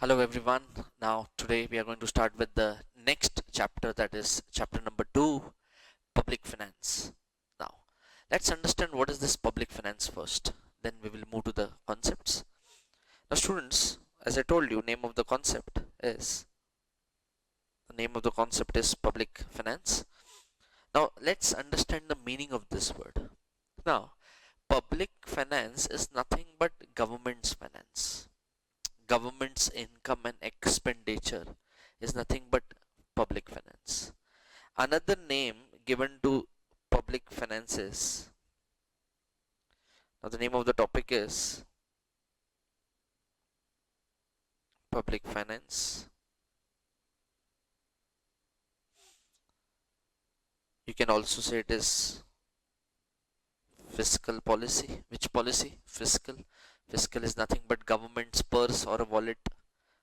Hello everyone. Now today we are going to start with the next chapter, that is chapter number 2, public finance. Now let's understand what is this public finance first. Then we will move to the concepts. Now students, as I told you, the name of the concept is public finance. Now let's understand the meaning of this word. Now public finance is nothing but government's finance. Government's income and expenditure is nothing but public finance. Another name given to public finance is, now the name of the topic is public finance. You can also say it is fiscal policy. Which policy? Fiscal. Fiscal is nothing but government's purse or a wallet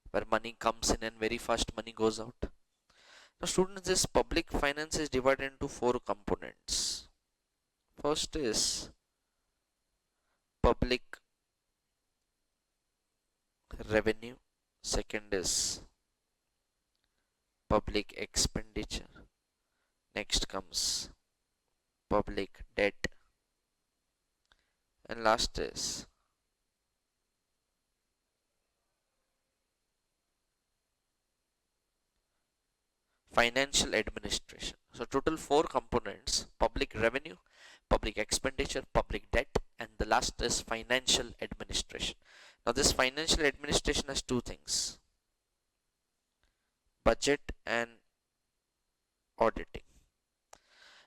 where money comes in and very fast money goes out. Now students, this public finance is divided into 4 components. First is public revenue. Second is public expenditure. Next comes public debt. And last is financial administration. So total 4 components: public revenue, public expenditure, public debt, and the last is financial administration. Now this financial administration has 2 things: budget and auditing.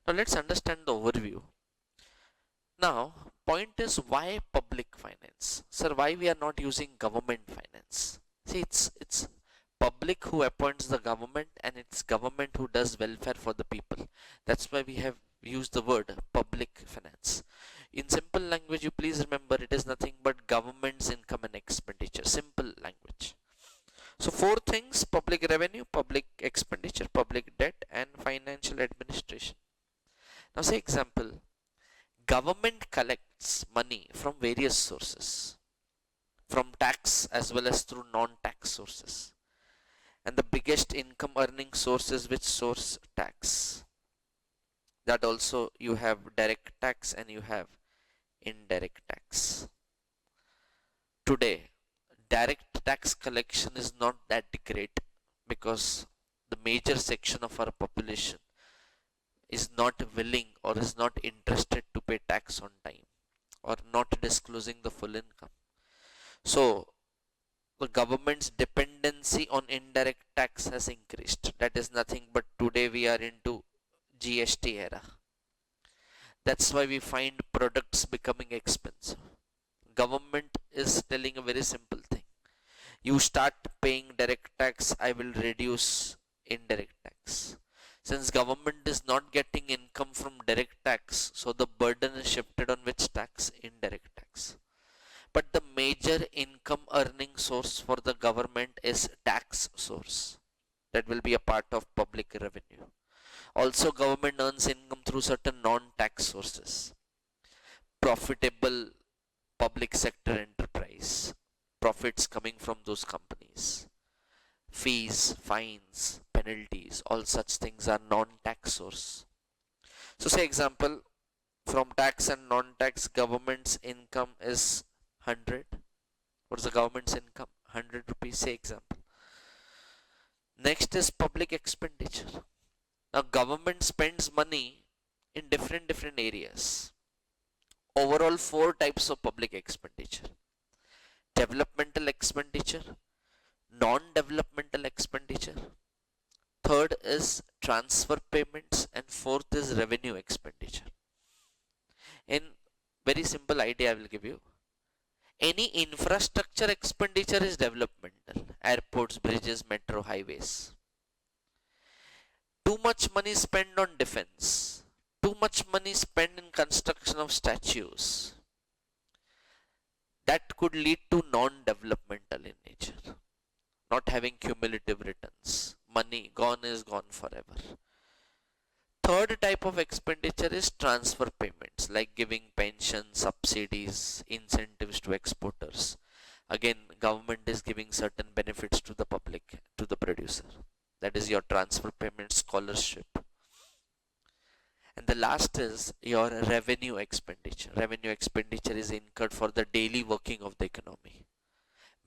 Now let's understand the overview. Now point is, why public finance? Sir, why we are not using government finance? See, it's public who appoints the government, and it's government who does welfare for the people. That's why we have used the word public finance. In simple language, you please remember, it is nothing but government's income and expenditure. Simple language. So 4 things: public revenue, public expenditure, public debt, and financial administration. Now say example, government collects money from various sources, from tax as well as through non-tax sources. And the biggest income earning source is which source? Tax. That also you have direct tax and you have indirect tax. Today direct tax collection is not that great because the major section of our population is not willing or is not interested to pay tax on time or not disclosing the full income. So the government's dependency on indirect tax has increased. That is nothing but today we are into GST era. That's why we find products becoming expensive. Government is telling a very simple thing: you start paying direct tax, I will reduce indirect tax. Since government is not getting income from direct tax, so the burden is shifted on which tax? Indirect tax. But the major income earning source for the government is tax source. That will be a part of public revenue. Also government earns income through certain non-tax sources. Profitable public sector enterprise, profits coming from those companies. Fees, fines, penalties, all such things are non-tax source. So say example, from tax and non-tax, government's income is 100. What is the government's income? 100 rupees, say example. Next is public expenditure. Now government spends money in different areas. Overall 4 types of public expenditure: developmental expenditure, non-developmental expenditure, third is transfer payments, and fourth is revenue expenditure. In very simple idea I will give you. Any infrastructure expenditure is developmental: airports, bridges, metro, highways. Too much money spent on defense, too much money spent in construction of statues, that could lead to non-developmental in nature, not having cumulative returns. Money gone is gone forever. Third type of expenditure is transfer payments, like giving pensions, subsidies, incentives to exporters. Again, government is giving certain benefits to the public, to the producer. That is your transfer payment, scholarship. And the last is your revenue expenditure. Revenue expenditure is incurred for the daily working of the economy.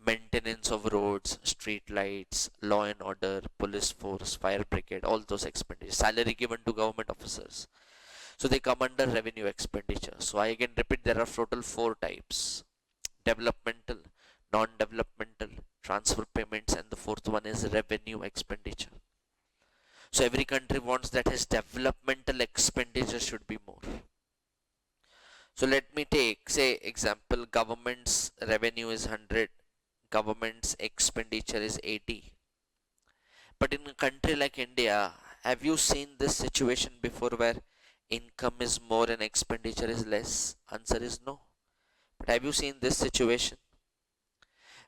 Maintenance of roads, street lights, law and order, police force, fire brigade, all those expenditures. Salary given to government officers. So they come under revenue expenditure. So I again repeat, there are total four types: developmental, non-developmental, transfer payments, and the fourth one is revenue expenditure. So every country wants that his developmental expenditure should be more. So let me take, say, example, government's revenue is 100, government's expenditure is 80. But in a country like India, have you seen this situation before where income is more and expenditure is less? Answer is no. But have you seen this situation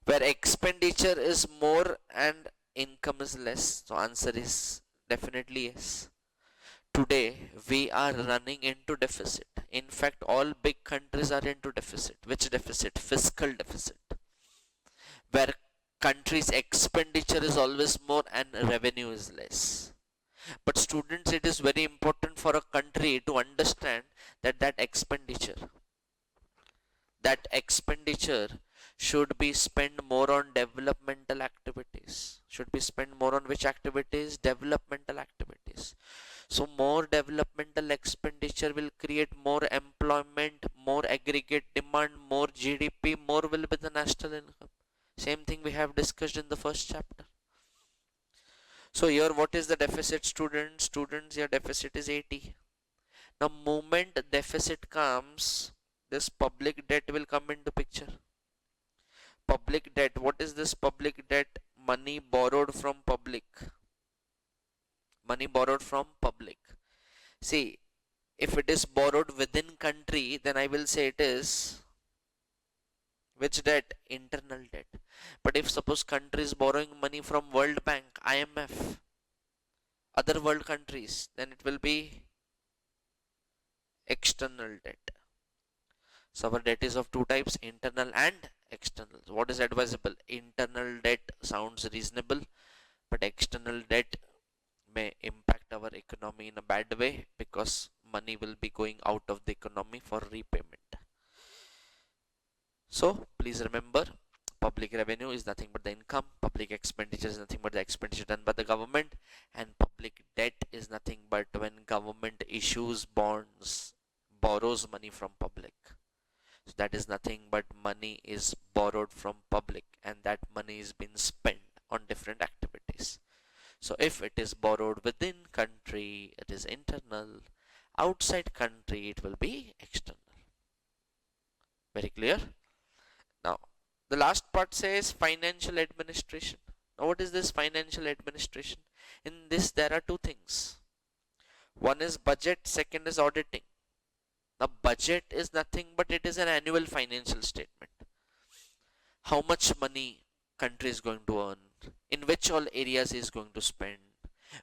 where expenditure is more and income is less? So answer is definitely yes. Today we are running into deficit. In fact, all big countries are into deficit. Which deficit? Fiscal deficit. Where countries' expenditure is always more and revenue is less. But students, it is very important for a country to understand that expenditure should be spent more on developmental activities. Should be spent more on which activities? Developmental activities. So more developmental expenditure will create more employment, more aggregate demand, more GDP, more will be the national income. Same thing we have discussed in the first chapter. So here what is the deficit, students? Students, your deficit is 80. Now moment deficit comes, this public debt will come into picture. Public debt, what is this public debt? Money borrowed from public. Money borrowed from public. See, if it is borrowed within country, then I will say it is which debt? Internal debt. But if suppose country is borrowing money from World Bank, IMF, other world countries, then it will be external debt. So our debt is of two types, internal and external. What is advisable? Internal debt sounds reasonable, but external debt may impact our economy in a bad way because money will be going out of the economy for repayment. So please remember, public revenue is nothing but the income, public expenditure is nothing but the expenditure done by the government, and public debt is nothing but when government issues bonds, borrows money from public. So that is nothing but money is borrowed from public, and that money is being spent on different activities. So if it is borrowed within country, it is internal. Outside country, it will be external. Very clear? Now, the last part says financial administration. Now, what is this financial administration? In this, there are two things. One is budget, second is auditing. Now, budget is nothing but it is an annual financial statement. How much money country is going to earn, in which all areas he is going to spend,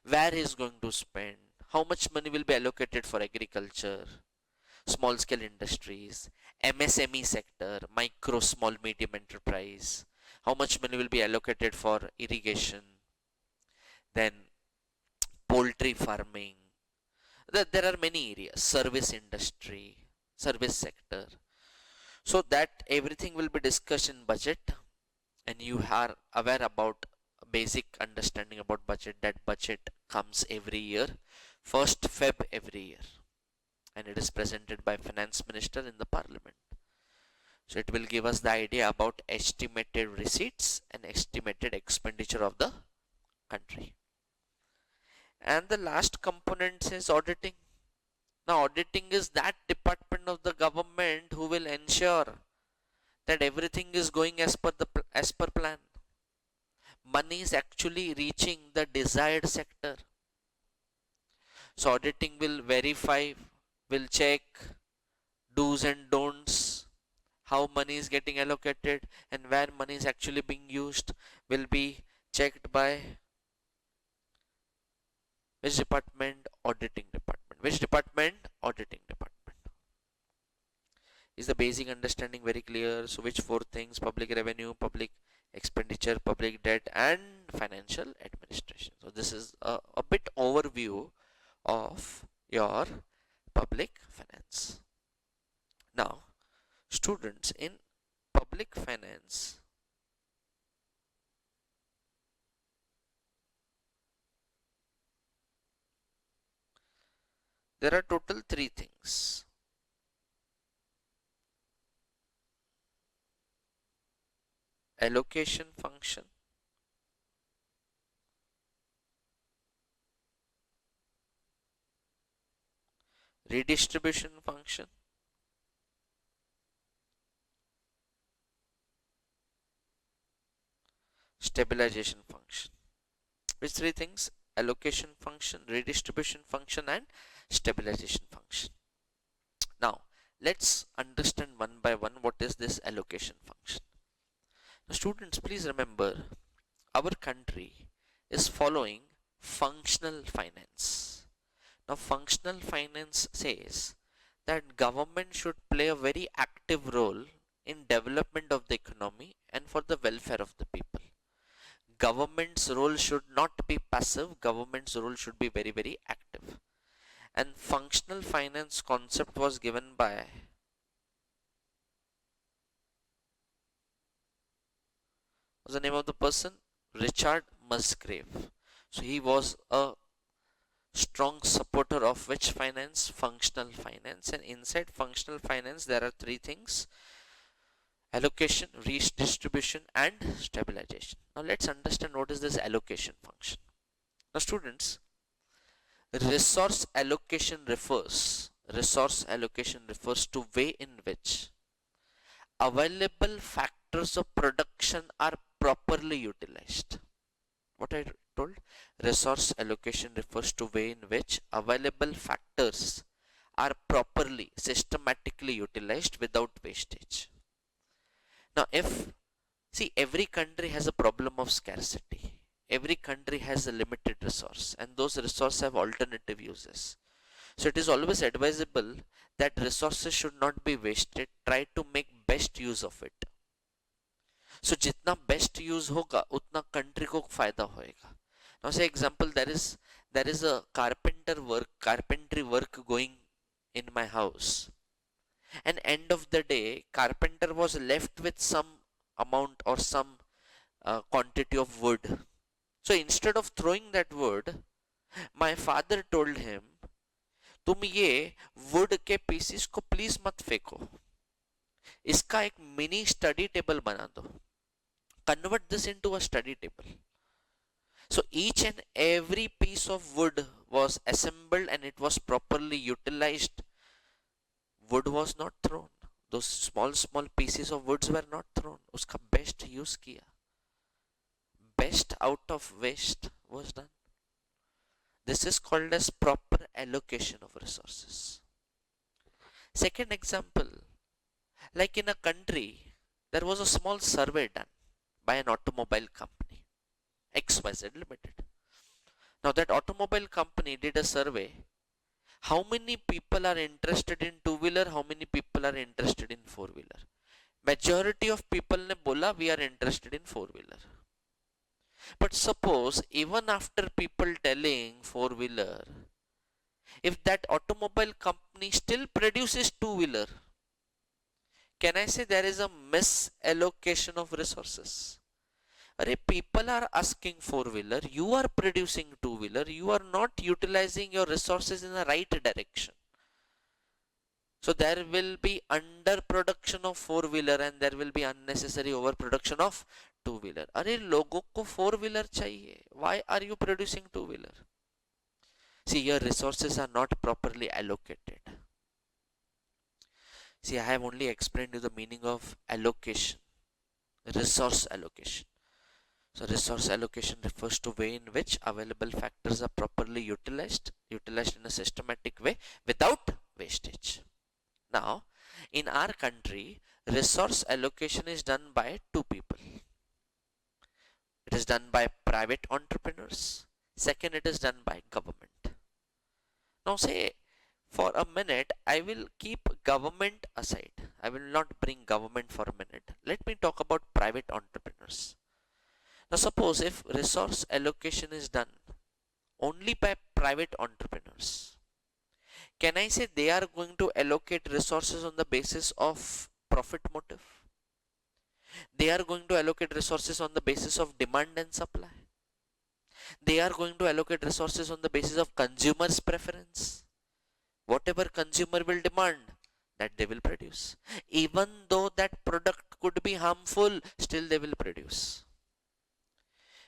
where he is going to spend, how much money will be allocated for agriculture, small scale industries, MSME sector, micro, small, medium enterprise, how much money will be allocated for irrigation, then poultry farming. There are many areas, service industry, service sector. So that everything will be discussed in budget, and you are aware about basic understanding about budget, that budget comes every year, 1st Feb every year, and it is presented by finance minister in the parliament. So it will give us the idea about estimated receipts and estimated expenditure of the country. And the last component is auditing. Now auditing is that department of the government who will ensure that everything is going as per plan. Money is actually reaching the desired sector. So auditing will verify, will check do's and don'ts, how money is getting allocated and where money is actually being used, will be checked by which department? Auditing department. Which department? Auditing department. Is the basic understanding very clear? So which four things? Public revenue, public expenditure, public debt, and financial administration. So this is a bit overview of your public finance. Now, students, in public finance, there are total three things. Allocation function, redistribution function, stabilization function. Which three things? Allocation function, redistribution function, and stabilization function. Now, let's understand one by one what is this allocation function. Now, students, please remember, our country is following functional finance. Now, functional finance says that government should play a very active role in development of the economy and for the welfare of the people. Government's role should not be passive, government's role should be very, very active. And functional finance concept was given by what's the name of the person? Richard Musgrave. So he was a strong supporter of which finance? Functional finance. And inside functional finance there are three things: allocation, redistribution, and stabilization. Now let's understand what is this allocation function. Now students, resource allocation refers to way in which available factors of production are properly utilized. What I told, resource allocation refers to way in which available factors are properly, systematically utilized without wastage. Now if, see, every country has a problem of scarcity. Every country has a limited resource, and those resources have alternative uses. So it is always advisable that resources should not be wasted. Try to make best use of it. So जितना best use होगा उतना country को फायदा होएगा. Now say example, there is a carpentry work going in my house, and end of the day carpenter was left with some amount or some quantity of wood. So instead of throwing that wood, my father told him, तुम ये wood के pieces को please मत फेंको, इसका एक mini study table बना दो. Convert this into a study table. So each and every piece of wood was assembled and it was properly utilized. Wood was not thrown. Those small pieces of woods were not thrown. उसका best use किया. Best out of waste was done. This is called as proper allocation of resources. Second example, like in a country, there was a small survey done by an automobile company, XYZ Limited. Now that automobile company did a survey. How many people are interested in two-wheeler? How many people are interested in four-wheeler? Majority of people ने बोला we are interested in four-wheeler. But suppose even after people telling four-wheeler, if that automobile company still produces two-wheeler, can I say there is a misallocation of resources? Arey, people are asking four-wheeler, you are producing two-wheeler, you are not utilizing your resources in the right direction. So there will be underproduction of four-wheeler and there will be unnecessary overproduction of two-wheeler. अरे लोगों को four-wheeler चाहिए. Why are you producing two-wheeler? See, your resources are not properly allocated. See, I have only explained you the meaning of allocation, resource allocation. So resource allocation refers to way in which available factors are properly utilized in a systematic way without wastage. Now, in our country, resource allocation is done by two people. It is done by private entrepreneurs. Second, it is done by government. Now say, For a minute, I will keep government aside. I will not bring government for a minute. Let me talk about private entrepreneurs. Now suppose if resource allocation is done only by private entrepreneurs, can I say they are going to allocate resources on the basis of profit motive? They are going to allocate resources on the basis of demand and supply. They are going to allocate resources on the basis of consumers' preference. Whatever consumer will demand, that they will produce. Even though that product could be harmful, still they will produce.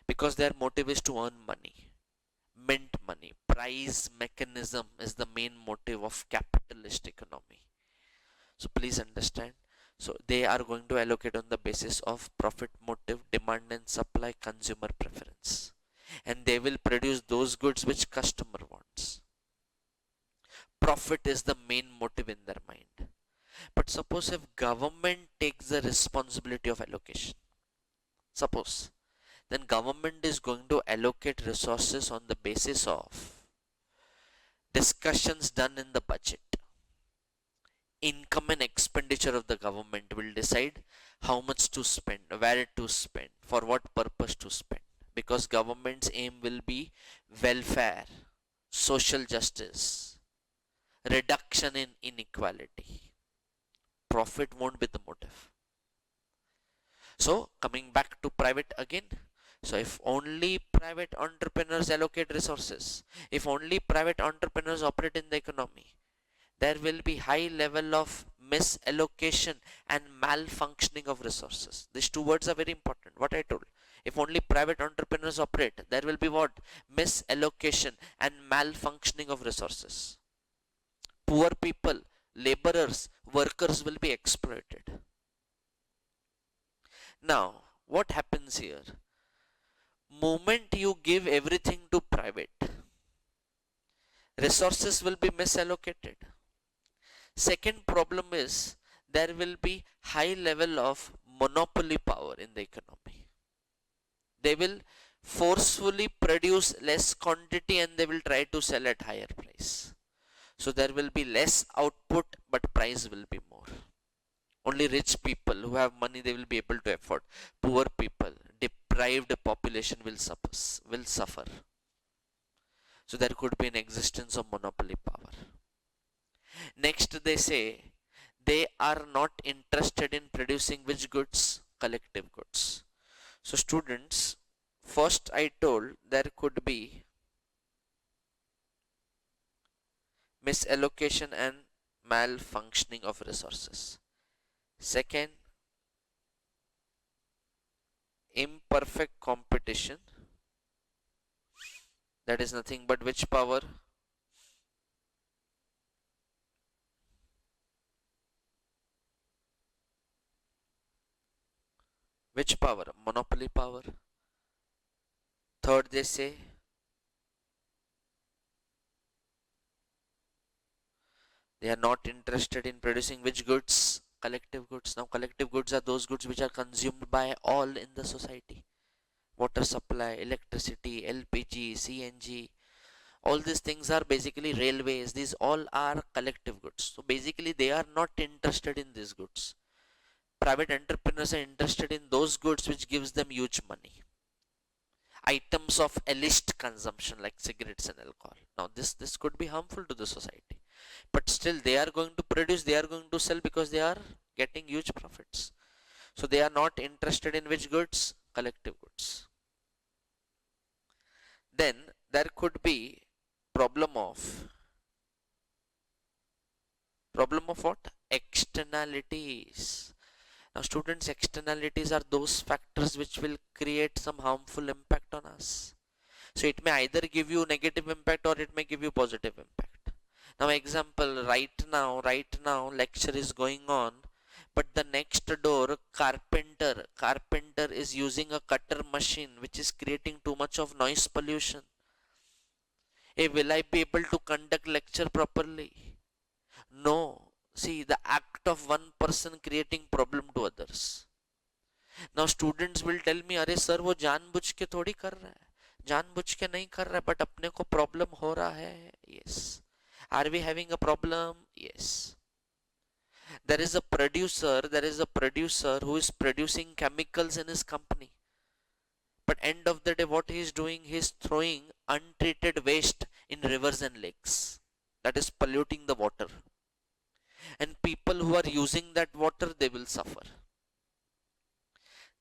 Because their motive is to earn money, mint money. Price mechanism is the main motive of capitalist economy. So please understand. So they are going to allocate on the basis of profit motive, demand and supply, consumer preference. And they will produce those goods which customer wants. Profit is the main motive in their mind. But suppose if government takes the responsibility of allocation, suppose, then government is going to allocate resources on the basis of discussions done in the budget. Income and expenditure of the government will decide how much to spend, where to spend, for what purpose to spend. Because government's aim will be welfare, social justice, reduction in inequality. Profit won't be the motive. So coming back to private again. So if only private entrepreneurs allocate resources, if only private entrepreneurs operate in the economy, there will be high level of misallocation and malfunctioning of resources. These two words are very important. What I told. If only private entrepreneurs operate, there will be what? Misallocation and malfunctioning of resources. Poor people, laborers, workers will be exploited. Now, what happens here? Moment you give everything to private, resources will be misallocated. Second problem is there will be high level of monopoly power in the economy. They will forcefully produce less quantity and they will try to sell at higher price. So there will be less output but price will be more. Only rich people who have money they will be able to afford. Poor people, deprived population will suffer. So there could be an existence of monopoly power. Next they say they are not interested in producing which goods? Collective goods. So students, first I told there could be misallocation and malfunctioning of resources. Second, imperfect competition. That is nothing but which power? Which power? Monopoly power. Third, they say they are not interested in producing which goods? Collective goods. Now collective goods are those goods which are consumed by all in the society. Water supply, electricity, LPG, CNG, all these things are basically railways. These all are collective goods. So basically they are not interested in these goods. Private entrepreneurs are interested in those goods which gives them huge money. Items of illicit consumption like cigarettes and alcohol. Now this could be harmful to the society. But still they are going to produce, they are going to sell because they are getting huge profits. So they are not interested in which goods? Collective goods. Then there could be problem of what? Externalities. Now students, externalities are those factors which will create some harmful impact on us. So it may either give you negative impact or it may give you positive impact. Now example, right now lecture is going on, but the next door carpenter is using a cutter machine which is creating too much of noise pollution. Hey, will I be able to conduct lecture properly? No. See, the act of one person creating problem to others. Now students will tell me, अरे sir वो जानबूझ के थोड़ी कर रहा है, जानबूझ के नहीं कर रहा है, but अपने को problem हो रहा है. Yes. Are we having a problem? Yes. There is a producer who is producing chemicals in his company. But end of the day, what he is doing, he is throwing untreated waste in rivers and lakes. That is polluting the water. And people who are using that water, they will suffer.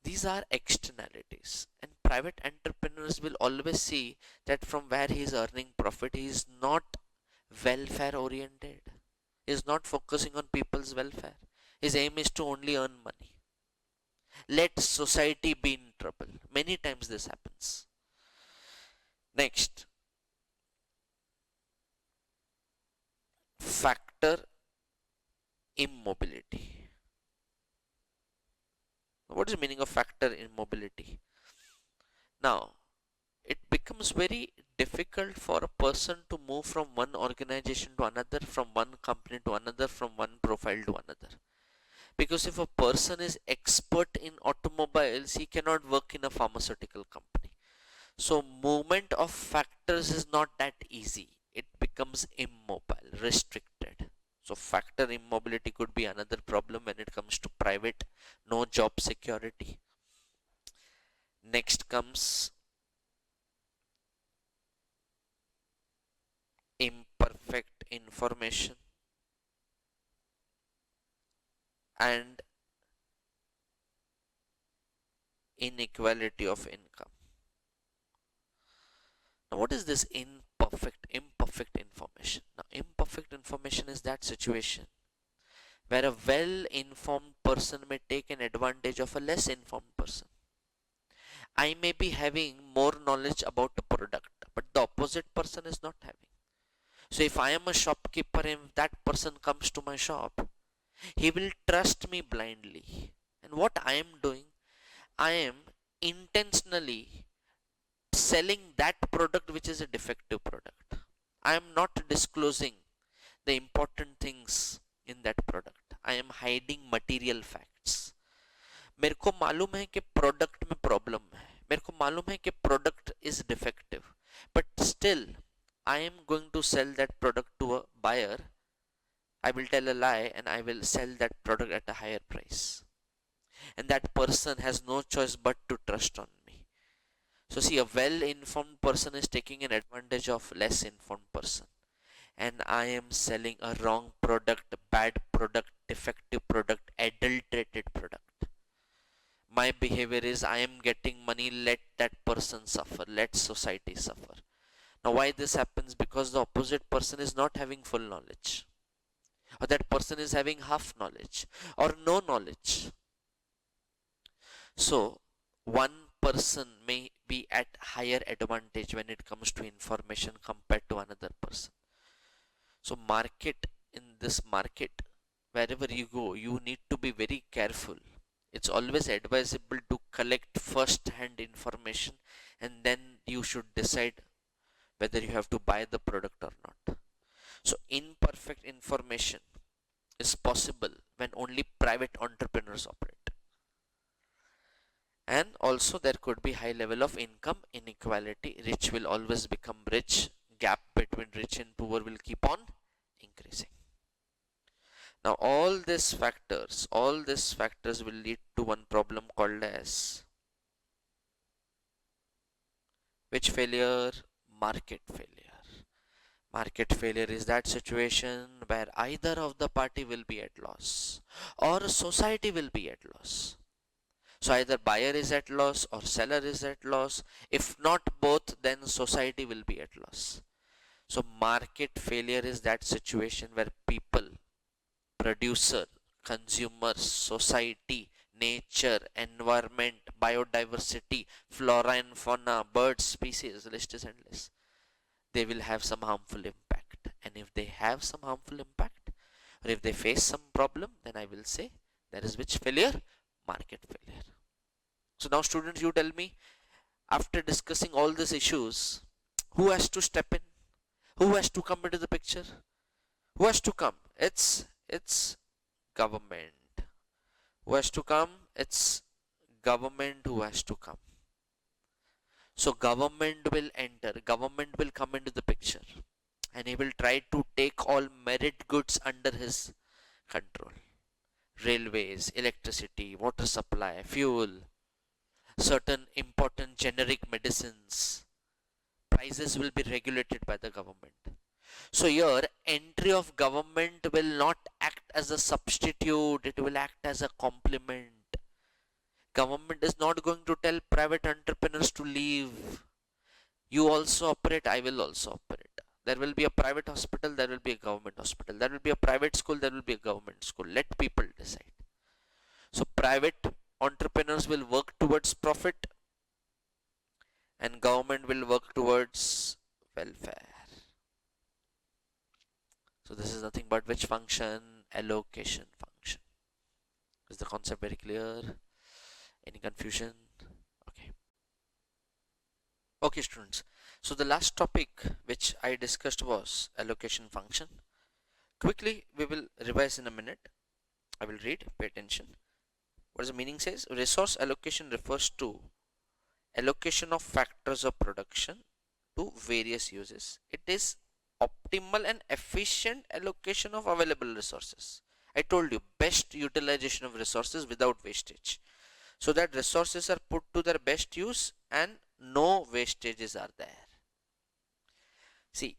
These are externalities. And private entrepreneurs will always see that from where he is earning profit, he is not welfare oriented. He is not focusing on people's welfare. His aim is to only earn money. Let society be in trouble. Many times this happens. Next, factor immobility. What is the meaning of factor immobility? Now, it becomes very difficult for a person to move from one organization to another, from one company to another, from one profile to another. Because if a person is expert in automobiles, he cannot work in a pharmaceutical company. So movement of factors is not that easy. It becomes immobile, restricted. So factor immobility could be another problem when it comes to private, no job security. Next comes imperfect information and inequality of income. Now, what is this imperfect information? Now, imperfect information is that situation where a well-informed person may take an advantage of a less informed person. I may be having more knowledge about a product, but the opposite person is not having. So if I am a shopkeeper and that person comes to my shop, he will trust me blindly. And what I am doing, I am intentionally selling that product which is a defective product. I am not disclosing the important things in that product. I am hiding material facts. मेरे को मालूम है कि product में problem है, मेरे को मालूम है कि product is defective, but still I am going to sell that product to a buyer. I will tell a lie and I will sell that product at a higher price. And that person has no choice but to trust on me. So see, a well-informed person is taking an advantage of less informed person. And I am selling a wrong product, bad product, defective product, adulterated product. My behavior is I am getting money, let that person suffer, let society suffer. Now why this happens? Because the opposite person is not having full knowledge, or that person is having half knowledge or no knowledge. So one person may be at higher advantage when it comes to information compared to another person. So in this market, wherever you go, you need to be very careful. It's always advisable to collect first hand information and then you should decide whether you have to buy the product or not. So imperfect information is possible when only private entrepreneurs operate. And also there could be high level of income inequality. Rich will always become rich. Gap between rich and poor will keep on increasing. Now all these factors will lead to one problem called as which failure? Market failure. Market failure is that situation where either of the party will be at loss or society will be at loss. So either buyer is at loss or seller is at loss. If not both, then society will be at loss. So market failure is that situation where people, producer, consumers, society, nature, environment, biodiversity, flora and fauna, birds, species, the list is endless. They will have some harmful impact. And if they have some harmful impact, or if they face some problem, then I will say there is which failure? Market failure. So now students, you tell me, after discussing all these issues, who has to step in? Who has to come into the picture? Who has to come? It's government. Who has to come? It's government who has to come. So government will enter, government will come into the picture, and he will try to take all merit goods under his control. Railways, electricity, water supply, fuel, certain important generic medicines, prices will be regulated by the government. So here, entry of government will not act as a substitute, it will act as a complement. Government is not going to tell private entrepreneurs to leave. You also operate, I will also operate. There will be a private hospital, there will be a government hospital. There will be a private school, there will be a government school. Let people decide. So private entrepreneurs will work towards profit and government will work towards welfare. So this is nothing but which function? Allocation function. Is the concept very clear? Any confusion? Okay. Okay, students. So the last topic which I discussed was allocation function. Quickly, we will revise in a minute. I will read, pay attention. What does the meaning says? Resource allocation refers to allocation of factors of production to various uses. It is optimal and efficient allocation of available resources. I told you, best utilization of resources without wastage, so that resources are put to their best use and no wastages are there. See,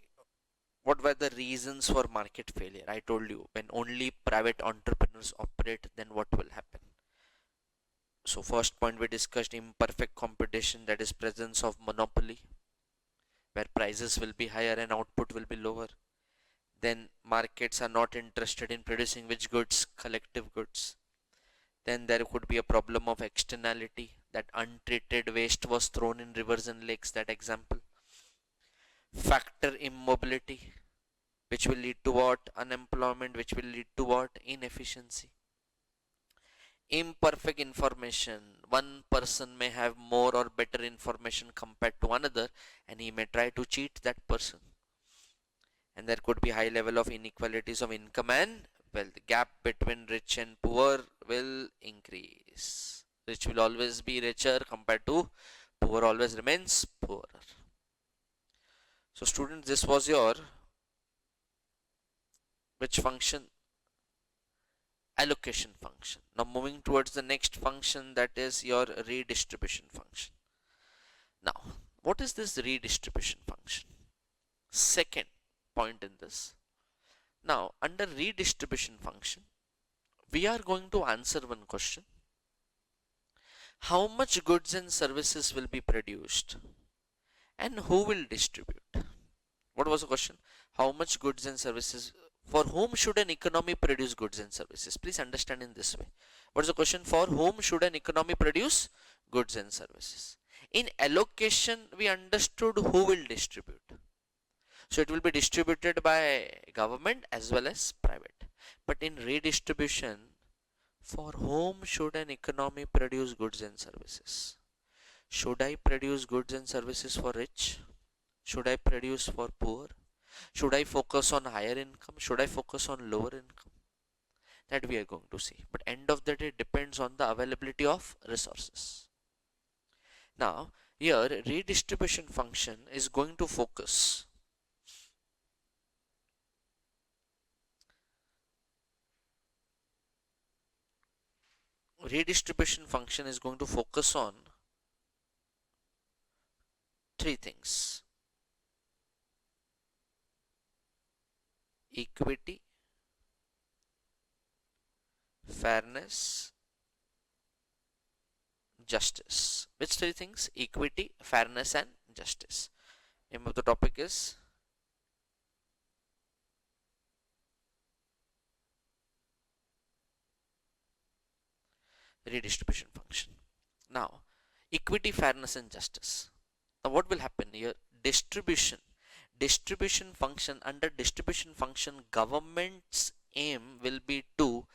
what were the reasons for market failure? I told you, when only private entrepreneurs operate, then what will happen? So first point we discussed, imperfect competition, that is presence of monopoly, where prices will be higher and output will be lower. Then markets are not interested in producing which goods? Collective goods. Then there could be a problem of externality, that untreated waste was thrown in rivers and lakes, that example. Factor immobility, which will lead to what? Unemployment, which will lead to what? Inefficiency. Imperfect information, one person may have more or better information compared to another and he may try to cheat that person, and there could be high level of inequalities of income and wealth. Gap between rich and poor will increase. Rich will always be richer compared to poor always remains poorer. So students, this was your which function? Allocation function. Now moving towards the next function, that is your redistribution function. Now what is this redistribution function? Second point in this. Now under redistribution function, we are going to answer one question: how much goods and services will be produced and who will distribute? What was the question? How much goods and services, for whom should an economy produce goods and services? Please understand in this way. What is the question? For whom should an economy produce goods and services? In allocation, we understood who will distribute. So it will be distributed by government as well as private. But in redistribution, for whom should an economy produce goods and services? Should I produce goods and services for rich? Should I produce for poor? Should I focus on higher income? Should I focus on lower income? That we are going to see. But end of the day depends on the availability of resources. Now here redistribution function is going to focus on three things: equity, fairness, justice. Which three things? Equity, fairness and justice. Name of the topic is redistribution function. Now equity, fairness and justice. Now what will happen here? Distribution function. Under distribution function, government's aim will be to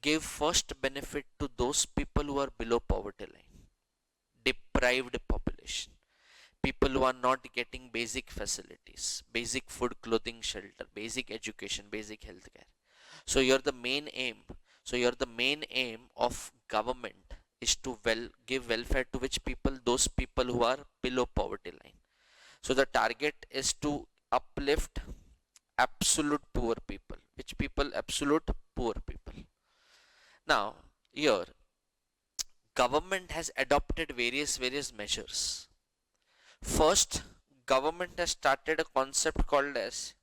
give first benefit to those people who are below poverty line, deprived population, people who are not getting basic facilities, basic food, clothing, shelter, basic education, basic healthcare. So here the main aim of government is to give welfare to which people? Those people who are below poverty line. So the target is to uplift absolute poor people. Which people? Absolute poor people. Now, here, government has adopted various measures. First, government has started a concept called as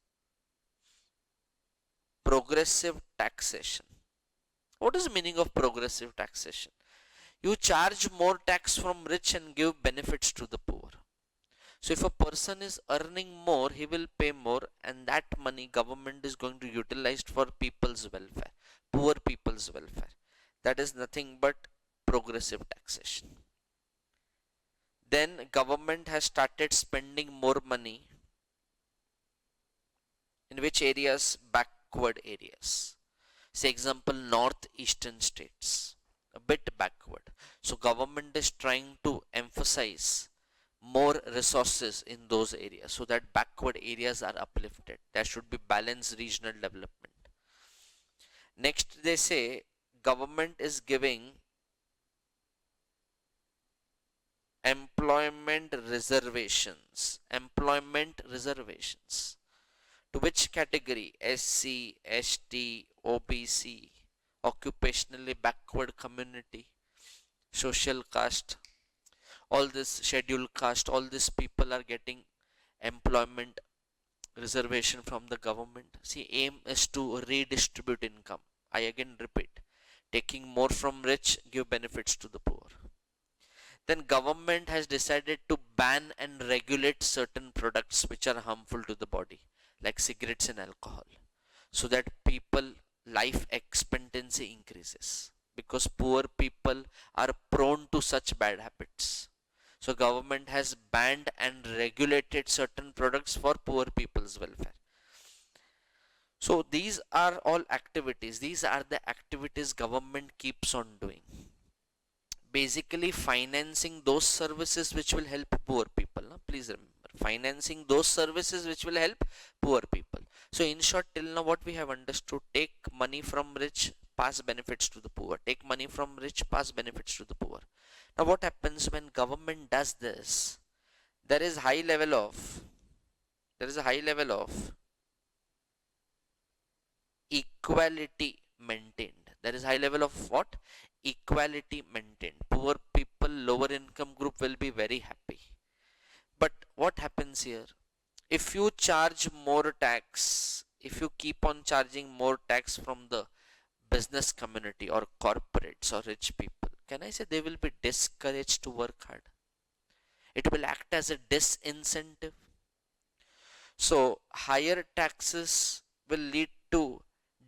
progressive taxation. What is the meaning of progressive taxation? You charge more tax from rich and give benefits to the poor. So if a person is earning more, he will pay more, and that money government is going to utilize for people's welfare, poor people's welfare. That is nothing but progressive taxation. Then government has started spending more money in which areas? Backward areas. Say example, northeastern states, a bit backward. So government is trying to emphasize more resources in those areas so that backward areas are uplifted. There should be balanced regional development. Next, they say government is giving employment reservations. Employment reservations. To which category? SC, ST, OBC, occupationally backward community, social caste, all this scheduled caste, all these people are getting employment reservation from the government. See, aim is to redistribute income. I again repeat, taking more from rich, give benefits to the poor. Then government has decided to ban and regulate certain products which are harmful to the body, like cigarettes and alcohol, so that people life expectancy increases, because poor people are prone to such bad habits. So government has banned and regulated certain products for poor people's welfare. So these are all activities. These are the activities government keeps on doing. Basically financing those services which will help poor people. Please remember, financing those services which will help poor people. So in short, till now what we have understood, take money from rich, pass benefits to the poor. Take money from rich, pass benefits to the poor. Now what happens when government does this? There is a high level of equality maintained. There is high level of what? Equality maintained. Poor people, lower income group will be very happy. But what happens here? If you charge more tax, if you keep on charging more tax from the business community or corporates or rich people, can I say they will be discouraged to work hard? It will act as a disincentive. So higher taxes will lead to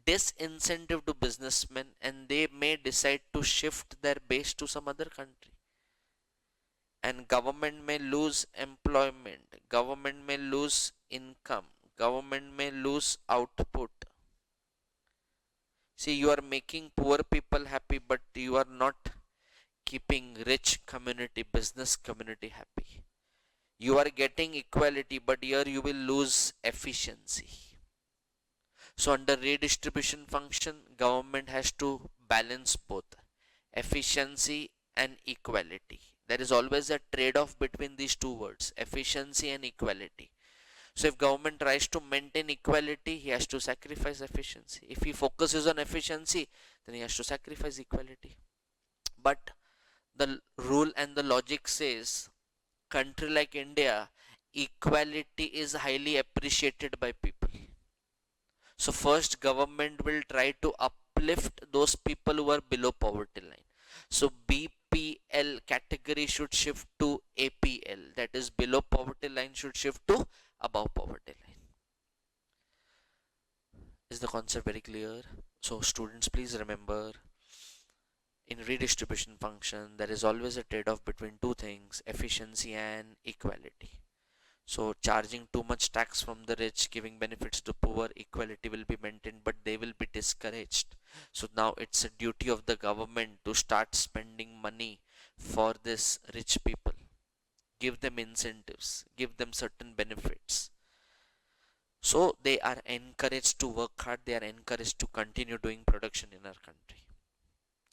disincentive to businessmen, and they may decide to shift their base to some other country. And government may lose employment, government may lose income, government may lose output. See, you are making poor people happy, but you are not keeping rich community, business community happy. You are getting equality, but here you will lose efficiency. So under redistribution function, government has to balance both efficiency and equality. There is always a trade-off between these two words, efficiency and equality. So if government tries to maintain equality, he has to sacrifice efficiency. If he focuses on efficiency, then he has to sacrifice equality. But the rule and the logic says, country like India, equality is highly appreciated by people. So first government will try to uplift those people who are below poverty line. So BPL category should shift to APL, that is below poverty line should shift to above poverty line. Is the concept very clear? So students, please remember, in redistribution function there is always a trade-off between two things, efficiency and equality. So charging too much tax from the rich, giving benefits to poor, equality will be maintained, but they will be discouraged. So now it's a duty of the government to start spending money for this rich people. Give them incentives, give them certain benefits. So they are encouraged to work hard, they are encouraged to continue doing production in our country.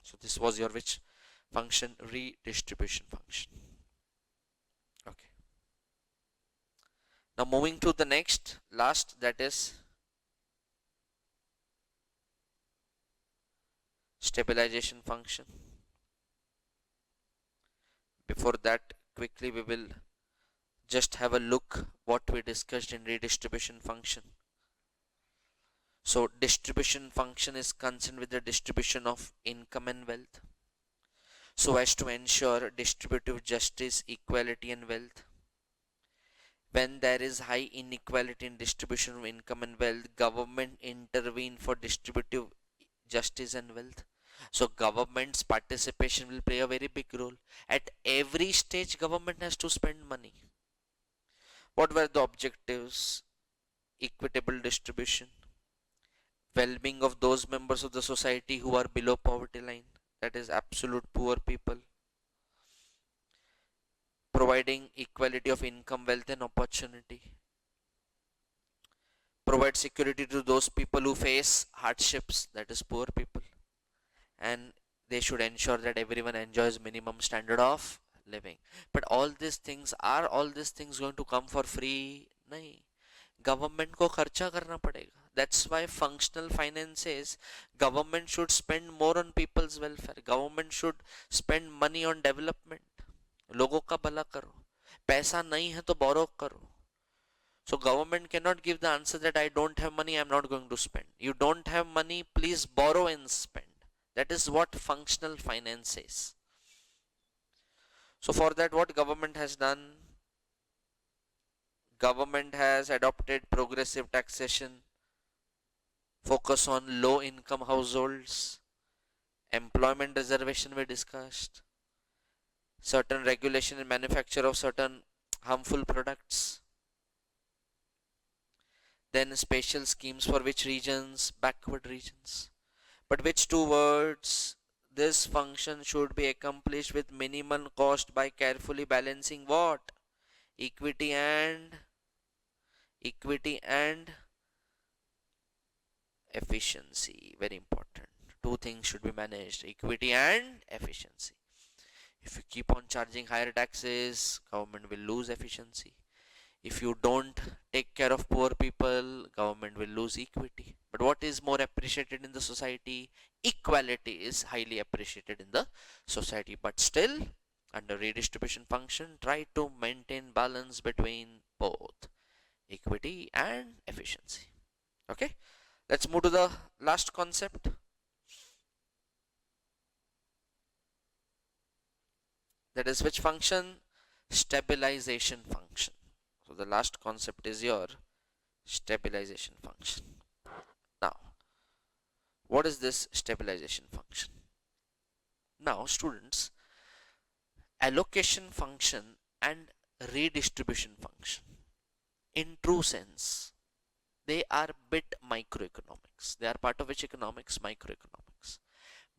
So this was your which function? Redistribution function. Okay. Now moving to the next, last, that is stabilization function. Before that, quickly we will just have a look what we discussed in redistribution function. So distribution function is concerned with the distribution of income and wealth, so as to ensure distributive justice, equality and wealth. When there is high inequality in distribution of income and wealth, government intervene for distributive justice and wealth. So government's participation will play a very big role. At every stage, government has to spend money. What were the objectives? Equitable distribution, well-being of those members of the society who are below poverty line, that is absolute poor people, providing equality of income, wealth and opportunity, provide security to those people who face hardships, that is poor people, and they should ensure that everyone enjoys minimum standard of living. But all these things going to come for free? नहीं, government को खर्चा करना पड़ेगा. That's why functional finance says government should spend more on people's welfare. Government should spend money on development. लोगों का भला करो. पैसा नहीं है तो borrow करो. So government cannot give the answer that I don't have money, I'm not going to spend. You don't have money, please borrow and spend. That is what functional finance says. So for that, what government has done? Government has adopted progressive taxation, focus on low income households, employment reservation we discussed, certain regulation in manufacture of certain harmful products, then special schemes for which regions? Backward regions. But which two words? This function should be accomplished with minimal cost by carefully balancing what? Equity and efficiency. Very important. Two things should be managed, equity and efficiency. If you keep on charging higher taxes, government will lose efficiency. If you don't take care of poor people, government will lose equity. But what is more appreciated in the society? Equality is highly appreciated in the society. But still, under redistribution function, try to maintain balance between both equity and efficiency. Okay, let's move to the last concept. That is which function? Stabilization function. So the last concept is your stabilization function. Now, what is this stabilization function? Now, students, allocation function and redistribution function, in true sense, they are bit microeconomics. They are part of which economics? Microeconomics.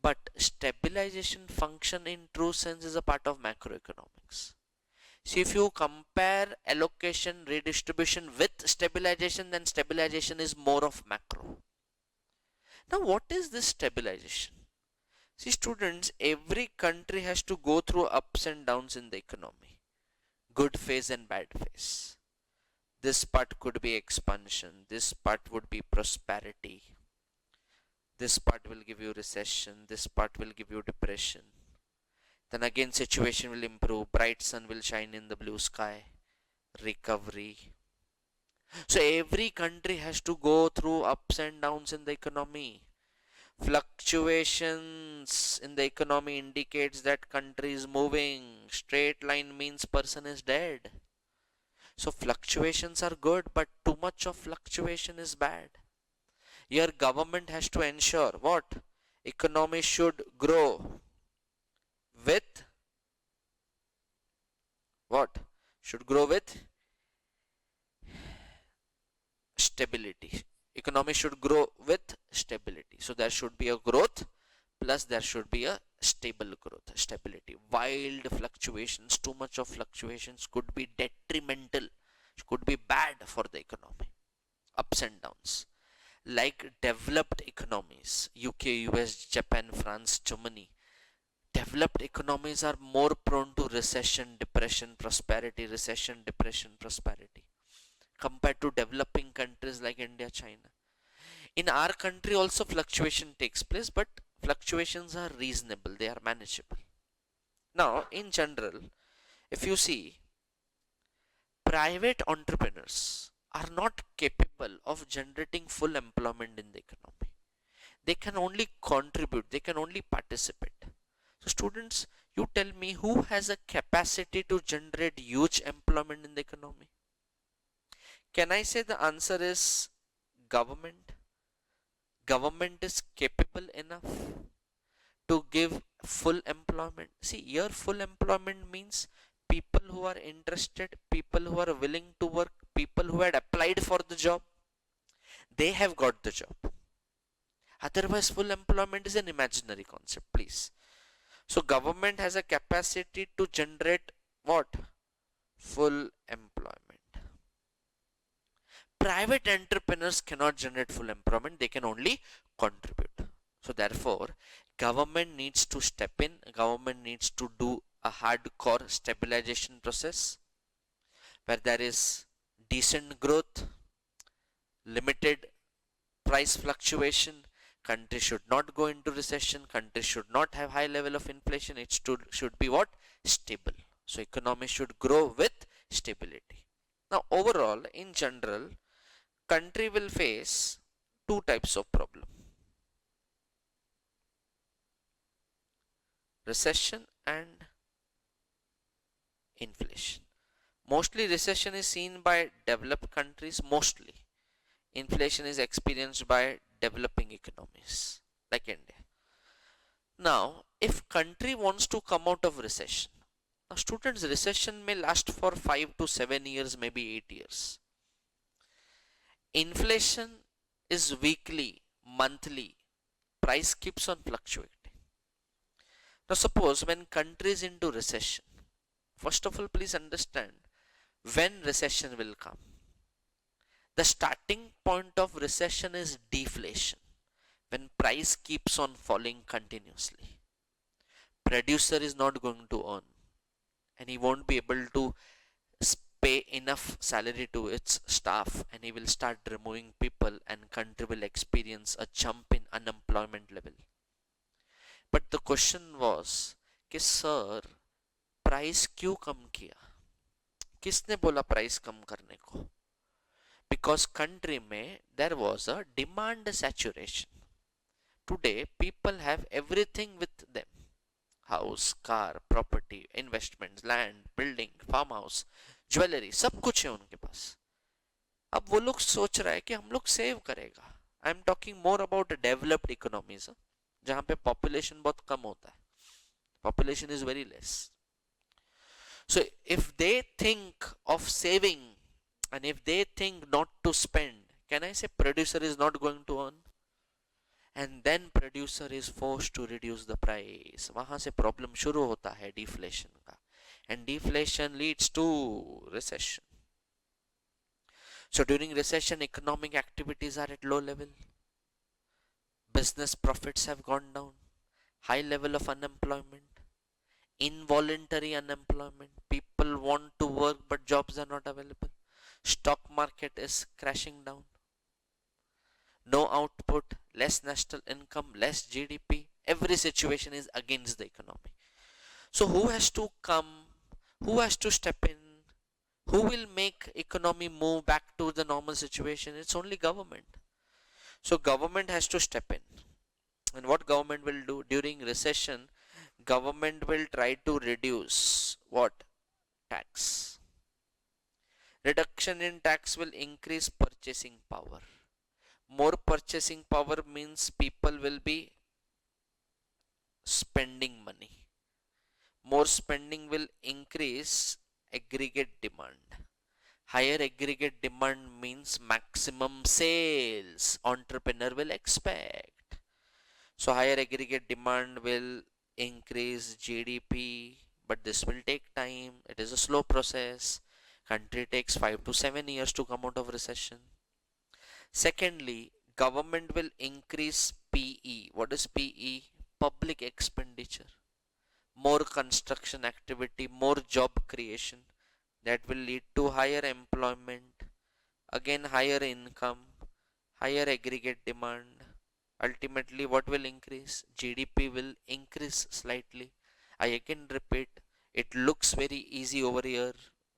But stabilization function in true sense is a part of macroeconomics. So if you compare allocation, redistribution with stabilization, then stabilization is more of macro. Now what is this stabilization? See students, every country has to go through ups and downs in the economy. Good phase and bad phase. This part could be expansion, this part would be prosperity. This part will give you recession, this part will give you depression. Then again situation will improve, bright sun will shine in the blue sky, recovery. So every country has to go through ups and downs in the economy. Fluctuations in the economy indicates that country is moving. Straight line means person is dead. So fluctuations are good, but too much of fluctuation is bad. Your government has to ensure what? Economy should grow with what? Should grow with stability. Economy should grow with stability. So there should be a growth plus there should be a stable growth, stability. Wild fluctuations, too much of fluctuations could be detrimental, could be bad for the economy. Ups and downs. Like developed economies, UK, US, Japan, France, Germany, developed economies are more prone to recession, depression, prosperity, recession, depression, prosperity, compared to developing countries like India, China. In our country also fluctuation takes place, but fluctuations are reasonable, they are manageable. Now, in general, if you see, private entrepreneurs are not capable of generating full employment in the economy. They can only contribute, they can only participate. So, students, you tell me who has a capacity to generate huge employment in the economy? Can I say the answer is government? Government is capable enough to give full employment. See, here full employment means people who are interested, people who are willing to work, people who had applied for the job, they have got the job. Otherwise, full employment is an imaginary concept, please. So, government has a capacity to generate what? Full employment. Private entrepreneurs cannot generate full employment, they can only contribute. So therefore, government needs to step in, government needs to do a hardcore stabilization process where there is decent growth, limited price fluctuation. Country should not go into recession, country should not have high level of inflation, it should be what? Stable. So economy should grow with stability. Now overall, in general, country will face two types of problem: recession and inflation. Mostly recession is seen by developed countries, mostly inflation is experienced by developing economies like India. Now if country wants to come out of recession, now students, recession may last for 5 to 7 years, maybe 8 years. Inflation is weekly, monthly, price keeps on fluctuating. Now suppose when country is into recession, first of all please understand when recession will come. The starting point of recession is deflation, when price keeps on falling continuously. Producer is not going to earn and he won't be able to pay enough salary to its staff, and he will start removing people and country will experience a jump in unemployment level. But the question was कि sir, price क्यों कम किया? किसने बोला price कम करने को? Because country में there was a demand saturation. Today people have everything with them: house, car, property, investments, land, building, farmhouse, jewellery, सब कुछ है उनके पास. अब वो लोग सोच रहा है कि हम लोग सेव करेगा. I am talking more about developed economies, जहां पे पॉपुलेशन बहुत कम होता है, population is very less. So if they think of saving and if they think not to spend, can I say producer is not going to earn? And then producer is forced to reduce the price. वहां से problem शुरू होता है deflation का, and deflation leads to recession. So during recession, economic activities are at low level, business profits have gone down, high level of unemployment, involuntary unemployment, people want to work but jobs are not available, stock market is crashing down, no output, less national income, less GDP, every situation is against the economy. So who has to come? Who has to step in? Who will make economy move back to the normal situation? It's only government. So government has to step in. And what government will do during recession? Government will try to reduce what? Tax. Reduction in tax will increase purchasing power. More purchasing power means people will be spending money. More spending will increase aggregate demand. Higher aggregate demand means maximum sales entrepreneur will expect. So higher aggregate demand will increase GDP, but this will take time. It is a slow process. Country takes 5 to 7 years to come out of recession. Secondly, government will increase PE. What is PE? Public expenditure. More construction activity, more job creation, that will lead to higher employment, again higher income, higher aggregate demand, Ultimately, what will increase? GDP will increase slightly. I again repeat, it looks very easy over here,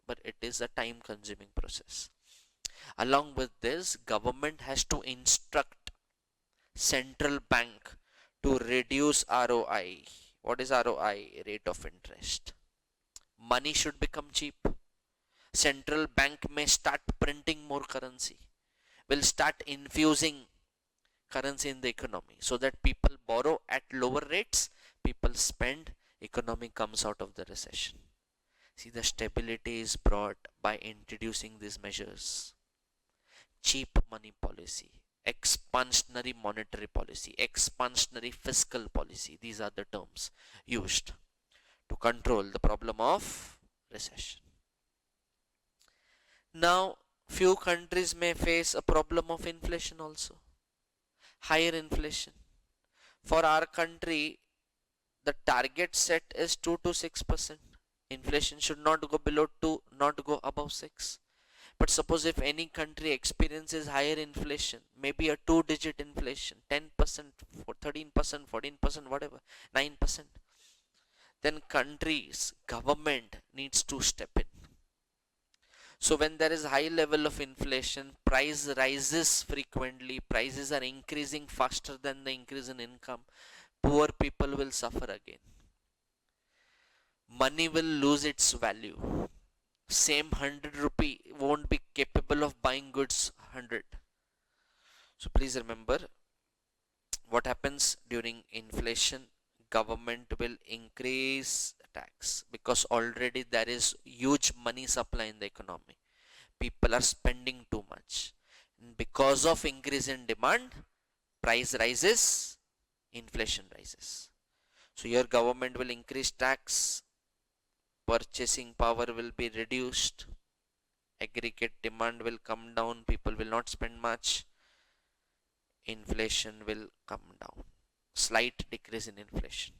but it is a time consuming process. Along with this, government has to instruct central bank to reduce ROI. What is ROI? Rate of interest. Money should become cheap. Central bank may start printing more currency, will start infusing currency in the economy so that people borrow at lower rates, people spend, economy comes out of the recession. See, the stability is brought by introducing these measures. Cheap money policy, expansionary monetary policy, expansionary fiscal policy. These are the terms used to control the problem of recession. Now, few countries may face a problem of inflation also. Higher inflation. For our country, the target set is 2 to 6%. Inflation should not go below 2, not go above 6. But suppose if any country experiences higher inflation, maybe a 2-digit inflation, 10%, 13%, 14%, whatever, 9%, then countries, government needs to step in. So when there is high level of inflation, price rises frequently, prices are increasing faster than the increase in income, poor people will suffer again. Money will lose its value. Same 100 rupee won't be capable of buying goods 100. So please remember, what happens during inflation? Government will increase tax because already there is huge money supply in the economy. People are spending too much. And because of increase in demand, price rises, inflation rises. So your government will increase tax, purchasing power will be reduced, aggregate demand will come down, people will not spend much, inflation will come down. Slight decrease in inflation.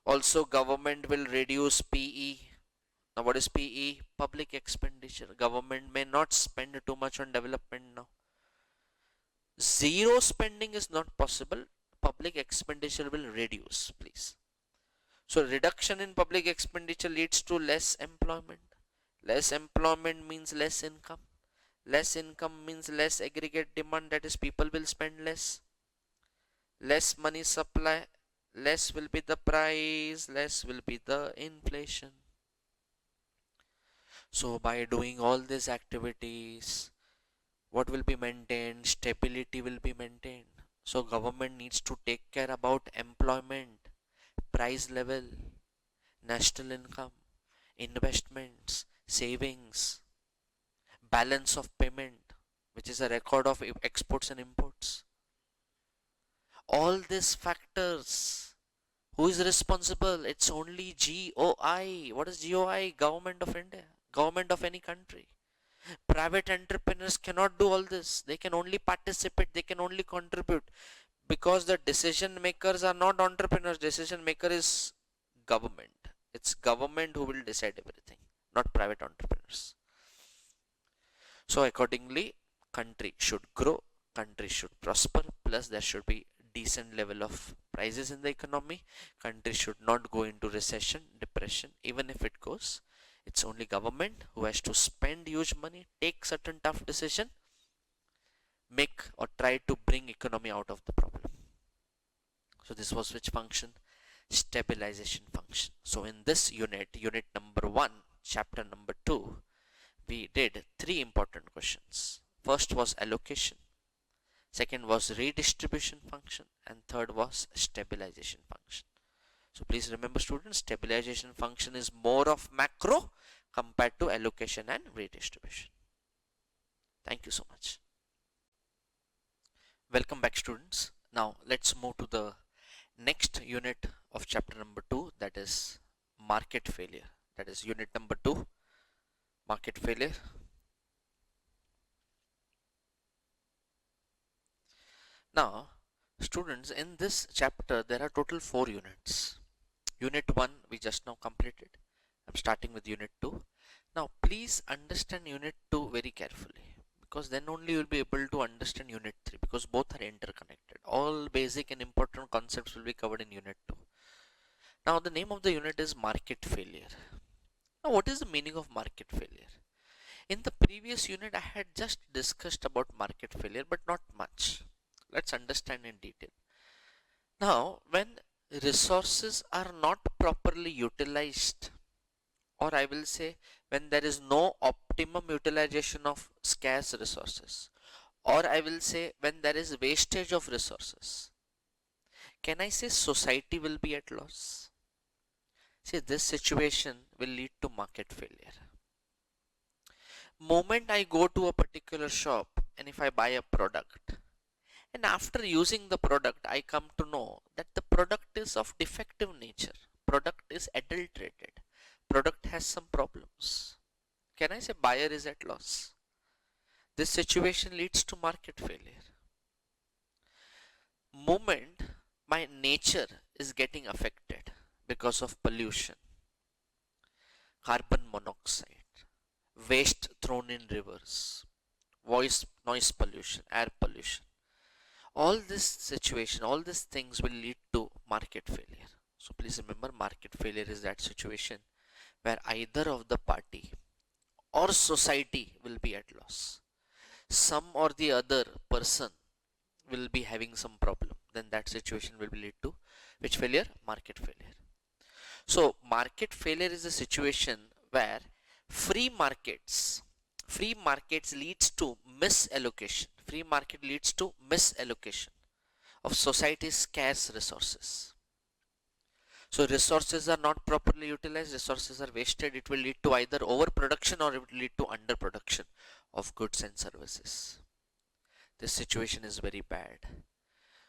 Also, government will reduce PE. Now, what is PE? Public expenditure. Government may not spend too much on development now. Zero spending is not possible. Public expenditure will reduce, please. So, reduction in public expenditure leads to less employment. Less employment means less income. Less income means less aggregate demand, that is, people will spend less. Less money supply, less will be the price, less will be the inflation. So by doing all these activities, what will be maintained? Stability will be maintained. So government needs to take care about employment, price level, national income, investments, savings, balance of payment, which is a record of exports and imports. All these factors, who is responsible? It's only GOI. What is GOI? Government of India, government of any country. Private entrepreneurs cannot do all this. They can only participate, they can only contribute, because the decision makers are not entrepreneurs. Decision maker is government. It's government who will decide everything, not private entrepreneurs. So accordingly, country should grow, country should prosper, plus there should be decent level of prices in the economy. Country should not go into recession, depression. Even if it goes, it's only government who has to spend huge money, take certain tough decision, make or try to bring economy out of the problem. So this was which function? Stabilization function. So in this unit, unit number 1, chapter number 2, we did 3 important questions. First was allocation, second was redistribution function, and third was stabilization function. So please remember, students, stabilization function is more of macro compared to allocation and redistribution. Thank you so much. Welcome back, students. Now let's move to the next unit of chapter number 2, that is market failure. That is unit number 2, market failure. Now students, in this chapter there are total 4 units. Unit 1 we just now completed. I'm starting with unit 2. Now please understand unit 2 very carefully, because then only you will be able to understand unit 3, because both are interconnected. All basic and important concepts will be covered in unit 2. Now the name of the unit is market failure. Now what is the meaning of market failure? In the previous unit I had just discussed about market failure, but not much. Let's understand in detail. Now when resources are not properly utilized, or I will say when there is no optimum utilization of scarce resources, or I will say when there is wastage of resources, can I say society will be at loss? See, this situation will lead to market failure. Moment I go to a particular shop and if I buy a product, and after using the product I come to know that the product is of defective nature, product is adulterated, product has some problems, can I say buyer is at loss? This situation leads to market failure. Moment my nature is getting affected because of pollution, carbon monoxide, waste thrown in rivers, noise pollution, air pollution, all this situation, all these things will lead to market failure. So please remember, market failure is that situation where either of the party or society will be at loss. Some or the other person will be having some problem. Then that situation will lead to which failure? Market failure. So market failure is a situation where free markets leads to misallocation. Free market leads to misallocation of society's scarce resources. So resources are not properly utilized, resources are wasted. It will lead to either overproduction or it will lead to underproduction of goods and services. This situation is very bad.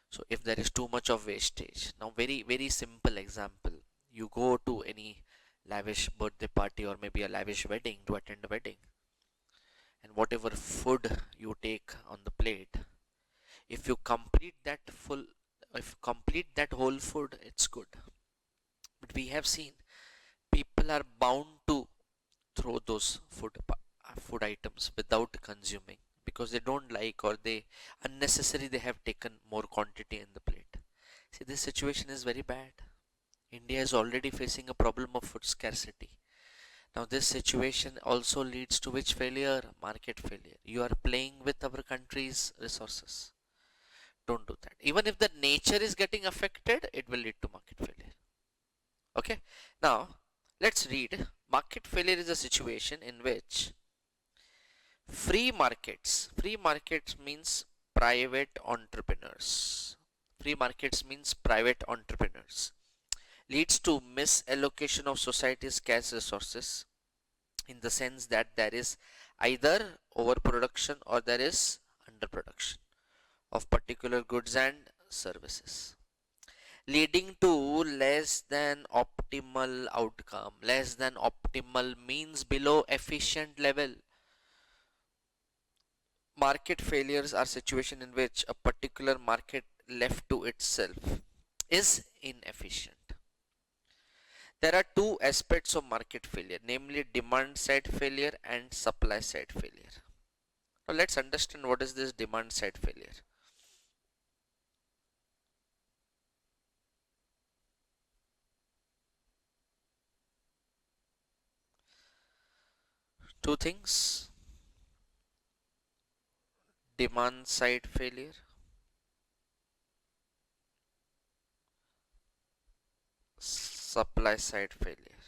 So if there is too much of wastage, now very simple example, you go to any lavish birthday party or maybe a lavish wedding to attend a wedding, and whatever food you take on the plate, if you complete that whole food, it's good. But we have seen people are bound to throw those food items without consuming because they don't like, or they unnecessary they have taken more quantity in the plate. See, this situation is very bad. India is already facing a problem of food scarcity. Now this situation also leads to which failure? Market failure. You are playing with our country's resources. Don't do that. Even if the nature is getting affected, it will lead to market failure. Okay. Now let's read. Market failure is a situation in which free markets means private entrepreneurs. Free markets means private entrepreneurs. Leads to misallocation of society's scarce resources, in the sense that there is either overproduction or there is underproduction of particular goods and services, leading to less than optimal outcome. Less than optimal means below efficient level. Market failures are situation in which a particular market left to itself is inefficient. There are two aspects of market failure, namely demand side failure and supply side failure. Now let's understand what is this demand side failure. Two things: demand side failure, supply side failure.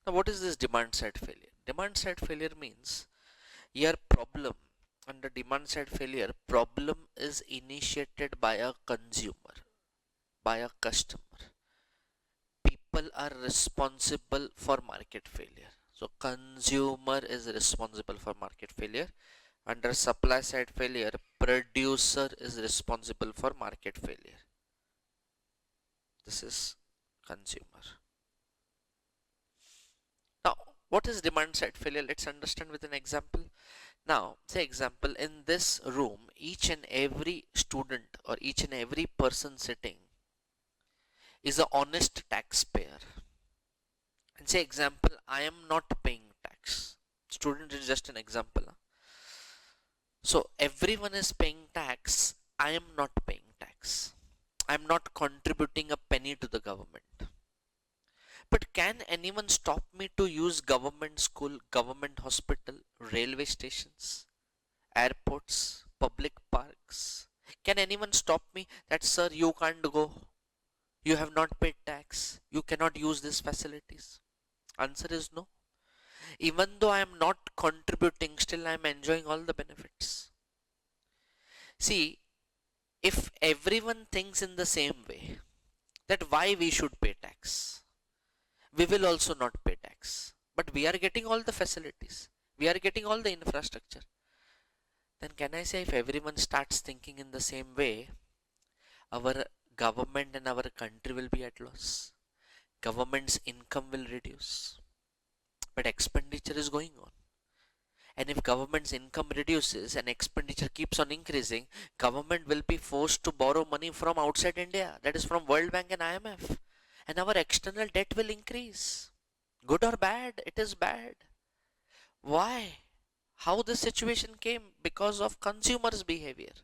Now what is this demand side failure? Demand side failure means your problem, under demand side failure, problem is initiated by a consumer, by a customer. People are responsible for market failure. So consumer is responsible for market failure. Under supply side failure, producer is responsible for market failure. This is consumer. Now what is demand side failure? Let's understand with an example. Now say example, in this room each and every student or each and every person sitting is a honest taxpayer, and say example, I am not paying tax. Student is just an example. So everyone is paying tax. I am not paying tax. I am not contributing a penny to the government. But can anyone stop me to use government school, government hospital, railway stations, airports, public parks? Can anyone stop me that, sir, you can't go? You have not paid tax. You cannot use these facilities. Answer is no. Even though I am not contributing, still I am enjoying all the benefits. See, if everyone thinks in the same way, that why we should pay tax, we will also not pay tax. But we are getting all the facilities. We are getting all the infrastructure. Then can I say if everyone starts thinking in the same way, our government and our country will be at loss. Government's income will reduce. But expenditure is going on. And if government's income reduces and expenditure keeps on increasing, government will be forced to borrow money from outside India, that is from World Bank and IMF. And our external debt will increase. Good or bad, it is bad. Why? How this situation came? Because of consumers' behavior.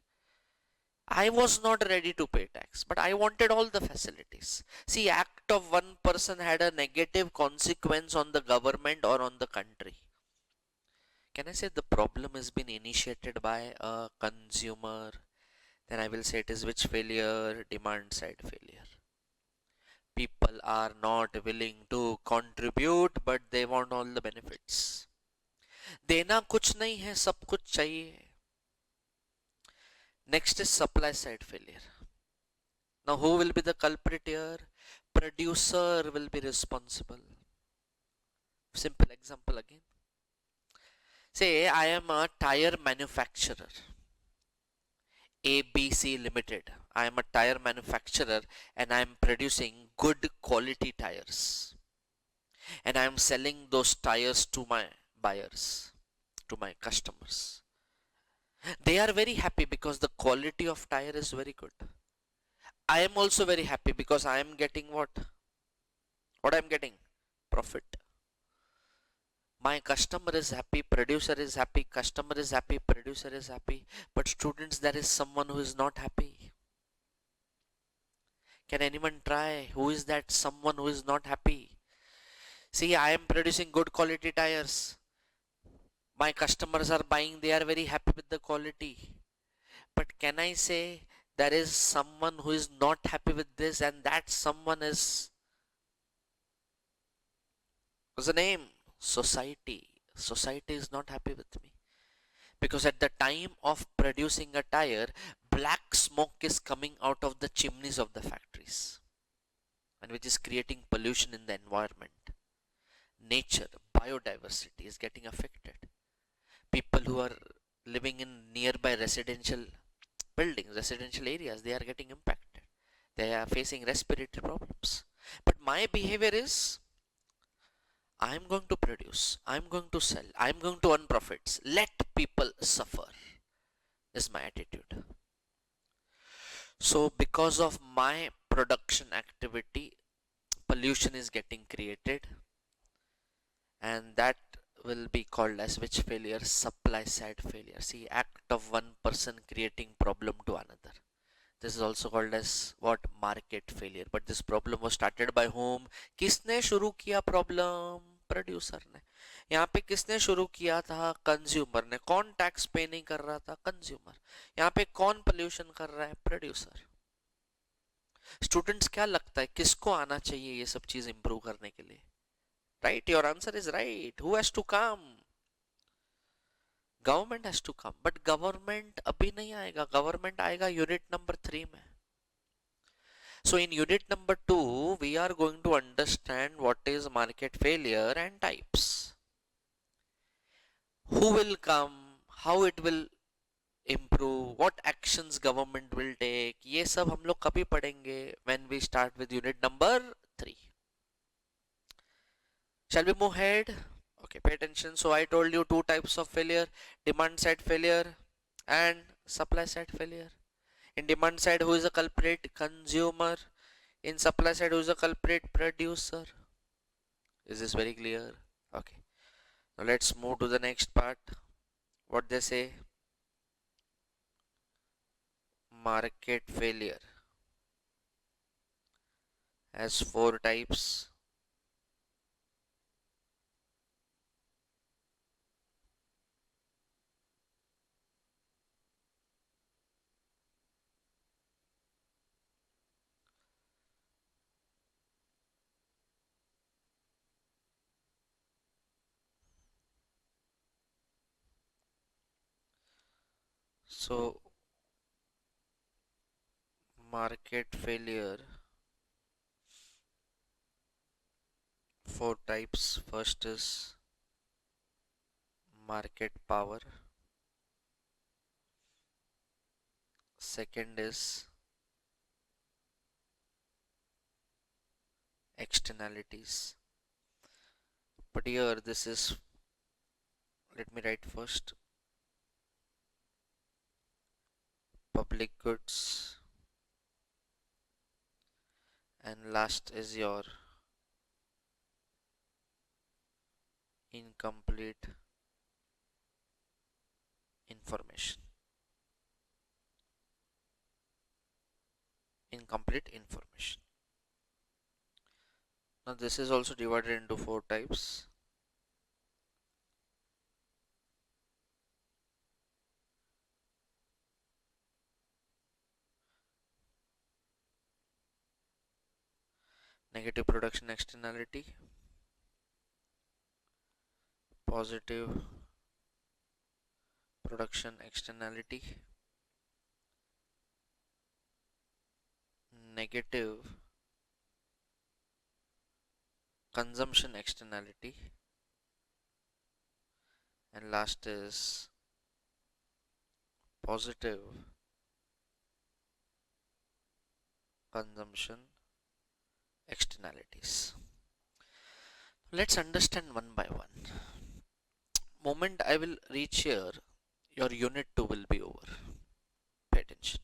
I was not ready to pay tax, but I wanted all the facilities. See, act of one person had a negative consequence on the government or on the country. Can I say the problem has been initiated by a consumer? Then I will say it is which failure? Demand side failure. People are not willing to contribute, but they want all the benefits. देना कुछ नहीं है, सब कुछ चाहिए. Next is supply side failure. Now who will be the culprit here? Producer will be responsible. Simple example again. Say I am a tire manufacturer, ABC Limited. I am a tire manufacturer and I am producing good quality tires. And I am selling those tires to my buyers, to my customers. They are very happy because the quality of tire is very good. I am also very happy because I am getting what? What I am getting? Profit. My customer is happy, producer is happy, customer is happy, producer is happy. But students, there is someone who is not happy. Can anyone try? Who is that someone who is not happy? See, I am producing good quality tires. My customers are buying, they are very happy with the quality. But can I say there is someone who is not happy with this, and that someone is, what's the name? Society. Society is not happy with me. Because at the time of producing a tire, black smoke is coming out of the chimneys of the factories, and which is creating pollution in the environment. Nature, biodiversity is getting affected. People who are living in nearby residential buildings, residential areas, they are getting impacted. They are facing respiratory problems. But my behavior is, I am going to produce, I am going to sell, I am going to earn profits. Let people suffer is my attitude. So because of my production activity, pollution is getting created, and that will be called as which failure? Supply side failure. See, act of one person creating problem to another. This is also called as what? Market failure. But this problem was started by whom? किसने शुरू किया problem? Producer ने. यहाँ पे किसने शुरू किया था? कंज्यूमर ने. कौन टैक्स पे नहीं कर रहा था? कंज्यूमर. यहाँ पे कौन पोल्यूशन कर रहा है? प्रोड्यूसर. स्टूडेंट्स, क्या लगता है किसको आना चाहिए ये सब चीज इंप्रूव करने के लिए? Right, your answer is right. Who has to come? Government has to come. But government अभी नहीं आएगा. गवर्नमेंट आएगा यूनिट नंबर 3 में. So in unit number 2, we are going to understand what is market failure and types. Who will come, how it will improve, what actions government will take, ये सब हम लोग कभी पढ़ेंगे when we start with unit number 3. Shall we move ahead? Okay, pay attention. So I told you 2 types of failure: demand side failure and supply side failure. In demand side, who is the culprit? Consumer. In supply side, who is the culprit? Producer. Is this very clear? Okay. Now let's move to the next part. What they say, market failure has four types. So market failure, four types. First is market power. Second is externalities. But here this is, let me write first, public goods, and last is your incomplete information. Incomplete information. Now this is also divided into four types. Negative production externality, positive production externality, negative consumption externality, and last is positive consumption externalities. Let's understand one by one. Moment I will reach here, your unit 2 will be over. Pay attention.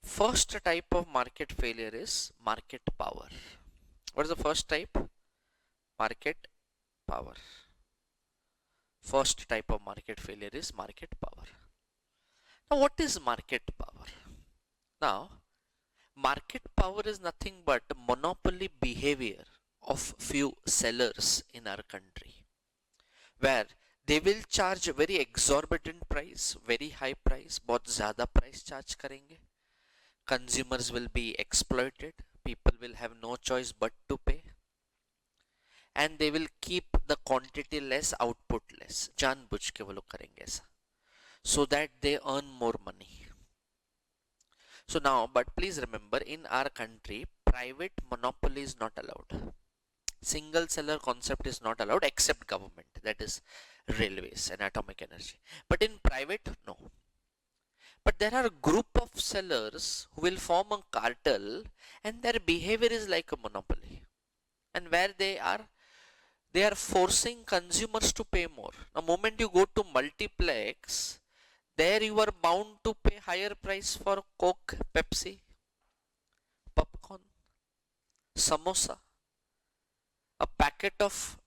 First type of market failure is market power. What is the first type? Market power. First type of market failure is market power. Now what is market power? Now market power is nothing but monopoly behavior of few sellers in our country, where they will charge very exorbitant price, very high price, बहुत ज़्यादा price charge करेंगे. Consumers will be exploited. People will have no choice but to pay, and they will keep the quantity less, output less. जानबूझ के वो लोग करेंगे ऐसा, so that they earn more money. So now, but please remember, in our country, private monopoly is not allowed. Single seller concept is not allowed except government, that is railways and atomic energy. But in private, no. But there are a group of sellers who will form a cartel, and their behavior is like a monopoly. And where they are forcing consumers to pay more. The moment you go to multiplex, there you are bound to pay higher price for Coke, Pepsi, popcorn, samosa. A packet of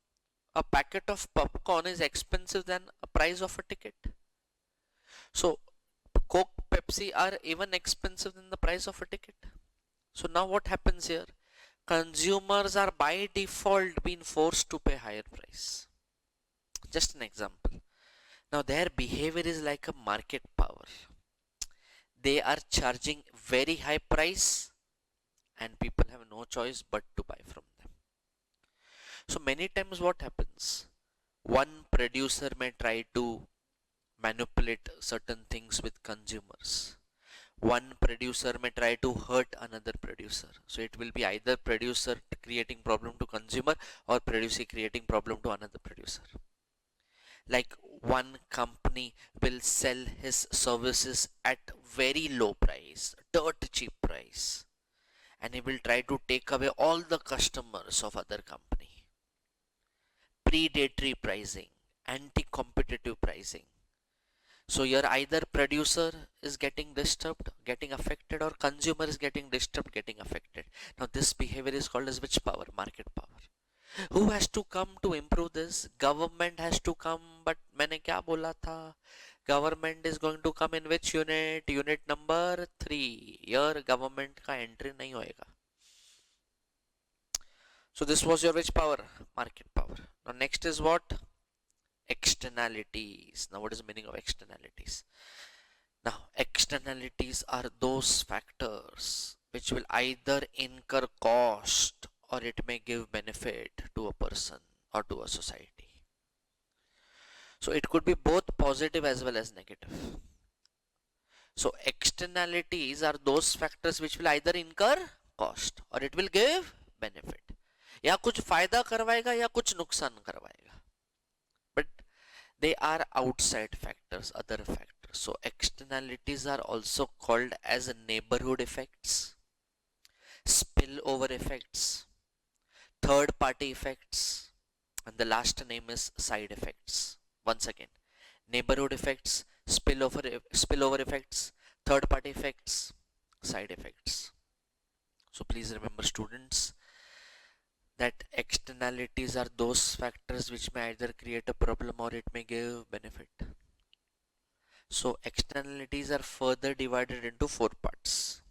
a packet of popcorn is expensive than a price of a ticket. So Coke, Pepsi are even expensive than the price of a ticket. So now what happens here? Consumers are by default being forced to pay higher price. Just an example. Now their behavior is like a market power. They are charging very high price, and people have no choice but to buy from them. So many times what happens? One producer may try to manipulate certain things with consumers. One producer may try to hurt another producer. So it will be either producer creating problem to consumer or producer creating problem to another producer. Like one company will sell his services at very low price, dirt cheap price, and he will try to take away all the customers of other company. Predatory pricing, anti-competitive pricing. So here either producer is getting disturbed, getting affected, or consumer is getting disturbed, getting affected. Now this behavior is called as which power? Market power. Who has to come to improve this? Government has to come, but मैंने क्या बोला था? Government is going to come in which unit? Unit number 3. Here government का entry नहीं होएगा. So this was your which power? Market power. Now next is what? Externalities. Now what is the meaning of externalities? Now externalities are those factors which will either incur cost or it may give benefit to a person or to a society. So it could be both positive as well as negative. So externalities are those factors which will either incur cost or it will give benefit. या कुछ फायदा करवाएगा या कुछ नुकसान करवाएगा. But they are outside factors, other factors. So externalities are also called as neighborhood effects, spillover effects, third party effects, and the last name is side effects. Once again, neighborhood effects, spillover effects, third party effects, side effects. So please remember, students, that externalities are those factors which may either create a problem or it may give benefit. So externalities are further divided into 4 parts: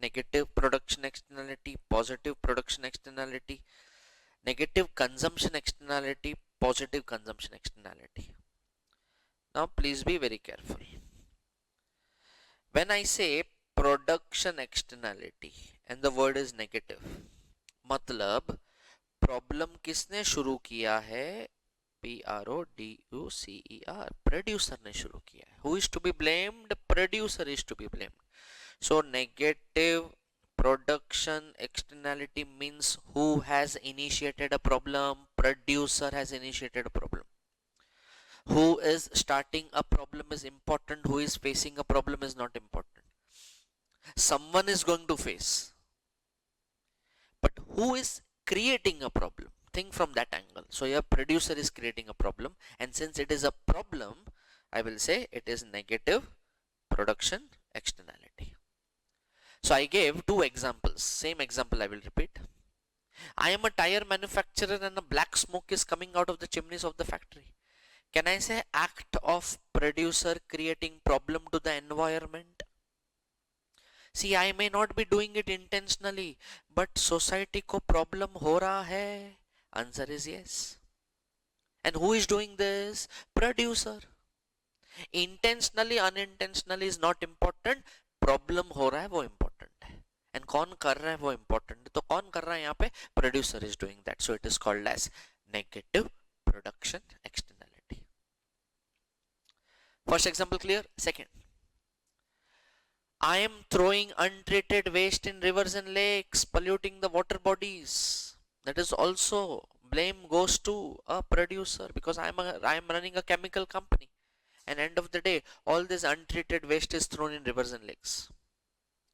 negative production externality, positive production externality, negative consumption externality, positive consumption externality. Now please be very careful. When I say production externality and the word is negative, मतलब problem किसने शुरू किया है? PRODUCER, producer ने शुरू किया है. Who is to be blamed? Producer is to be blamed. So negative production externality means who has initiated a problem? Producer has initiated a problem. Who is starting a problem is important. Who is facing a problem is not important. Someone is going to face, but who is creating a problem? Think from that angle. So your producer is creating a problem, and since it is a problem, I will say it is negative production externality. So I gave 2 examples. Same example I will repeat. I am a tire manufacturer and a black smoke is coming out of the chimneys of the factory. Can I say act of producer creating problem to the environment? See, I may not be doing it intentionally, but society को problem हो रहा है. Answer is yes. And who is doing this? Producer. Intentionally, unintentionally is not important. Problem हो रहा है वो important है. And कौन कर रहा है वो important है. तो कौन कर रहा है यहाँ पे? Producer is doing that. So it is called as negative production externality. First example clear? Second, I am throwing untreated waste in rivers and lakes, polluting the water bodies. That is also blame goes to a producer because I am running a chemical company, and end of the day all this untreated waste is thrown in rivers and lakes,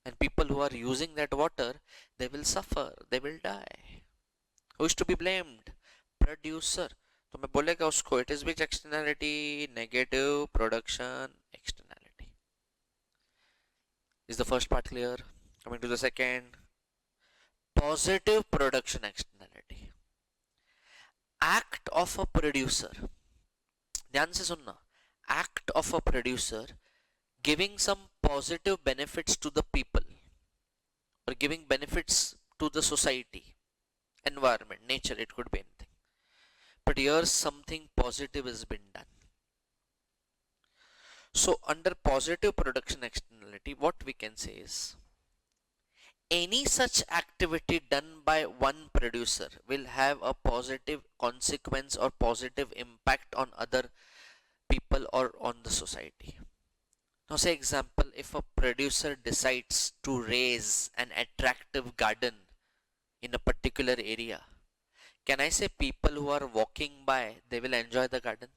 and people who are using that water, they will suffer, they will die. Who is to be blamed? Producer. तो मैं बोलेगा उसको, it is which externality? Negative production externality. Is the first part clear? Coming to the second, positive production externality. Act of a producer. ध्यान से सुनना. Act of a producer giving some positive benefits to the people or giving benefits to the society, environment, nature, it could be anything. But here something positive has been done. So under positive production externality, what we can say is any such activity done by one producer will have a positive consequence or positive impact on other people or on the society. Now say example, if a producer decides to raise an attractive garden in a particular area, can I say people who are walking by, they will enjoy the garden?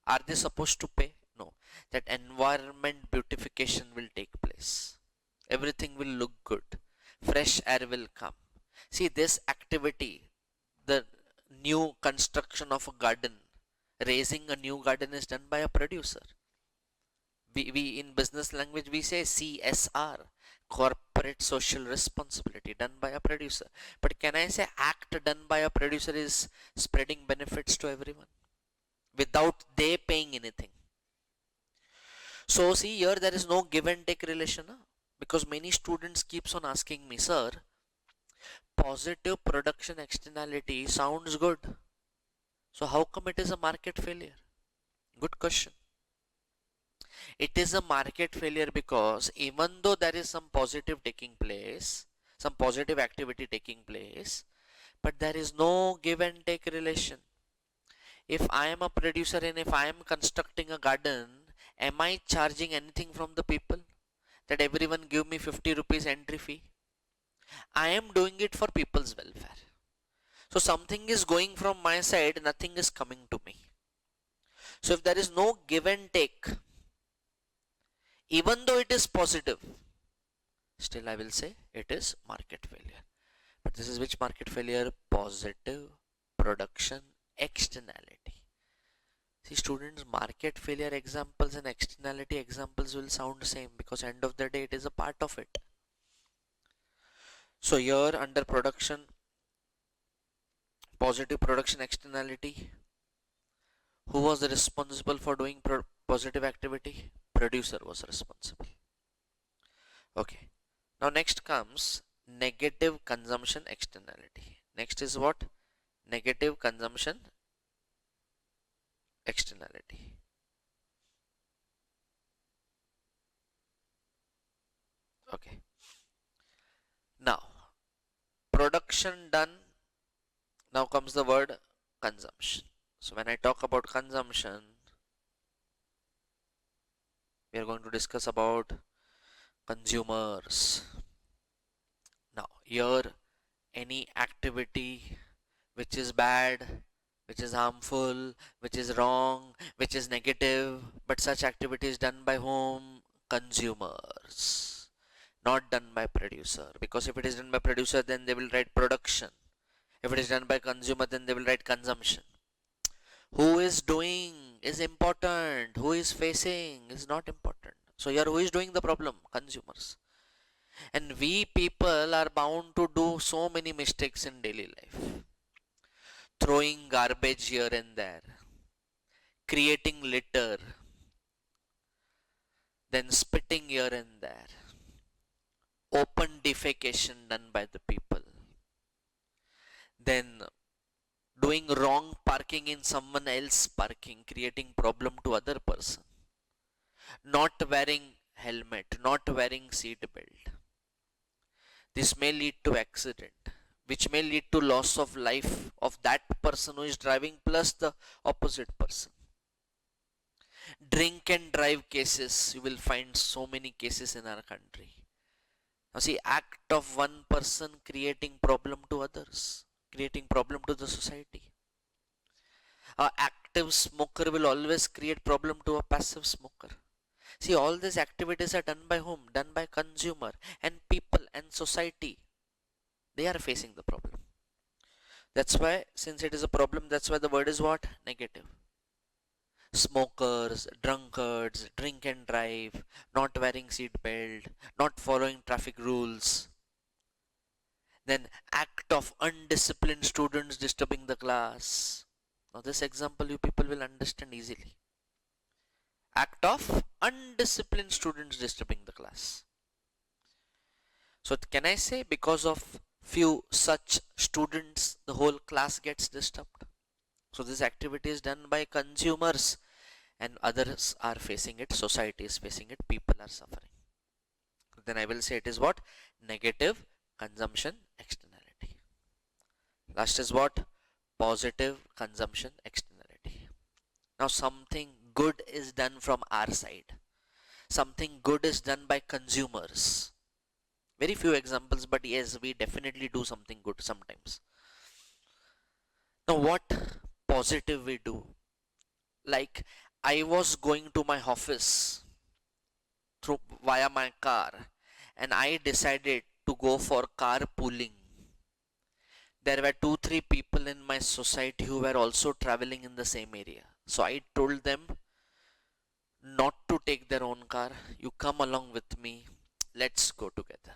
Are they supposed to pay? No. That environment beautification will take place. Everything will look good. Fresh air will come. See, this activity, the new construction of a garden, raising a new garden is done by a producer. We in business language we say CSR, corporate social responsibility, done by a producer. But can I say act done by a producer is spreading benefits to everyone without they paying anything? So see here there is no give and take relation, huh? Because many students keeps on asking me, sir, positive production externality sounds good. So how come it is a market failure? Good question. It is a market failure because even though there is some positive taking place, some positive activity taking place, but there is no give and take relation. If I am a producer and if I am constructing a garden, am I charging anything from the people? That everyone give me 50 rupees entry fee? I am doing it for people's welfare. So something is going from my side, nothing is coming to me. So if there is no give and take, even though it is positive, still I will say it is market failure. But this is which market failure? Positive production externality. See students, market failure examples and externality examples will sound same because end of the day it is a part of it. So here under production, positive production externality, who was responsible for doing positive activity? Producer was responsible. Okay. Now next comes negative consumption externality. Next is what? Negative consumption externality. Okay. Now production done. Now comes the word consumption. So when I talk about consumption, we are going to discuss about consumers. Now here any activity which is bad, which is harmful, which is wrong, which is negative, but such activity is done by whom? Consumers, not done by producer. Because if it is done by producer, then they will write production. If it is done by consumer, then they will write consumption. Who is doing is important. Who is facing is not important. So here who is doing the problem? Consumers. And we people are bound to do so many mistakes in daily life. Throwing garbage here and there, creating litter, then spitting here and there, open defecation done by the people, then doing wrong parking in someone else parking, creating problem to other person, not wearing helmet, not wearing seat belt. This may lead to accident, which may lead to loss of life of that person who is driving plus the opposite person. Drink and drive cases, you will find so many cases in our country. Now see, act of one person creating problem to others, creating problem to the society. A active smoker will always create problem to a passive smoker. See, all these activities are done by whom? Done by consumer and people and society. They are facing the problem. That's why, since it is a problem, that's why the word is what? Negative. Smokers, drunkards, drink and drive, not wearing seat belt, not following traffic rules. Then act of undisciplined students disturbing the class. Now this example you people will understand easily. Act of undisciplined students disturbing the class. So can I say because of few such students the whole class gets disturbed? So this activity is done by consumers and others are facing it, society is facing it, people are suffering. Then I will say it is what? Negative consumption externality. Last is what? Positive consumption externality. Now something good is done from our side. Something good is done by consumers. Very few examples, but yes, we definitely do something good sometimes. Now what positive we do? Like I was going to my office through via my car and I decided to go for carpooling. There were 2-3 people in my society who were also traveling in the same area. So I told them, not to take their own car. You come along with me, let's go together.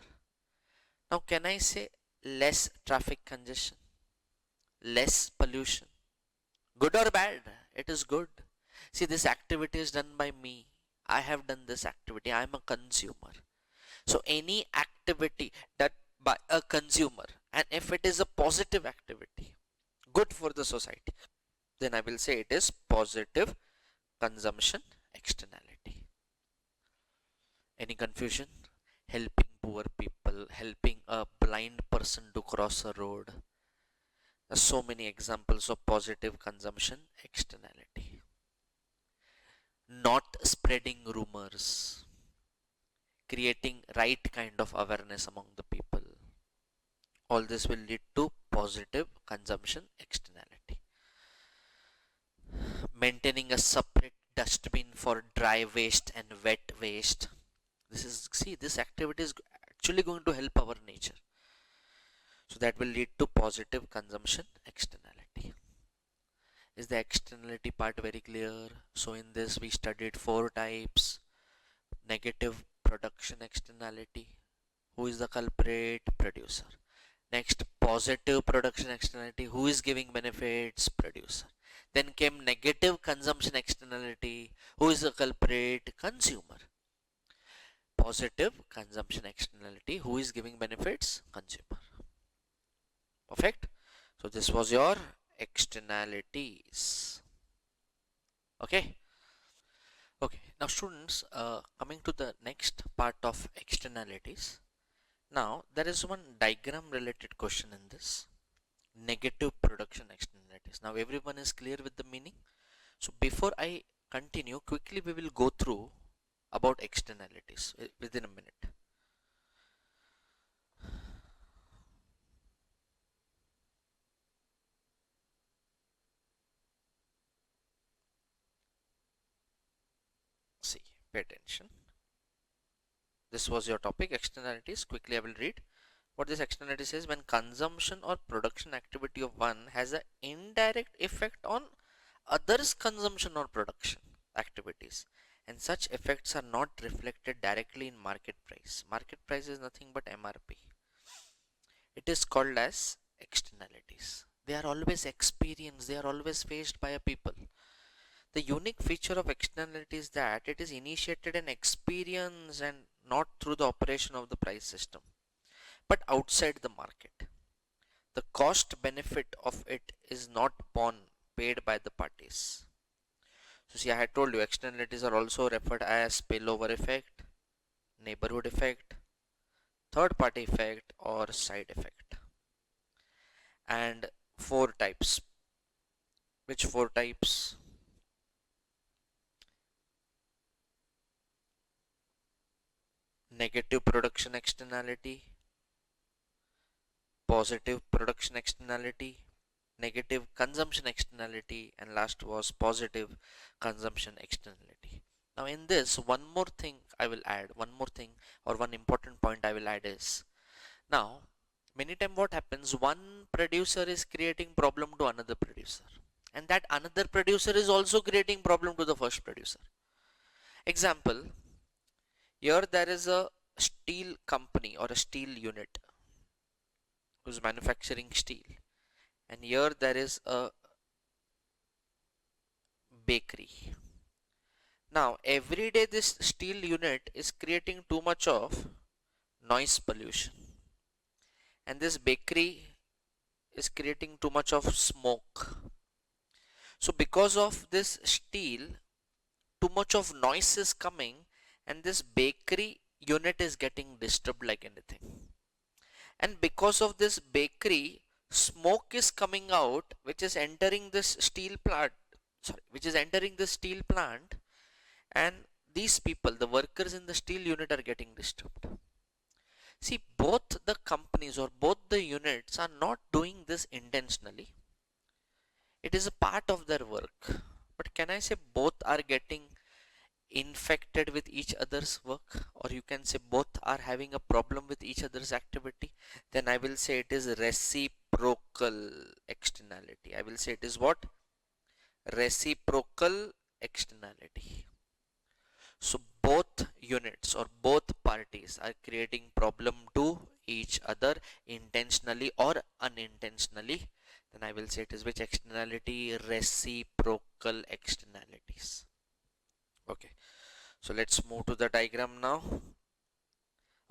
Now, can I say less traffic congestion, less pollution? Good or bad? It is good. See, this activity is done by me. I have done this activity. I am a consumer. So, any activity that by a consumer, and if it is a positive activity, good for the society, then I will say it is positive consumption externality. Any confusion? Helping poor people, helping a blind person to cross a road. There's so many examples of positive consumption externality. Not spreading rumors, creating right kind of awareness among the people. All this will lead to positive consumption externality. Maintaining a separate dustbin for dry waste and wet waste. This activity is actually going to help our nature. So that will lead to positive consumption externality. Is the externality part very clear? So in this we studied 4 types. Negative production externality. Who is the culprit? Producer. Next, positive production externality. Who is giving benefits? Producer. Then came negative consumption externality. Who is the culprit? Consumer. Positive consumption externality. Who is giving benefits? Consumer. Perfect. So this was your externalities. Okay. Okay. Now students, coming to the next part of externalities. Now there is one diagram related question in this. Negative production externalities. Now everyone is clear with the meaning. So before I continue, quickly we will go through about externalities within a minute. See, pay attention. This was your topic, externalities. Quickly I will read what this externality says. When consumption or production activity of one has an indirect effect on others' consumption or production activities, and such effects are not reflected directly in market price. Market price is nothing but MRP. It is called as externalities. They are always experienced, they are always faced by a people. The unique feature of externality is that it is initiated and experienced and not through the operation of the price system, but outside the market. The cost benefit of it is not borne, paid by the parties. So see, I had told you externalities are also referred as spillover effect, neighborhood effect, third party effect, or side effect. And 4 types. Which 4 types? Negative production externality, positive production externality, negative consumption externality, and last was positive consumption externality. Now in this, one more thing I will add, one more thing or one important point I will add is, now many time what happens, one producer is creating problem to another producer, and that another producer is also creating problem to the first producer. Example, here there is a steel company or a steel unit who's manufacturing steel, and here there is a bakery. Now every day this steel unit is creating too much of noise pollution, and this bakery is creating too much of smoke. So because of this steel, too much of noise is coming, and this bakery unit is getting disturbed like anything. And because of this bakery, smoke is coming out, which is entering this steel plant, and these people, the workers in the steel unit, are getting disturbed. See, both the companies or both the units are not doing this intentionally. It is a part of their work. But can I say both are getting infected with each other's work, or you can say both are having a problem with each other's activity? Then I will say it is reciprocal externality. I will say it is what? Reciprocal externality. So both units or both parties are creating problem to each other intentionally or unintentionally. Then I will say it is which externality? Reciprocal externalities. Okay, so let's move to the diagram now.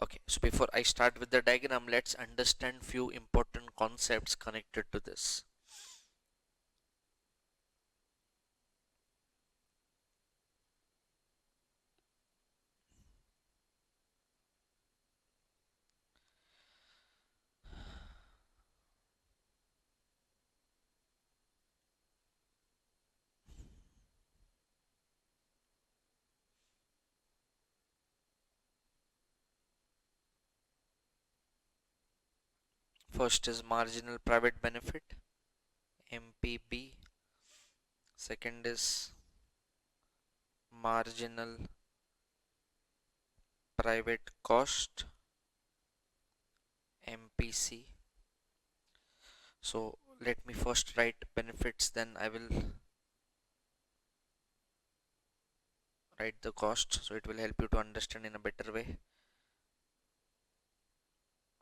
Okay, so before I start with the diagram, let's understand few important concepts connected to this. First is marginal private benefit, MPB. Second is marginal private cost, MPC. So let me first write benefits, then I will write the cost, so it will help you to understand in a better way.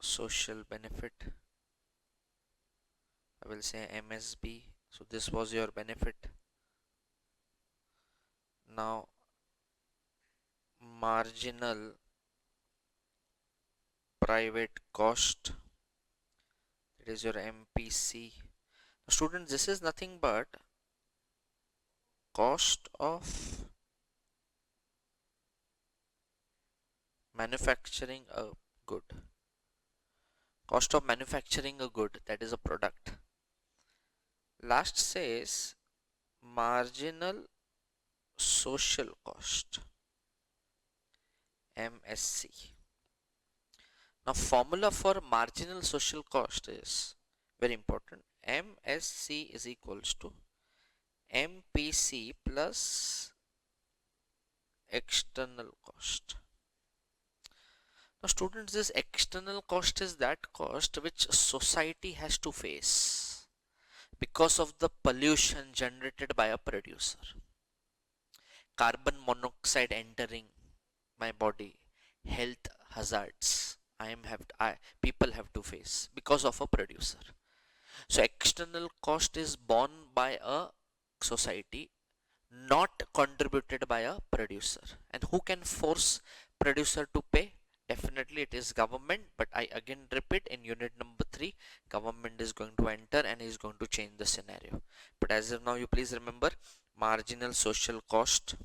Social benefit, I will say MSB. So this was your benefit. Now marginal private cost, it is your MPC. Students, this is nothing but cost of manufacturing a good. Cost of manufacturing a good, that is a product. Last says marginal social cost, MSC. Now formula for marginal social cost is very important. MSC is equals to MPC plus external cost. Now students, this external cost is that cost which society has to face because of the pollution generated by a producer. Carbon monoxide entering my body, health hazards people have to face because of a producer. So external cost is borne by a society, not contributed by a producer. And who can force producer to pay? Definitely it is government, but I again repeat, in unit number 3 government is going to enter and is going to change the scenario. But as of now, you please remember, marginal social cost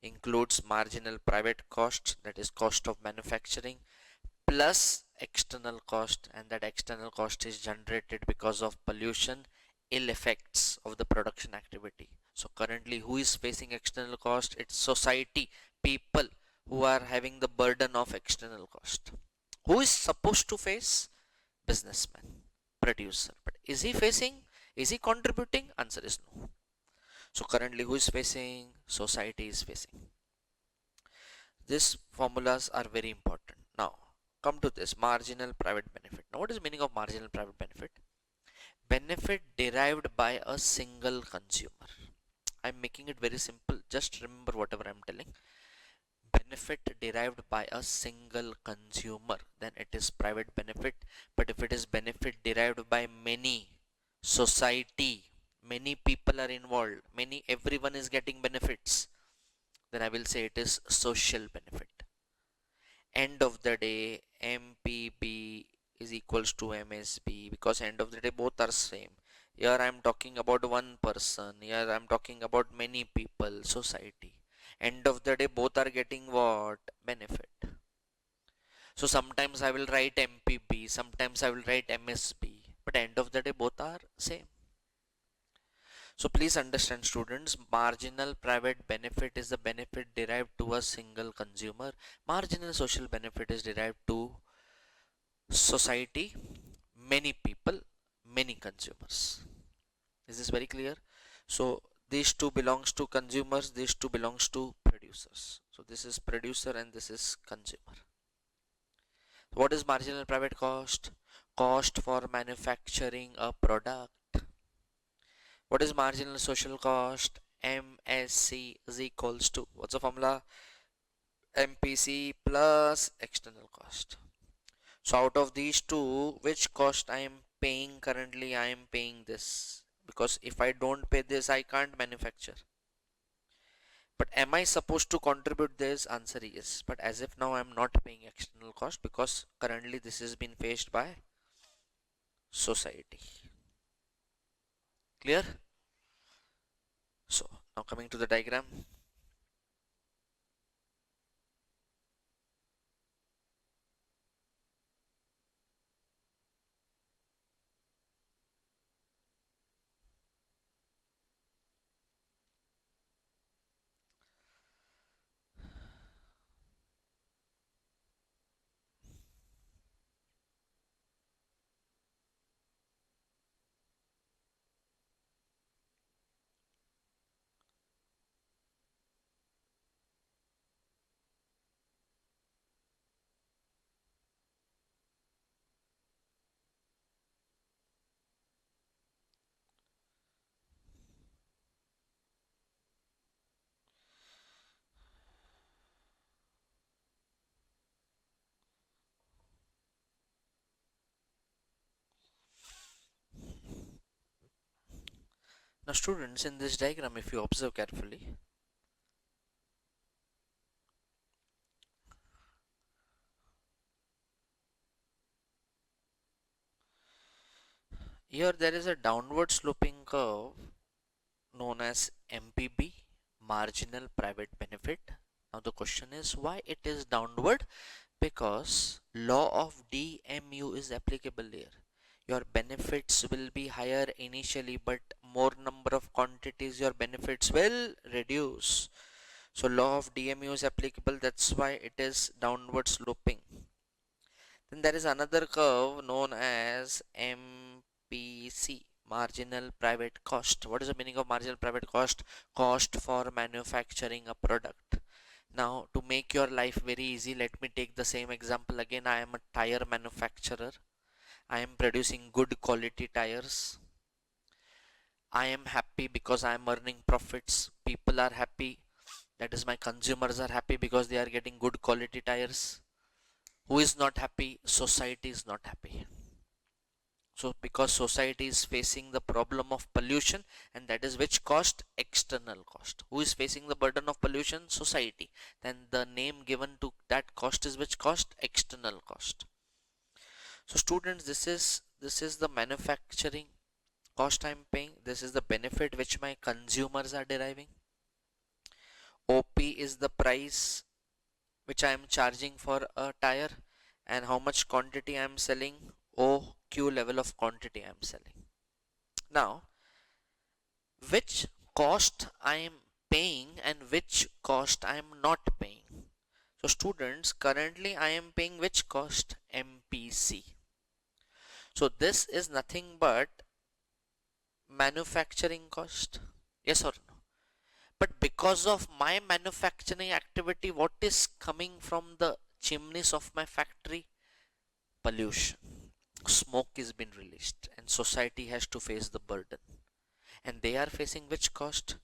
includes marginal private cost, that is cost of manufacturing, plus external cost, and that external cost is generated because of pollution, ill effects of the production activity. So currently who is facing external cost? It's society, people who are having the burden of external cost. Who is supposed to face? Businessman, producer. But is he facing? Is he contributing? Answer is no. So currently who is facing? Society is facing. These formulas are very important. Now come to this marginal private benefit. Now what is the meaning of marginal private benefit? Benefit derived by a single consumer. I'm making it very simple. Just remember whatever I'm telling. Benefit derived by a single consumer, then it is private benefit. But if it is benefit derived by many, society, many people are involved, everyone is getting benefits, then I will say it is social benefit. End of the day, MPB is equals to MSB, because end of the day both are same. Here I am talking about one person, here I am talking about many people, society. End of the day both are getting what? Benefit. So sometimes I will write MPB, sometimes I will write MSB, but end of the day both are same. So please understand students, marginal private benefit is the benefit derived to a single consumer. Marginal social benefit is derived to society, many people, many consumers. Is this very clear? So these two belongs to consumers, these two belongs to producers. So this is producer and this is consumer. What is marginal private cost? Cost for manufacturing a product. What is marginal social cost? MSC is equals to, what's the formula? MPC plus external cost. So out of these two, which cost I am paying currently? I am paying this, because if I don't pay this, I can't manufacture. But am I supposed to contribute this? Answer yes. But as if now I am not paying external cost, because currently this is being faced by society. Clear? So now coming to the diagram. Now students, in this diagram, if you observe carefully, here there is a downward sloping curve known as MPB, marginal private benefit. Now the question is why it is downward? Because law of DMU is applicable here. Your benefits will be higher initially, but more number of quantities, your benefits will reduce. So law of DMU is applicable, that's why it is downward sloping. Then there is another curve known as MPC, marginal private cost. What is the meaning of marginal private cost? Cost for manufacturing a product. Now to make your life very easy, let me take the same example again. I am a tire manufacturer. I am producing good quality tires. I am happy because I am earning profits. People are happy. That is, my consumers are happy because they are getting good quality tires. Who is not happy? Society is not happy. So because society is facing the problem of pollution, and that is which cost? External cost. Who is facing the burden of pollution? Society. Then the name given to that cost is which cost? External cost. So students, this is the manufacturing cost I am paying. This is the benefit which my consumers are deriving. OP is the price which I am charging for a tire, and how much quantity I am selling. OQ, level of quantity I am selling. Now which cost I am paying and which cost I am not paying? So students, currently I am paying which cost? MPC. So this is nothing but manufacturing cost, yes or no? But because of my manufacturing activity, what is coming from the chimneys of my factory? Pollution. Smoke is being released and society has to face the burden. And they are facing which cost?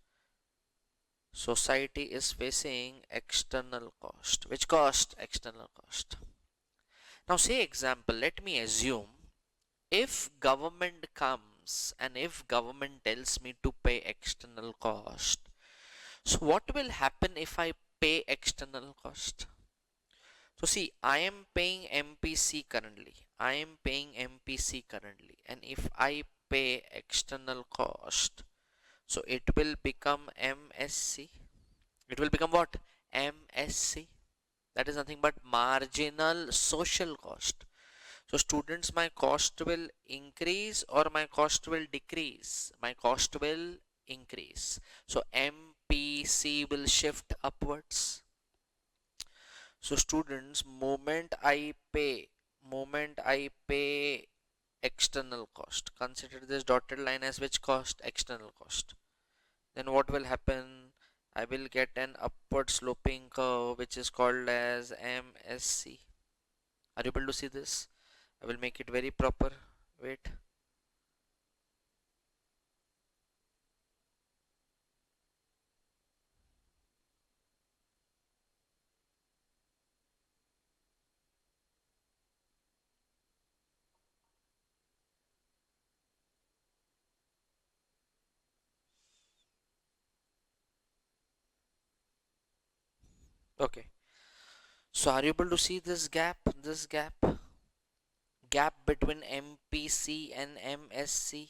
Society is facing external cost. Which cost? External cost. Now say example, let me assume if government comes and if government tells me to pay external cost, so what will happen if I pay external cost? So see, I am paying MPC currently. I am paying MPC currently. And if I pay external cost, so it will become MSC. It will become what? MSC. That is nothing but marginal social cost. So students, my cost will increase or my cost will decrease? My cost will increase. So MPC will shift upwards. So students, moment I pay external cost, consider this dotted line as which cost? External cost. Then what will happen? I will get an upward sloping curve which is called as MSC. Are you able to see this? I will make it very proper. Wait. Okay, so are you able to see this gap, gap between MPC and MSC?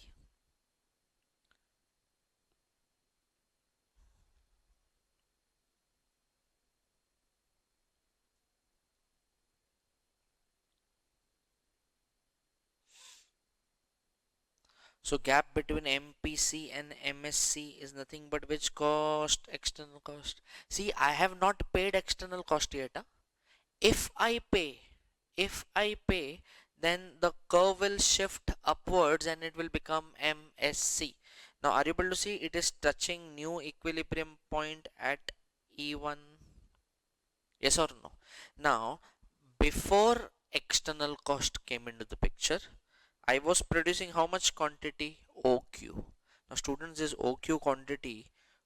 So gap between MPC and MSC is nothing but which cost? External cost. See, I have not paid external cost yet. Huh? If I pay, if I pay, then the curve will shift upwards and it will become MSC. Now, are you able to see it is touching new equilibrium point at E1? Yes or no? Now, before external cost came into the picture, I was producing how much quantity? OQ. Now, students, this OQ quantity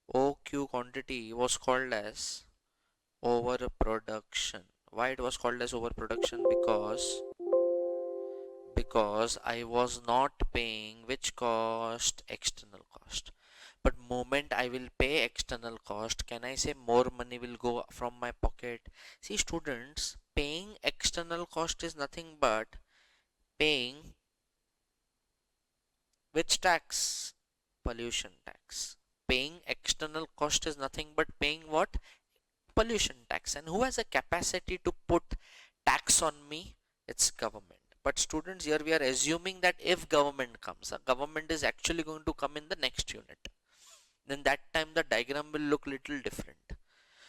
was called as overproduction. Why it was called as overproduction? Because I was not paying which cost? External cost. But moment I will pay external cost, can I say more money will go from my pocket? See students, paying external cost is nothing but paying which tax? Pollution tax. Paying external cost is nothing but paying what? Pollution tax. And who has a capacity to put tax on me? It's government. But students, here we are assuming that if government comes, a government is actually going to come in the next unit, then that time the diagram will look little different.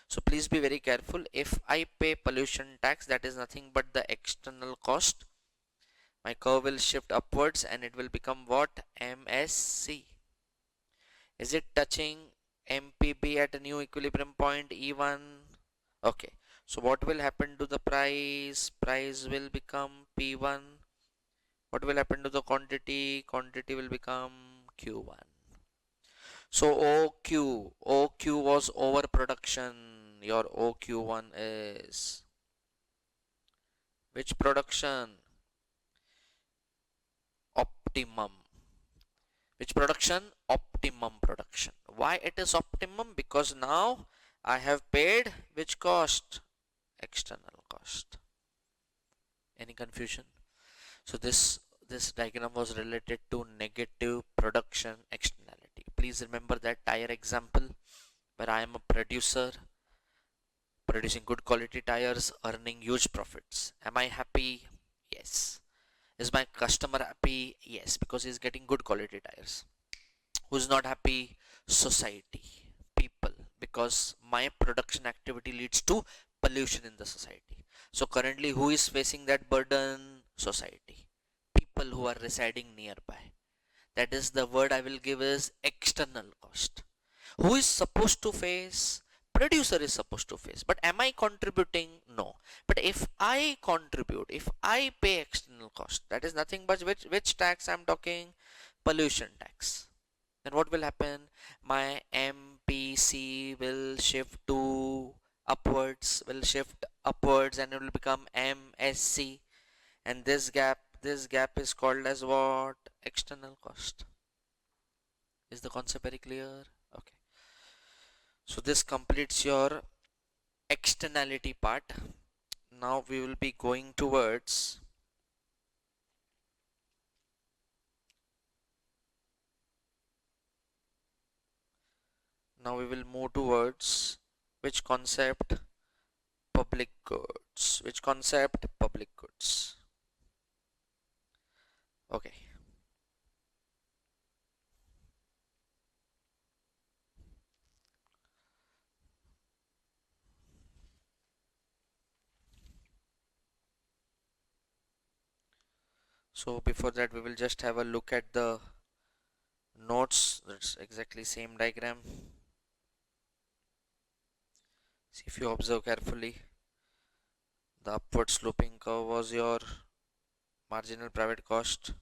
So please be very careful. If I pay pollution tax, that is nothing but the external cost, my curve will shift upwards and it will become what? MSC. Is it touching MPB at a new equilibrium point E1? Okay, so what will happen to the price? Price will become P1. What will happen to the quantity? Quantity will become Q1. So OQ was overproduction. Your OQ1 is which production? Optimum. Which production? Optimum production. Why it is optimum? Because now I have paid which cost? External cost. Any confusion? So this diagram was related to negative production externality. Please remember that tire example where I am a producer producing good quality tires, earning huge profits. Am I happy? Yes. Is my customer happy? Yes, because he's getting good quality tires. Who's not happy? Society, people, because my production activity leads to pollution in the society. So currently, who is facing that burden? Society, people who are residing nearby. That is the word I will give is external cost. Who is supposed to face? Producer is supposed to face. But am I contributing? No. But if I contribute, if I pay external cost, that is nothing but which tax I'm talking? Pollution tax. Then what will happen? My MPC will shift to upwards, and it will become MSC. And this gap is called as what? External cost. Is the concept very clear? Okay. So this completes your externality part. Now we will be going towards now we will move towards which concept? Public goods. Which concept? Public goods. Okay. So before that we will just have a look at the notes. That's exactly same diagram. See, if you observe carefully, the upward sloping curve was your marginal private cost,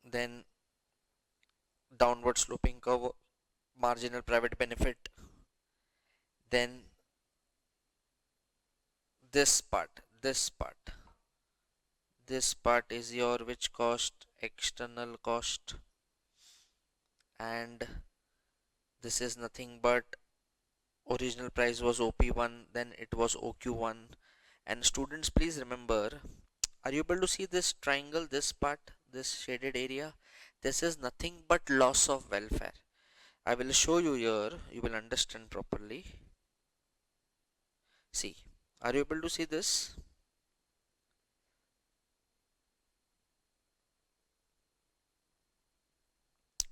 then downward sloping curve marginal private benefit, then this part is your which cost? External cost. And this is nothing but Original price was OP1, then it was OQ1. And students, please remember, are you able to see this triangle, this part, this shaded area? This is nothing but loss of welfare. I will show you here, you will understand properly. See, are you able to see this?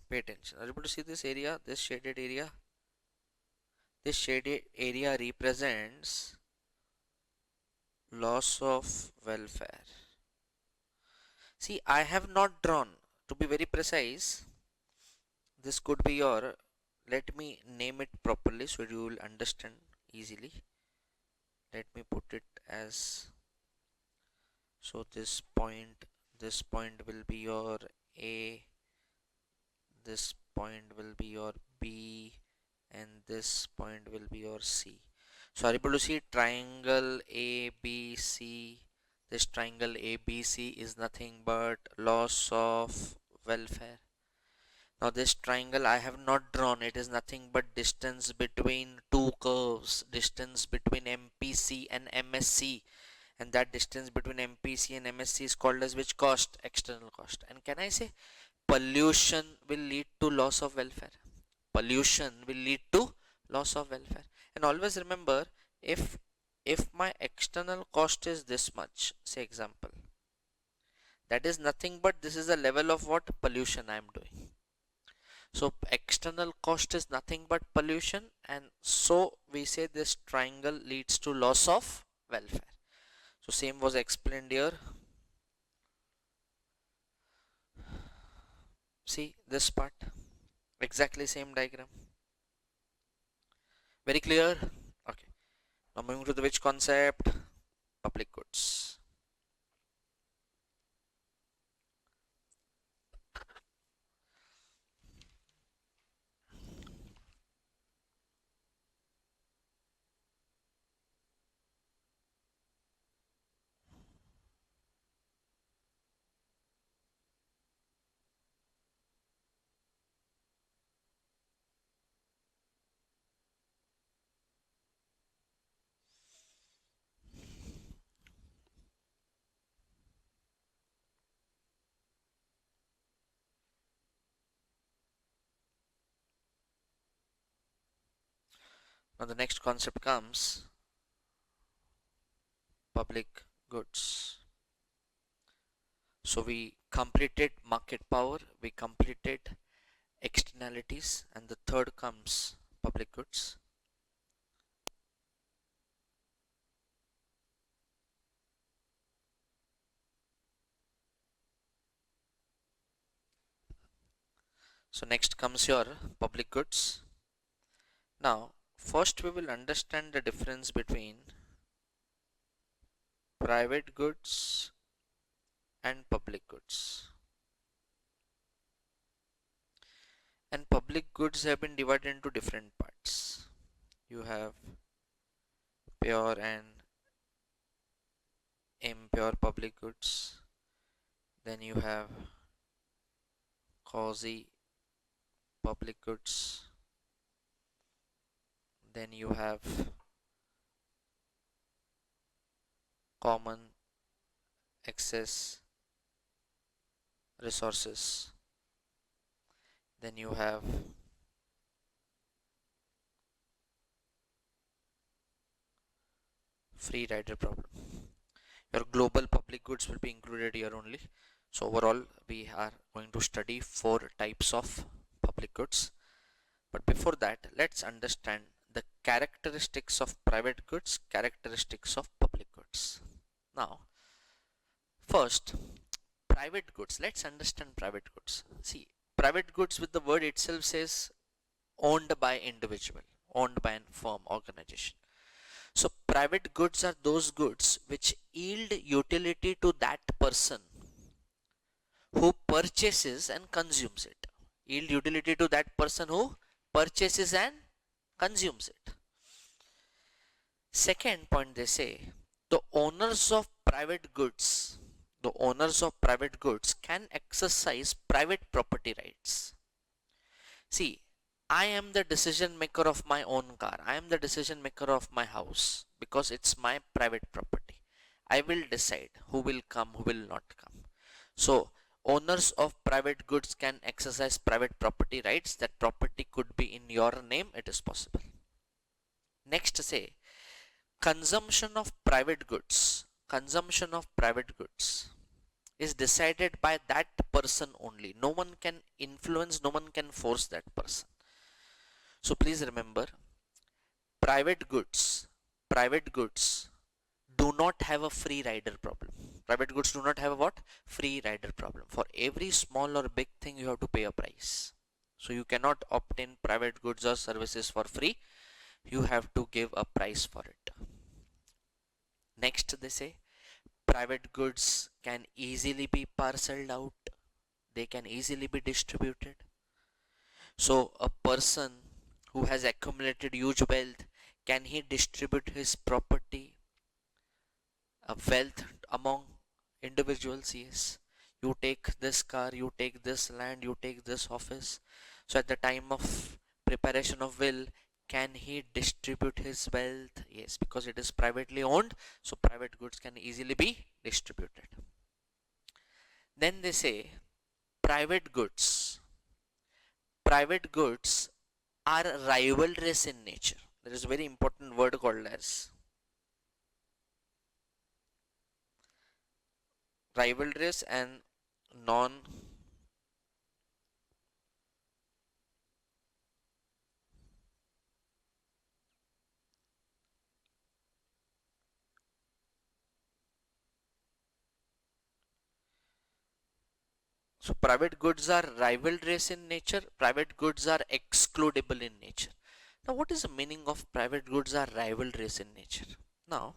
Pay attention. Are you able to see this area, this shaded area? This shaded area represents loss of welfare. See, I have not drawn, to be very precise, this could be your, let me name it properly so you will understand easily. Let me put it as, so this point will be your A, this point will be your B, and this point will be your C. So are you able to see triangle ABC? This triangle ABC is nothing but loss of welfare. Now this triangle I have not drawn, it is nothing but distance between two curves, distance between MPC and MSC, and that distance between MPC and MSC is called as which cost? External cost. And can I say pollution will lead to loss of welfare? Pollution will lead to loss of welfare. And always remember, if my external cost is this much, say example, that is nothing but this is the level of what pollution I am doing. So external cost is nothing but pollution, and so we say this triangle leads to loss of welfare. So same was explained here. See this part, exactly same diagram. Very clear? Okay. Now moving to the which concept? Public goods. Now the next concept comes public goods. So we completed market power, we completed externalities, and the third comes public goods. So next comes your public goods. Now first we will understand the difference between private goods and public goods. And public goods have been divided into different parts. You have pure and impure public goods, then you have quasi public goods, then you have common excess resources, then you have free rider problem. Your global public goods will be included here only. So overall we are going to study 4 types of public goods. But before that, let's understand the characteristics of private goods, characteristics of public goods. Now first, private goods. Let's understand private goods. See, private goods with the word itself says owned by individual, owned by a firm, organization. So private goods are those goods which yield utility to that person who purchases and consumes it. Yield utility to that person who purchases and consumes it. Second point, they say the owners of private goods, the owners of private goods can exercise private property rights. See, I am the decision maker of my own car. I am the decision maker of my house because it's my private property. I will decide who will come, who will not come. So, owners of private goods can exercise private property rights. That property could be in your name, it is possible. Next, say consumption of private goods. Consumption of private goods is decided by that person only. No one can influence, no one can force that person. So please remember, private goods, private goods do not have a free rider problem. Private goods do not have a what? Free rider problem. For every small or big thing you have to pay a price. So you cannot obtain private goods or services for free. You have to give a price for it. Next they say private goods can easily be parceled out. They can easily be distributed. So a person who has accumulated huge wealth, can he distribute his property, wealth among individuals? Yes. You take this car, you take this land, you take this office. So at the time of preparation of will, can he distribute his wealth? Yes, because it is privately owned, so private goods can easily be distributed. Then they say private goods. Private goods are rivalrous in nature. There is a very important word called as rivalrous and non so private goods are rivalrous in nature, private goods are excludable in nature. Now what is the meaning of private goods are rivalrous in nature? Now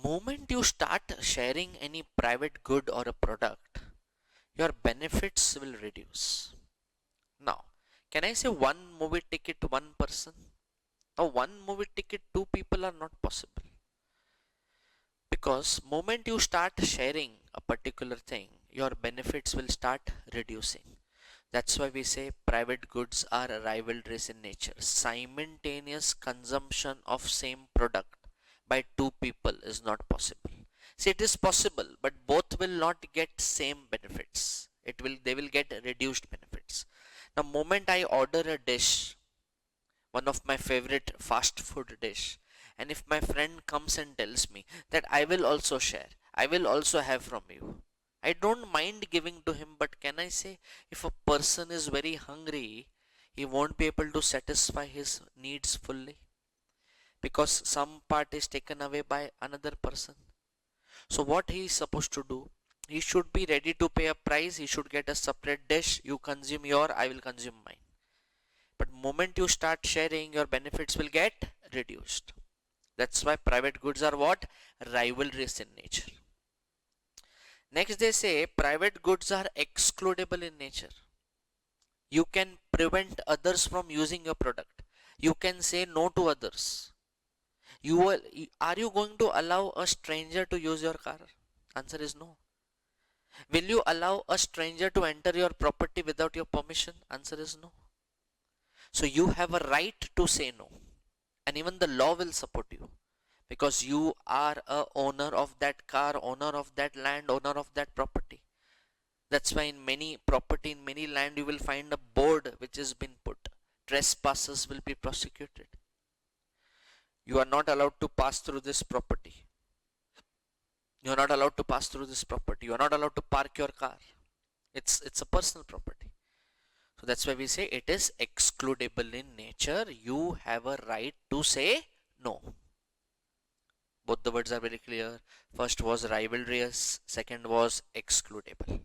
moment you start sharing any private good or a product, your benefits will reduce. Now can I say one movie ticket to one person? Now one movie ticket two people are not possible, because moment you start sharing a particular thing, your benefits will start reducing. That's why we say private goods are rivalrous in nature. Simultaneous consumption of same product by two people is not possible. See, it is possible, but both will not get same benefits. They will get reduced benefits. The moment I order a dish, one of my favorite fast food dish, and if my friend comes and tells me that I will also share, I will also have from you, I don't mind giving to him. But can I say, if a person is very hungry, he won't be able to satisfy his needs fully because some part is taken away by another person. So what he is supposed to do, he should be ready to pay a price. He should get a separate dish. You consume your, I will consume mine. But moment you start sharing, your benefits will get reduced. That's why private goods are what? Rivalrous in nature. Next they say private goods are excludable in nature. You can prevent others from using your product. You can say no to others. Are you going to allow a stranger to use your car? Answer is no. Will you allow a stranger to enter your property without your permission? Answer is no. So you have a right to say no, and even the law will support you, because you are a owner of that car, owner of that land, owner of that property. That's why in many property, in many land, you will find a board which has been put. Trespassers will be prosecuted. You are not allowed to pass through this property. You are not allowed to pass through this property. You are not allowed to park your car. It's a personal property. So that's why we say it is excludable in nature. You have a right to say no. Both the words are very clear. First was rivalrous, second was excludable.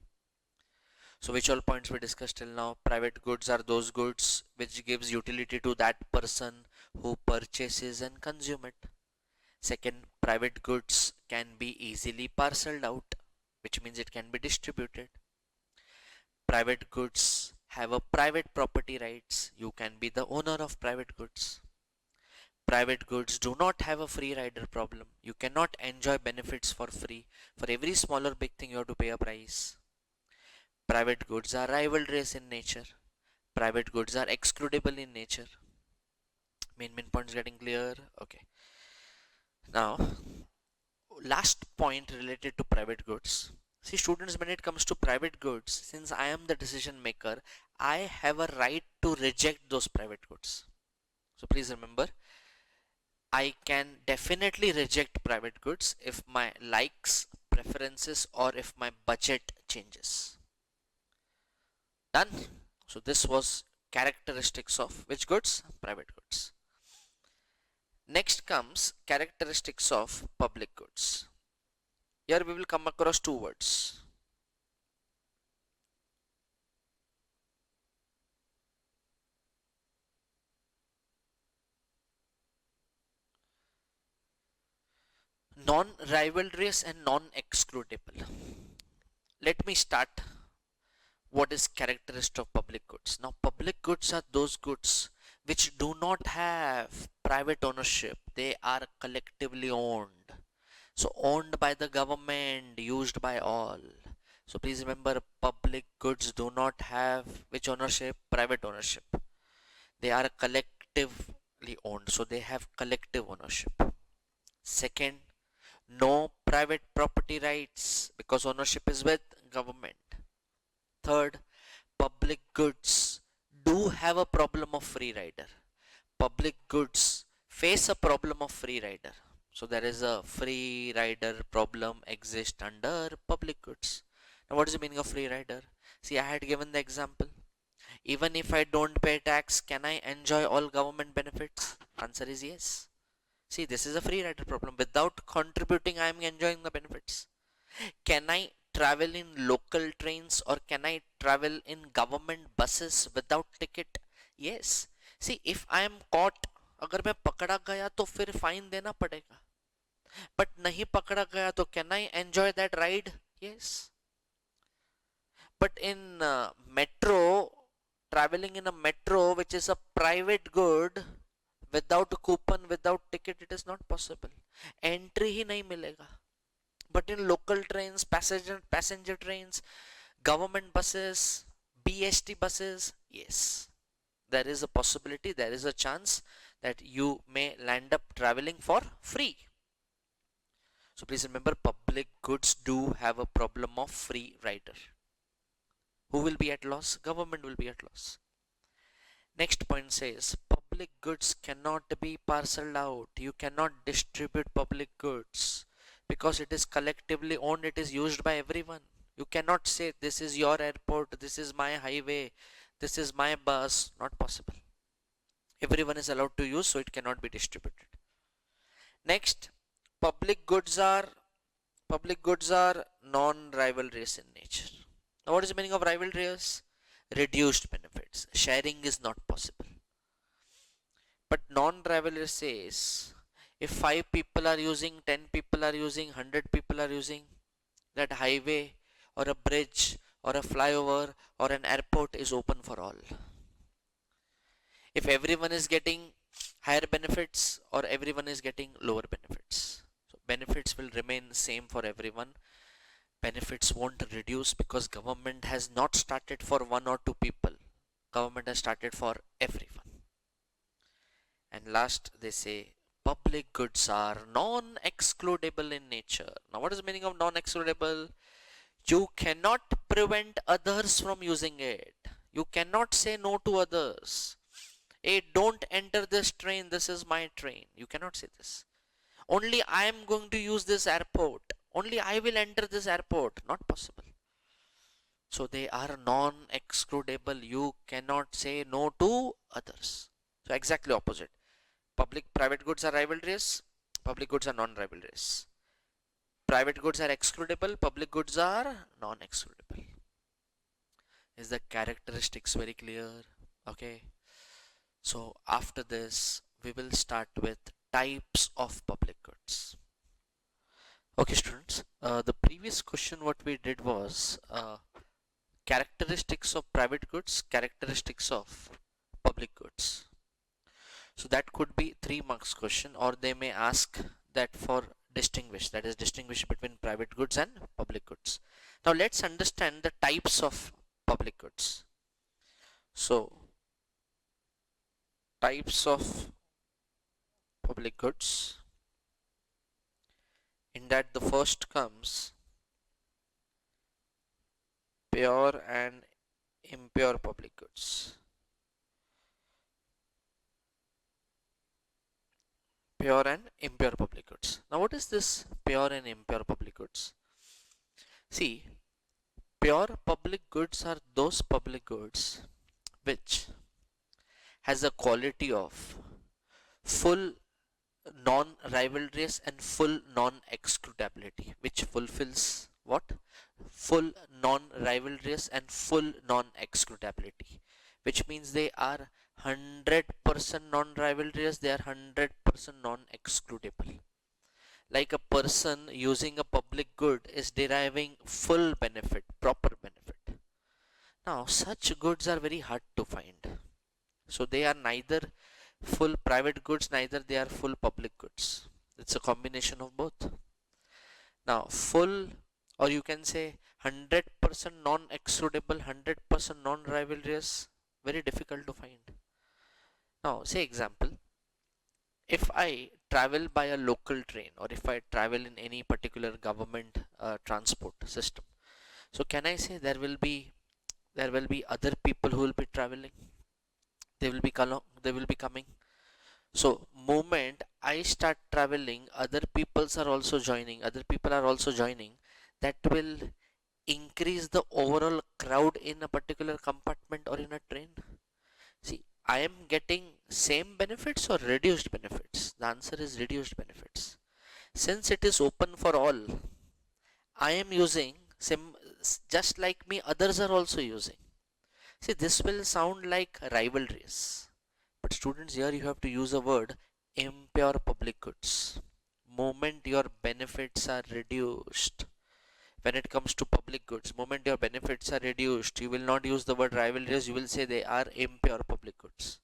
So which all points we discussed till now? Private goods are those goods which gives utility to that person who purchases and consume it. Second, private goods can be easily parceled out, which means it can be distributed. Private goods have a private property rights. You can be the owner of private goods. Private goods do not have a free rider problem. You cannot enjoy benefits for free. For every small or big thing you have to pay a price. Private goods are rivalrous in nature. private goods are excludable in nature. Main points getting clear. Okay, now last point related to private goods. See students, when it comes to private goods, since I am the decision maker, I have a right to reject those private goods. So please remember, I can definitely reject private goods if my likes, preferences, or if my budget changes. Done. So this was characteristics of which goods? Private goods. Next comes characteristics of public goods. Here we will come across two words. Non-rivalrous and non-excludable. Let me start. What is characteristic of public goods? Now public goods are those goods which do not have private ownership. They are collectively owned. So owned by the government, used by all. So please remember, public goods do not have which ownership? Private ownership. They are collectively owned. So they have collective ownership. Second, no private property rights because ownership is with government. Third, public goods do have a problem of free rider. Public goods face a problem of free rider. So there is a free rider problem exists under public goods. Now what is the meaning of free rider? See, I had given the example. Even if I don't pay tax, can I enjoy all government benefits? Answer is yes. See, this is a free rider problem. Without contributing, I am enjoying the benefits. Can I travel in local trains or can I travel in government buses without ticket? Yes. See, if I am caught, अगर मैं पकड़ा गया तो फिर fine देना पड़ेगा. But नहीं पकड़ा गया तो can I enjoy that ride? Yes. But in metro, traveling in a metro which is a private good, without coupon, without ticket, it is not possible. Entry ही नहीं मिलेगा. But in local trains, passenger trains, government buses, BST buses, yes, there is a possibility, there is a chance that you may land up traveling for free. So please remember, public goods do have a problem of free rider. Who will be at loss? Government will be at loss. Next point says public goods cannot be parceled out. You cannot distribute public goods because it is collectively owned, it is used by everyone. You cannot say this is your airport, this is my highway, this is my bus. Not possible. Everyone is allowed to use, so it cannot be distributed. Next, public goods are non-rivalrous in nature. Now what is the meaning of rivalrous? Reduced benefits. Sharing is not possible. But non-rivalrous says if 5 people are using, 10 people are using, 100 people are using, that highway or a bridge or a flyover or an airport is open for all. If everyone is getting higher benefits or everyone is getting lower benefits, so benefits will remain same for everyone. Benefits won't reduce because government has not started for 1 or 2 people. Government has started for everyone. And last, they say public goods are non-excludable in nature. Now what is the meaning of non-excludable? You cannot prevent others from using it. You cannot say no to others. Hey, don't enter this train, this is my train. You cannot say this. Only I am going to use this airport. Only I will enter this airport. Not possible. So they are non-excludable. You cannot say no to others. So exactly opposite. Private goods are rivalrous. Public goods are non-rivalrous. Private goods are excludable. Public goods are non-excludable. Is the characteristics very clear? Okay. So after this, we will start with types of public goods. Okay students, the previous question what we did was characteristics of private goods, characteristics of public goods. So that could be 3 marks question, or they may ask that for distinguish, that is distinguish between private goods and public goods. Now let's understand the types of public goods. So types of public goods. In that the first comes pure and impure public goods. Pure and impure public goods. Now what is this pure and impure public goods? See, pure public goods are those public goods which has a quality of full non-rivalrous and full non-excludability, which fulfills what? Full non-rivalrous and full non-excludability, which means they are 100% non-rivalrous, they are 100% non-excludable. Like a person using a public good is deriving full benefit, proper benefit. Now, such goods are very hard to find. So they are neither full private goods, neither they are full public goods. It's a combination of both. Now, full, or you can say 100% non-excludable, 100% non-rivalrous, very difficult to find. Now, say example, if I travel by a local train or if I travel in any particular government transport system, so can I say there will be other people who will be traveling? They will be coming. So moment I start traveling, other peoples are also joining. Other people are also joining. That will increase the overall crowd in a particular compartment or in a train. See, I am getting same benefits or reduced benefits. The answer is reduced benefits. Since it is open for all, I am using just like me, others are also using. See, this will sound like rivalries. But students, here you have to use a word impure public goods. Moment your benefits are reduced. When it comes to public goods, moment your benefits are reduced, you will not use the word rivalries, you will say they are impure public goods.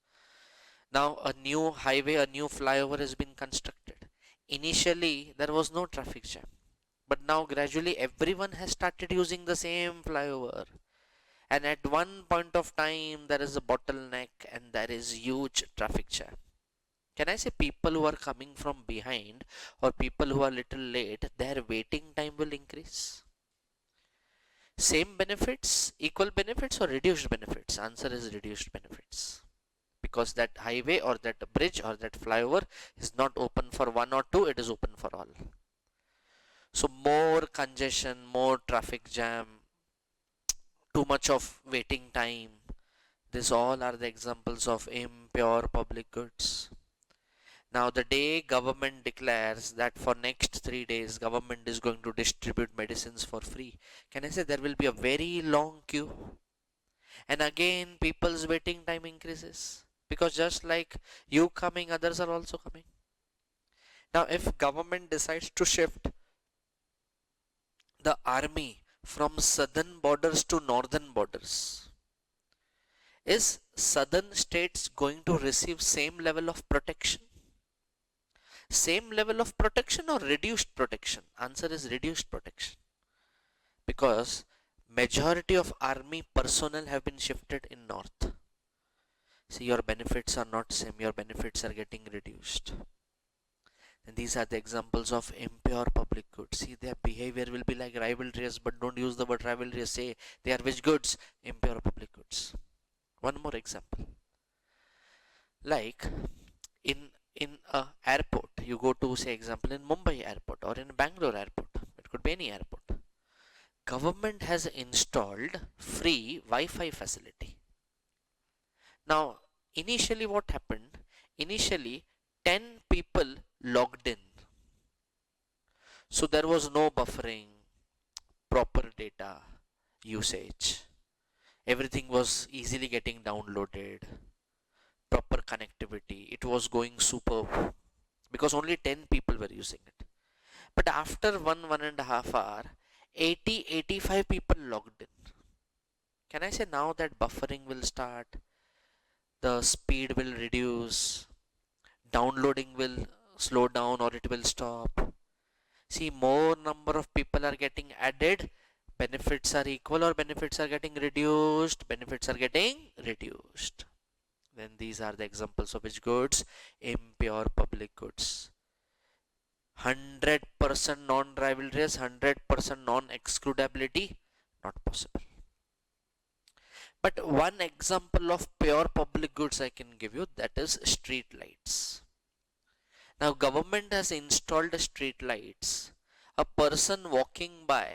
Now a new highway, a new flyover has been constructed. Initially there was no traffic jam, but now gradually everyone has started using the same flyover. And at one point of time there is a bottleneck and there is huge traffic jam. Can I say people who are coming from behind or people who are little late, their waiting time will increase? Same benefits, equal benefits or reduced benefits? Answer is reduced benefits. Because that highway or that bridge or that flyover is not open for one or two, it is open for all. So more congestion, more traffic jam, too much of waiting time. These all are the examples of impure public goods. Now the day government declares that for next 3 days government is going to distribute medicines for free, can I say there will be a very long queue, and again people's waiting time increases, because just like you coming, others are also coming. Now if government decides to shift the army from southern borders to northern borders, is southern states going to receive same level of protection? Same level of protection or reduced protection? Answer is reduced protection, because majority of army personnel have been shifted in north. See, your benefits are not same, your benefits are getting reduced. And these are the examples of impure public goods. See, their behavior will be like rivalries, but don't use the word rivalries. Say they are which goods? Impure public goods. One more example. Like in a airport, you go to, say example, in Mumbai airport or in Bangalore airport, it could be any airport. Government has installed free Wi-Fi facility. Now initially what happened? Initially 10 people logged in, so there was no buffering, proper data usage, everything was easily getting downloaded, proper connectivity, it was going superb, because only 10 people were using it. But after 1.5 hour, 85 people logged in. Can I say now that buffering will start, the speed will reduce, downloading will slow down or it will stop? See, more number of people are getting added, benefits are equal or benefits are getting reduced? Benefits are getting reduced. Then these are the examples of which goods? Impure public goods. 100% non-rivalrous, 100% non-excludability, not possible. But one example of pure public goods I can give you, that is street lights. Now government has installed street lights. A person walking by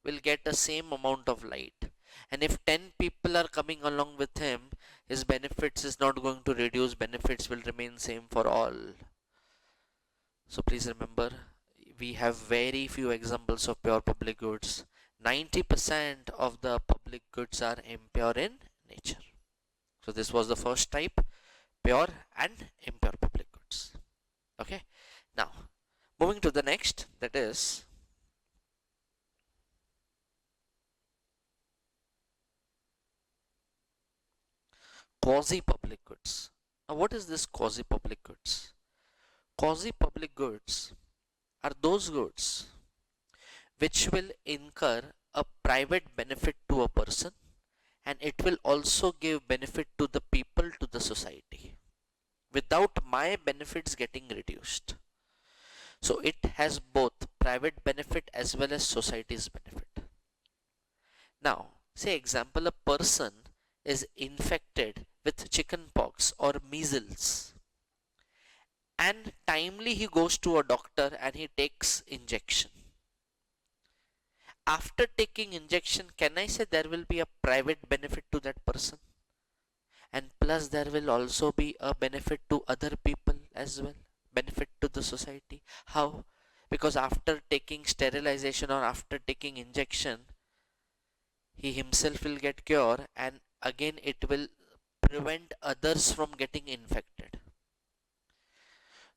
will get the same amount of light. And if 10 people are coming along with him, his benefits is not going to reduce, benefits will remain same for all. So please remember, we have very few examples of pure public goods. 90% of the public goods are impure in nature. So this was the first type, pure and impure public goods. Okay, now moving to the next, that is quasi public goods. Now what is this quasi public goods? Quasi public goods are those goods which will incur a private benefit to a person, and it will also give benefit to the people, to the society, without my benefits getting reduced. So it has both private benefit as well as society's benefit. Now, say example, a person is infected with chicken pox or measles, and timely he goes to a doctor and he takes injection. After taking injection, can I say there will be a private benefit to that person? And plus there will also be a benefit to other people as well, benefit to the society. How? Because after taking sterilization or after taking injection, he himself will get cure, and again it will prevent others from getting infected.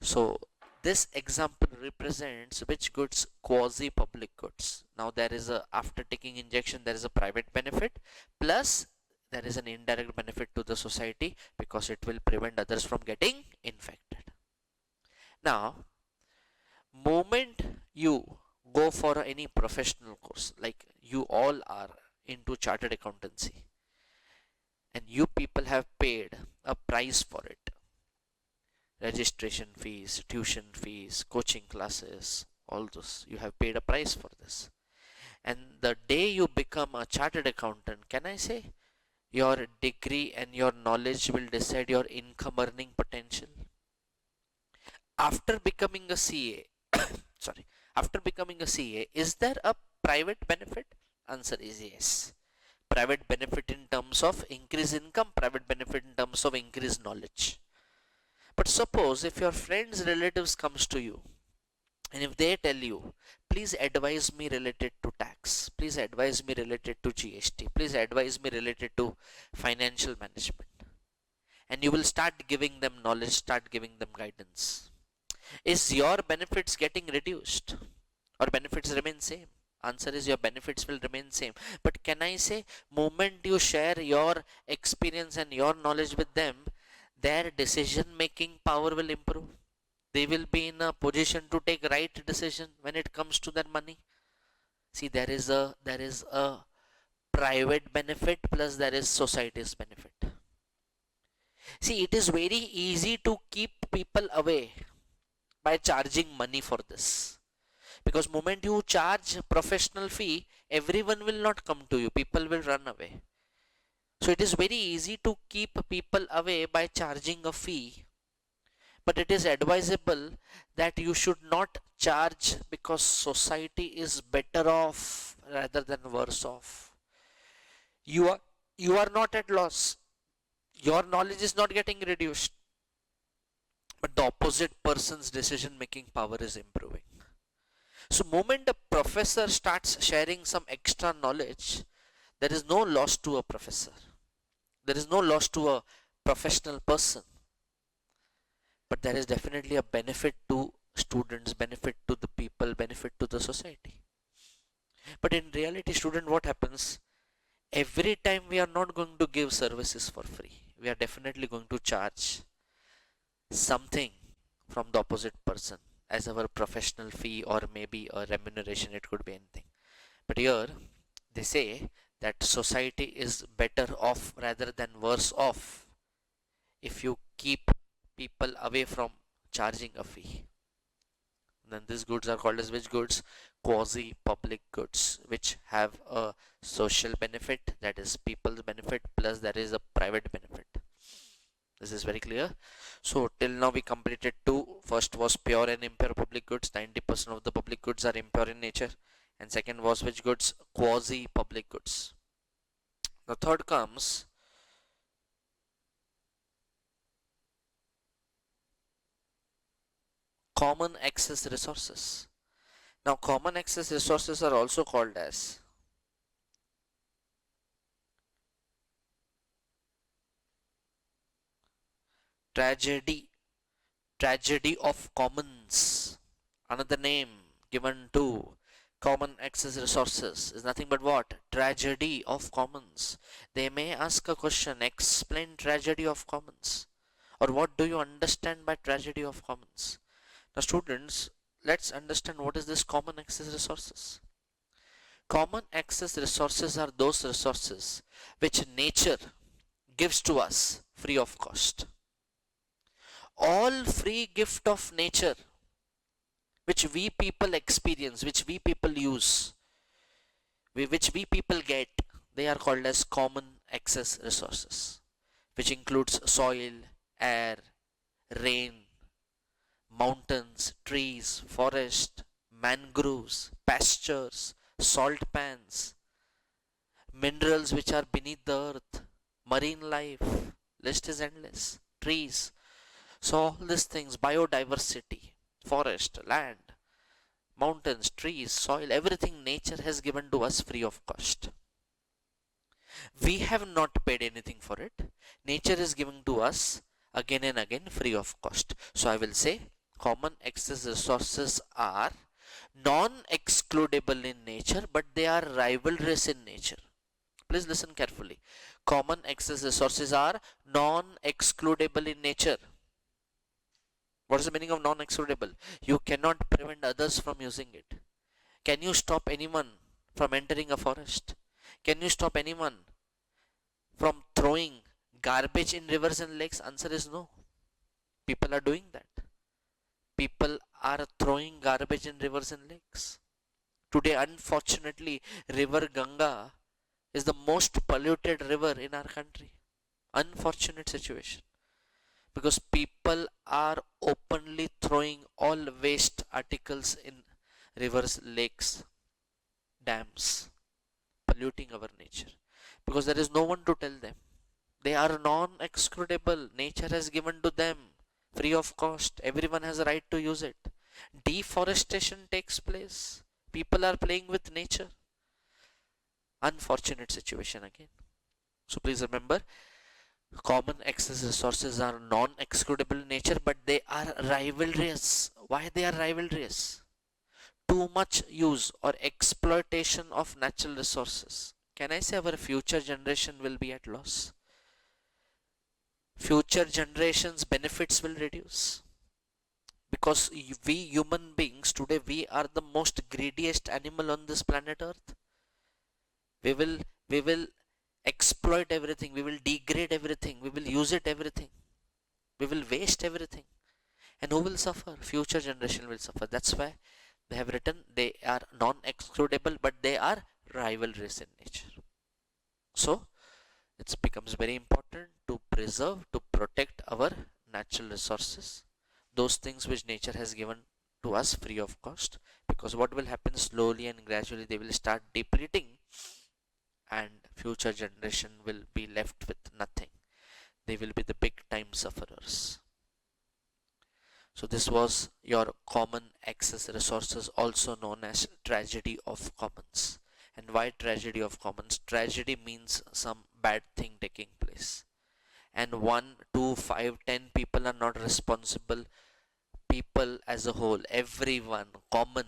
So this example represents which goods? Quasi public goods. Now there is a, after taking injection there is a private benefit, plus there is an indirect benefit to the society because it will prevent others from getting infected. Now moment you go for any professional course, like you all are into chartered accountancy and you people have paid a price for it, registration fees, tuition fees, coaching classes, all those, you have paid a price for this, and the day you become a chartered accountant, can I say your degree and your knowledge will decide your income earning potential? After becoming a CA, sorry, after becoming a CA, is there a private benefit? Answer is yes. Private benefit in terms of increased income, private benefit in terms of increased knowledge. But suppose if your friends, relatives comes to you and if they tell you, please advise me related to tax, please advise me related to GST, please advise me related to financial management, and you will start giving them knowledge, start giving them guidance, is your benefits getting reduced or benefits remain same? Answer is your benefits will remain same. But can I say, moment you share your experience and your knowledge with them, their decision making power will improve. They will be in a position to take right decision when it comes to their money. See, there is a private benefit plus there is society's benefit. See, it is very easy to keep people away by charging money for this, because moment you charge professional fee, everyone will not come to you, people will run away. So it is very easy to keep people away by charging a fee, but it is advisable that you should not charge, because society is better off rather than worse off. You are not at loss, your knowledge is not getting reduced, but the opposite person's decision making power is improving. So moment a professor starts sharing some extra knowledge, there is no loss to a professor, there is no loss to a professional person, but there is definitely a benefit to students, benefit to the people, benefit to the society. But in reality, student, what happens? Every time we are not going to give services for free, we are definitely going to charge something from the opposite person as our professional fee or maybe a remuneration, it could be anything. But here they say that society is better off rather than worse off if you keep people away from charging a fee. Then these goods are called as which goods? Quasi public goods, which have a social benefit, that is people's benefit, plus there is a private benefit. This is very clear. So till now we completed two. First was pure and impure public goods. 90% of the public goods are impure in nature. And second was which goods? Quasi public goods. The third comes common access resources. Now common access resources are also called as tragedy of commons. Another name given to common access resources is nothing but what? Tragedy of commons. They may ask a question, explain tragedy of commons, or what do you understand by tragedy of commons? Now students, let's understand what is this common access resources. Common access resources are those resources which nature gives to us free of cost. All free gift of nature which we people experience, which we people use, which we people get, they are called as common access resources, which includes soil, air, rain, mountains, trees, forest, mangroves, pastures, salt pans, minerals which are beneath the earth, marine life, list is endless, trees. So all these things, biodiversity, forest, land, mountains, trees, soil, everything nature has given to us free of cost. We have not paid anything for it. Nature is giving to us again and again free of cost. So I will say common access resources are non-excludable in nature, but they are rivalrous in nature. Please listen carefully. Common access resources are non-excludable in nature. What is the meaning of non-excludable? You cannot prevent others from using it. Can you stop anyone from entering a forest? Can you stop anyone from throwing garbage in rivers and lakes? Answer is no. People are doing that. People are throwing garbage in rivers and lakes. Today, unfortunately, River Ganga is the most polluted river in our country. Unfortunate situation. Because people are openly throwing all waste articles in rivers, lakes, dams, polluting our nature. Because there is no one to tell them. They are non-excludable. Nature has given to them free of cost. Everyone has a right to use it. Deforestation takes place. People are playing with nature. Unfortunate situation again. So please remember, common access resources are non-excludable in nature, but they are rivalrous. Why they are rivalrous? Too much use or exploitation of natural resources. Can I say our future generation will be at loss? Future generations' benefits will reduce. Because we human beings today, we are the most greediest animal on this planet Earth. We will exploit everything, we will degrade everything, we will use it everything, we will waste everything. And who will suffer? Future generation will suffer. That's why they have written they are non-excludable, but they are rivalrous in nature. So it becomes very important to preserve, to protect our natural resources, those things which nature has given to us free of cost. Because what will happen, slowly and gradually they will start depleting, and future generation will be left with nothing. They will be the big time sufferers. So this was your common access resources, also known as tragedy of commons. And why tragedy of commons? Tragedy means some bad thing taking place, and 1, 2, 5, 10 people are not responsible. People as a whole, everyone, common,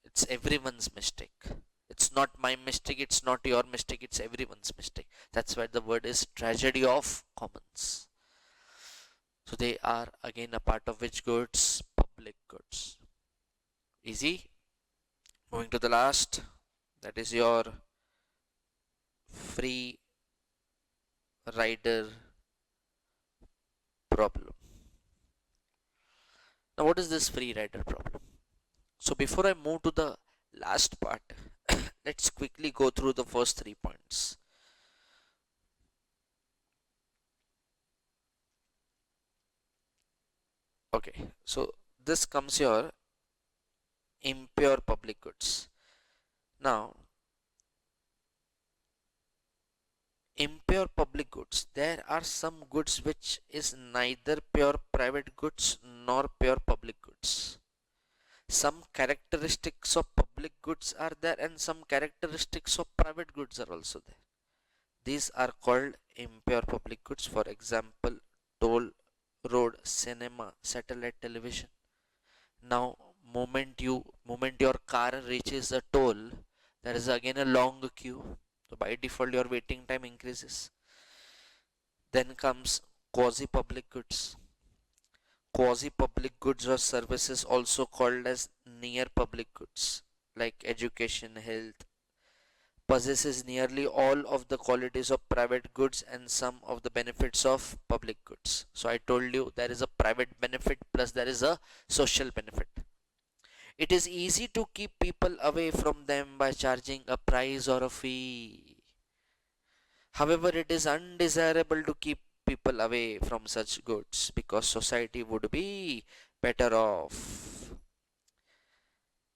it's everyone's mistake. It's not my mistake, it's not your mistake, it's everyone's mistake. That's why the word is tragedy of commons. So they are again a part of which goods? Public goods. Easy. Moving to the last, that is your free rider problem. Now, what is this free rider problem? So, before I move to the last part, let's quickly go through the first 3 points. Okay, so this comes your impure public goods. Now, impure public goods, there are some goods which is neither pure private goods nor pure public goods. Some characteristics of public goods are there and some characteristics of private goods are also there. These are called impure public goods. For example, toll road, cinema, satellite television. Now, moment your car reaches a toll, there is again a long queue. So by default, your waiting time increases. Then comes quasi public goods. Quasi public goods or services, also called as near public goods, like education, health, possesses nearly all of the qualities of private goods and some of the benefits of public goods. So I told you there is a private benefit plus there is a social benefit. It is easy to keep people away from them by charging a price or a fee. However, it is undesirable to keep people away from such goods because society would be better off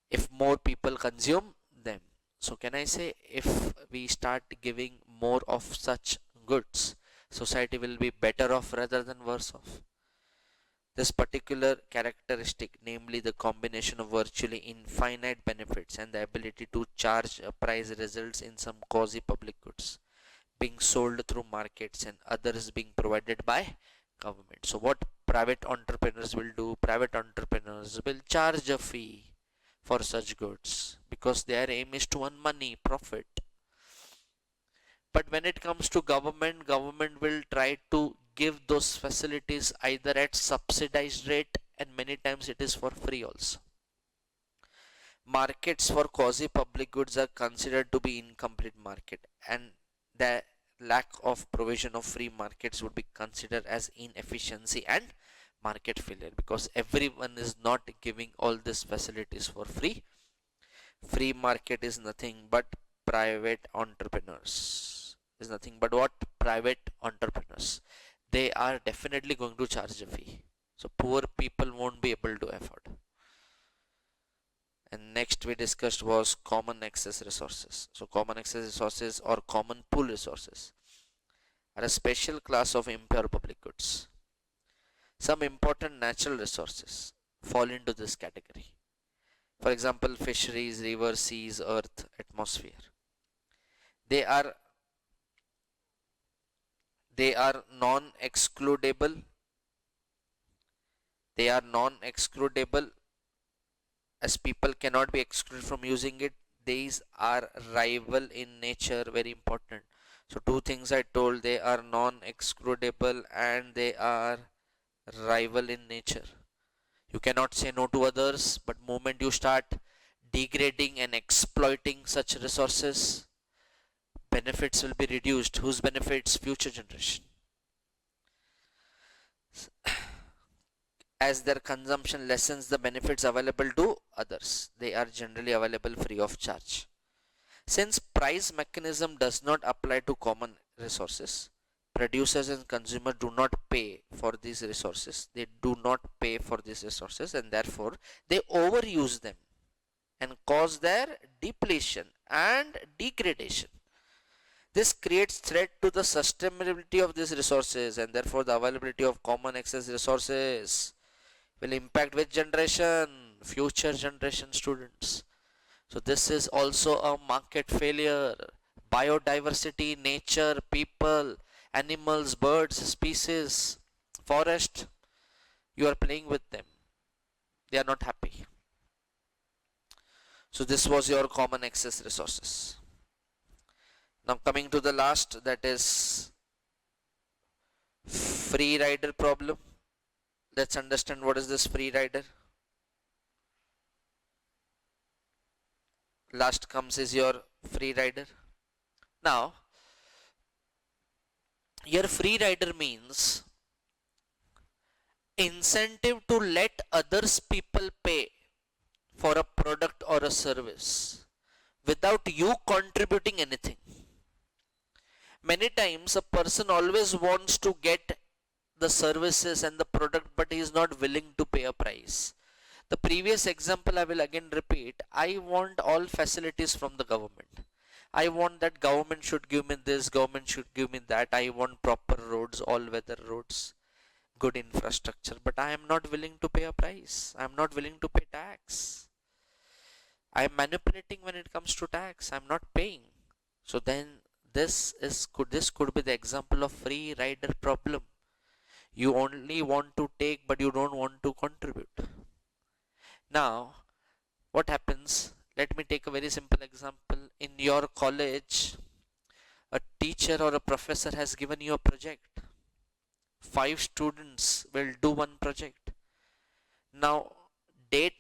if more people consume them. So, can I say if we start giving more of such goods, society will be better off rather than worse off? This particular characteristic, namely the combination of virtually infinite benefits and the ability to charge a price, results in some quasi public goods being sold through markets and others being provided by government. So what private entrepreneurs will do, private entrepreneurs will charge a fee for such goods because their aim is to earn money, profit. But when it comes to government will try to give those facilities either at subsidized rate and many times it is for free also. Markets for quasi public goods are considered to be incomplete market, and the lack of provision of free markets would be considered as inefficiency and market failure because everyone is not giving all these facilities for free. Free market is nothing but private entrepreneurs, is nothing but what? Private entrepreneurs. They are definitely going to charge a fee, so poor people won't be able to afford. And next we discussed was common access resources. So common access resources or common pool resources are a special class of impure public goods. Some important natural resources fall into this category. For example, fisheries, rivers, seas, earth, atmosphere. They are they are non-excludable. They are non-excludable as people cannot be excluded from using it. These are rival in nature, very important. So two things I told, they are non-excludable and they are rival in nature. You cannot say no to others, but moment you start degrading and exploiting such resources, benefits will be reduced. Whose benefits? Future generation. As their consumption lessens the benefits available to others, they are generally available free of charge. Since price mechanism does not apply to common resources, producers and consumers do not pay for these resources. They do not pay for these resources and therefore they overuse them and cause their depletion and degradation. This creates threat to the sustainability of these resources and therefore the availability of common access resources will impact which generation? Future generation students. So this is also a market failure. Biodiversity, nature, people, animals, birds, species, forest, you are playing with them. They are not happy. So this was your common access resources. Now coming to the last, that is free rider problem. Let's understand what is this free rider. Last comes is your free rider. Now your free rider means incentive to let others people pay for a product or a service without you contributing anything. Many times a person always wants to get the services and the product, but he is not willing to pay a price. The previous example I will again repeat. I want all facilities from the government. I want that government should give me this, government should give me that. I want proper roads, all weather roads, good infrastructure, but I am not willing to pay a price. I am not willing to pay tax. I am manipulating when it comes to tax. I am not paying. So then this could be the example of free rider problem. You only want to take, but you don't want to contribute. Now, what happens? Let me take a very simple example. In your college, a teacher or a professor has given you a project. 5 students will do one project. Now,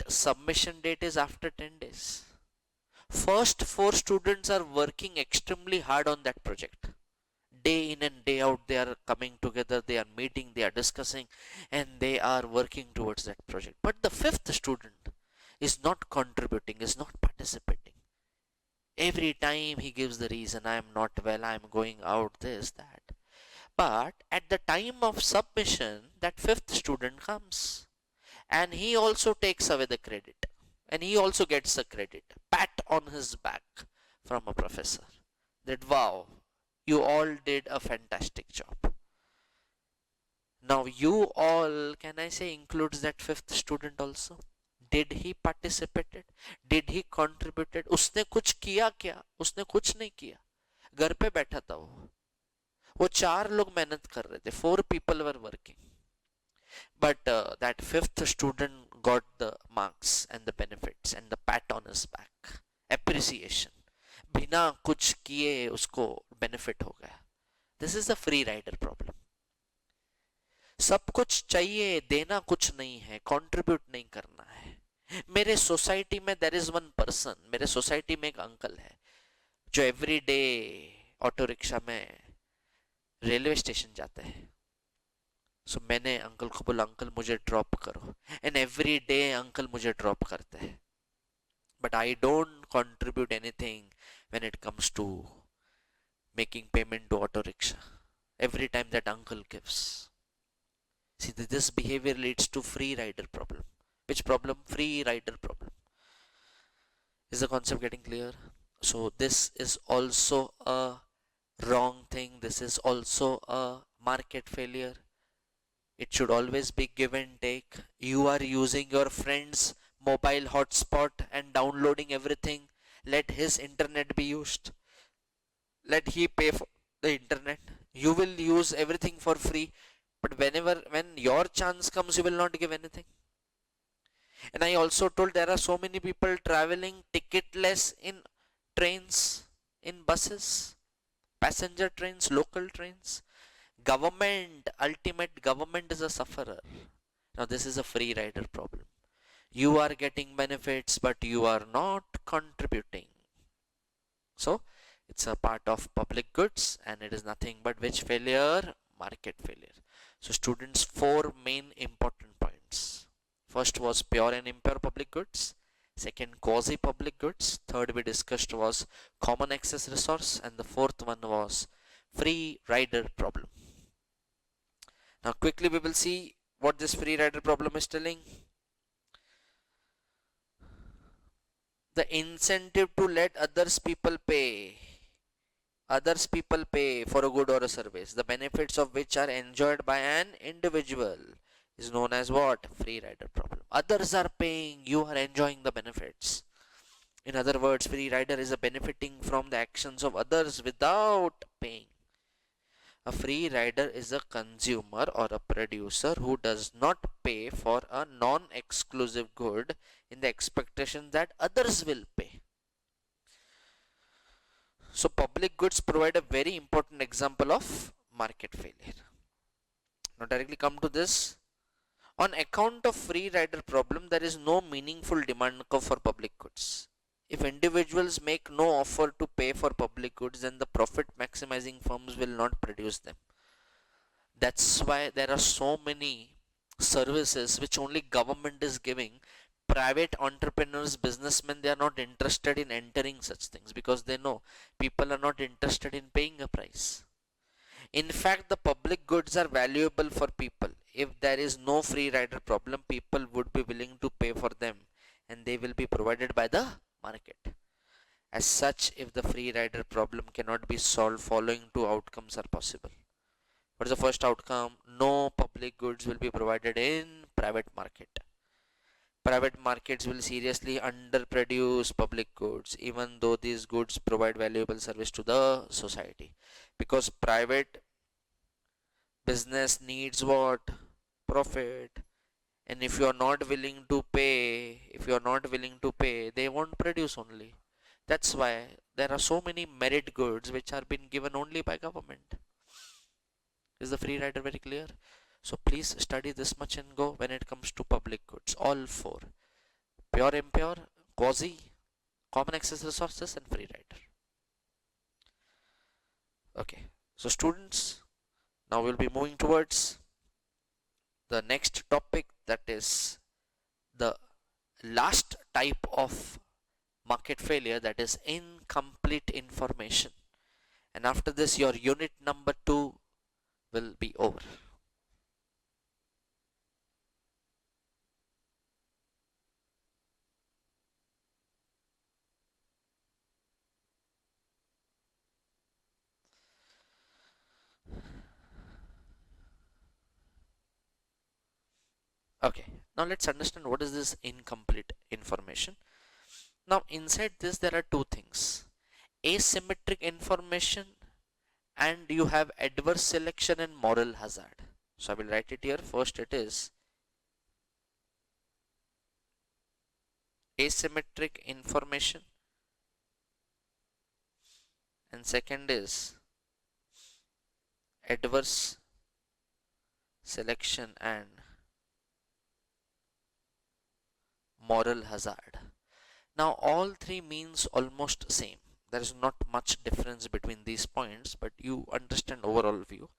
submission date is after 10 days. First 4 students are working extremely hard on that project. Day in and day out, they are coming together, they are meeting, they are discussing, and they are working towards that project. But the 5th student is not contributing, is not participating. Every time he gives the reason, I am not well, I am going out, this, that. But at the time of submission, that 5th student comes and he also takes away the credit, and he also gets a credit, pat on his back from a professor, that wow, you all did a fantastic job. Now you all, can I say, includes that 5th student also. Did he participated? Did he contributed? उसने कुछ किया क्या? उसने कुछ नहीं किया, घर पे बैठा था वो 4 लोग मेहनत कर रहे थे, 4 people were working, but that 5th student got the marks and the benefits and the pat on his back, appreciation, बिना कुछ किए उसको benefit हो गया. This is the free rider problem. सब कुछ चाहिए, देना कुछ नहीं है, contribute नहीं करना है. मेरे सोसाइटी में there is one person, मेरे सोसाइटी में एक अंकल है जो एवरी डे ऑटो रिक्शा में रेलवे स्टेशन जाते हैं. सो मैंने अंकल को बोला, अंकल मुझे ड्रॉप करो, एंड एवरी डे अंकल मुझे ड्रॉप करते हैं, but I don't contribute anything when it comes to making payment to auto rickshaw. Every time that uncle gives. See, this behavior leads to free rider problem. Which problem? Free rider problem. Is the concept getting clear? So this is also a wrong thing. This is also a market failure. It should always be give and take. You are using your friend's mobile hotspot and downloading everything. Let his internet be used. Let he pay for the internet. You will use everything for free. But when your chance comes, you will not give anything. And I also told there are so many people traveling ticketless in trains, in buses, passenger trains, local trains. Ultimate government is a sufferer. Now this is a free rider problem. You are getting benefits, but you are not contributing. So it's a part of public goods, and it is nothing but which failure? Market failure. So students, 4 main important points. First was pure and impure public goods. Second, quasi public goods. Third we discussed was common access resource, and the fourth one was free rider problem. Now quickly we will see what this free rider problem is telling. The incentive to let others people pay for a good or a service, the benefits of which are enjoyed by an individual, is known as what? Free rider problem. Others are paying, you are enjoying the benefits. In other words, free rider is a benefiting from the actions of others without paying. A free rider is a consumer or a producer who does not pay for a non-exclusive good in the expectation that others will pay. So public goods provide a very important example of market failure. Now directly come to this. On account of free rider problem, there is no meaningful demand curve for public goods. If individuals make no offer to pay for public goods, then the profit maximizing firms will not produce them. That's why there are so many services which only government is giving, private entrepreneurs, businessmen, they are not interested in entering such things because they know people are not interested in paying a price. In fact, the public goods are valuable for people. If there is no free rider problem, people would be willing to pay for them and they will be provided by the market. As such, if the free rider problem cannot be solved, following two outcomes are possible. What is the first outcome? No public goods will be provided in private market. Private markets will seriously underproduce public goods, even though these goods provide valuable service to the society. Because private business needs what? Profit. And if you are not willing to pay, they won't produce only. That's why there are so many merit goods which are being given only by government. Is the free rider very clear? So please study this much and go when it comes to public goods. All four: pure, impure, quasi, common access resources, and free rider. Okay, so students, now we'll be moving towards the next topic, that is the last type of market failure, that is incomplete information. And after this, your unit number 2 will be over. Okay, now let's understand what is this incomplete information. Now inside this there are two things: asymmetric information, and you have adverse selection and moral hazard. So I will write it here. First it is asymmetric information, and second is adverse selection and moral hazard. Now all three means almost same. There is not much difference between these points, but you understand overall view.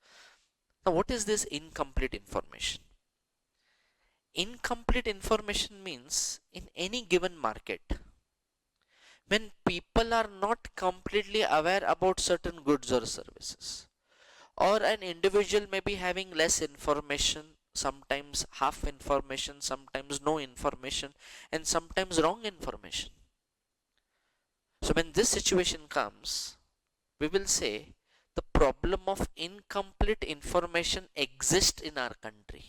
Now what is this incomplete information? Incomplete information means in any given market, when people are not completely aware about certain goods or services, or an individual may be having less information, sometimes half information, sometimes no information, and sometimes wrong information. So when this situation comes, we will say the problem of incomplete information exists in our country,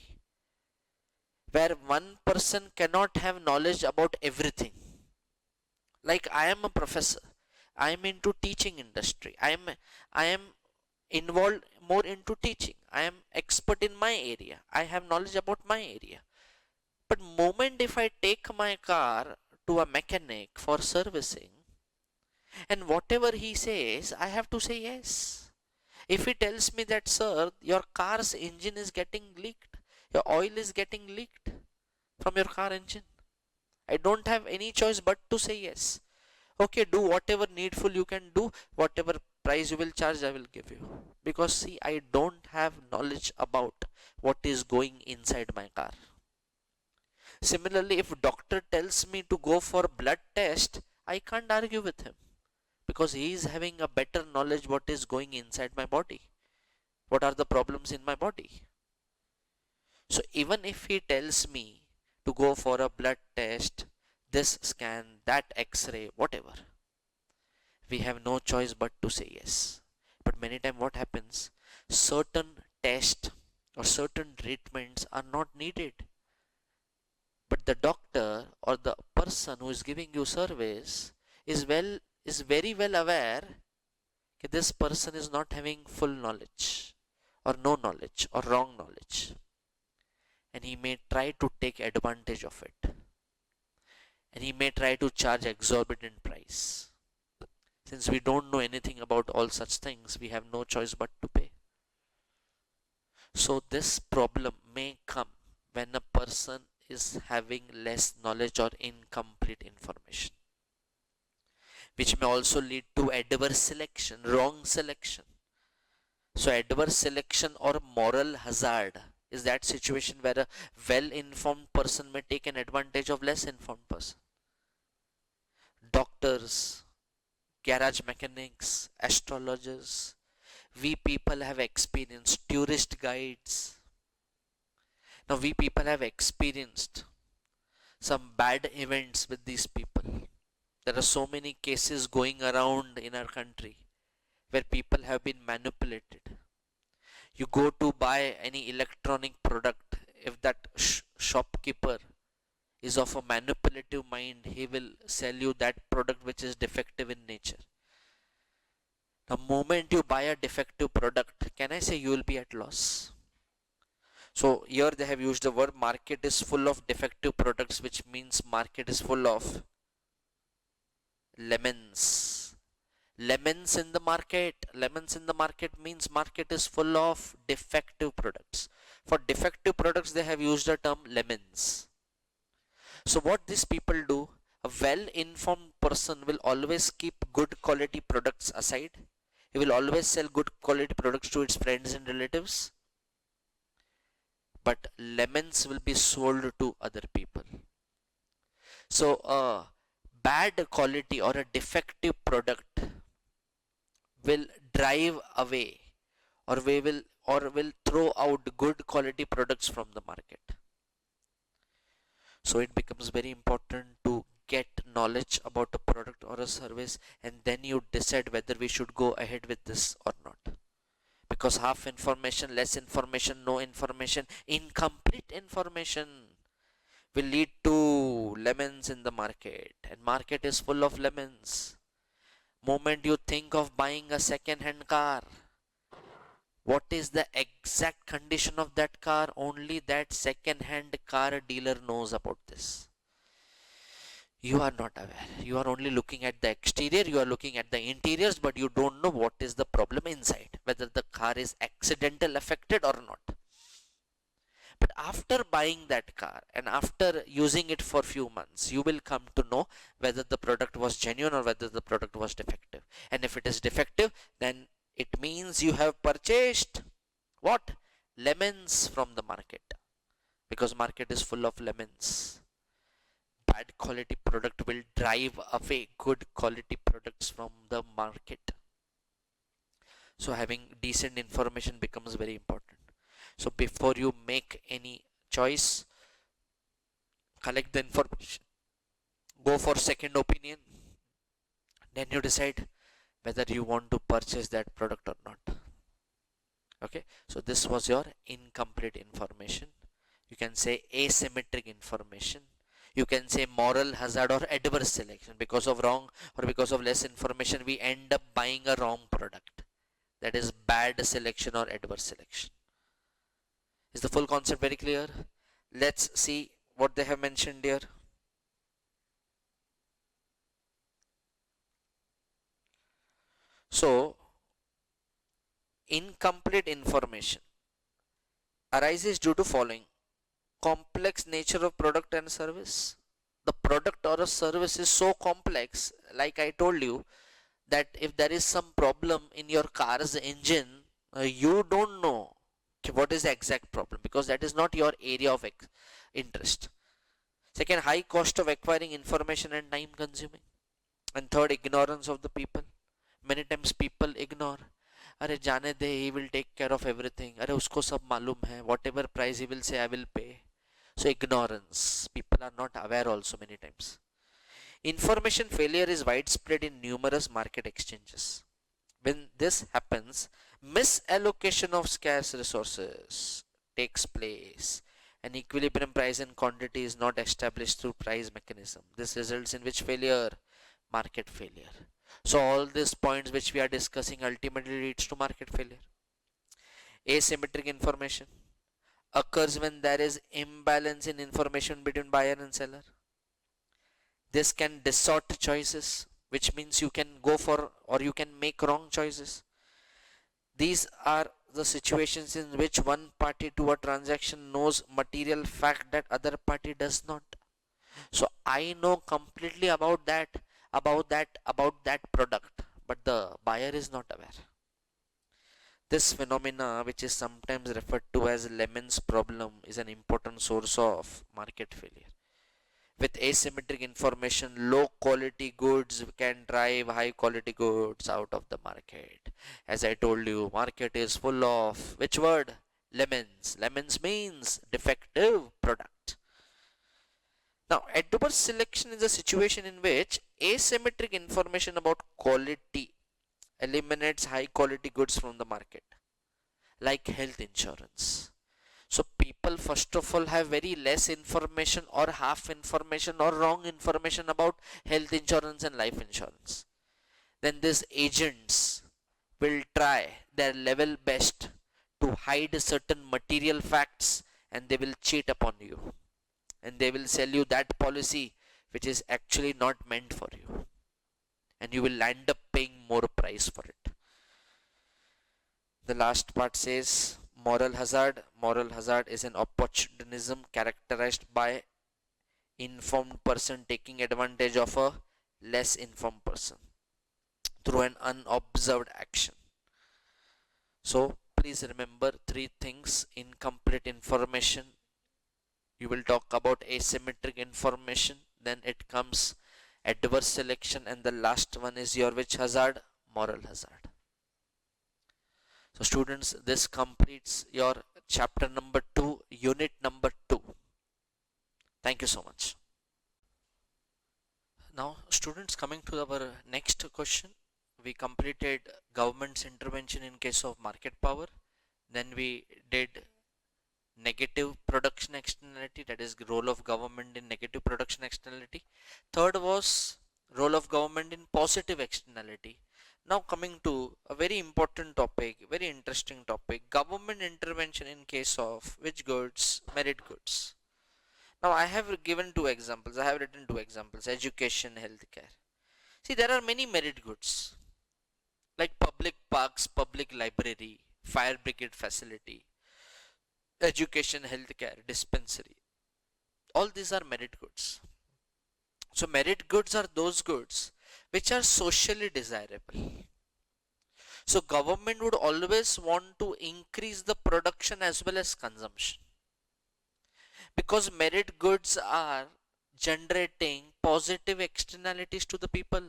where one person cannot have knowledge about everything. Like I am a professor, I am into teaching industry, I am involved more into teaching, I am expert in my area, I have knowledge about my area. But moment if I take my car to a mechanic for servicing, and whatever he says I have to say yes. If he tells me that, sir, your car's engine is getting leaked, your oil is getting leaked from your car engine, I don't have any choice but to say yes. Okay, do whatever needful you can do, whatever price you will charge I will give you, because see, I don't have knowledge about what is going inside my car. Similarly, if doctor tells me to go for blood test, I can't argue with him, because he is having a better knowledge what is going inside my body, what are the problems in my body. So even if he tells me to go for a blood test, this scan, that x-ray, whatever, we have no choice but to say yes. But many times what happens, certain tests or certain treatments are not needed, but the doctor or the person who is giving you service is very well aware that this person is not having full knowledge or no knowledge or wrong knowledge, and he may try to take advantage of it, and he may try to charge exorbitant price. Since we don't know anything about all such things, we have no choice but to pay. So this problem may come when a person is having less knowledge or incomplete information, which may also lead to adverse selection, wrong selection. So adverse selection or moral hazard is that situation where a well informed person may take an advantage of less informed person. Doctors, garage mechanics, astrologers, we people have experienced tourist guides. Now we people have experienced some bad events with these people. There are so many cases going around in our country where people have been manipulated. You go to buy any electronic product, if that shopkeeper is of a manipulative mind, he will sell you that product which is defective in nature. The moment you buy a defective product, can I say you will be at loss? So here they have used the word market is full of defective products, which means market is full of lemons. Lemons in the market. Lemons in the market means market is full of defective products. For defective products, they have used the term lemons. So what these people do, a well-informed person will always keep good quality products aside. He will always sell good quality products to its friends and relatives. But lemons will be sold to other people. So a bad quality or a defective product will drive away or will throw out good quality products from the market. So it becomes very important to get knowledge about a product or a service, and then you decide whether we should go ahead with this or not. Because half information, less information, no information, incomplete information will lead to lemons in the market, and market is full of lemons. Moment you think of buying a second hand car, what is the exact condition of that car? Only that second hand car dealer knows about this. You are not aware. You are only looking at the exterior, you are looking at the interiors, but you don't know what is the problem inside, whether the car is accidental affected or not. But after buying that car and after using it for few months, you will come to know whether the product was genuine or whether the product was defective. And if it is defective, then it means you have purchased what? Lemons from the market. Because market is full of lemons. Bad quality product will drive away good quality products from the market. So having decent information becomes very important. So before you make any choice, collect the information, go for second opinion, then you decide whether you want to purchase that product or not. Okay, so this was your incomplete information. You can say asymmetric information. You can say moral hazard or adverse selection. Because of wrong or because of less information, we end up buying a wrong product. That is bad selection or adverse selection. Is the full concept very clear? Let's see what they have mentioned here. So, incomplete information arises due to following: complex nature of product and service. The product or a service is so complex, like I told you, that if there is some problem in your car's engine, you don't know what is the exact problem, because that is not your area of interest. Second, high cost of acquiring information and time consuming. And third, ignorance of the people. Many times people ignore. अरे जाने दे, he will take care of everything. अरे उसको सब मालूम है, whatever price he will say I will pay. So ignorance. People are not aware also many times. Information failure is widespread in numerous market exchanges. When this happens, misallocation of scarce resources takes place. An equilibrium price and quantity is not established through price mechanism. This results in which failure? Market failure. So all these points which we are discussing ultimately leads to market failure. Asymmetric information occurs when there is imbalance in information between buyer and seller. This can distort choices, which means you can go for or you can make wrong choices. These are the situations in which one party to a transaction knows material fact that other party does not. So I know completely about that product, but the buyer is not aware. This phenomena, which is sometimes referred to as Lemon's problem, is an important source of market failure. With asymmetric information, low quality goods can drive high quality goods out of the market. As I told you, market is full of which word? Lemons. Lemons means defective product. Now, adverse selection is a situation in which asymmetric information about quality eliminates high quality goods from the market, like health insurance. So people first of all have very less information or half information or wrong information about health insurance and life insurance. Then these agents will try their level best to hide certain material facts, and they will cheat upon you, and they will sell you that policy which is actually not meant for you, and you will end up paying more price for it. The last part says moral hazard. Moral hazard is an opportunism characterized by informed person taking advantage of a less informed person through an unobserved action. So please remember three things: incomplete information, you will talk about asymmetric information, then it comes adverse selection, and the last one is your which hazard? Moral hazard. So students, this completes your chapter number 2, unit number 2. Thank you so much. Now students, coming to our next question, we completed government's intervention in case of market power, then we did negative production externality, that is role of government in negative production externality. Third was role of government in positive externality. Now coming to a very important topic, very interesting topic, government intervention in case of which goods? Merit goods. Now I have given two examples, I have written two examples: education, healthcare. See, there are many merit goods like public parks, public library, fire brigade facility, education, healthcare, dispensary. All these are merit goods. So merit goods are those goods which are socially desirable. So government would always want to increase the production as well as consumption, because merit goods are generating positive externalities to the people.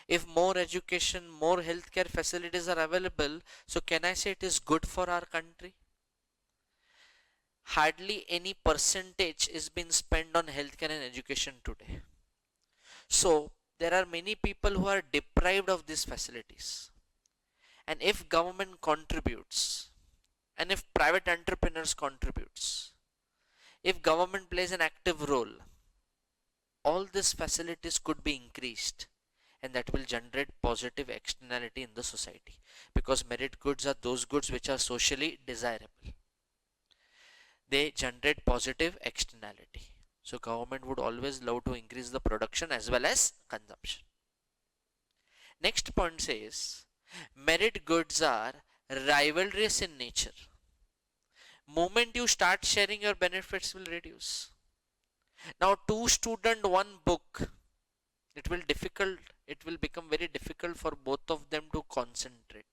If more education, more healthcare facilities are available, so can I say it is good for our country? Hardly any percentage is being spent on healthcare and education today. So there are many people who are deprived of these facilities. And if government contributes, and if private entrepreneurs contributes, if government plays an active role, all these facilities could be increased, and that will generate positive externality in the society, because merit goods are those goods which are socially desirable. They generate positive externality. So government would always love to increase the production as well as consumption. Next point says merit goods are rivalrous in nature. Moment you start sharing, your benefits will reduce. Now two student, one book, it will become very difficult for both of them to concentrate.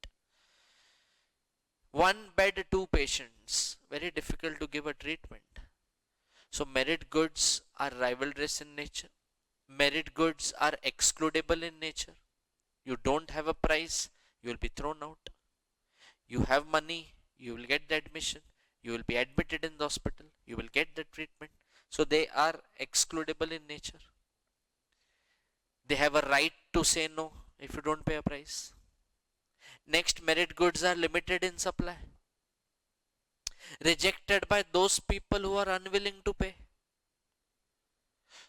One bed, two patients, very difficult to give a treatment. So merit goods are rivalrous in nature. Merit goods are excludable in nature. You don't have a price, you will be thrown out. You have money, you will get the admission, you will be admitted in the hospital, you will get the treatment. So they are excludable in nature. They have a right to say no if you don't pay a price. Next, merit goods are limited in supply, rejected by those people who are unwilling to pay.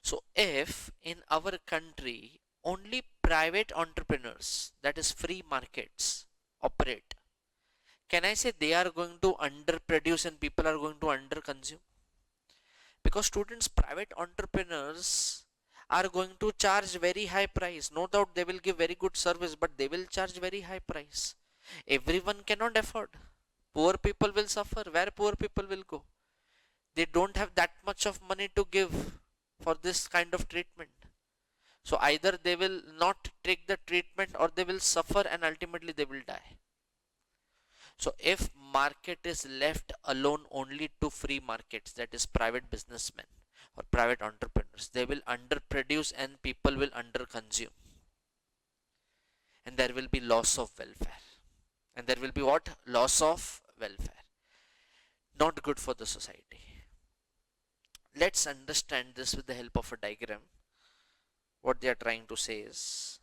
So if in our country only private entrepreneurs, that is free markets, operate, can I say they are going to underproduce and people are going to underconsume? Because students, private entrepreneurs are going to charge very high price. No doubt they will give very good service, but they will charge very high price. Everyone cannot afford. Poor people will suffer. Where poor people will go? They don't have that much of money to give for this kind of treatment. So either they will not take the treatment or they will suffer and ultimately they will die. So if market is left alone only to free markets, that is private businessmen or private entrepreneurs, they will underproduce and people will underconsume, and there will be loss of welfare. And there will be what? Loss of welfare. Not good for the society. Let's understand this with the help of a diagram. What they are trying to say is,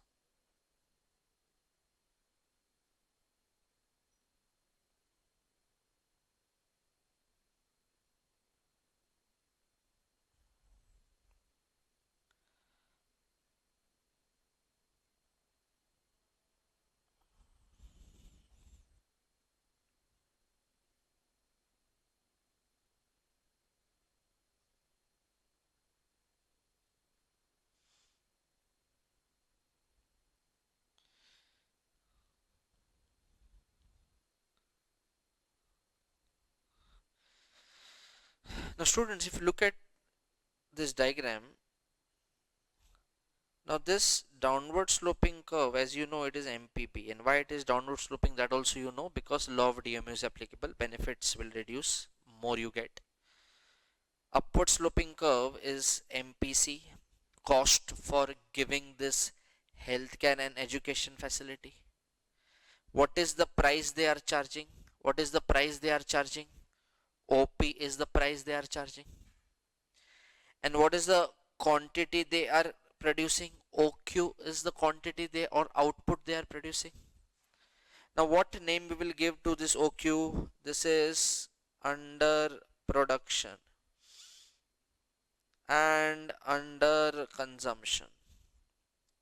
now students, if you look at this diagram, now this downward sloping curve, as you know, it is MPP, and why it is downward sloping, that also you know, because law of DMU is applicable. Benefits will reduce, more you get. Upward sloping curve is MPC, cost for giving this healthcare and education facility. What is the price they are charging? What is the price they are charging? OP is the price they are charging. And what is the quantity they are producing? OQ is the quantity they or output they are producing. Now what name we will give to this OQ? This is under production and under consumption.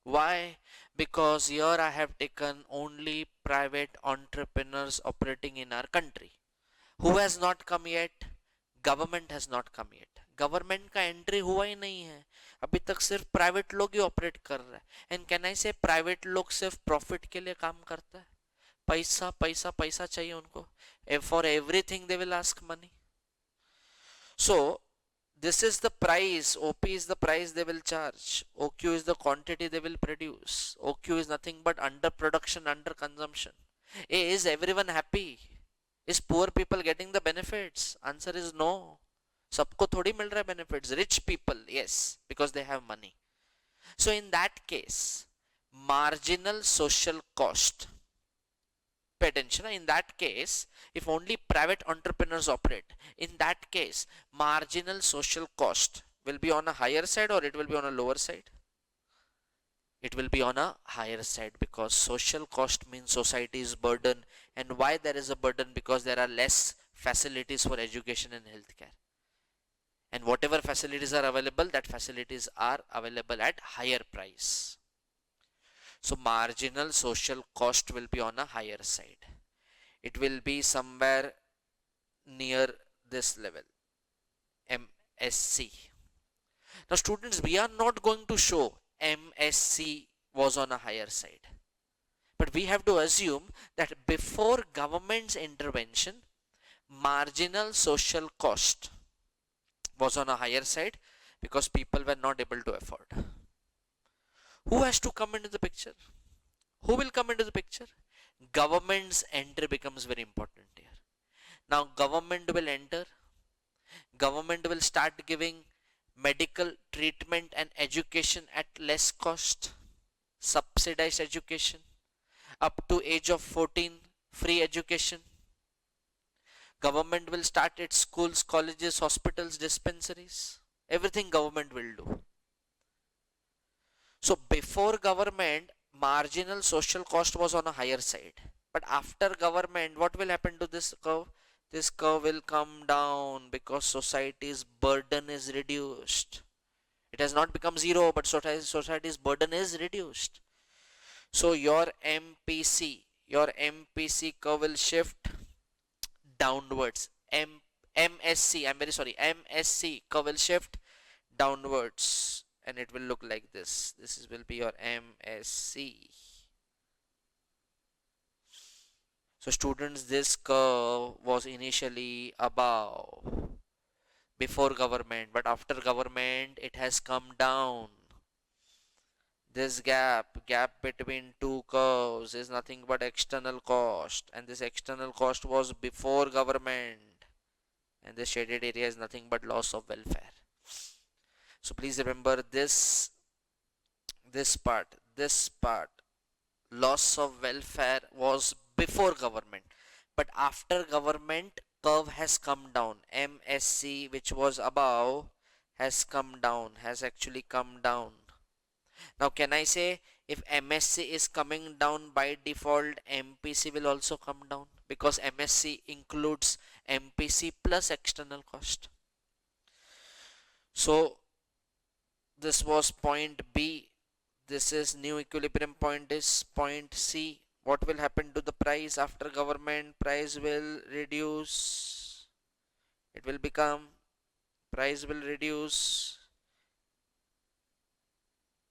Why? Because here I have taken only private entrepreneurs operating in our country. Who has not come yet? Government has not come yet. Government का entry हुआ ही नहीं है, अभी तक सिर्फ private लोग ही operate कर रहे हैं. एंड कैन आई से प्राइवेट लोग सिर्फ प्रॉफिट के लिए काम करता है. पैसा पैसा पैसा चाहिए उनको. For everything they will ask money. So this is the price. OP is the price they will charge. OQ is the quantity they will produce. OQ is nothing but under production, under consumption. Is everyone happy? Is poor people getting the benefits? Answer is no. सबको थोड़ी मिल रहा है benefits. Rich people, yes, because they have money. So in that case, marginal social cost. Pay attention. In that case, if only private entrepreneurs operate, in that case, marginal social cost will be on a higher side or it will be on a lower side? It will be on a higher side, because social cost means society is burden. And why there is a burden? Because there are less facilities for education and healthcare. And whatever facilities are available, that facilities are available at higher price. So marginal social cost will be on a higher side. It will be somewhere near this level, MSC. Now students, we are not going to show MSC was on a higher side, but we have to assume that before government's intervention, marginal social cost was on a higher side because people were not able to afford. Who has to come into the picture? Who will come into the picture? Government's entry becomes very important here. Now government will enter. Government will start giving medical treatment and education at less cost. Subsidized education. Up to age of 14, free education. Government will start its schools, colleges, hospitals, dispensaries. Everything government will do. So before government, marginal social cost was on a higher side. But after government, what will happen to this curve? This curve will come down because society's burden is reduced. It has not become zero, but society's burden is reduced. So your MPC curve will shift downwards. MSC, I'm very sorry, MSC curve will shift downwards, and it will look like this. This will be your MSC. So students, this curve was initially above before government, but after government it has come down. This gap between two curves is nothing but external cost, and this external cost was before government, and this shaded area is nothing but loss of welfare. So please remember this part loss of welfare was before government, but after government curve has come down. MSC, which was above, has come down, has actually come down. Now can I say if MSC is coming down, by default MPC will also come down, because MSC includes MPC plus external cost. So this was point B. This is new equilibrium point is point C. What will happen to the price after government? Price will reduce. It will become, price will reduce,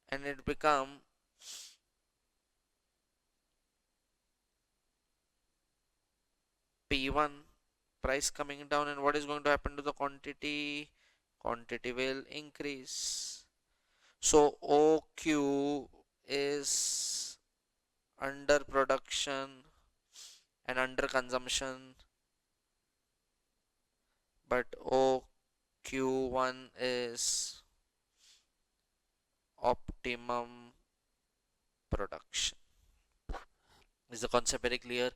and it become P1, price coming down. And what is going to happen to the quantity? Quantity will increase. So OQ is under production and under consumption, but OQ1 is optimum production. Is the concept very clear?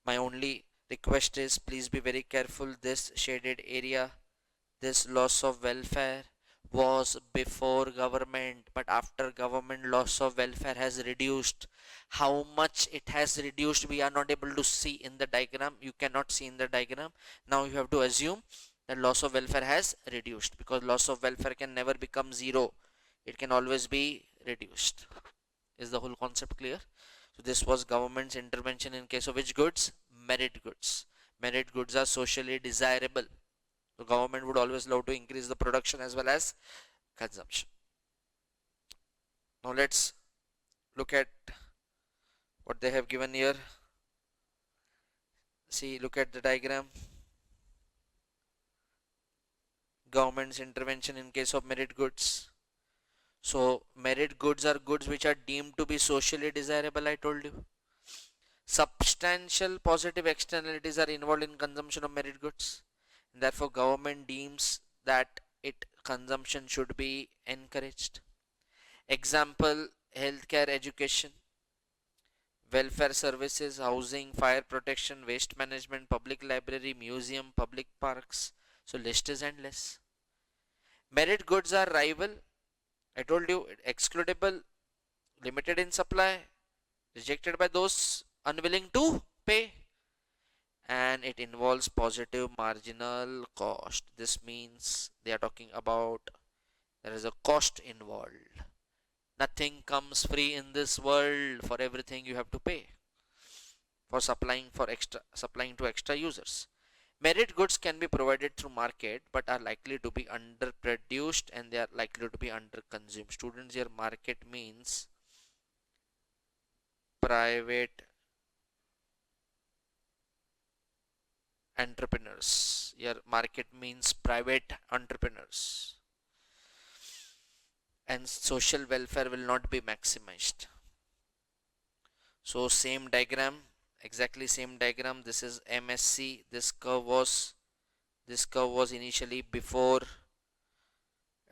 My only request is please be very careful. This shaded area, this loss of welfare was before government, but after government loss of welfare has reduced. How much it has reduced we are not able to see in the diagram. You cannot see in the diagram. Now you have to assume that loss of welfare has reduced, because loss of welfare can never become zero. It can always be reduced. Is the whole concept clear? So this was government's intervention in case of which goods? Merit goods. Merit goods are socially desirable. The government would always love to increase the production as well as consumption. Now let's look at what they have given here. See, look at the diagram. Government's intervention in case of merit goods. So merit goods are goods which are deemed to be socially desirable, I told you. Substantial positive externalities are involved in consumption of merit goods. Therefore, government deems that it consumption should be encouraged. Example, healthcare, education, welfare services, housing, fire protection, waste management, public library, museum, public parks. So list is endless. Merit goods are rival. I told you, excludable, limited in supply, rejected by those unwilling to pay, and it involves positive marginal cost. This means they are talking about there is a cost involved. Nothing comes free in this world. For everything you have to pay for supplying to extra users. Merit goods can be provided through market but are likely to be underproduced, and they are likely to be underconsumed. Students, here market means private entrepreneurs. Your market means private entrepreneurs, and social welfare will not be maximized. So same diagram, exactly same diagram. This is MSC. This curve was initially before,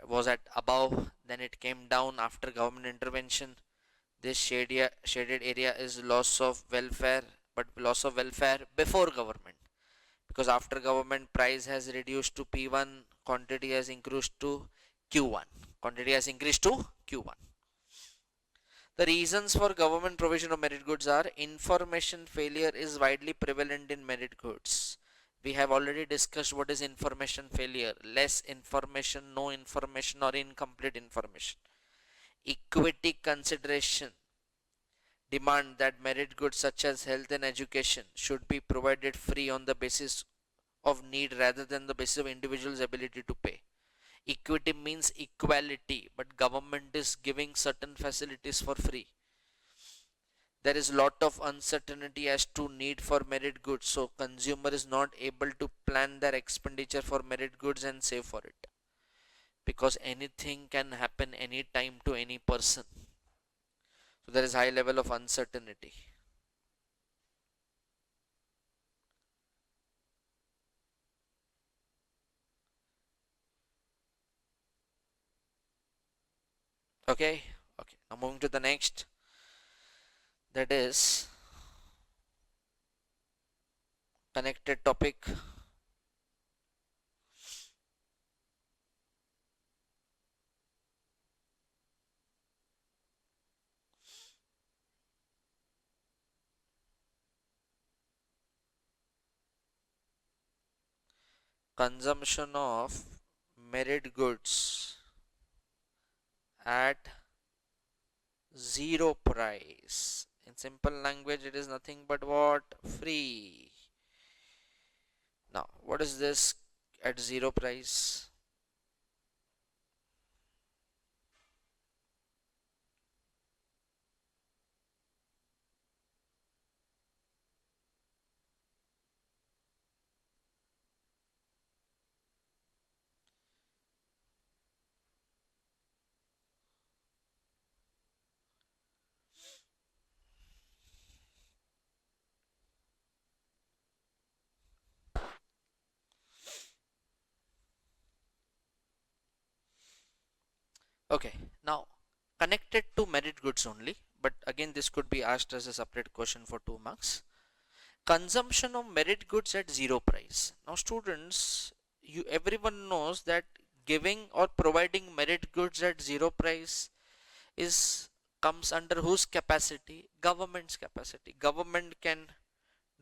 was at above, then it came down after government intervention. This shaded area is loss of welfare, but loss of welfare before government, because after government price has reduced to P1, quantity has increased to Q1. Quantity has increased to Q1. The reasons for government provision of merit goods are information failure is widely prevalent in merit goods. We have already discussed what is information failure. Less information, no information, or incomplete information. Equity consideration demand that merit goods such as health and education should be provided free on the basis of need rather than the basis of individual's ability to pay. Equity means equality, but government is giving certain facilities for free. There is lot of uncertainty as to need for merit goods, so consumer is not able to plan their expenditure for merit goods and save for it, because anything can happen anytime to any person. So there is high level of uncertainty. Okay, okay. Now moving to the next, that is connected topic. Consumption of merit goods at zero price. In simple language, it is nothing but what? Free. Now, what is this at zero price? Okay, now connected to merit goods only, but again, this could be asked as a separate question for 2 marks. Consumption of merit goods at zero price. Now, students, you everyone knows that giving or providing merit goods at zero price is comes under whose capacity? Government's capacity. Government can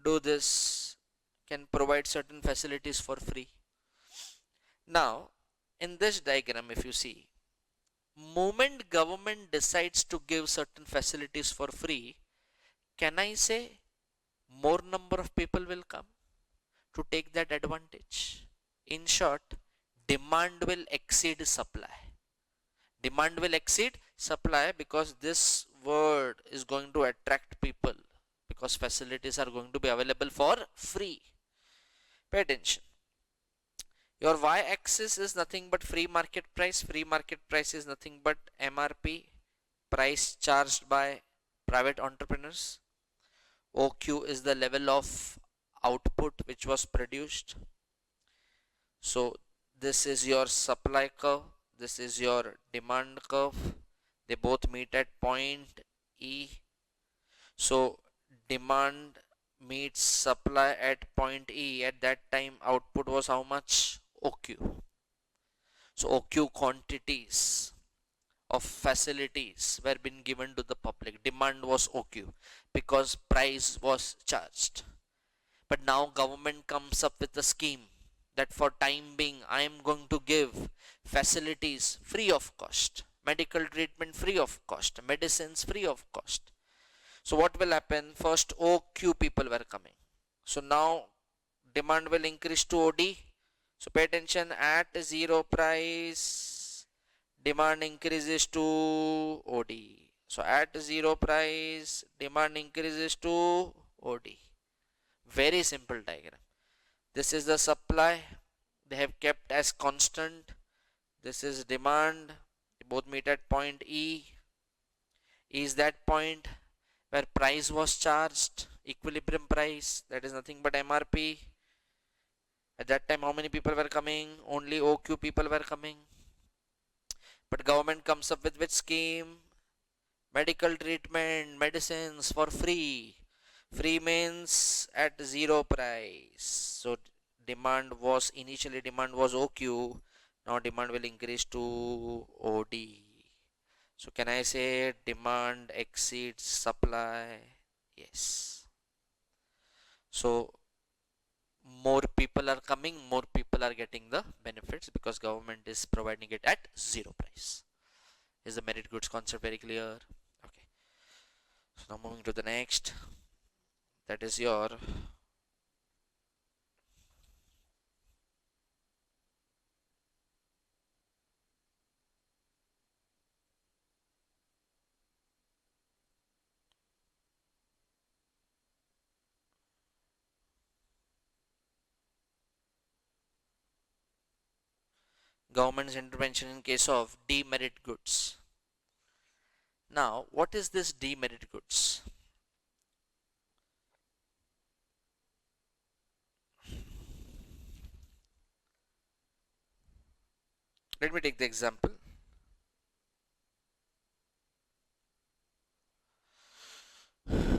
do this, can provide certain facilities for free. Now, in this diagram, if you see, moment government decides to give certain facilities for free, can I say more number of people will come to take that advantage? In short, demand will exceed supply. Demand will exceed supply because this word is going to attract people because facilities are going to be available for free. Pay attention. Your y axis is nothing but free market price. Free market price is nothing but MRP, price charged by private entrepreneurs. OQ is the level of output which was produced. So this is your supply curve, this is your demand curve. They both meet at point E. So demand meets supply at point E. At that time output was how much? OQ. So OQ quantities of facilities were being given to the public. Demand was OQ because price was charged. But now government comes up with a scheme that for time being I am going to give facilities free of cost, medical treatment free of cost, medicines free of cost. So what will happen? First OQ people were coming. So now demand will increase to OD. So pay attention, at zero price demand increases to OD. So at zero price demand increases to OD. Very simple diagram. This is the supply, they have kept as constant. This is demand, they both meet at point E. E is that point where price was charged, equilibrium price, that is nothing but MRP. At that time how many people were coming? Only OQ people were coming. But government comes up with which scheme? Medical treatment, medicines for free. Free means at zero price. So demand was initially demand was OQ, now demand will increase to OD. So can I say demand exceeds supply? Yes. So more people are coming, more people are getting the benefits because government is providing it at zero price. Is the merit goods concept very clear? Okay. So now moving to the next, that is your government's intervention in case of demerit goods. Now, what is this demerit goods? Let me take the example.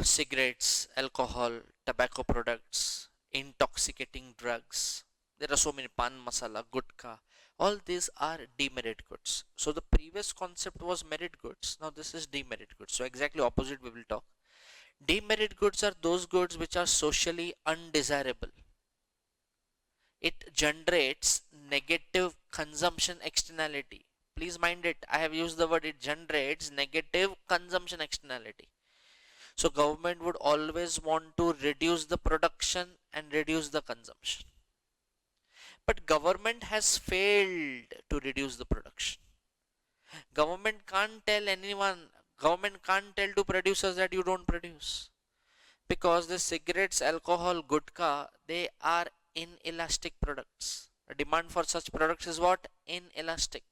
Cigarettes, alcohol, tobacco products, intoxicating drugs. There are so many pan masala, gutka. All these are demerit goods. So the previous concept was merit goods. Now this is demerit goods. So exactly opposite we will talk. Demerit goods are those goods which are socially undesirable. It generates negative consumption externality. Please mind it. I have used the word it generates negative consumption externality. So government would always want to reduce the production and reduce the consumption. But government has failed to reduce the production. Government can't tell anyone, government can't tell to producers that you don't produce. Because the cigarettes, alcohol, gutka, they are inelastic products. The demand for such products is what? Inelastic.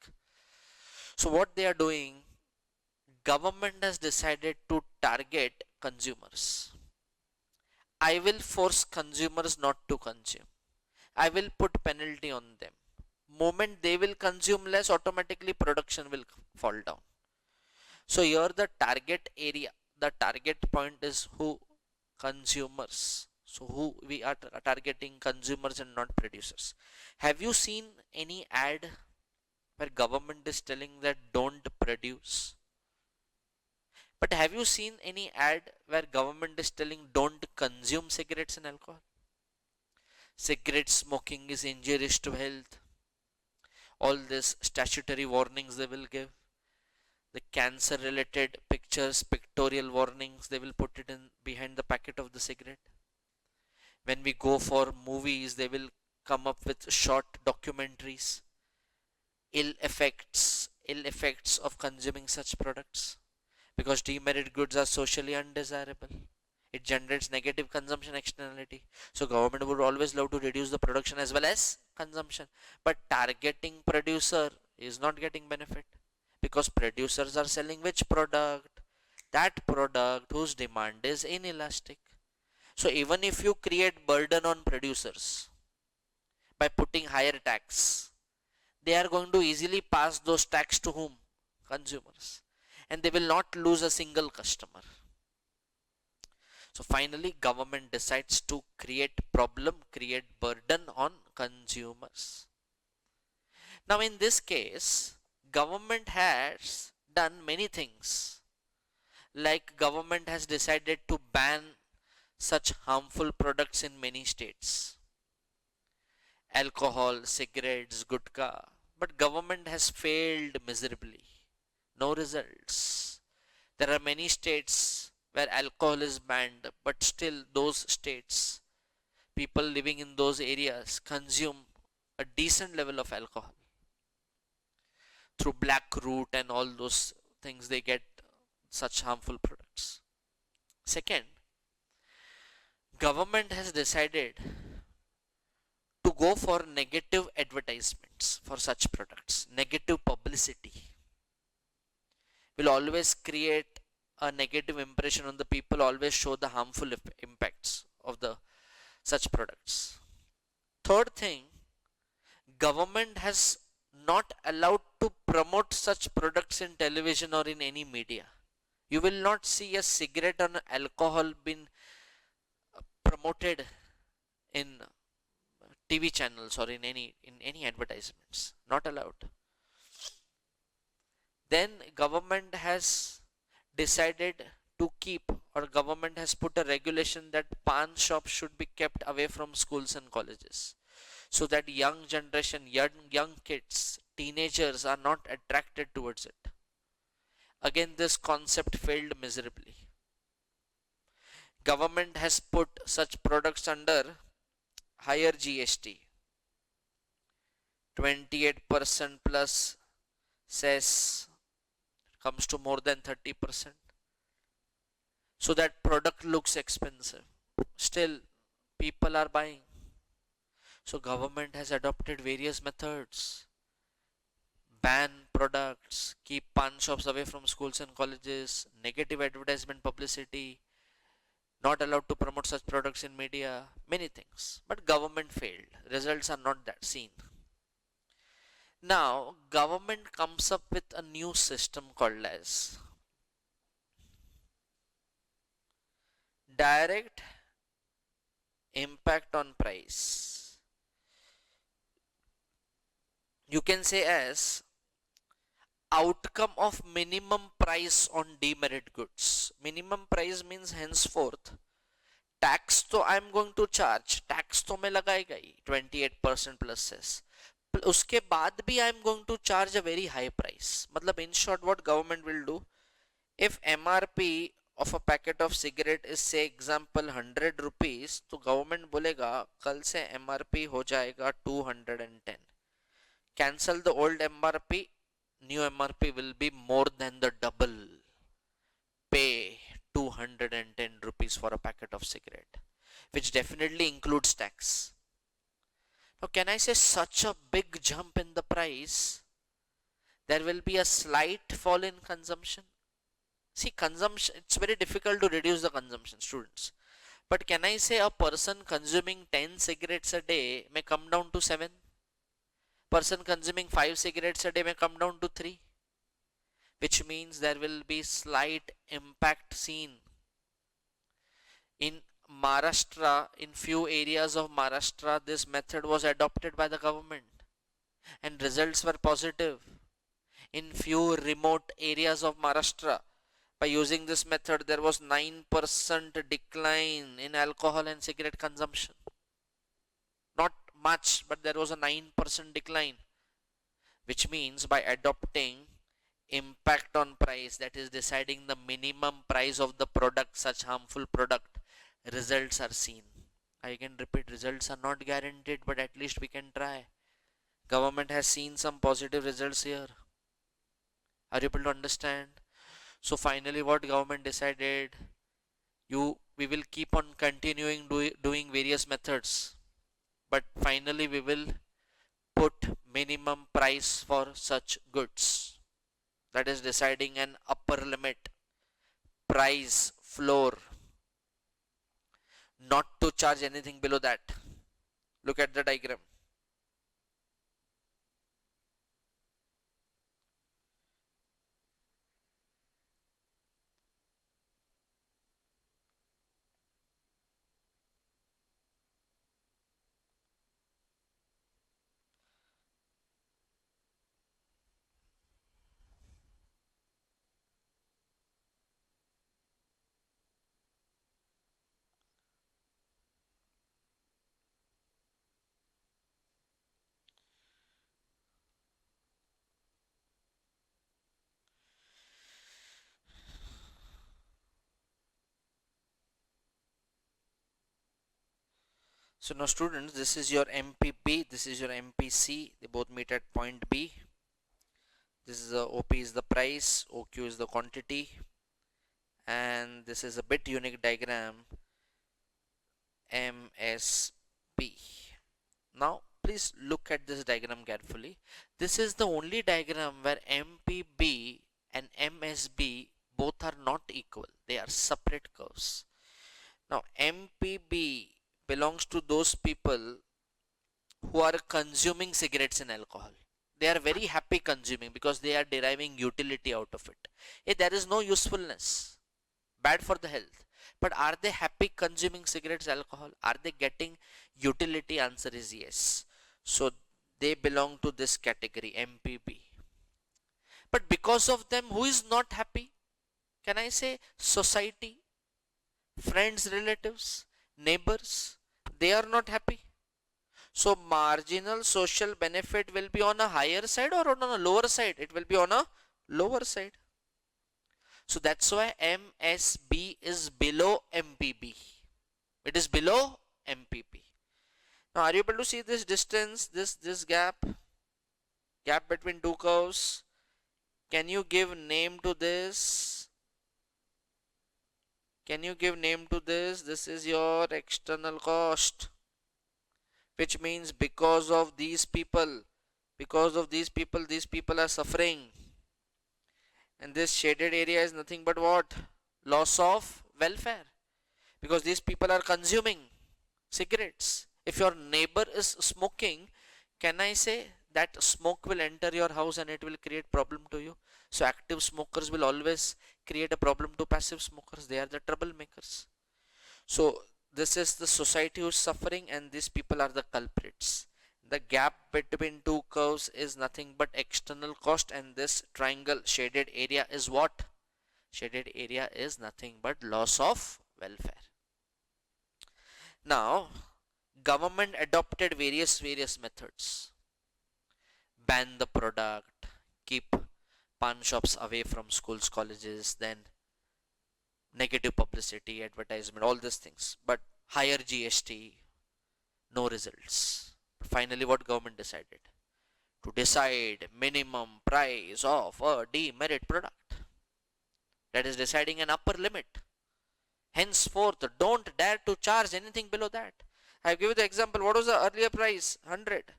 So what they are doing, government has decided to target consumers. I will force consumers not to consume. I will put penalty on them. Moment they will consume less, automatically production will fall down. So here the target area, the target point is who? Consumers. So who we are targeting? Consumers and not producers. Have you seen any ad where government is telling that don't produce? But have you seen any ad where government is telling don't consume cigarettes and alcohol? Cigarette smoking is injurious to health. All these statutory warnings they will give. The cancer related pictures, pictorial warnings, they will put it in behind the packet of the cigarette. When we go for movies, they will come up with short documentaries, ill effects of consuming such products, because demerit goods are socially undesirable. It generates negative consumption externality. So government would always love to reduce the production as well as consumption. But targeting producer is not getting benefit, because producers are selling which product? That product whose demand is inelastic. So even if you create burden on producers by putting higher tax, they are going to easily pass those tax to whom? Consumers. And they will not lose a single customer. So finally government decides to create problem, create burden on consumers. Now in this case, government has done many things. Like government has decided to ban such harmful products in many states. Alcohol, cigarettes, gutka. But government has failed miserably. No results. There are many states where alcohol is banned, but still those states, people living in those areas consume a decent level of alcohol. Through black root and all those things, they get such harmful products. Second, government has decided to go for negative advertisements for such products. Negative publicity will always create a negative impression on the people, always show the harmful impacts of the such products. Third thing, government has not allowed to promote such products in television or in any media. You will not see a cigarette or alcohol being promoted in TV channels or in any advertisements. Not allowed. Then government has decided to keep, or government has put a regulation that pan shops should be kept away from schools and colleges, so that young generation, young kids, teenagers are not attracted towards it. Again, this concept failed miserably. Government has put such products under higher GST, 28% plus cess, comes to more than 30%, so that product looks expensive. Still people are buying. So government has adopted various methods, ban products, keep pawn shops away from schools and colleges, negative advertisement publicity, not allowed to promote such products in media, many things. But government failed. Results are not that seen. Now, government comes up with a new system called as direct impact on price. You can say as outcome of minimum price on demerit goods. Minimum price means henceforth tax तो I am going to charge, tax तो मैं लगाएगा ही 28% plus cess, उसके बाद भी I am going to charge a very high price. मतलब in short what government will do, if MRP of a packet of cigarette is say example 100 rupees, तो government बोलेगा कल से एमआरपी हो जाएगा 210, cancel the old MRP, new MRP will be more than the double, pay 210 rupees for a packet of cigarette, which definitely includes tax. Now, can I say such a big jump in the price, there will be a slight fall in consumption? See, consumption, it's very difficult to reduce the consumption, students. But can I say a person consuming 10 cigarettes a day may come down to 7? Person consuming 5 cigarettes a day may come down to 3? Which means there will be slight impact seen. In Maharashtra, in few areas of Maharashtra, this method was adopted by the government and results were positive. In few remote areas of Maharashtra, by using this method, there was 9% decline in alcohol and cigarette consumption. Not much, but there was a 9% decline, which means by adopting impact on price, that is deciding the minimum price of the product, such harmful product, results are seen. I can repeat, results are not guaranteed, but at least we can try. Government has seen some positive results here. Are you able to understand? So finally what government decided, we will keep on continuing doing various methods, but finally we will put minimum price for such goods, that is deciding an upper limit, price floor, not to charge anything below that. Look at the diagram. So now students, this is your MPB, this is your MPC, they both meet at point B. This is the OP is the price, OQ is the quantity, and this is a bit unique diagram, MSB. Now please look at this diagram carefully. This is the only diagram where MPB and MSB both are not equal, they are separate curves. Now MPB belongs to those people who are consuming cigarettes and alcohol. They are very happy consuming because they are deriving utility out of it. There is no usefulness, bad for the health. But are they happy consuming cigarettes, alcohol? Are they getting utility? Answer is yes. So they belong to this category, MPB. But because of them, who is not happy? Can I say society, friends, relatives, neighbors? They are not happy. So marginal social benefit will be on a higher side or on a lower side? It will be on a lower side. So that's why MSB is below MPB. It is below MPB. Now are you able to see this distance, this gap between two curves? Can you give name to this? Can you give name to this? This is your external cost, which means because of these people, Because of these people are suffering. And this shaded area is nothing but what? Loss of welfare. Because these people are consuming cigarettes. If your neighbor is smoking, can I say that smoke will enter your house and it will create problem to you? So active smokers will always create a problem to passive smokers. They are the troublemakers. So this is the society who is suffering, and these people are the culprits. The gap between two curves is nothing but external cost, and this triangle shaded area is what? Shaded area is nothing but loss of welfare. Now, government adopted various methods. Ban the product, keep pawn shops away from schools, colleges, then negative publicity, advertisement, all these things. But higher GST, no results. Finally, what government decided? To decide minimum price of a demerit product. That is deciding an upper limit. Henceforth, don't dare to charge anything below that. I give you the example. What was the earlier price? 100.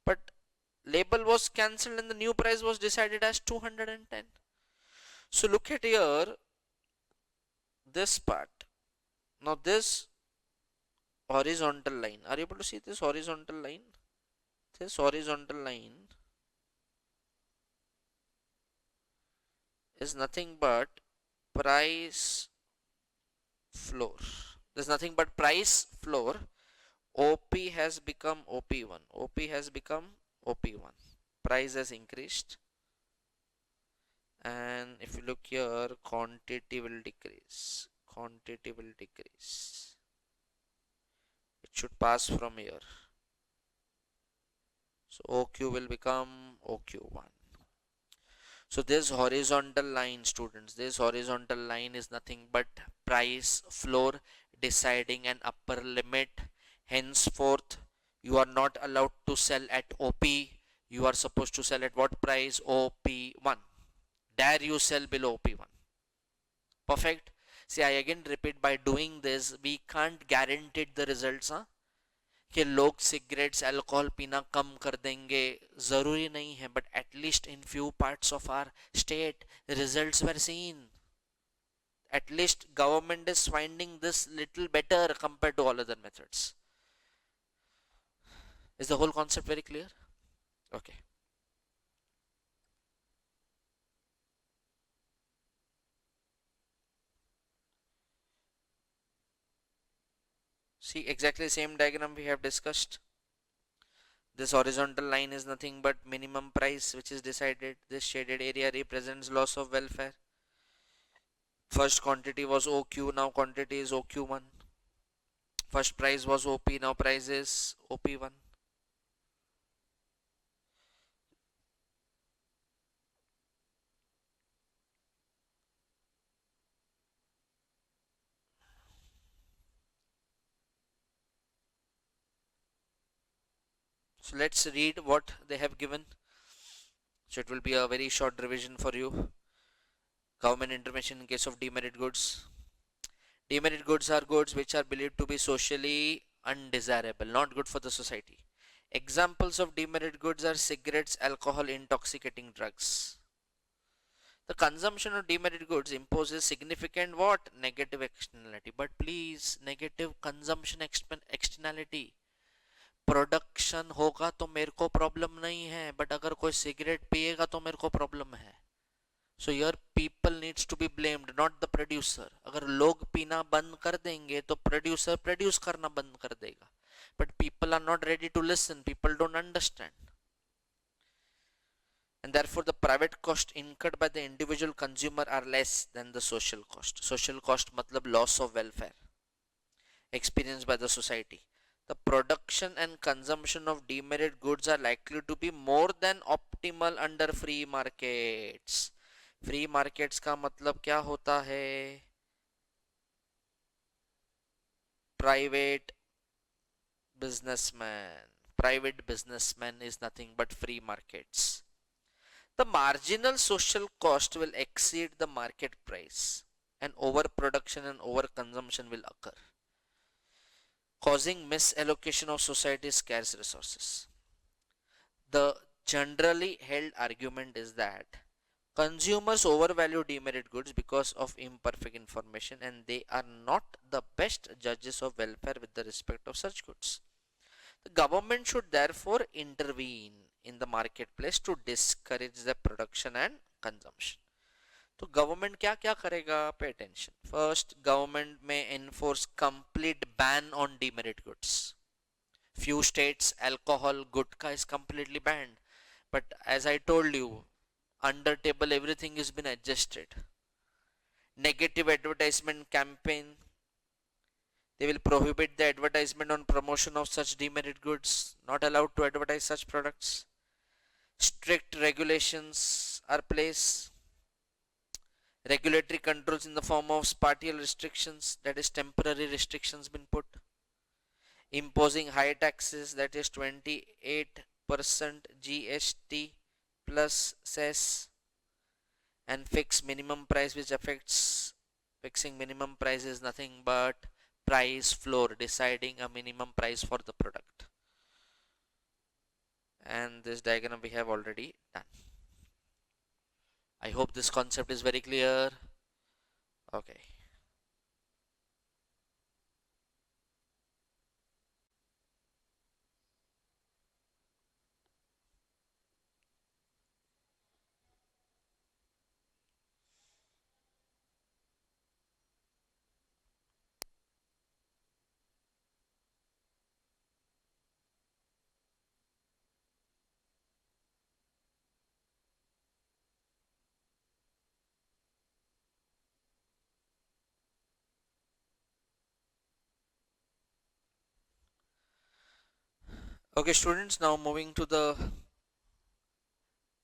But label was cancelled and the new price was decided as 210. So look at here, this part. Now this horizontal line. Are you able to see this horizontal line? This horizontal line is nothing but price floor. There's nothing but price floor. OP has become OP1. OP has become OP1. Price has increased. And if you look here, quantity will decrease. Quantity will decrease. It should pass from here. So OQ will become OQ1. So this horizontal line, students, this horizontal line is nothing but price floor deciding an upper limit. Henceforth, you are not allowed to sell at OP. You are supposed to sell at what price? OP1. Dare you sell below OP1? Perfect. See, I again repeat, by doing this, we can't guarantee the results. कि लोग cigarettes alcohol पीना कम कर देंगे, जरूरी नहीं है, but at least in few parts of our state results were seen. At least government is finding this little better compared to all other methods. Is the whole concept very clear? Okay. See, exactly the same diagram we have discussed. This horizontal line is nothing but minimum price which is decided. This shaded area represents loss of welfare. First quantity was OQ, now quantity is OQ1. First price was OP, now price is OP1. So let's read what they have given. So it will be a very short revision for you. Government intervention in case of demerit goods. Demerit goods are goods which are believed to be socially undesirable, not good for the society. Examples of demerit goods are cigarettes, alcohol, intoxicating drugs. The consumption of demerit goods imposes significant what? Negative externality. But please, negative consumption externality. Production होगा तो मेरे को problem नहीं है, but अगर कोई cigarette पिएगा तो मेरे को प्रॉब्लम है. So your people needs to be blamed, not the producer. अगर लोग पीना बंद कर देंगे तो प्रोड्यूसर प्रोड्यूस करना बंद कर देगा. But people are not ready to listen, people don't understand. And therefore the private cost incurred by the individual consumer are less than the social cost. Social cost matlab loss of welfare experienced by the society. The production and consumption of demerit goods are likely to be more than optimal under free markets. Free markets का मतलब क्या होता है? Private businessman. Private businessman is nothing but free markets. The marginal social cost will exceed the market price, and overproduction and overconsumption will occur, causing misallocation of society's scarce resources. The generally held argument is that consumers overvalue demerit goods because of imperfect information and they are not the best judges of welfare with the respect of such goods. The government should therefore intervene in the marketplace to discourage the production and consumption. तो government क्या क्या करेगा? Pay attention. First, government में enforce complete ban on demerit goods. Few states alcohol gutka is completely banned, but as I told you, under table everything has been adjusted. Negative advertisement campaign, they will prohibit the advertisement on promotion of such demerit goods, not allowed to advertise such products. Strict regulations are placed. Regulatory controls in the form of spatial restrictions, that is temporary restrictions been put. Imposing high taxes, that is 28% GST plus cess, and fix minimum price, which affects, fixing minimum price is nothing but price floor, deciding a minimum price for the product. And this diagram we have already done. I hope this concept is very clear. Okay. Okay, students, now moving to the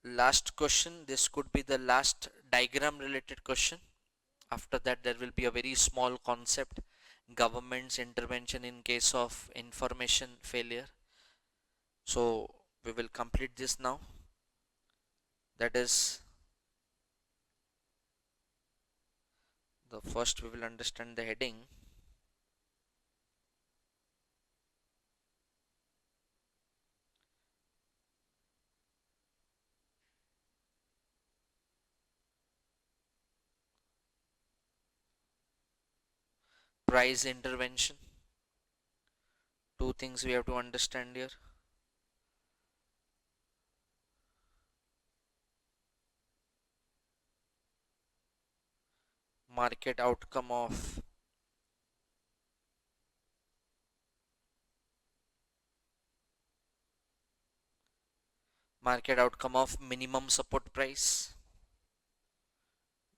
last question. This could be the last diagram related question. After that, there will be a very small concept, government's intervention in case of information failure. So we will complete this now. That is, the first we will understand the heading. Price intervention. Two things we have to understand here. Market outcome of minimum support price,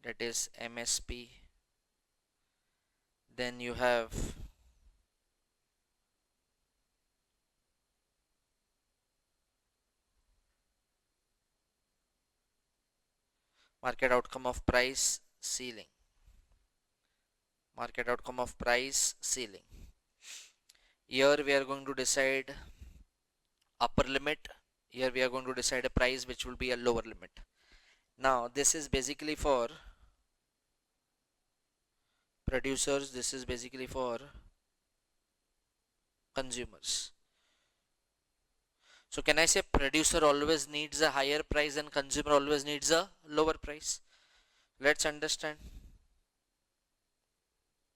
that is MSP. Then you have market outcome of price ceiling. Market outcome of price ceiling. Here we are going to decide upper limit. Here we are going to decide a price which will be a lower limit. Now this is basically for producers, this is basically for consumers. So can I say producer always needs a higher price and consumer always needs a lower price? Let's understand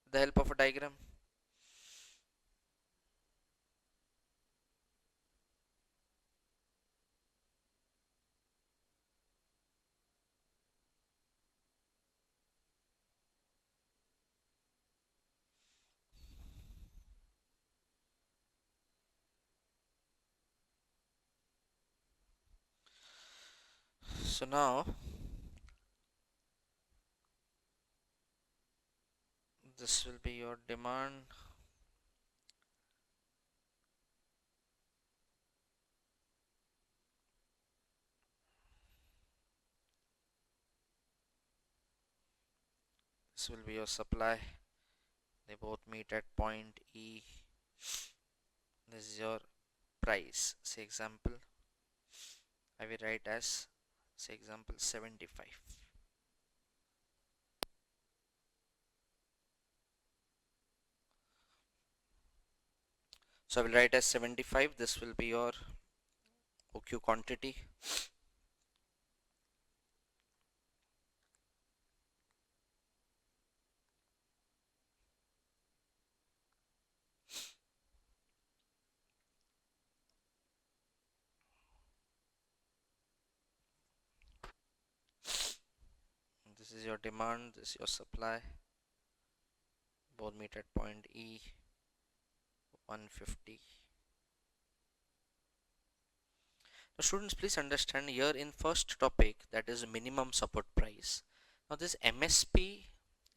the help of a diagram. So now this will be your demand, this will be your supply. They both meet at point E. This is your price. Say example, I will write as, say example, 75. So I will write as 75. This will be your OQ quantity. This is your demand, this is your supply, both meet at point E, 150. Now students, please understand here in first topic, that is minimum support price. Now this MSP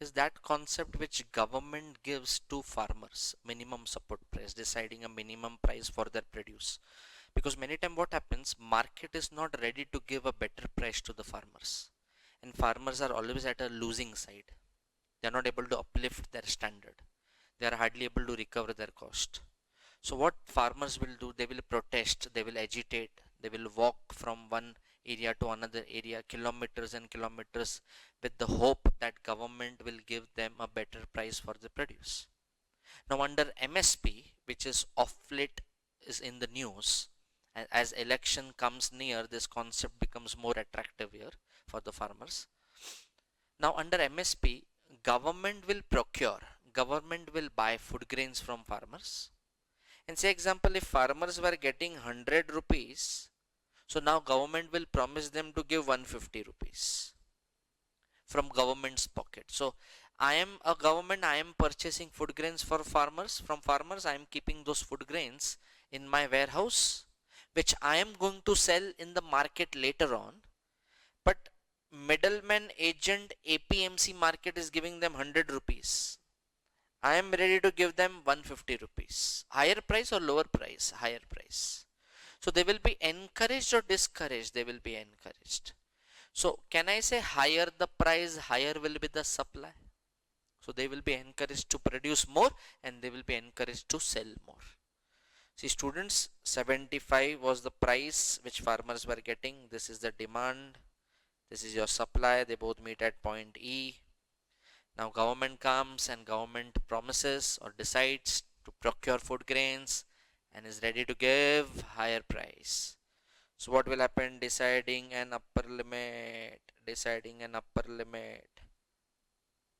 is that concept which government gives to farmers, minimum support price, deciding a minimum price for their produce. Because many times what happens, market is not ready to give a better price to the farmers, and farmers are always at a losing side. They are not able to uplift their standard, they are hardly able to recover their cost. So what farmers will do, they will protest, they will agitate, they will walk from one area to another area, kilometers and kilometers, with the hope that government will give them a better price for the produce. Now under MSP, which is of late is in the news, and as election comes near, this concept becomes more attractive here for the farmers. Now under MSP, government will procure, government will buy food grains from farmers. And say example, if farmers were getting 100 rupees, so now government will promise them to give 150 rupees from government's pocket. So I am a government, I am purchasing food grains for farmers, from farmers, I am keeping those food grains in my warehouse, which I am going to sell in the market later on. But middleman agent APMC market is giving them 100 rupees. I am ready to give them 150 rupees. Higher price or lower price? Higher price. So they will be encouraged or discouraged? They will be encouraged. So can I say higher the price, higher will be the supply? So they will be encouraged to produce more and they will be encouraged to sell more. See students, 75 was the price which farmers were getting. This is the demand. This is your supply. They both meet at point E. Now government comes and government promises or decides to procure food grains and is ready to give higher price. So what will happen? Deciding an upper limit. Deciding an upper limit.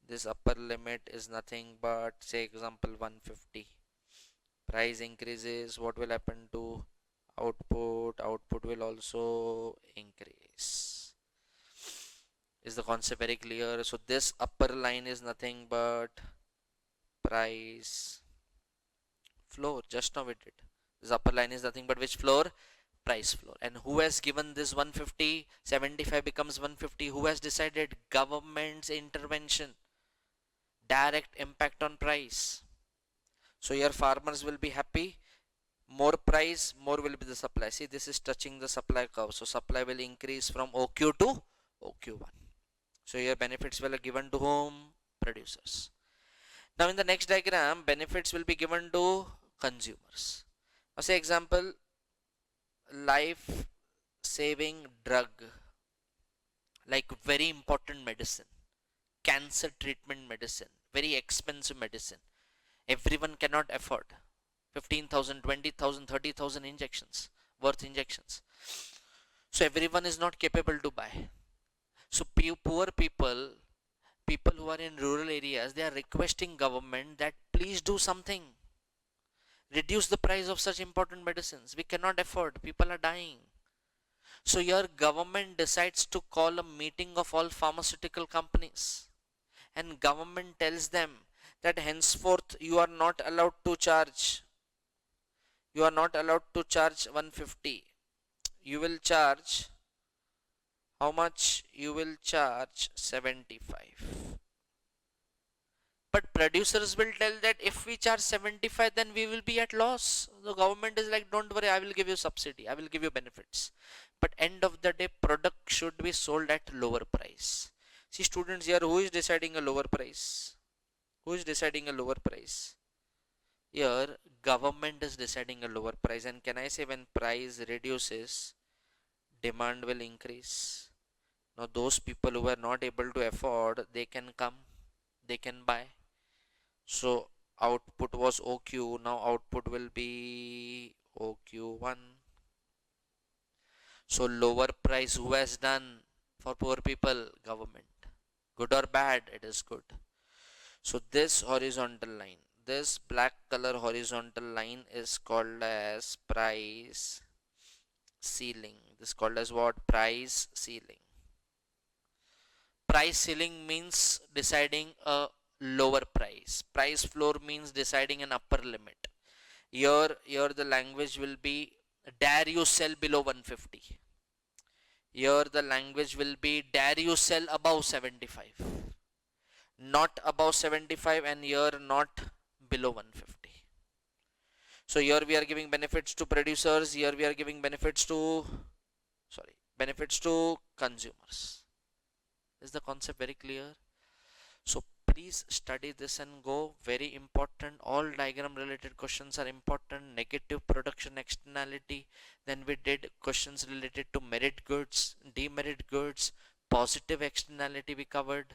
This upper limit is nothing but, say example, 150. Price increases. What will happen to output? Output will also increase. Is the concept very clear? So this upper line is nothing but price floor. Just now we did. This upper line is nothing but which floor? Price floor. And who has given this 150? 75 becomes 150. Who has decided? Government's intervention. Direct impact on price. So your farmers will be happy. More price, more will be the supply. See, this is touching the supply curve. So supply will increase from OQ to OQ1. So your benefits will be given to whom? Producers. Now in the next diagram, benefits will be given to consumers. Now say example, life saving drug, like very important medicine, cancer treatment medicine, very expensive medicine. Everyone cannot afford 15,000, 20,000, 30,000 injections, worth injections. So everyone is not capable to buy. So poor people, people who are in rural areas, they are requesting government that please do something. Reduce the price of such important medicines. We cannot afford. People are dying. So your government decides to call a meeting of all pharmaceutical companies. And government tells them that henceforth you are not allowed to charge. You are not allowed to charge 150. You will charge, how much? You will charge 75. But producers will tell that if we charge 75, then we will be at loss. The government is like, don't worry, I will give you subsidy, I will give you benefits. But end of the day, product should be sold at lower price. See students, here who is deciding a lower price? Who is deciding a lower price? Here government is deciding a lower price. And can I say, when price reduces, demand will increase. Now those people who are not able to afford, they can come, they can buy. So output was OQ, now output will be OQ1. So lower price, who has done for poor people? Government. Good or bad? It is good. So this horizontal line, this black color horizontal line is called as price ceiling. This is called as what? Price ceiling. Price ceiling means deciding a lower price. Price floor means deciding an upper limit. Here the language will be, dare you sell below 150. Here the language will be, dare you sell above 75. Not above 75, and here not below 150. So here we are giving benefits to producers, here we are giving benefits to, benefits to consumers. Is the concept very clear? So please study this and go. Very important. All diagram related questions are important. Negative production externality. Then we did questions related to merit goods, demerit goods, positive externality we covered.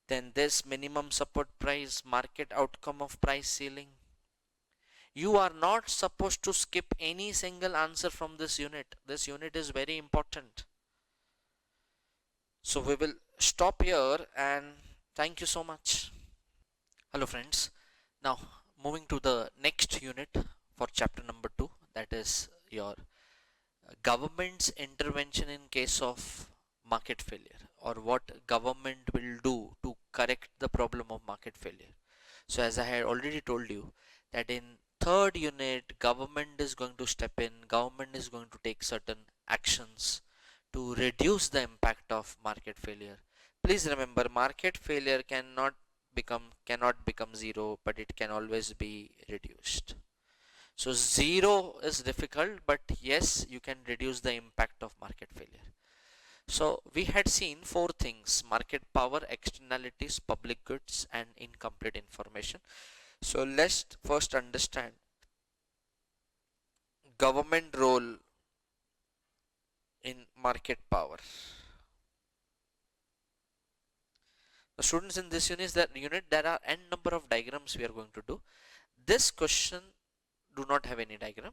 Then this minimum support price, market outcome of price ceiling. You are not supposed to skip any single answer from this unit. This unit is very important. So we will stop here and thank you so much. Hello friends. Now moving to the next unit for chapter number 2, that is your government's intervention in case of market failure, or what government will do to correct the problem of market failure. So as I had already told you that in third unit government is going to step in, government is going to take certain actions to reduce the impact of market failure. Please remember, market failure cannot become zero, but it can always be reduced. So zero is difficult, but yes, you can reduce the impact of market failure. So we had seen four things: market power, externalities, public goods, and incomplete information. So let's first understand government role in market power. The students, in this unit there are n number of diagrams we are going to do. This question do not have any diagram.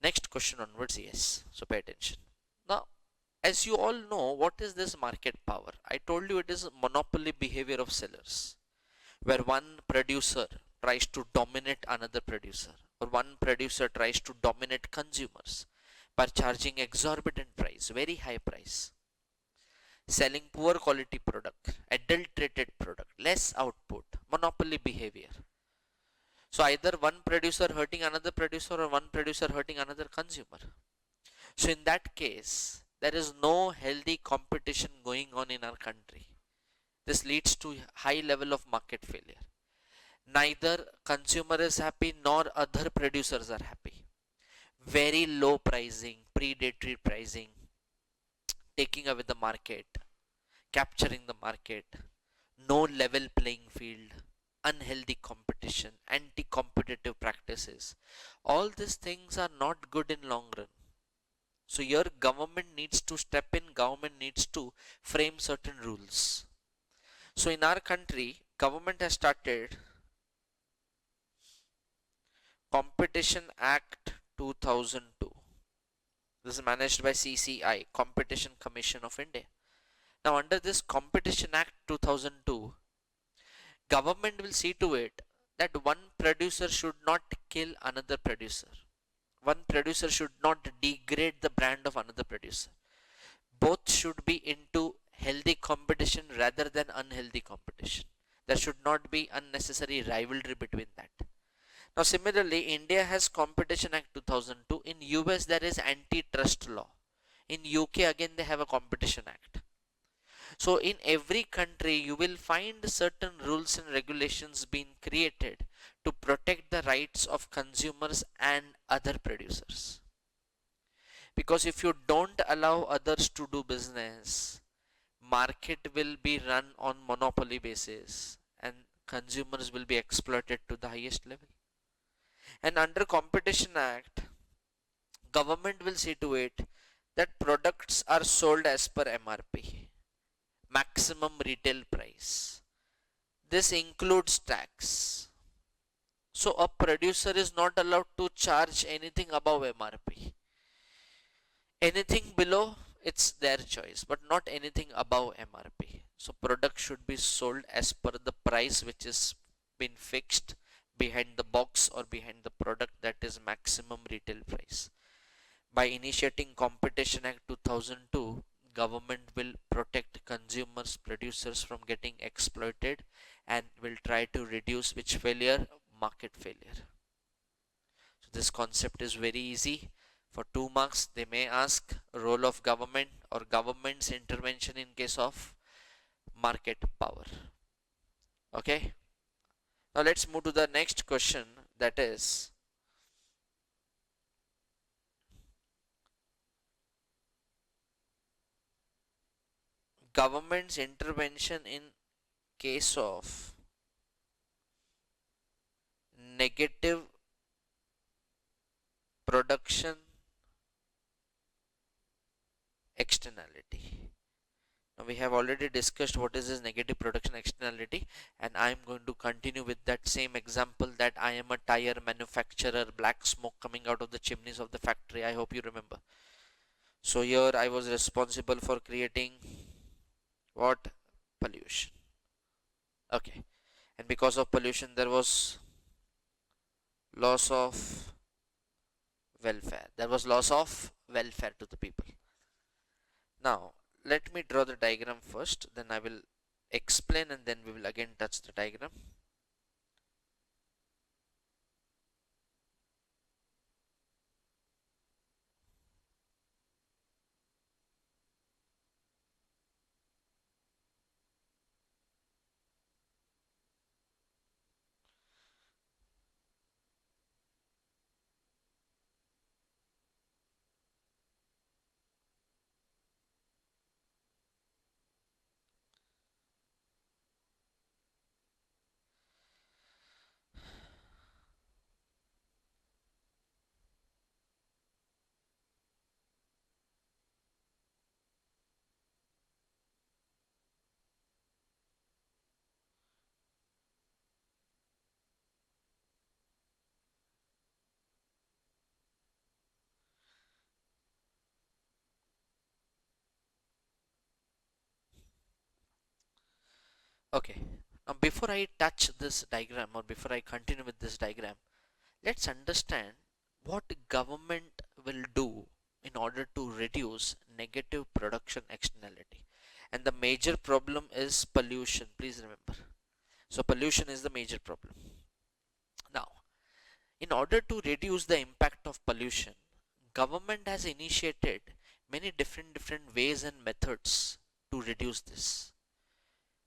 Next question onwards, yes. So pay attention. Now, as you all know, what is this market power? I told you it is monopoly behavior of sellers, where one producer tries to dominate another producer, or one producer tries to dominate consumers by charging exorbitant price, very high price, selling poor quality product, adulterated product, less output, monopoly behavior. So either one producer hurting another producer, or one producer hurting another consumer. So in that case, there is no healthy competition going on in our country. This leads to high level of market failure. Neither consumer is happy nor other producers are happy. Very low pricing, predatory pricing, taking away the market, capturing the market, no level playing field, unhealthy competition, anti-competitive practices. All these things are not good in long run. So your government needs to step in, government needs to frame certain rules. So in our country, government has started Competition Act 2002. This is managed by CCI, Competition Commission of India. Now under this Competition Act 2002, government will see to it that one producer should not kill another producer. One producer should not degrade the brand of another producer. Both should be into healthy competition rather than unhealthy competition. There should not be unnecessary rivalry between that. Now similarly, India has Competition Act 2002. In US there is antitrust law. In UK again they have a Competition Act. So in every country you will find certain rules and regulations being created to protect the rights of consumers and other producers. Because if you don't allow others to do business, market will be run on monopoly basis and consumers will be exploited to the highest level. And under Competition Act, government will see to it that products are sold as per MRP, maximum retail price. This includes tax. So a producer is not allowed to charge anything above MRP. Anything below, it's their choice, but not anything above MRP. So product should be sold as per the price which is been fixed behind the box or behind the product, that is maximum retail price. By initiating Competition Act 2002, government will protect consumers, producers from getting exploited and will try to reduce which failure? Market failure. So this concept is very easy. For 2 marks, they may ask role of government or government's intervention in case of market power. Okay. Now let's move to the next question, that is government's intervention in case of negative production externality. Now we have already discussed what is this negative production externality, and I am going to continue with that same example that I am a tire manufacturer, black smoke coming out of the chimneys of the factory. I hope you remember. So here I was responsible for creating what? Pollution. Okay. And because of pollution there was loss of welfare. There was loss of welfare to the people. Now let me draw the diagram first, then I will explain and then we will again touch the diagram. Okay, now before I touch this diagram or before I continue with this diagram, let's understand what government will do in order to reduce negative production externality. And the major problem is pollution, please remember. So pollution is the major problem. Now, in order to reduce the impact of pollution, government has initiated many different ways and methods to reduce this.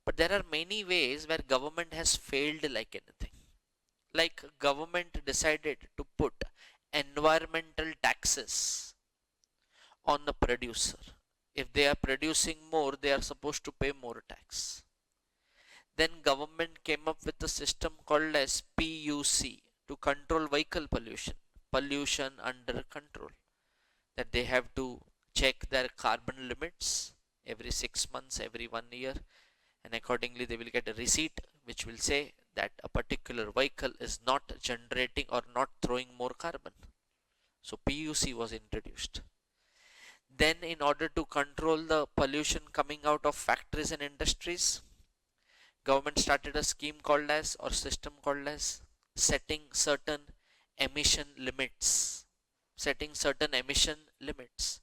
But there are many ways where government has failed like anything. Like government decided to put environmental taxes on the producer. If they are producing more, they are supposed to pay more tax. Then government came up with a system called as PUC to control vehicle pollution. Pollution under control. That they have to check their carbon limits every 6 months, every 1 year, and accordingly they will get a receipt which will say that a particular vehicle is not generating or not throwing more carbon. So PUC was introduced. Then in order to control the pollution coming out of factories and industries, government started a scheme called as or system called as setting certain emission limits. Setting certain emission limits,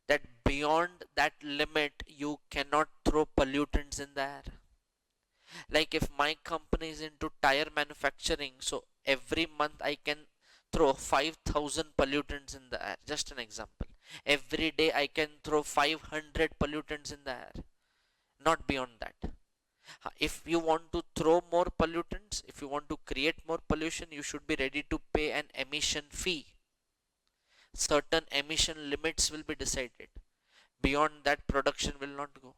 that beyond that limit you cannot throw pollutants in the air. Like if my company is into tire manufacturing, so every month I can throw 5,000 pollutants in the air. Just an example. Every day I can throw 500 pollutants in the air. Not beyond that. If you want to throw more pollutants, if you want to create more pollution, you should be ready to pay an emission fee. Certain emission limits will be decided. Beyond that, production will not go.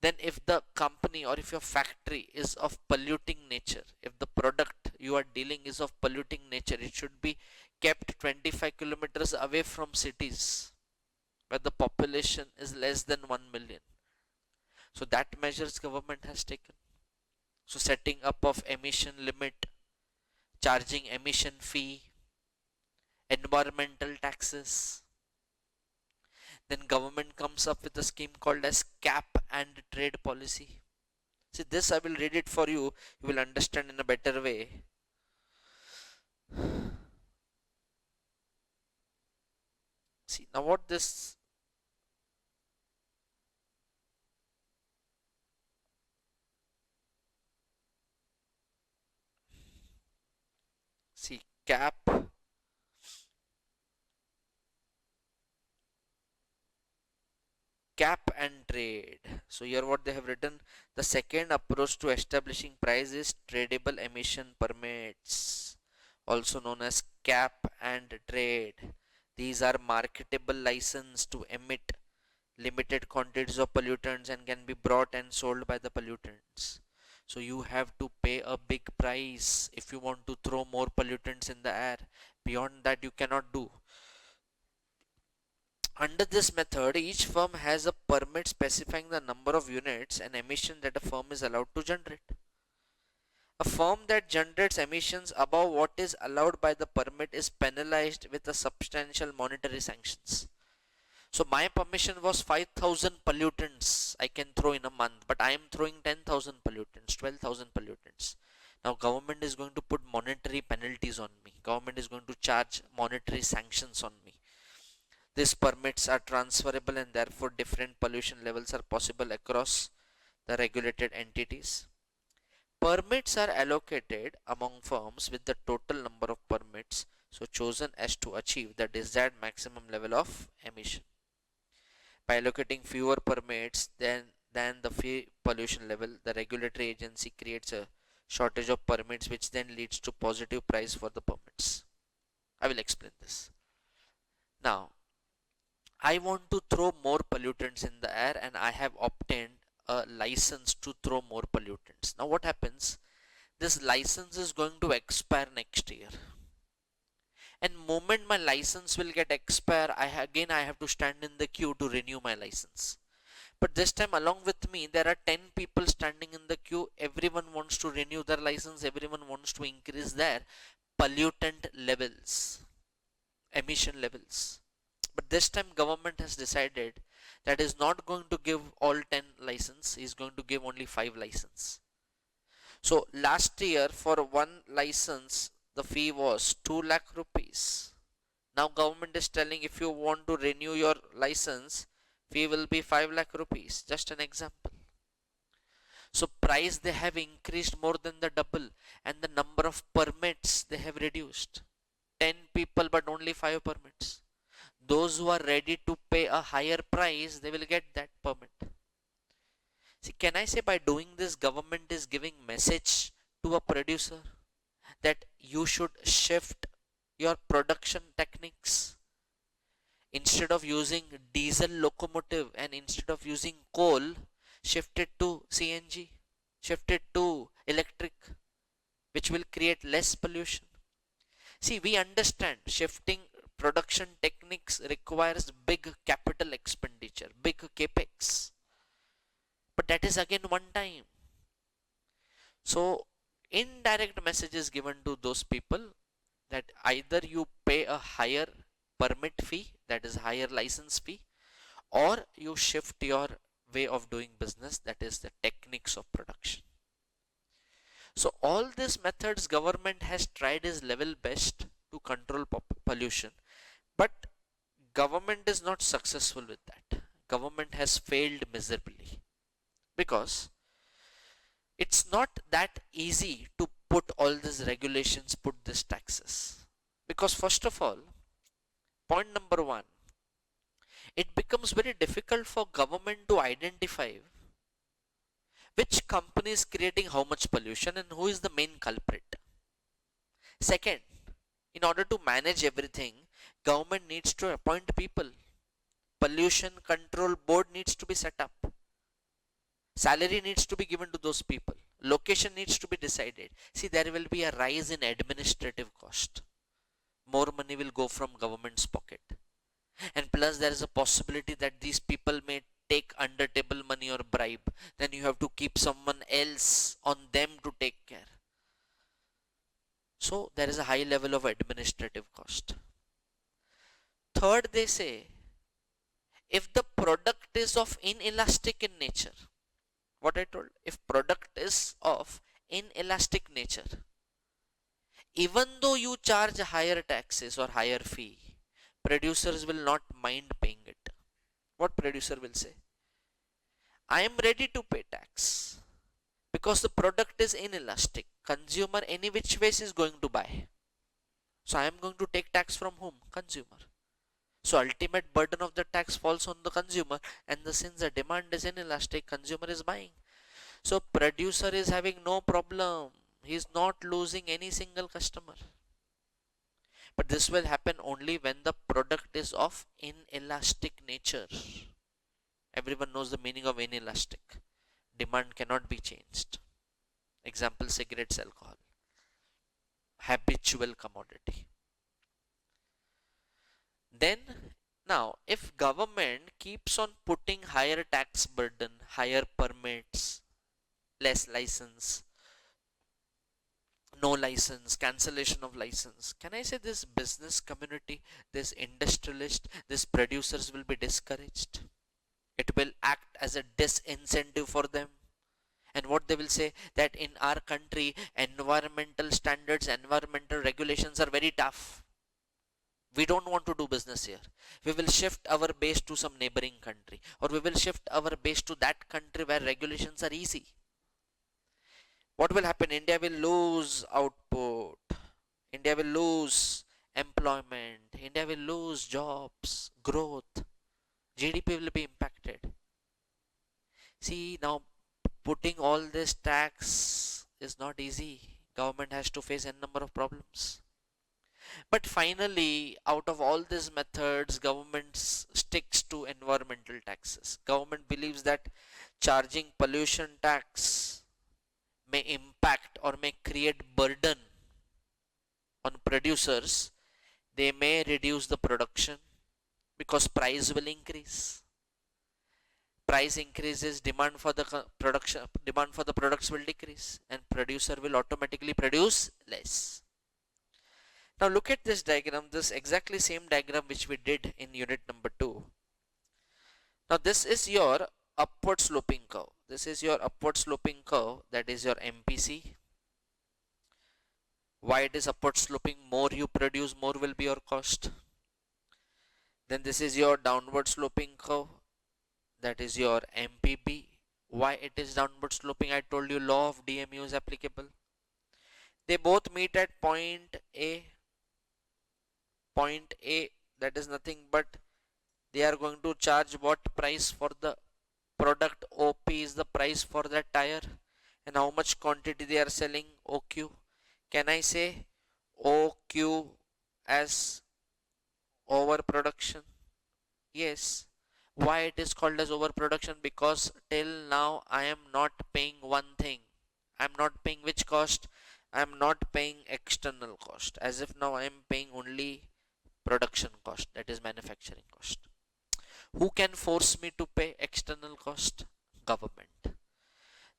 Then if the company or if your factory is of polluting nature, if the product you are dealing is of polluting nature, it should be kept 25 kilometers away from cities where the population is less than 1 million. So that measures government has taken. So setting up of emission limit, charging emission fee, environmental taxes. Then government comes up with a scheme called as cap and trade policy. See, this I will read it for you. You will understand in a better way. See, now what this, see, cap and trade. So here what they have written, the second approach to establishing price is tradable emission permits, also known as cap and trade. These are marketable license to emit limited quantities of pollutants and can be brought and sold by the pollutants. So you have to pay a big price if you want to throw more pollutants in the air. Beyond that you cannot do. Under this method, each firm has a permit specifying the number of units and emission that a firm is allowed to generate. A firm that generates emissions above what is allowed by the permit is penalized with a substantial monetary sanctions. So my permission was 5,000 pollutants I can throw in a month, but I am throwing 10,000 pollutants, 12,000 pollutants. Now government is going to put monetary penalties on me. Government is going to charge monetary sanctions on me. These permits are transferable and therefore different pollution levels are possible across the regulated entities. Permits are allocated among firms with the total number of permits so chosen as to achieve the desired maximum level of emission. By allocating fewer permits than the free pollution level, the regulatory agency creates a shortage of permits which then leads to positive price for the permits. I will explain this. Now, I want to throw more pollutants in the air and I have obtained a license to throw more pollutants. Now what happens? This license is going to expire next year. And moment my license will get expire, I have to stand in the queue to renew my license. But this time along with me, there are 10 people standing in the queue. Everyone wants to renew their license. Everyone wants to increase their pollutant levels, emission levels. But this time government has decided that is not going to give all 10 license, is going to give only 5 license. So last year for one license the fee was 2 lakh rupees. Now government is telling if you want to renew your license, fee will be 5 lakh rupees. Just an example. So price they have increased more than the double and the number of permits they have reduced. 10 people but only 5 permits. Those who are ready to pay a higher price, they will get that permit. See, can I say by doing this, government is giving message to a producer that you should shift your production techniques. Instead of using diesel locomotive and instead of using coal, shift it to CNG, shift it to electric, which will create less pollution. See, we understand shifting production techniques requires big capital expenditure, big capex. But that is again one time. So, indirect message is given to those people that either you pay a higher permit fee, that is higher license fee, or you shift your way of doing business, that is the techniques of production. So all these methods government has tried his level best to control pollution, but government is not successful with that. Government has failed miserably because it's not that easy to put all these regulations, put these taxes. Because first of all, point number one, it becomes very difficult for government to identify which company is creating how much pollution and who is the main culprit. Second, in order to manage everything, government needs to appoint people. Pollution control board needs to be set up. Salary needs to be given to those people. Location needs to be decided. See, there will be a rise in administrative cost. More money will go from government's pocket. And plus there is a possibility that these people may take under table money or bribe. Then you have to keep someone else on them to take care. So there is a high level of administrative cost. Third, they say If the product is of inelastic in nature, what I told, if product is of inelastic nature, even though you charge higher taxes or higher fee, producers will not mind paying it. What producer will say? I am ready to pay tax because the product is inelastic. Consumer any which ways is going to buy. So I am going to take tax from whom? Consumer. So ultimate burden of the tax falls on the consumer, and since the demand is inelastic, consumer is buying. So producer is having no problem. He is not losing any single customer. But this will happen only when the product is of inelastic nature. Everyone knows the meaning of inelastic. Demand cannot be changed. Example, cigarettes, alcohol. Habitual commodity. Then, now, if government keeps on putting higher tax burden, higher permits, less license, no license, cancellation of license, can I say this business community, this industrialist, this producers will be discouraged? It will act as a disincentive for them. And what they will say, that in our country environmental standards, environmental regulations are very tough, we don't want to do business here, we will shift our base to some neighboring country, or we will shift our base to that country where regulations are easy. What will happen? India will lose output, India will lose employment, India will lose jobs, growth, GDP will be impacted. See, now putting all this tax is not easy. Government has to face a number of problems. But finally, out of all these methods, government sticks to environmental taxes. Government believes that charging pollution tax may impact or may create burden on producers. They may reduce the production because price will increase. Price increases, demand for the demand for the products will decrease, and producer will automatically produce less. Now look at this diagram, this exactly same diagram which we did in unit number 2. Now this is your upward sloping curve. This is your upward sloping curve, that is your MPC. Why it is upward sloping? More you produce, more will be your cost. Then this is your downward sloping curve, that is your MPB. Why it is downward sloping? I told you law of DMU is applicable. They both meet at point A. Point A, that is nothing but they are going to charge what price for the product. OP is the price for that tire, and how much quantity they are selling, OQ. Can I say OQ as overproduction? Yes. Why it is called as overproduction? Because till now I am not paying one thing. I am not paying which cost? I am not paying external cost. As if now I am paying only production cost, that is manufacturing cost. Who can force me to pay external cost? Government.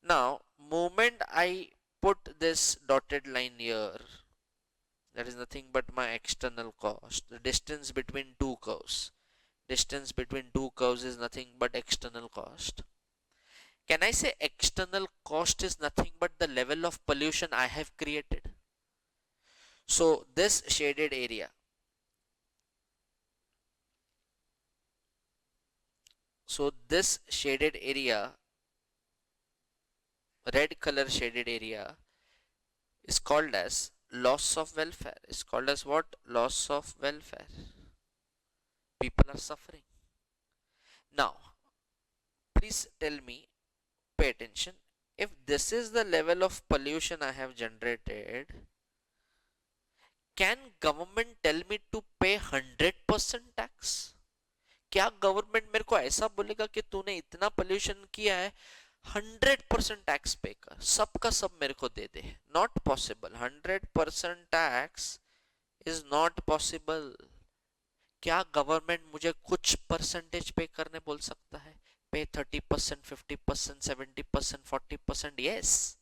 Now, moment I put this dotted line here, that is nothing but my external cost. The distance between two curves. Distance between two curves is nothing but external cost. Can I say external cost is nothing but the level of pollution I have created? So this shaded area, red color shaded area is called as loss of welfare. Is called as what? Loss of welfare. People are suffering. Now, please tell me, pay attention. If this is the level of pollution I have generated, can government tell me to pay 100% tax? क्या government मेरे को ऐसा बोलेगा कि तूने इतना pollution किया है, 100% टैक्स पे कर, सबका सब मेरे को दे दे? Not possible. 100% tax is not possible. क्या गवर्नमेंट मुझे कुछ परसेंटेज पे करने बोल सकता है? पे 30%, 50%, 70%, 40%? यस,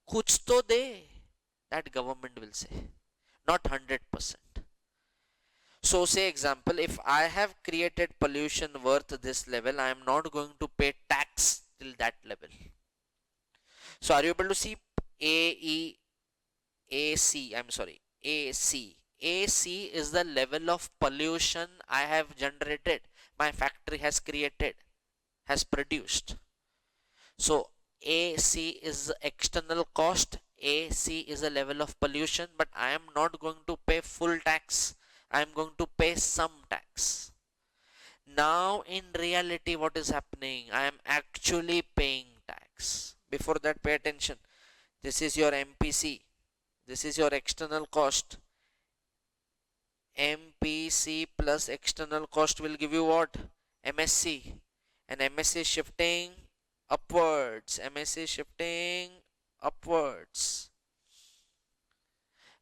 कुछ तो दे. That government will say, not 100%. So say example, if I have created pollution worth this level, I am not going to pay tax till that level. So are you able to see AE, AC, I'm sorry, AC. AC is the level of pollution I have generated, my factory has created, has produced. So AC is external cost, AC is a level of pollution, but I am not going to pay full tax. I am going to pay some tax. Now in reality what is happening? I am actually paying tax. Before that, pay attention. This is your MPC. This is your external cost. MPC plus external cost will give you what? MSC. And MSC is shifting upwards. MSC is shifting upwards.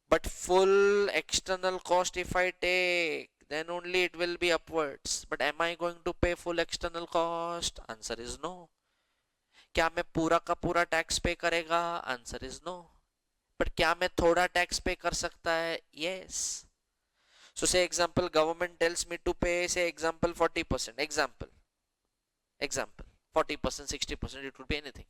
But full external cost if I take, then only it will be upwards. But am I going to pay full external cost? Answer is no. क्या मैं पूरा का पूरा tax पे करेगा? Answer is no. But क्या मैं थोड़ा टैक्स पे कर सकता है? Yes. So say example, government tells me to pay, say example 40%, example 40%, 60%, it could be anything.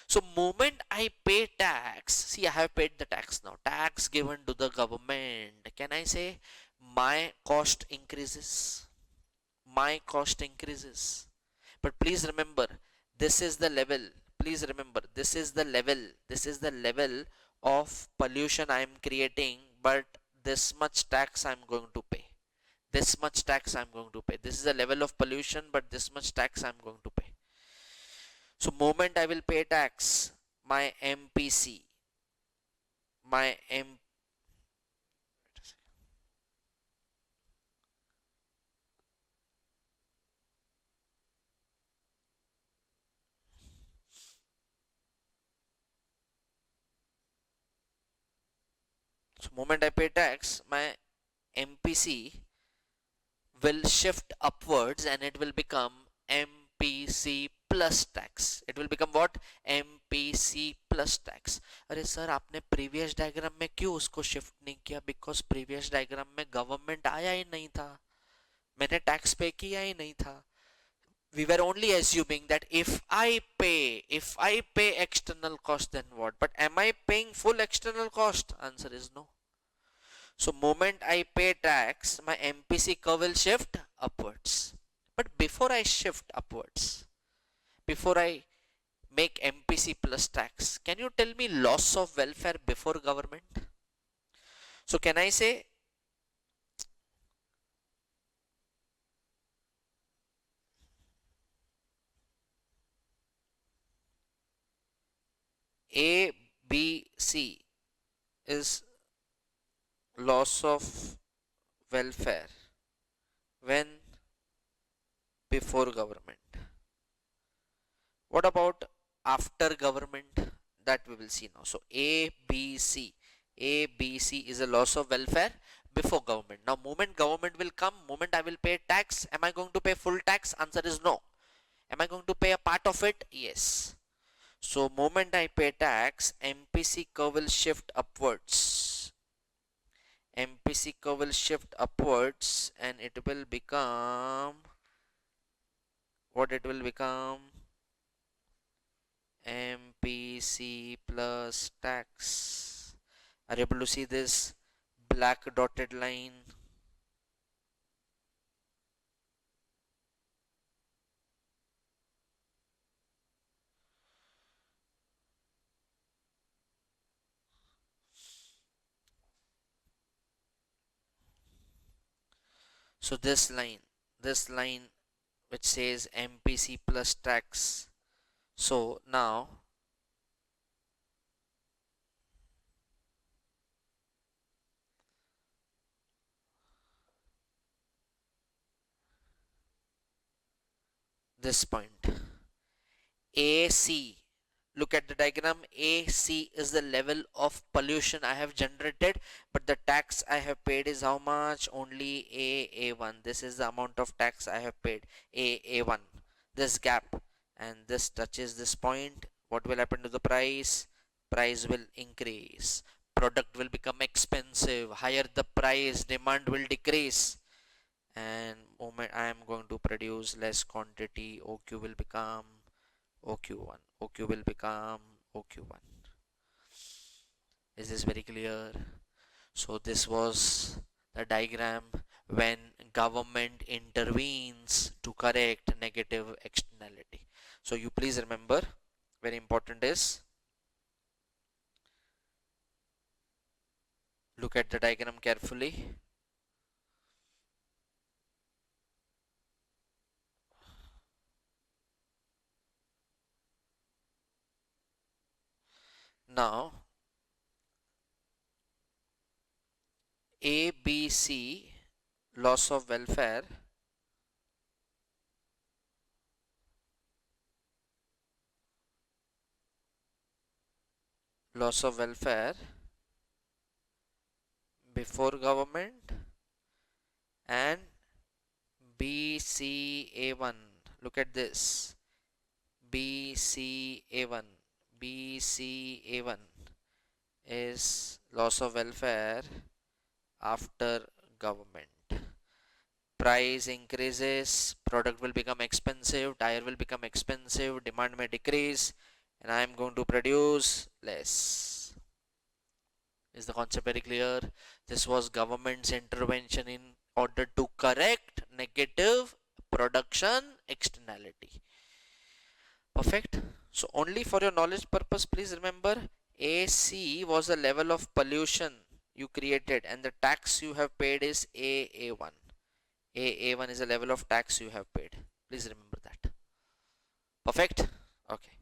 So moment I pay tax, see I have paid the tax now, tax given to the government, can I say my cost increases? My cost increases. But please remember, this is the level, please remember, this is the level of pollution I am creating, but this much tax I am going to pay. This much tax I am going to pay. This is the level of pollution, but this much tax I am going to pay. So moment I will pay tax, my MPC, my M so moment I pay tax, my MPC will shift upwards and it will become MPC plus tax. It will become what? MPC plus tax. अरे sir आपने previous diagram में क्यों उसको shift नहीं किया? Because previous diagram में government आया ही नहीं था, मैंने टैक्स पे किया ही नहीं था. We were only assuming that if I pay external cost, then what? But am I paying full external cost? Answer is no. So moment I pay tax, my MPC curve will shift upwards. But before I shift upwards, before I make MPC plus tax, can you tell me loss of welfare before government? So can I say ABC is loss of welfare when before government? What about after government? That we will see now. So ABC is a loss of welfare before government. Now moment government will come, moment I will pay tax, am I going to pay full tax? Answer is no. Am I going to pay a part of it? Yes. So moment I pay tax, MPC curve will shift upwards. MPC curve will shift upwards and it will become what? It will become MPC plus tax. Are you able to see this black dotted line? So this line which says MPC plus tax. So now this point AC, look at the diagram. AC is the level of pollution I have generated, but the tax I have paid is how much? Only A1. This is the amount of tax I have paid, A1. This gap, and this touches this point. What will happen to the price? Price will increase. product will become expensive, higher the price, demand will decrease, and moment I am going to produce less quantity, OQ will become OQ1, OQ will become OQ1. Is this very clear? So this was the diagram when government intervenes to correct negative externality. So you please remember, very important is, look at the diagram carefully. Now A, B, C, loss of welfare, loss of welfare before government, and BCA1. Look at this. BCA1. BCA1 is loss of welfare after government. Price increases, product will become expensive, tire will become expensive, demand may decrease, and I am going to produce less. Is the concept very clear? This was government's intervention in order to correct negative production externality. Perfect. So only for your knowledge purpose, please remember, AC was the level of pollution you created and the tax you have paid is AA1. AA1 is the level of tax you have paid. Please remember that. Perfect. Okay.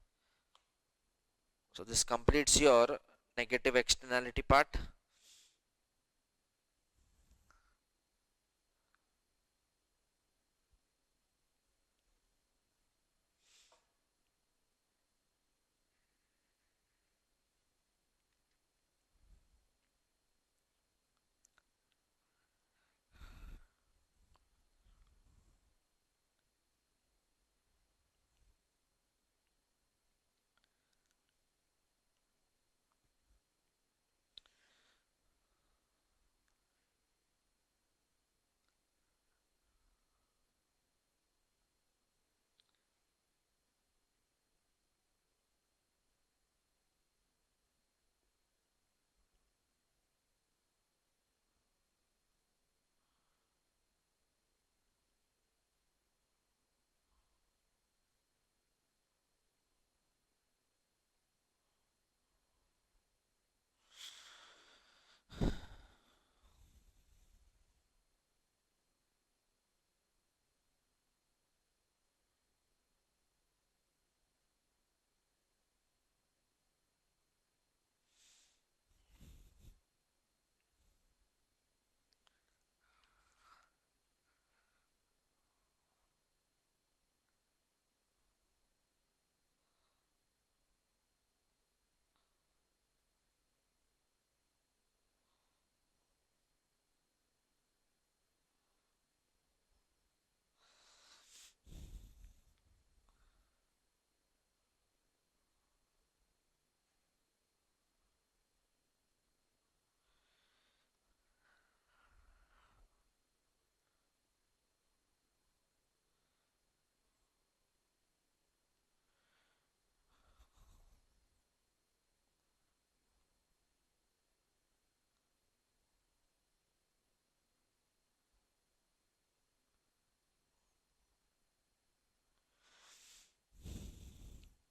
So this completes your negative externality part.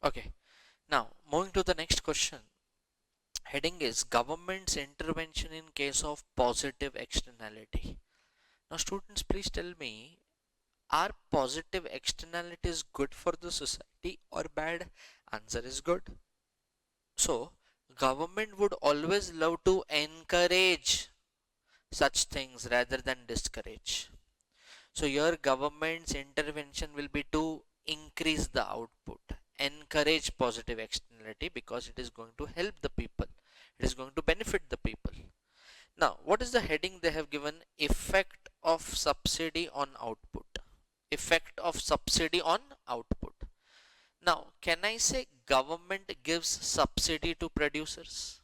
Okay. Now moving to the next question. Heading is government's intervention in case of positive externality. Now students, please tell me, are positive externalities good for the society or bad? Answer is good. So government would always love to encourage such things rather than discourage. So your government's intervention will be to increase the output, encourage positive externality because it is going to help the people. It is going to benefit the people. Now, what is the heading they have given? Effect of subsidy on output. Effect of subsidy on output. Now, can I say government gives subsidy to producers?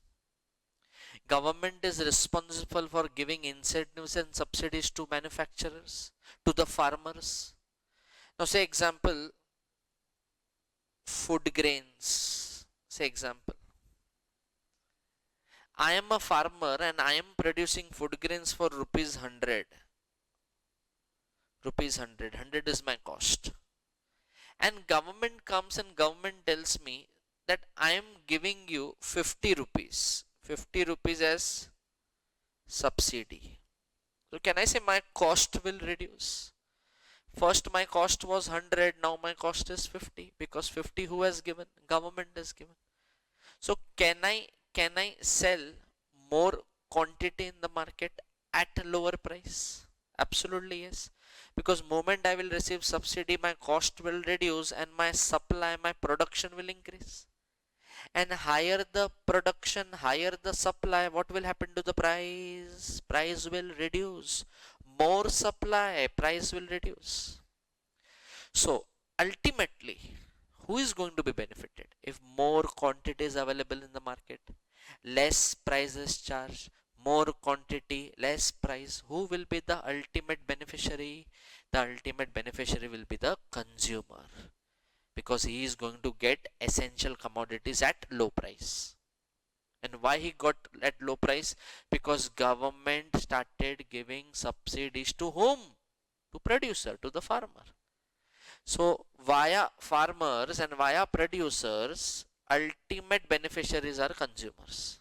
Government is responsible for giving incentives and subsidies to manufacturers, to the farmers. Now say example, food grains. Say example, I am a farmer and I am producing food grains for rupees 100. Rupees 100. 100 is my cost. And government comes and government tells me that I am giving you 50 rupees. 50 rupees as subsidy. So can I say my cost will reduce? First my cost was 100, now my cost is 50, because 50 who has given? Government has given. So can I sell more quantity in the market at a lower price? Absolutely yes. Because moment I will receive subsidy, my cost will reduce and my supply, my production will increase. And higher the production, higher the supply, what will happen to the price? Price will reduce. More supply, price will reduce. So ultimately, who is going to be benefited if more quantity is available in the market? Less price is charged, more quantity, less price. Who will be the ultimate beneficiary? The ultimate beneficiary will be the consumer, because he is going to get essential commodities at low price. And why he got at low price? Because government started giving subsidies to whom? To producer, to the farmer. So via farmers and via producers, ultimate beneficiaries are consumers.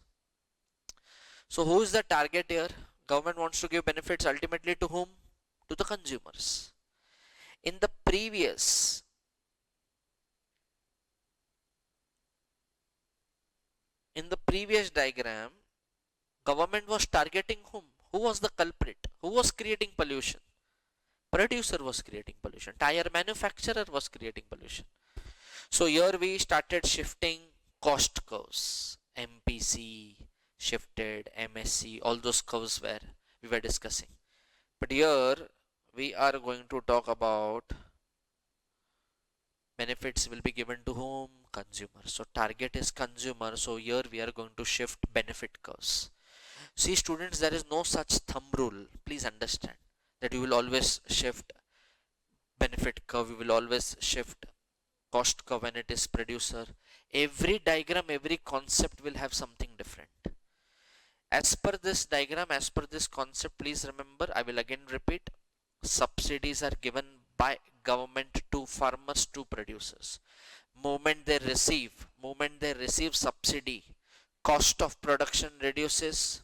So who is the target here? Government wants to give benefits ultimately to whom? To the consumers. In the previous diagram, government was targeting whom? Who was the culprit? Who was creating pollution? Producer was creating pollution. Tire manufacturer was creating pollution. So here we started shifting cost curves. MPC shifted, MSC, all those curves where we were discussing. But here we are going to talk about benefits will be given to whom? Consumer. So target is consumer. So here we are going to shift benefit curves. See students, there is no such thumb rule. Please understand that you will always shift benefit curve. You will always shift cost curve when it is producer. Every diagram, every concept will have something different. As per this diagram, as per this concept, please remember, I will again repeat, subsidies are given by government to farmers, to producers. Moment they receive subsidy, cost of production reduces,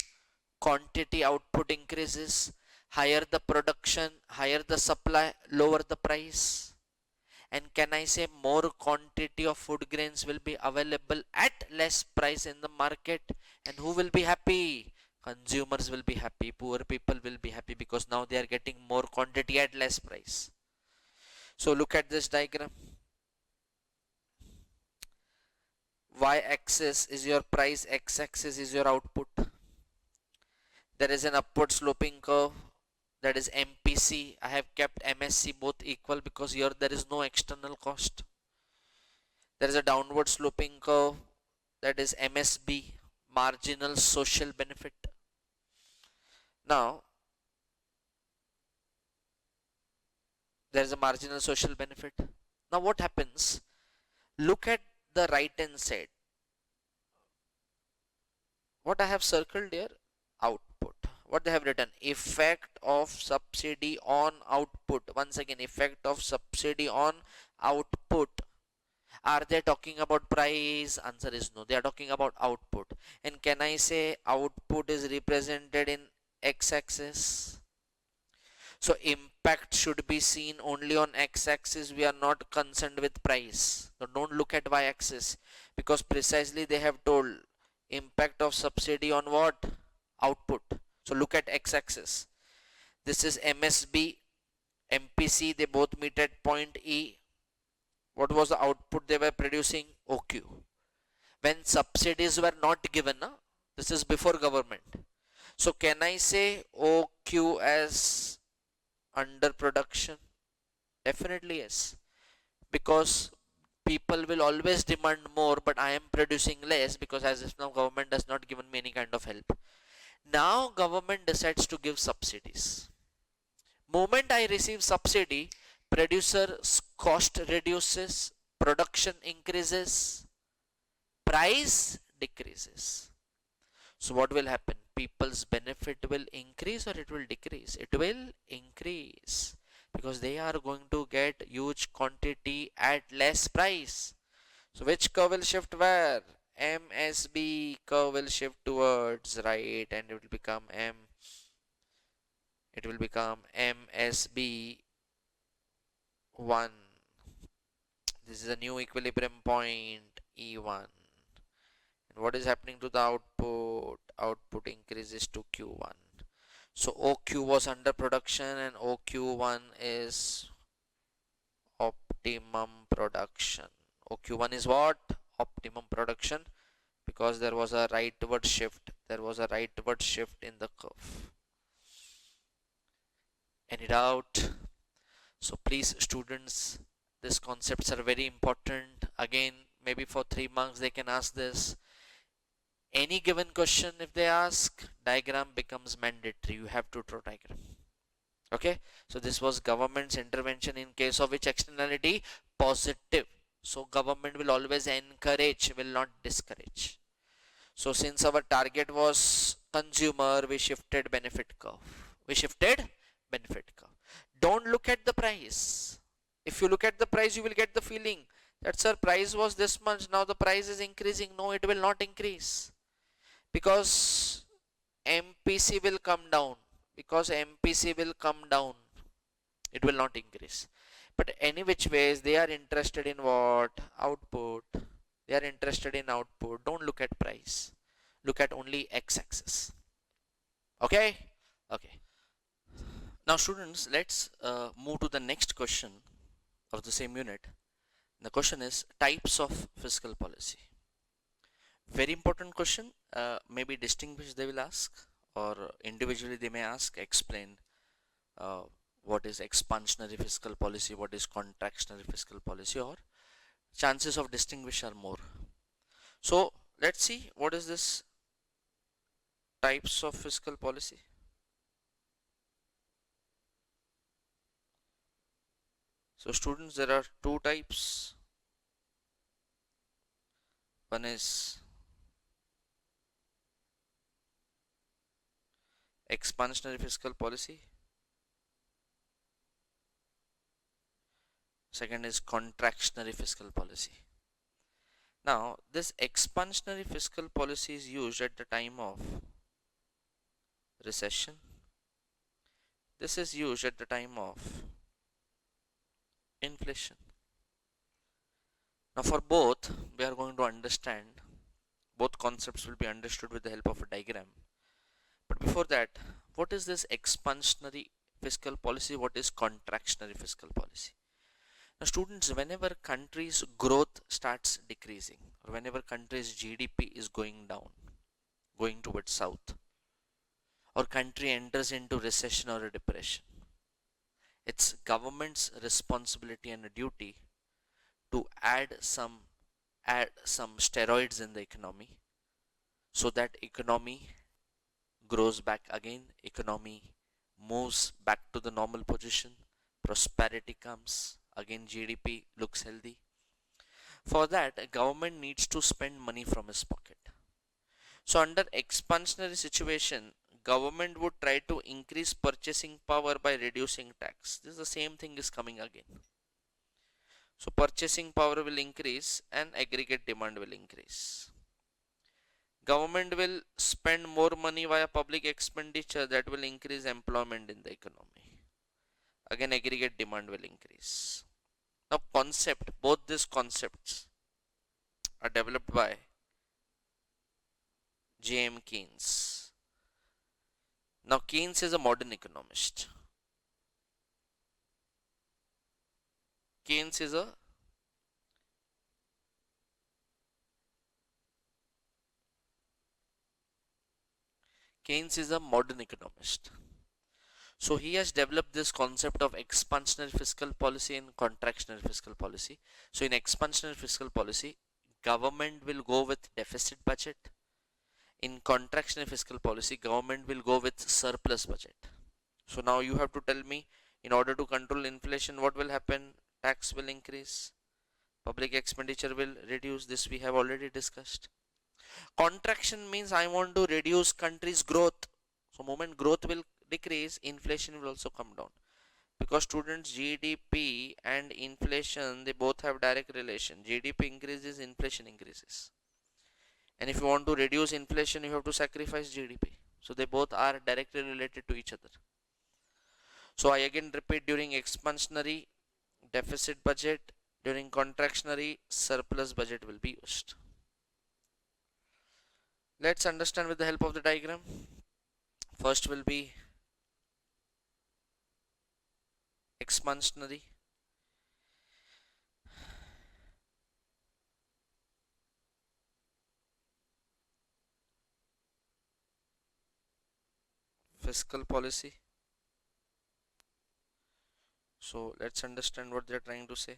quantity output increases, higher the production, higher the supply, lower the price. And can I say more quantity of food grains will be available at less price in the market, and who will be happy? Consumers will be happy, poor people will be happy, because now they are getting more quantity at less price. So look at this diagram. Y-axis is your price, x-axis is your output. There is an upward sloping curve, that is MPC. I have kept MSC both equal because here there is no external cost. There is a downward sloping curve, that is MSB, marginal social benefit. Now there is a marginal social benefit. Now what happens? Look at the right hand side. What I have circled here? Output. What they have written? Effect of subsidy on output. Once again, effect of subsidy on output. Are they talking about price? Answer is no. They are talking about output. And can I say output is represented in x-axis? So impact should be seen only on x-axis. We are not concerned with price. So don't look at y-axis, because precisely they have told impact of subsidy on what? Output. So look at x-axis. This is MSB, MPC. They both meet at point E. What was the output they were producing? OQ. When subsidies were not given, this is before government. So can I say OQ as underproduction? Definitely yes, because people will always demand more, but I am producing less, because as if now government has not given me any kind of help. Now government decides to give subsidies. Moment I receive subsidy, producer's cost reduces, production increases, price decreases. So what will happen? People's benefit will increase or it will decrease? It will increase because they are going to get huge quantity at less price. So which curve will shift where? MSB curve will shift towards right and it will become MSB 1. This is a new equilibrium point E1. And what is happening to the output? Output increases to Q1. So OQ was under production and OQ1 is optimum production. OQ1 is what? Optimum production, because there was a rightward shift. There was a rightward shift in the curve. Any doubt? So please students, these concepts are very important. Again, maybe for 3 marks they can ask this. Any given question, if they ask, diagram becomes mandatory. You have to draw diagram. Okay, so this was government's intervention in case of which externality? Positive. So government will always encourage, will not discourage. So since our target was consumer, we shifted benefit curve. We shifted benefit curve. Don't look at the price. If you look at the price, you will get the feeling that sir, price was this much, now the price is increasing. No, it will not increase because MPC will come down. Because MPC will come down, it will not increase. But any which ways, they are interested in what? Output. They are interested in output. Don't look at price. Look at only x-axis. Okay? Okay. Now students, let's move to the next question of the same unit. The question is types of fiscal policy. Very important question. Maybe distinguished they will ask, or individually they may ask, explain what is expansionary fiscal policy, what is contractionary fiscal policy, or chances of distinguish are more. So let's see what is this types of fiscal policy. So students, there are two types. One is expansionary fiscal policy. Second is contractionary fiscal policy. Now, this expansionary fiscal policy is used at the time of recession. This is used at the time of inflation. Now, for both, we are going to understand, both concepts will be understood with the help of a diagram. But before that, what is this expansionary fiscal policy? What is contractionary fiscal policy? Now students, whenever country's growth starts decreasing, or whenever country's GDP is going down, going towards south, or country enters into recession or a depression, it's government's responsibility and a duty to add some steroids in the economy so that economy grows back again, economy moves back to the normal position, prosperity comes, again GDP looks healthy. For that, a government needs to spend money from his pocket. So under expansionary situation, government would try to increase purchasing power by reducing tax. This is the same thing is coming again. So purchasing power will increase and aggregate demand will increase. Government will spend more money via public expenditure, that will increase employment in the economy. Again aggregate demand will increase. Now both these concepts are developed by J.M. Keynes. Now Keynes is a modern economist. Keynes is a modern economist. So he has developed this concept of expansionary fiscal policy and contractionary fiscal policy. So in expansionary fiscal policy, government will go with deficit budget In contractionary fiscal policy, government will go with surplus budget. So now you have to tell me, in order to control inflation, what will happen? Tax will increase, public expenditure will reduce. This we have already discussed. Contraction means I want to reduce country's growth. So moment growth will decrease, inflation will also come down. Because students, GDP and inflation, they both have direct relation. GDP increases, inflation increases. And if you want to reduce inflation, you have to sacrifice GDP. So they both are directly related to each other. So I again repeat, during expansionary, deficit budget; during contractionary, surplus budget will be used. Let's understand with the help of the diagram. First will be expansionary. Fiscal policy. So let's understand what they're trying to say.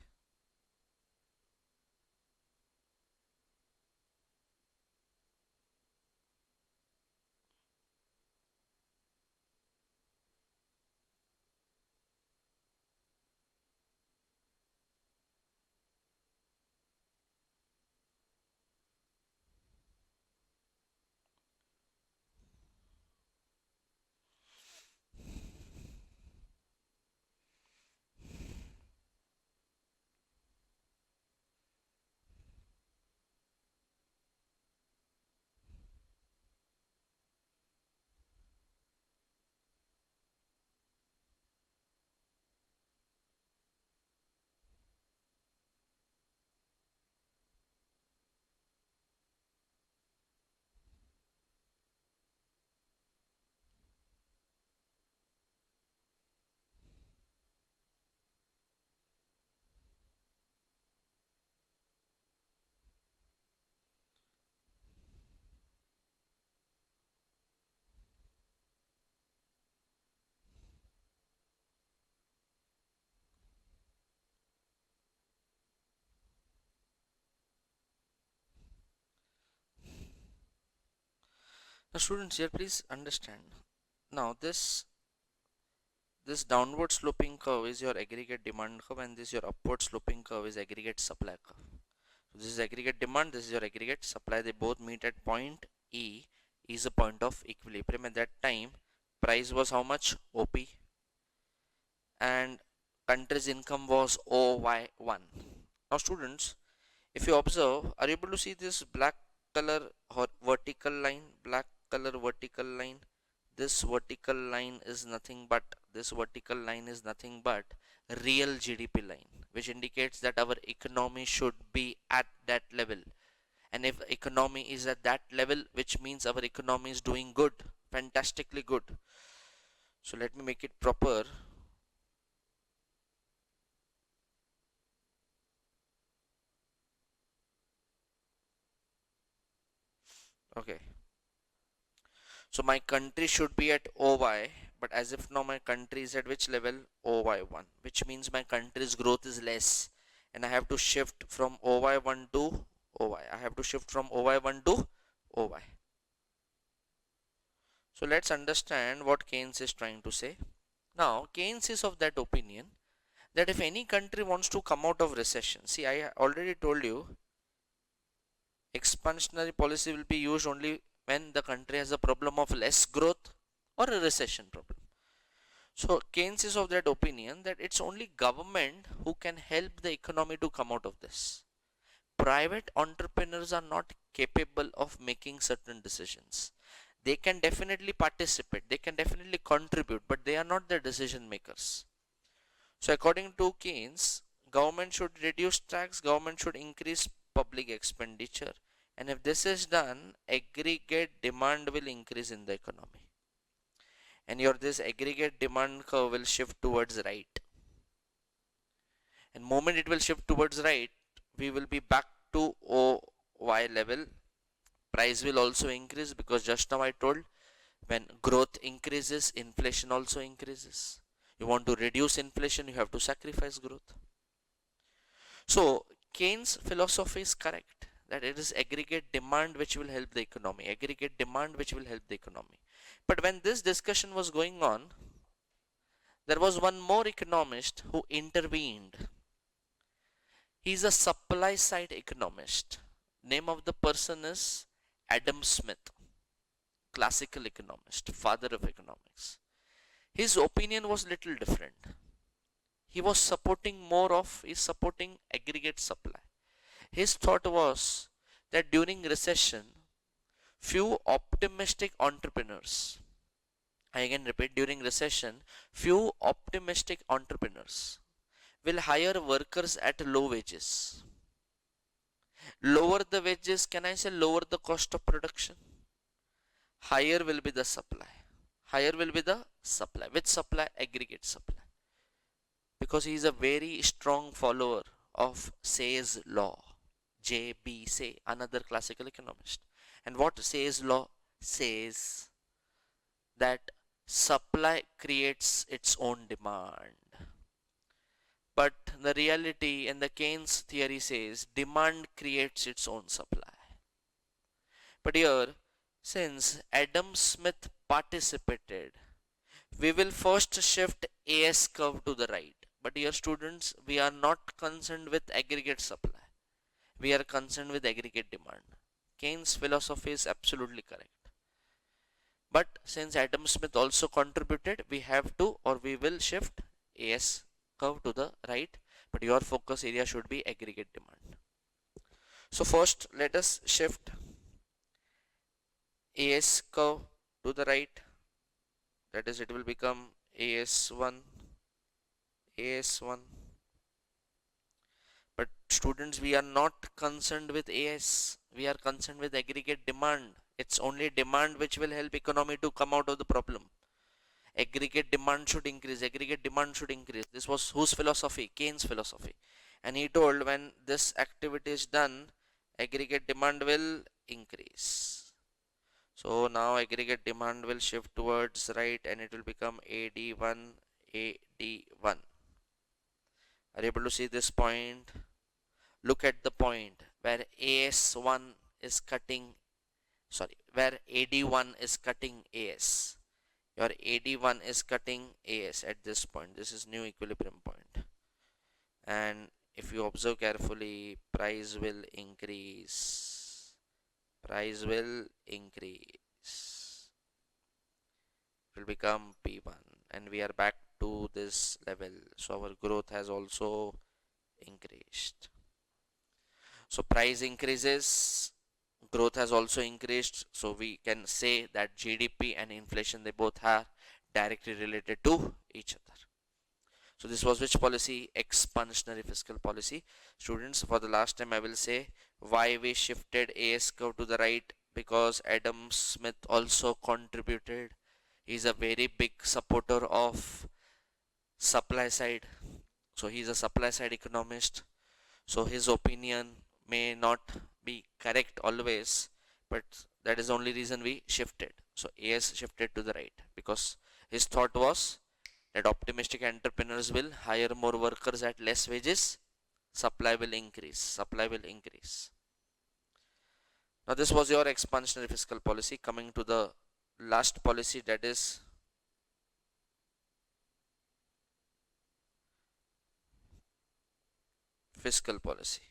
Now students, here please understand. Now this downward sloping curve is your aggregate demand curve, and this your upward sloping curve is aggregate supply curve. So this is aggregate demand, this is your aggregate supply. They both meet at point E is a point of equilibrium. At that time, price was how much? OP, and country's income was OY1. Now students, if you observe, are you able to see this black color vertical line? Black color vertical line. This vertical line is nothing but real GDP line, which indicates that our economy should be at that level. And if economy is at that level, which means our economy is doing good, fantastically good. So let me make it proper. Okay, so my country should be at OY, but as if now my country is at which level? OY1, which means my country's growth is less, and I have to shift from OY1 to OY. I have to shift from OY1 to OY. So let's understand what Keynes is trying to say. Now Keynes is of that opinion that if any country wants to come out of recession, see, I already told you expansionary policy will be used only when the country has a problem of less growth or a recession problem. So Keynes is of that opinion that it's only government who can help the economy to come out of this. Private entrepreneurs are not capable of making certain decisions. They can definitely participate, they can definitely contribute, but they are not the decision makers. So according to Keynes, government should reduce tax, government should increase public expenditure, and if this is done, aggregate demand will increase in the economy, and this aggregate demand curve will shift towards right, and moment it will shift towards right, we will be back to OY level. Price will also increase, because just now I told, when growth increases, inflation also increases. You want to reduce inflation, you have to sacrifice growth. So Keynes' philosophy is correct, that it is aggregate demand which will help the economy, aggregate demand which will help the economy. But when this discussion was going on, there was one more economist who intervened. He's a supply side economist. Name of the person is Adam Smith, classical economist, father of economics. His opinion was little different. He was supporting more of, he's supporting aggregate supply. His thought was that during recession, few optimistic entrepreneurs, I again repeat, during recession, few optimistic entrepreneurs will hire workers at low wages. Lower the wages, can I say lower the cost of production? Higher will be the supply. Higher will be the supply. Which supply? Aggregate supply. Because he is a very strong follower of Say's law. J.B. Say, another classical economist. And what Say's law says that supply creates its own demand. But the reality and the Keynes theory says demand creates its own supply. But here, since Adam Smith participated, we will first shift AS curve to the right. But here students, we are not concerned with aggregate supply. We are concerned with aggregate demand. Keynes' philosophy is absolutely correct. But since Adam Smith also contributed, we have to, or we will shift AS curve to the right. But your focus area should be aggregate demand. So first let us shift AS curve to the right. That is, it will become AS1, AS1. But students, we are not concerned with AS. We are concerned with aggregate demand. It's only demand which will help economy to come out of the problem. Aggregate demand should increase. Aggregate demand should increase. This was whose philosophy? Keynes' philosophy. And he told when this activity is done, aggregate demand will increase. So now aggregate demand will shift towards right and it will become AD1, AD1. Are you able to see this point? Look at the point where AS1 is cutting, where AD1 is cutting AS. Your AD1 is cutting AS at this point. This is new equilibrium point. And if you observe carefully, price will increase. Price will increase. It will become P1 and we are back to this level. So our growth has also increased. So price increases, growth has also increased. So we can say that GDP and inflation, they both are directly related to each other. So this was which policy? Expansionary fiscal policy. Students, for the last time I will say why we shifted AS curve to the right, because Adam Smith also contributed. He is a very big supporter of supply side. So he is a supply side economist. So his opinion may not be correct always, but that is the only reason we shifted. So AS shifted to the right because his thought was that optimistic entrepreneurs will hire more workers at less wages, supply will increase, supply will increase. Now this was your expansionary fiscal policy. Coming to the last policy, that is fiscal policy.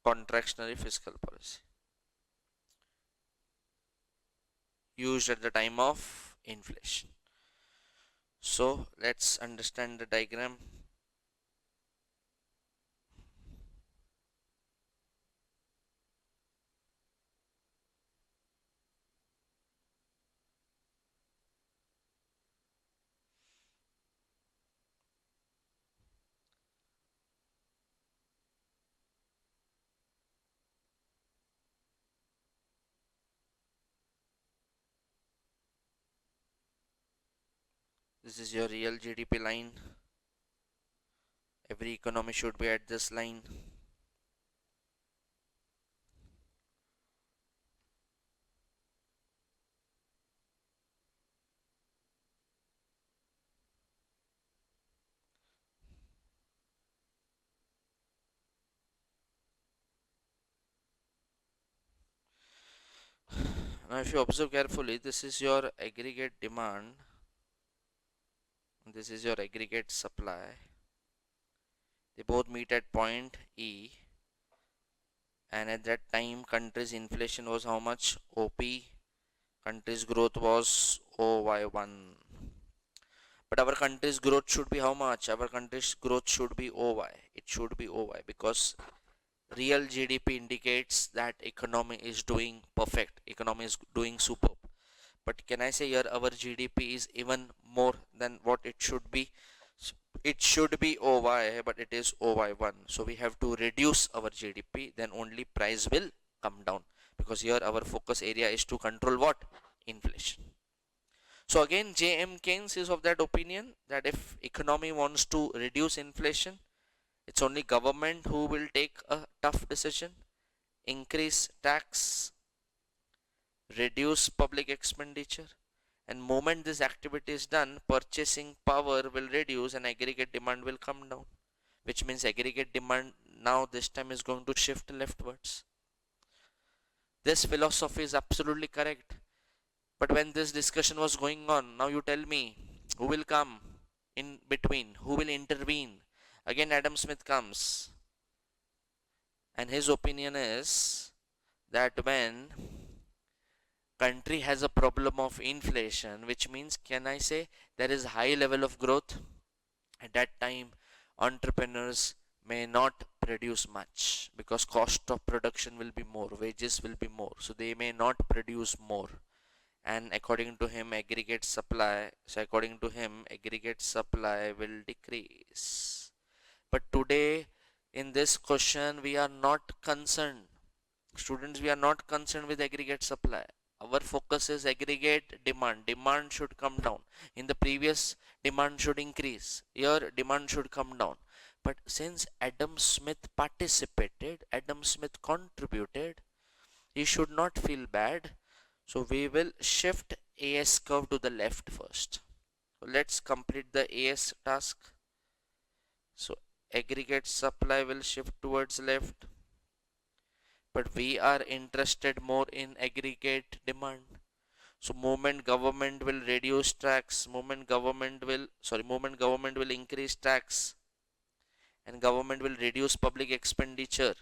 Contractionary fiscal policy used at the time of inflation. So let's understand the diagram. This is your real GDP line. Every economy should be at this line. Now if you observe carefully, this is your aggregate demand, this is your aggregate supply. They both meet at point E, and at that time country's inflation was how much? OP. Country's growth was OY1. But our country's growth should be how much? Our country's growth should be OY. It should be OY because real GDP indicates that economy is doing perfect. Economy is doing superb. But can I say here our GDP is even more than what it should be? It should be OY, but it is OY1. So we have to reduce our GDP, then only price will come down. Because here our focus area is to control what? Inflation. So again, J.M. Keynes is of that opinion that if economy wants to reduce inflation, it's only government who will take a tough decision, increase tax, reduce public expenditure, and moment this activity is done, purchasing power will reduce and aggregate demand will come down, which means aggregate demand now this time is going to shift leftwards. This philosophy is absolutely correct. But when this discussion was going on, now you tell me who will come in between, who will intervene. Again Adam Smith comes, and his opinion is that when country has a problem of inflation, which means can I say there is high level of growth, at that time entrepreneurs may not produce much because cost of production will be more, wages will be more, so they may not produce more. And according to him aggregate supply will decrease. But today in this question we are not concerned, students, we are not concerned with aggregate supply. Our focus is aggregate demand. Demand should come down. In the previous, demand should increase. Here demand should come down. But since Adam Smith participated, Adam Smith contributed, he should not feel bad. So we will shift AS curve to the left first. So let's complete the AS task. So aggregate supply will shift towards left, but we are interested more in aggregate demand. So moment government will reduce tax, moment government will increase tax, and government will reduce public expenditure.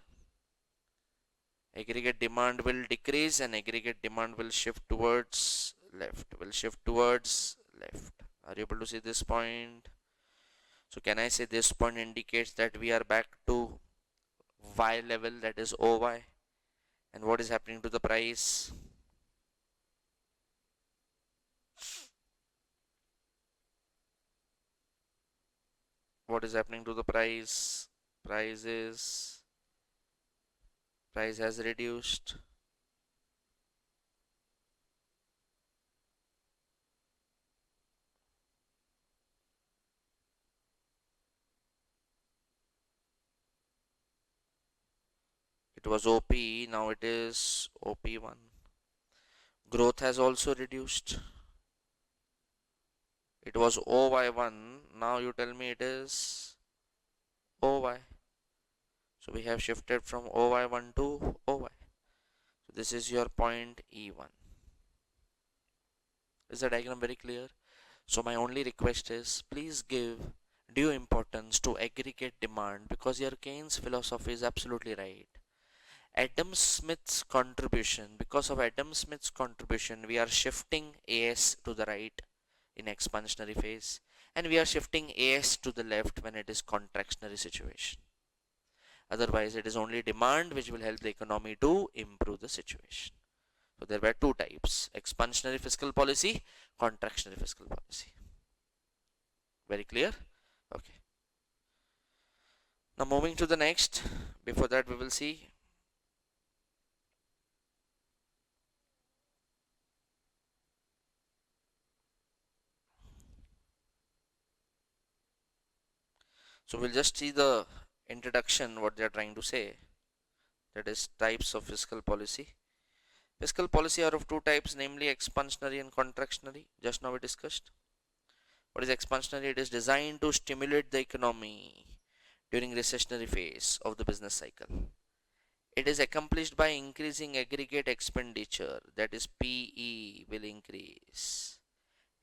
Aggregate demand will decrease and aggregate demand will shift towards left, Are you able to see this point? So can I say this point indicates that we are back to Y level, that is OY. And what is happening to the price? What is happening to the price? Price has reduced. It was OP, now it is OP1. Growth has also reduced. It was OY1, now you tell me it is OY. So we have shifted from OY1 to OY. So this is your point E1. Is the diagram very clear? So my only request is please give due importance to aggregate demand because your Keynes philosophy is absolutely right. Adam Smith's contribution, because of Adam Smith's contribution, we are shifting AS to the right in expansionary phase, and we are shifting AS to the left when it is contractionary situation. Otherwise, it is only demand which will help the economy to improve the situation. So there were two types: expansionary fiscal policy, contractionary fiscal policy. Very clear? Okay. Now moving to the next. Before that, we will see So we'll just see the introduction, what they are trying to say. That is types of fiscal policy. Fiscal policy are of two types, namely expansionary and contractionary. Just now we discussed. What is expansionary? It is designed to stimulate the economy during recessionary phase of the business cycle. It is accomplished by increasing aggregate expenditure, that is PE will increase,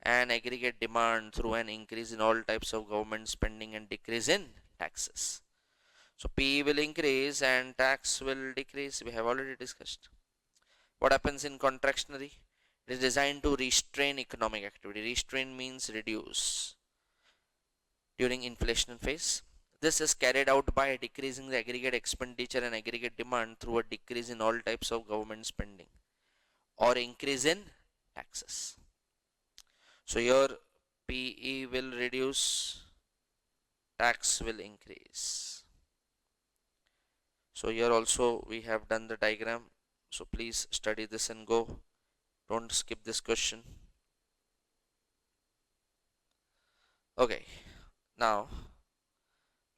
and aggregate demand through an increase in all types of government spending and decrease in taxes. So PE will increase and tax will decrease. We have already discussed. What happens in contractionary? It is designed to restrain economic activity. Restrain means reduce during inflation phase. This is carried out by decreasing the aggregate expenditure and aggregate demand through a decrease in all types of government spending or increase in taxes. So your PE will reduce, tax will increase. So here also we have done the diagram. So please study this and go. Don't skip this question. Okay, now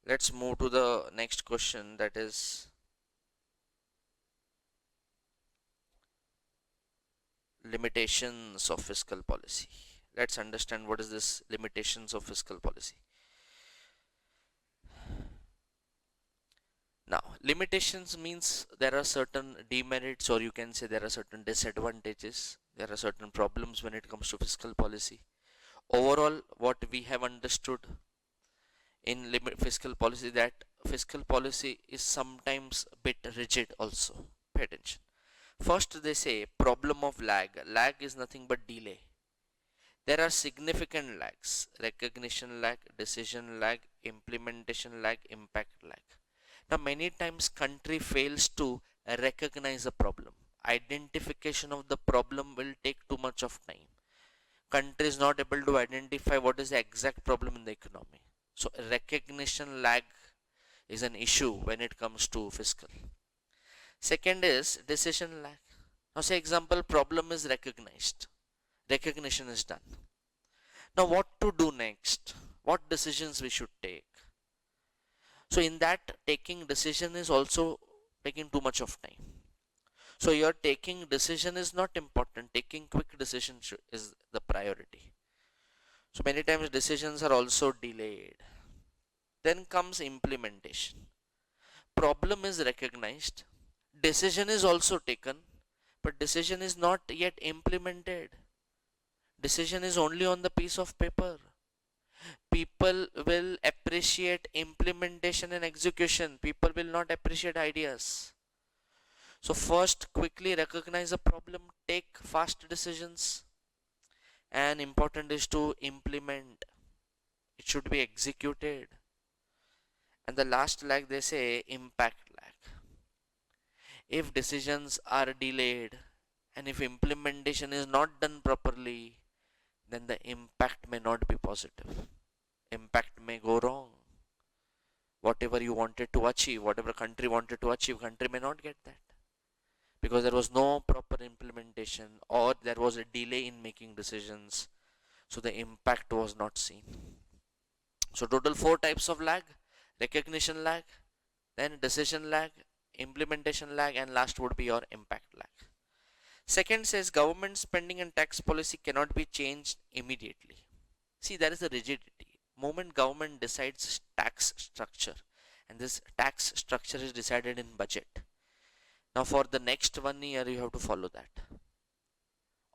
let's move to the next question, that is limitations of fiscal policy. Let's understand what is this limitations of fiscal policy. Now, limitations means there are certain demerits, or you can say there are certain disadvantages. There are certain problems when it comes to fiscal policy. Overall, what we have understood in fiscal policy, that fiscal policy is sometimes a bit rigid also. Pay attention. First, they say problem of lag. Lag is nothing but delay. There are significant lags: recognition lag, decision lag, implementation lag, impact lag. Now, many times country fails to recognize a problem. Identification of the problem will take too much of time. Country is not able to identify what is the exact problem in the economy. So recognition lag is an issue when it comes to fiscal. Second is decision lag. Now say example, problem is recognized. Recognition is done. Now what to do next? What decisions we should take? So in that, taking decision is also taking too much of time. So your taking decision is not important. Taking quick decision is the priority. So many times decisions are also delayed. Then comes implementation. Problem is recognized. Decision is also taken, but decision is not yet implemented. Decision is only on the piece of paper. People will appreciate implementation and execution. People will not appreciate ideas. So first, quickly recognize a problem, take fast decisions, and important is to implement. It should be executed. And the last lag, they say impact lag. If decisions are delayed and if implementation is not done properly, then the impact may not be positive. Impact may go wrong. Whatever you wanted to achieve, whatever country wanted to achieve, country may not get that, because there was no proper implementation or there was a delay in making decisions. So the impact was not seen. So total 4 types of lag: recognition lag, then decision lag, implementation lag, and last would be your impact lag. Second says government spending and tax policy cannot be changed immediately. See, there is a rigidity. Moment government decides tax structure, and this tax structure is decided in budget. Now for the next 1 year you have to follow that.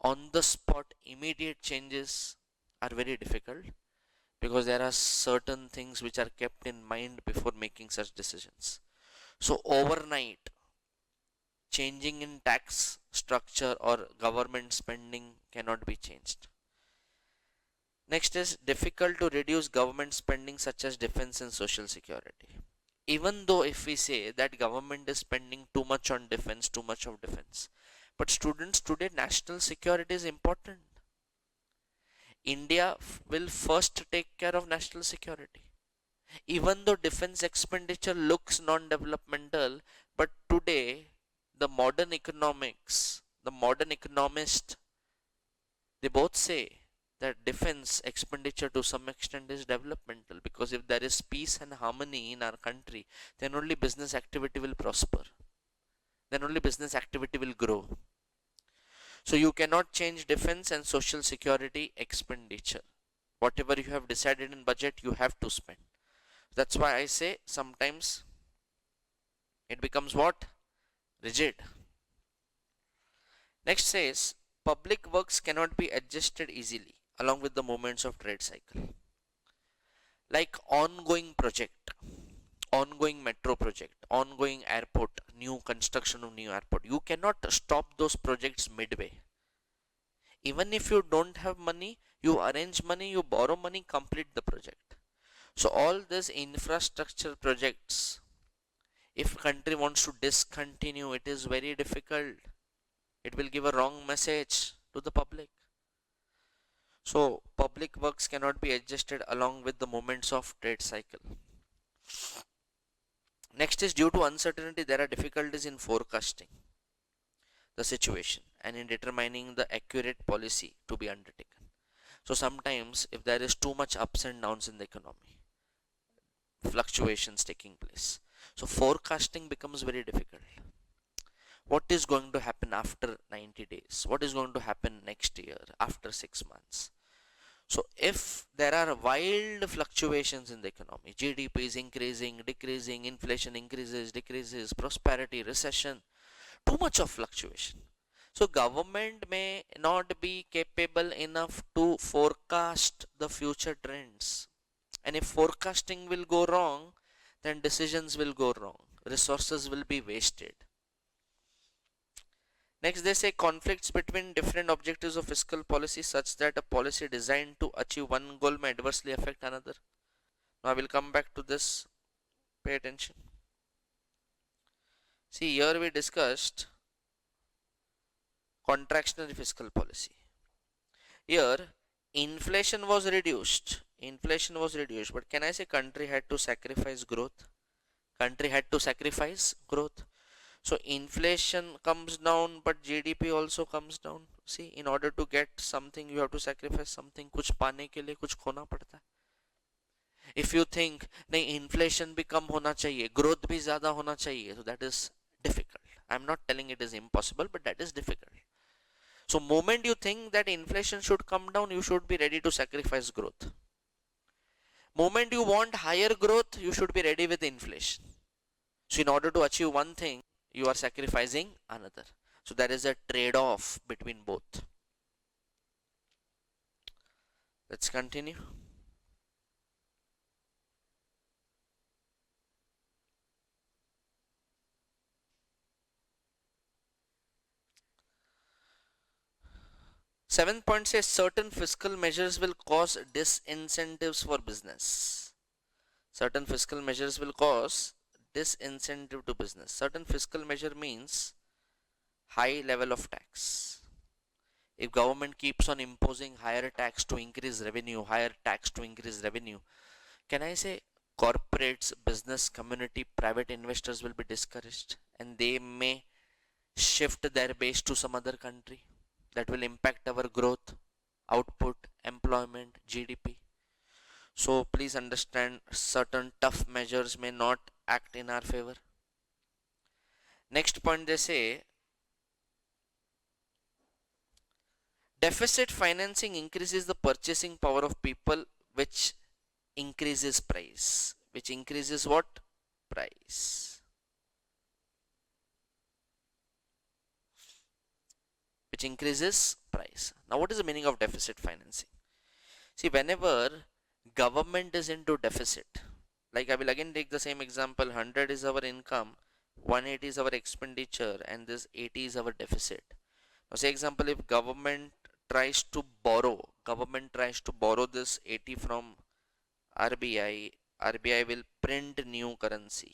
On the spot immediate changes are very difficult, because there are certain things which are kept in mind before making such decisions. So overnight changing in tax structure or government spending cannot be changed. Next is difficult to reduce government spending such as defense and social security. Even though if we say that government is spending too much on defense, too much of defense, but students, today national security is important. India will first take care of national security. Even though defense expenditure looks non-developmental, but today the modern economics, the modern economist, they both say that defense expenditure to some extent is developmental, because if there is peace and harmony in our country, then only business activity will prosper, then only business activity will grow. So you cannot change defense and social security expenditure. Whatever you have decided in budget, you have to spend. That's why I say sometimes it becomes what? Rigid. Next says public works cannot be adjusted easily along with the movements of trade cycle. Like ongoing metro project, ongoing airport, new construction of new airport. You cannot stop those projects midway. Even if you don't have money, you arrange money, you borrow money, complete the project. So all these infrastructure projects, if country wants to discontinue, it is very difficult. It will give a wrong message to the public. So public works cannot be adjusted along with the movements of trade cycle. Next is due to uncertainty, there are difficulties in forecasting the situation and in determining the accurate policy to be undertaken. So sometimes if there is too much ups and downs in the economy, fluctuations taking place, so forecasting becomes very difficult. What is going to happen after 90 days? What is going to happen next year, after 6 months? So if there are wild fluctuations in the economy, GDP is increasing, decreasing, inflation increases, decreases, prosperity, recession, too much of fluctuation. So government may not be capable enough to forecast the future trends. And if forecasting will go wrong, then decisions will go wrong. Resources will be wasted. Next, they say conflicts between different objectives of fiscal policy such that a policy designed to achieve one goal may adversely affect another. Now I will come back to this. Pay attention. See, here we discussed contractionary fiscal policy. Here, inflation was reduced. Inflation was reduced, but can I say country had to sacrifice growth? Country had to sacrifice growth. So inflation comes down, but GDP also comes down. See, in order to get something, you have to sacrifice something. कुछ पाने के लिए कुछ खोना पड़ता है. If you think नहीं inflation भी कम होना चाहिए, growth भी ज़्यादा होना चाहिए, so that is difficult. I'm not telling it is impossible, but that is difficult. So moment you think that inflation should come down, you should be ready to sacrifice growth. Moment you want higher growth, you should be ready with inflation. So in order to achieve one thing, you are sacrificing another. So there is a trade-off between both. Let's continue. Seventh point says certain fiscal measures will cause disincentives for business. Certain fiscal measures will cause disincentive to business. Certain fiscal measure means high level of tax. If government keeps on imposing higher tax to increase revenue, higher tax to increase revenue, can I say corporates, business community, private investors will be discouraged and they may shift their base to some other country. That will impact our growth, output, employment, GDP. So please understand certain tough measures may not act in our favor. Next point they say deficit financing increases the purchasing power of people, which increases price. Which increases what? Price. Which increases price. Now what is the meaning of deficit financing? See, whenever government is into deficit, like I will again take the same example, 100 is our income, 180 is our expenditure, and this 80 is our deficit. Now say example, if government tries to borrow this 80 from RBI, RBI will print new currency.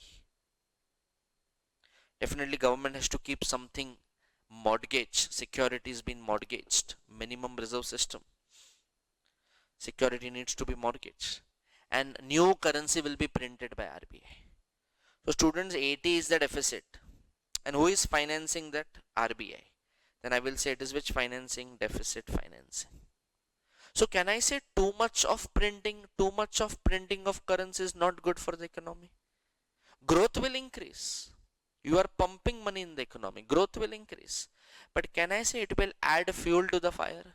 Definitely government has to keep something mortgage, securities been mortgaged, minimum reserve system. Security needs to be mortgaged and new currency will be printed by RBI. So students, 80 is the deficit and who is financing that? RBI. Then I will say it is which financing? Deficit financing. So can I say too much of printing of currency is not good for the economy? Growth will increase. You are pumping money in the economy. Growth will increase. But can I say it will add fuel to the fire?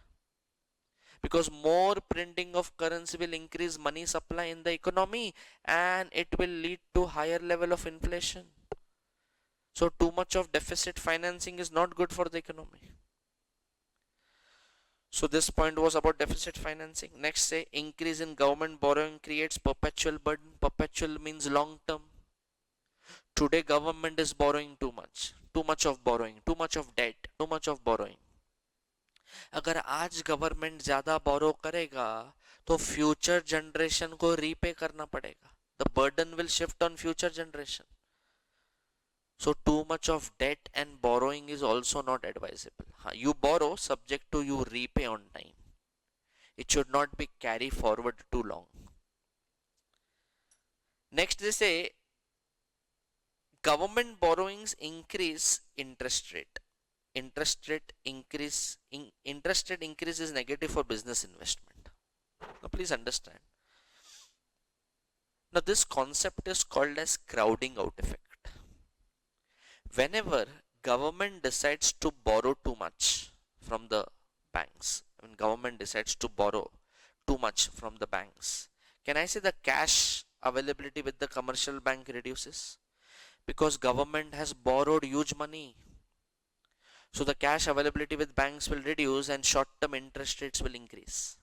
Because more printing of currency will increase money supply in the economy and it will lead to higher level of inflation. So too much of deficit financing is not good for the economy. So this point was about deficit financing. Next, say increase in government borrowing creates perpetual burden. Perpetual means long term. Today government is borrowing too much of borrowing, too much of debt, too much of borrowing. अगर आज government ज्यादा बोरो करेगा तो future generation को repay करना पड़ेगा. The burden will shift on future generation. So too much of debt and borrowing is also not advisable. You borrow subject to you repay on time. It should not be carried forward too long. Next they say government borrowings increase interest rate. Interest rate increase is negative for business investment. Now please understand. Now this concept is called as crowding out effect. Whenever government decides to borrow too much from the banks, when government decides to borrow too much from the banks, can I say the cash availability with the commercial bank reduces? Because government has borrowed huge money. So the cash availability with banks will reduce and short-term interest rates will increase.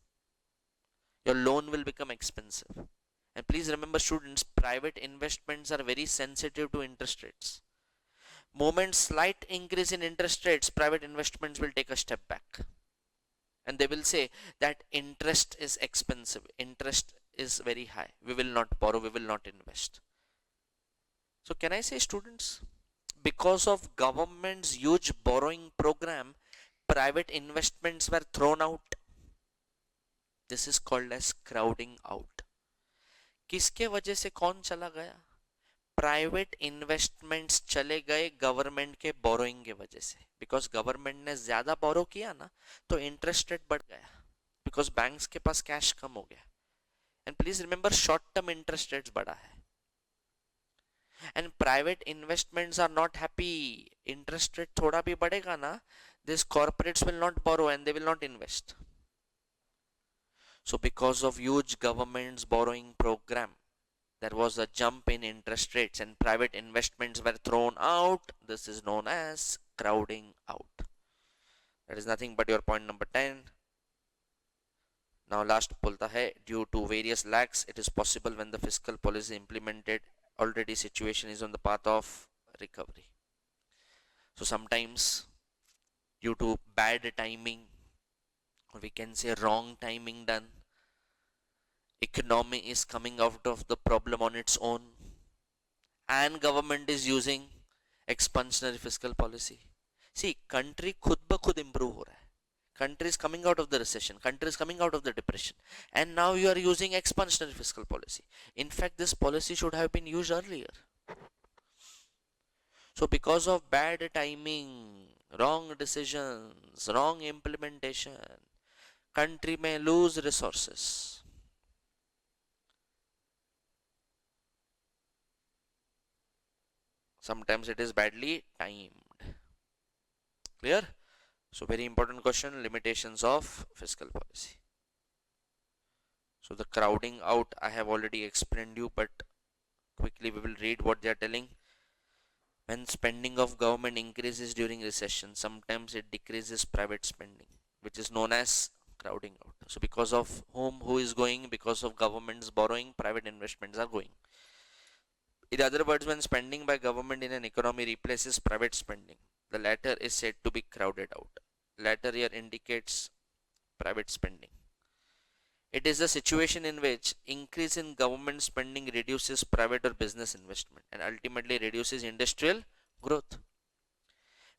Your loan will become expensive. And please remember students, private investments are very sensitive to interest rates. Moment slight increase in interest rates, private investments will take a step back. And they will say that interest is expensive, interest is very high. We will not borrow, we will not invest. So can I say students, because of government's huge borrowing program, private investments were thrown out. This is called as crowding out. किसके वजह से कौन चला गया? Private investments चले गए government के borrowing के वजह से. बिकॉज गवर्नमेंट ने ज्यादा बोरो किया ना तो इंटरेस्ट रेट बढ़ गया. बिकॉज बैंक्स के पास कैश कम हो गया. And please remember short term interest rates बढ़ा है. And private investments are not happy. Interest rate थोड़ा भी बढ़ेगा ना, this corporates will not borrow and they will not invest. So because of huge government's borrowing program, there was a jump in interest rates and private investments were thrown out. This is known as crowding out. That is nothing but your point number 10. Now last bolta hai, due to various lacks, it is possible when the fiscal policy implemented already situation is on the path of recovery. So sometimes due to bad timing, or we can say wrong timing done, economy is coming out of the problem on its own and government is using expansionary fiscal policy. See, country khud ba khud improve ho raha hai. Country is coming out of the recession, country is coming out of the depression, and now you are using expansionary fiscal policy. In fact, this policy should have been used earlier. So because of bad timing, wrong decisions, wrong implementation, country may lose resources. Sometimes it is badly timed. Clear? So very important question, limitations of fiscal policy. So the crowding out I have already explained you, but quickly we will read what they are telling. When spending of government increases during recession, sometimes it decreases private spending, which is known as crowding out. So because of who is going, because of government's borrowing, private investments are going. In other words, when spending by government in an economy replaces private spending, the latter is said to be crowded out. Latter here indicates private spending. It is a situation in which increase in government spending reduces private or business investment and ultimately reduces industrial growth.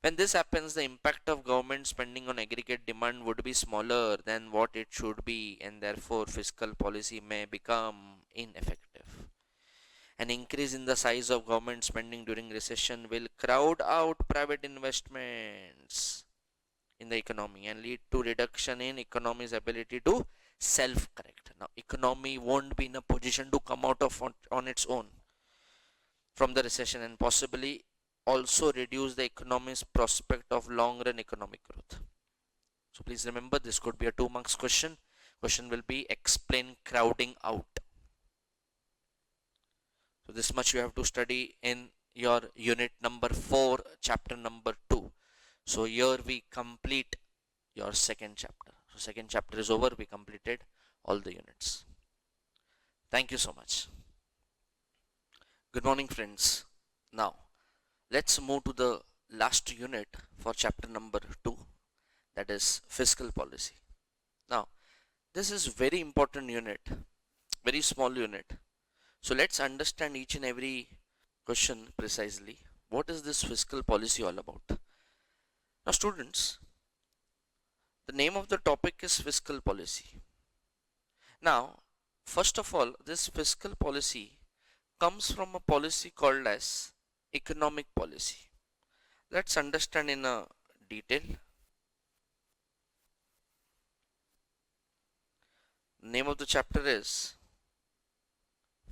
When this happens, the impact of government spending on aggregate demand would be smaller than what it should be, and therefore fiscal policy may become ineffective. An increase in the size of government spending during recession will crowd out private investments in the economy and lead to reduction in economy's ability to self-correct. Now, economy won't be in a position to come out of on its own from the recession and possibly also reduce the economy's prospect of long-run economic growth. So please remember, this could be a 2 marks question. Question will be explain crowding out. So this much you have to study in your unit number 4, chapter number 2. So here we complete your second chapter. So second chapter is over. We completed all the units. Thank you so much. Good morning, friends. Now let's move to the last unit for chapter number 2, that is fiscal policy. Now this is very important unit, very small unit. So let's understand each and every question precisely. What is this fiscal policy all about? Now students, the name of the topic is fiscal policy. Now, first of all, this fiscal policy comes from a policy called as economic policy. Let's understand in a detail. Name of the chapter is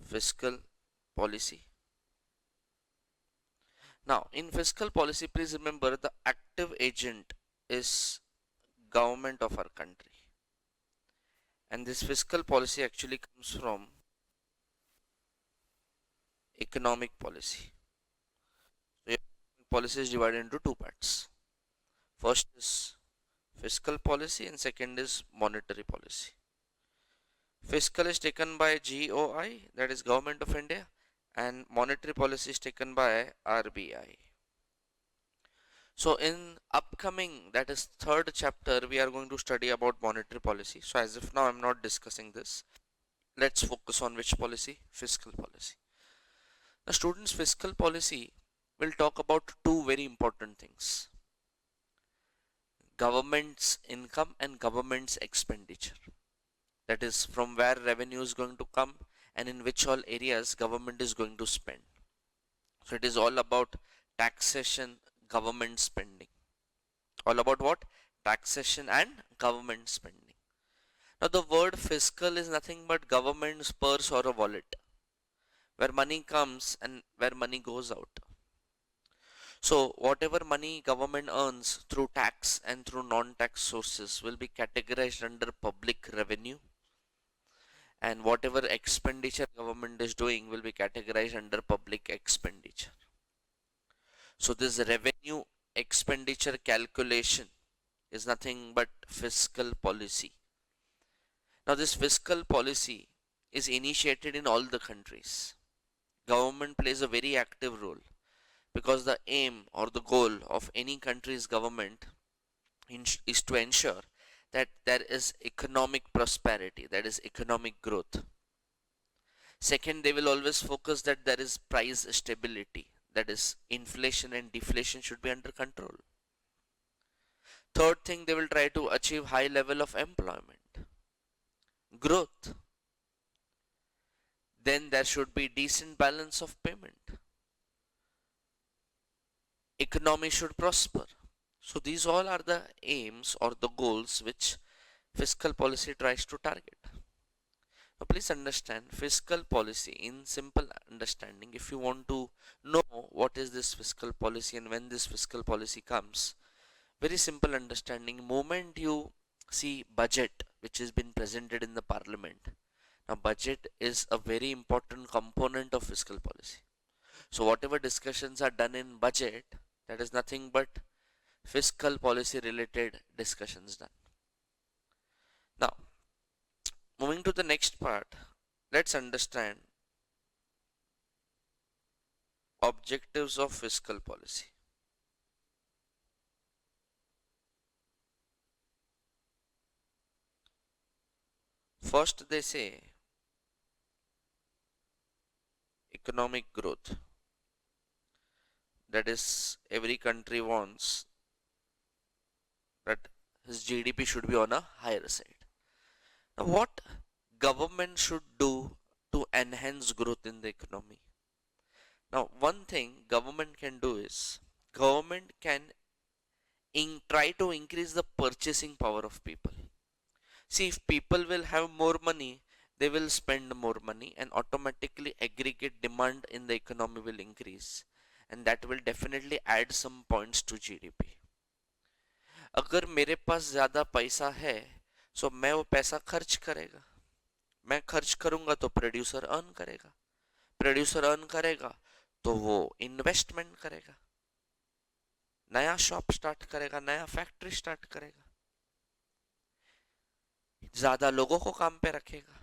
fiscal policy. Now, in fiscal policy, please remember the active agent is government of our country. And this fiscal policy actually comes from economic policy. So economic policy is divided into two parts. First is fiscal policy and second is monetary policy. Fiscal is taken by GOI, that is Government of India, and monetary policy is taken by RBI. So in upcoming, that is third chapter, we are going to study about monetary policy. So as of now, I'm not discussing this. Let's focus on which policy? Fiscal policy. Now students, fiscal policy will talk about two very important things: government's income and government's expenditure. That is from where revenue is going to come and in which all areas government is going to spend. So it is all about taxation, government spending. All about what? Taxation and government spending. Now the word fiscal is nothing but government's purse or a wallet, where money comes and where money goes out. So whatever money government earns through tax and through non-tax sources will be categorized under public revenue, and whatever expenditure government is doing will be categorized under public expenditure. So this revenue expenditure calculation is nothing but fiscal policy. Now this fiscal policy is initiated in all the countries. Government plays a very active role because the aim or the goal of any country's government is to ensure that there is economic prosperity, that is economic growth. Second, they will always focus that there is price stability, that is inflation and deflation should be under control. Third thing, they will try to achieve high level of employment, growth. Then there should be decent balance of payment. Economy should prosper. So these all are the aims or the goals which fiscal policy tries to target. Now please understand fiscal policy in simple understanding. If you want to know what is this fiscal policy and when this fiscal policy comes, very simple understanding. Moment you see budget which has been presented in the parliament. Now budget is a very important component of fiscal policy. So whatever discussions are done in budget, that is nothing but fiscal policy related discussions done. Now moving to the next part, let's understand objectives of fiscal policy. First they say economic growth, that is every country wants that his GDP should be on a higher side. Now what government should do to enhance growth in the economy? Now one thing government can do is government can try to increase the purchasing power of people. See, if people will have more money, they will spend more money, and automatically aggregate demand in the economy will increase, and that will definitely add some points to GDP. अगर मेरे पास ज्यादा पैसा है, सो मैं वो पैसा खर्च करेगा, मैं खर्च करूंगा तो प्रोड्यूसर अर्न करेगा, प्रोड्यूसर अर्न करेगा तो वो इन्वेस्टमेंट करेगा, नया शॉप स्टार्ट करेगा, नया फैक्ट्री स्टार्ट करेगा, ज्यादा लोगों को काम पे रखेगा.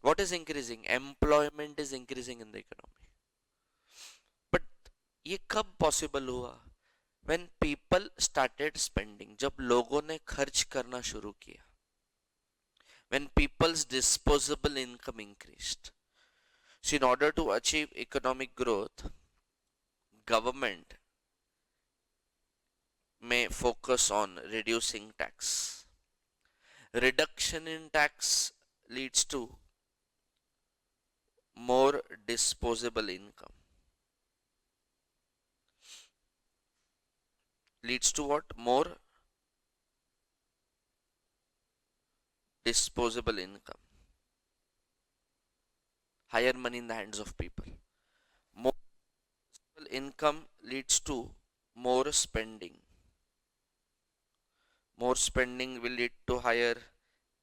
What is increasing? Employment is increasing in the economy. But ये कब possible हुआ? When people started spending, जब लोगों ने खर्च करना शुरू किया. When people's disposable income increased. So in order to achieve economic growth, government may focus on reducing tax. Reduction in tax leads to more disposable income. Leads to what? More disposable income. Higher money in the hands of people. More income leads to more spending. More spending will lead to higher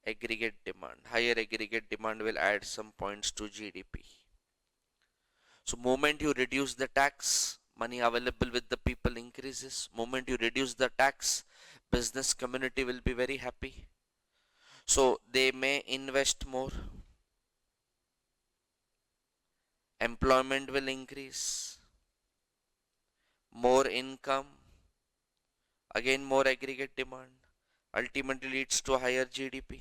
aggregate demand. Higher aggregate demand will add some points to GDP. So moment you reduce the tax, money available with the people increases. Moment you reduce the tax, business community will be very happy. So they may invest more. Employment will increase. More income. Again more aggregate demand. Ultimately leads to higher GDP.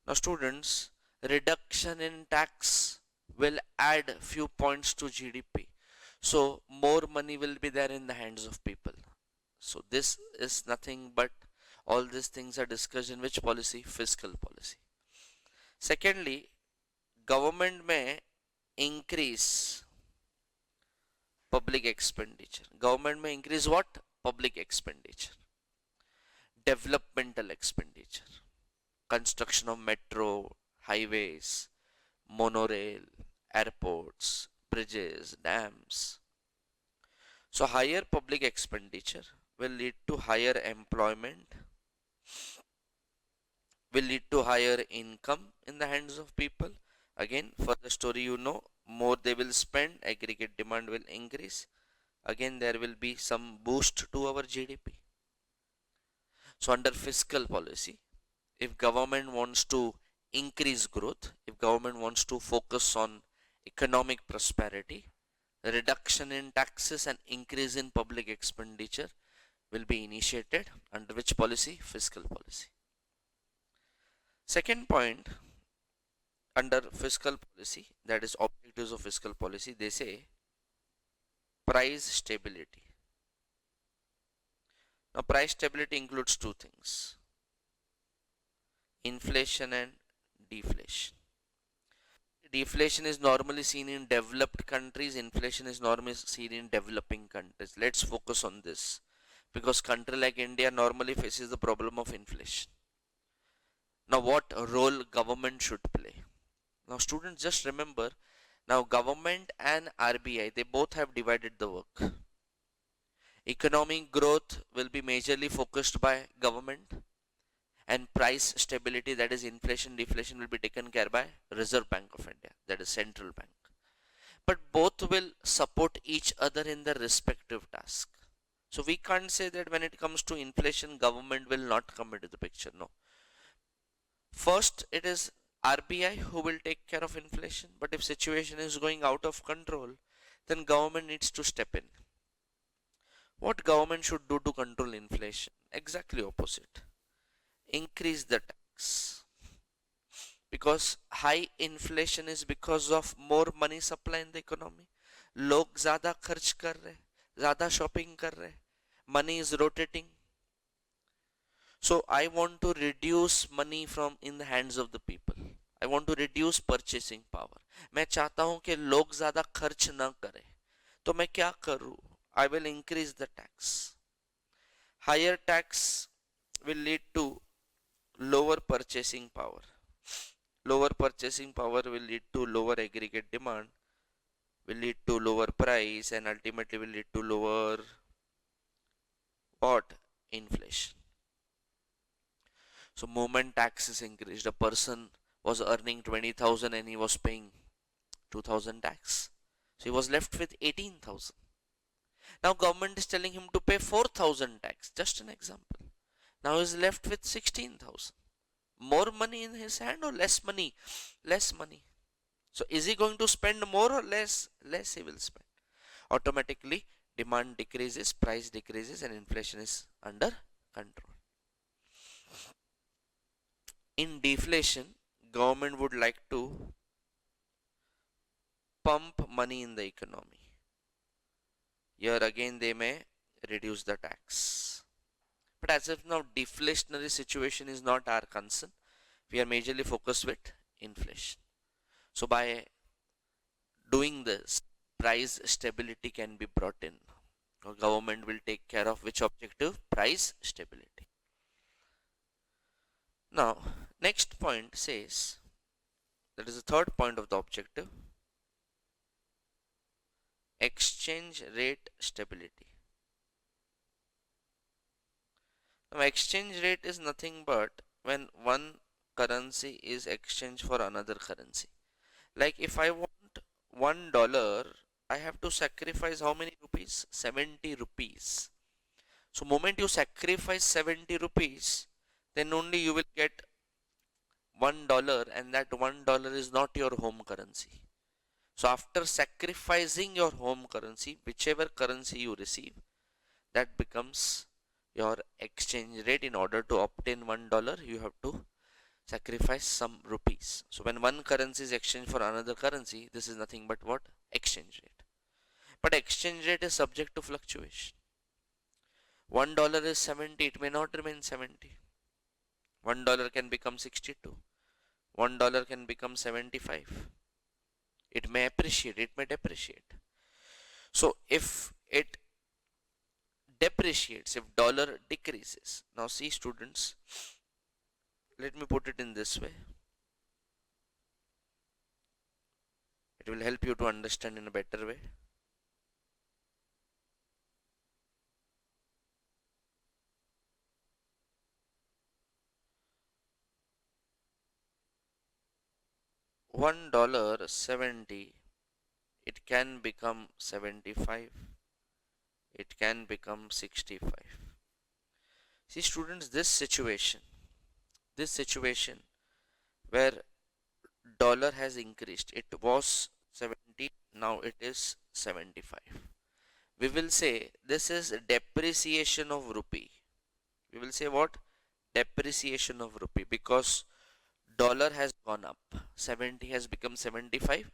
Now students, reduction in tax will add few points to GDP. So more money will be there in the hands of people. So this is nothing but all these things are discussed in which policy? Fiscal policy. Secondly, government may increase public expenditure. Government may increase what? Public expenditure. Developmental expenditure. Construction of metro, highways, monorail, airports, bridges, dams. So higher public expenditure will lead to higher employment, will lead to higher income in the hands of people. Again, for the story you know, more they will spend, aggregate demand will increase. Again, there will be some boost to our GDP. So under fiscal policy, if government wants to increase growth, if government wants to focus on economic prosperity, reduction in taxes and increase in public expenditure will be initiated under which policy? Fiscal policy. Second point, under fiscal policy, that is objectives of fiscal policy, they say price stability. Now price stability includes two things: inflation and deflation. Deflation is normally seen in developed countries, inflation is normally seen in developing countries. Let's focus on this because country like India normally faces the problem of inflation. Now what role government should play? Now students, just remember, now government and RBI, they both have divided the work. Economic growth will be majorly focused by government, and price stability, that is inflation deflation, will be taken care by Reserve Bank of India, that is central bank. But both will support each other in their respective task. So we can't say that when it comes to inflation, government will not come into the picture. No. First, it is RBI who will take care of inflation. But if situation is going out of control, then government needs to step in. What government should do to control inflation? Exactly opposite. Increase the tax. Because high inflation is because of more money supply in the economy. लोग ज़्यादा खर्च कर रहे, ज़्यादा shopping कर रहे, money is rotating. So I want to reduce money from in the hands of the people. I want to reduce purchasing power. मैं चाहता हूं कि लोग ज़्यादा खर्च ना करें. तो मैं क्या करूं? I will increase the tax. Higher tax will lead to lower purchasing power. Lower purchasing power will lead to lower aggregate demand, will lead to lower price, and ultimately will lead to lower what? Inflation. So moment tax is increased. A person was earning 20,000 and he was paying 2,000 tax. So he was left with 18,000. Now government is telling him to pay 4,000 tax. Just an example. Now he's left with 16,000. More money in his hand or less money? Less money. So is he going to spend more or less? Less he will spend. Automatically demand decreases, price decreases, and inflation is under control. In deflation, government would like to pump money in the economy. Here again they may reduce the tax. But as of now, deflationary situation is not our concern. We are majorly focused with inflation. So by doing this, price stability can be brought in. Or government will take care of which objective? Price stability. Now, next point says, that is the third point of the objective, exchange rate stability. Now, exchange rate is nothing but when one currency is exchanged for another currency. Like if I want $1, I have to sacrifice how many rupees? 70 rupees. So moment you sacrifice 70 rupees, then only you will get $1, and that $1 is not your home currency. So after sacrificing your home currency, whichever currency you receive, that becomes your exchange rate. In order to obtain $1, you have to sacrifice some rupees. So when one currency is exchanged for another currency, this is nothing but what? Exchange rate. But exchange rate is subject to fluctuation. $1 is 70, it may not remain 70. $1 can become 62. $1 can become 75. It may appreciate, it may depreciate. So if it depreciates, if dollar decreases, now see students, let me put it in this way. It will help you to understand in a better way. $1 70, it can become 75, it can become 65. See students, this situation where dollar has increased, it was 70, now it is 75. We will say this is depreciation of rupee. We will say what? Depreciation of rupee, because dollar has gone up. 70 has become 75.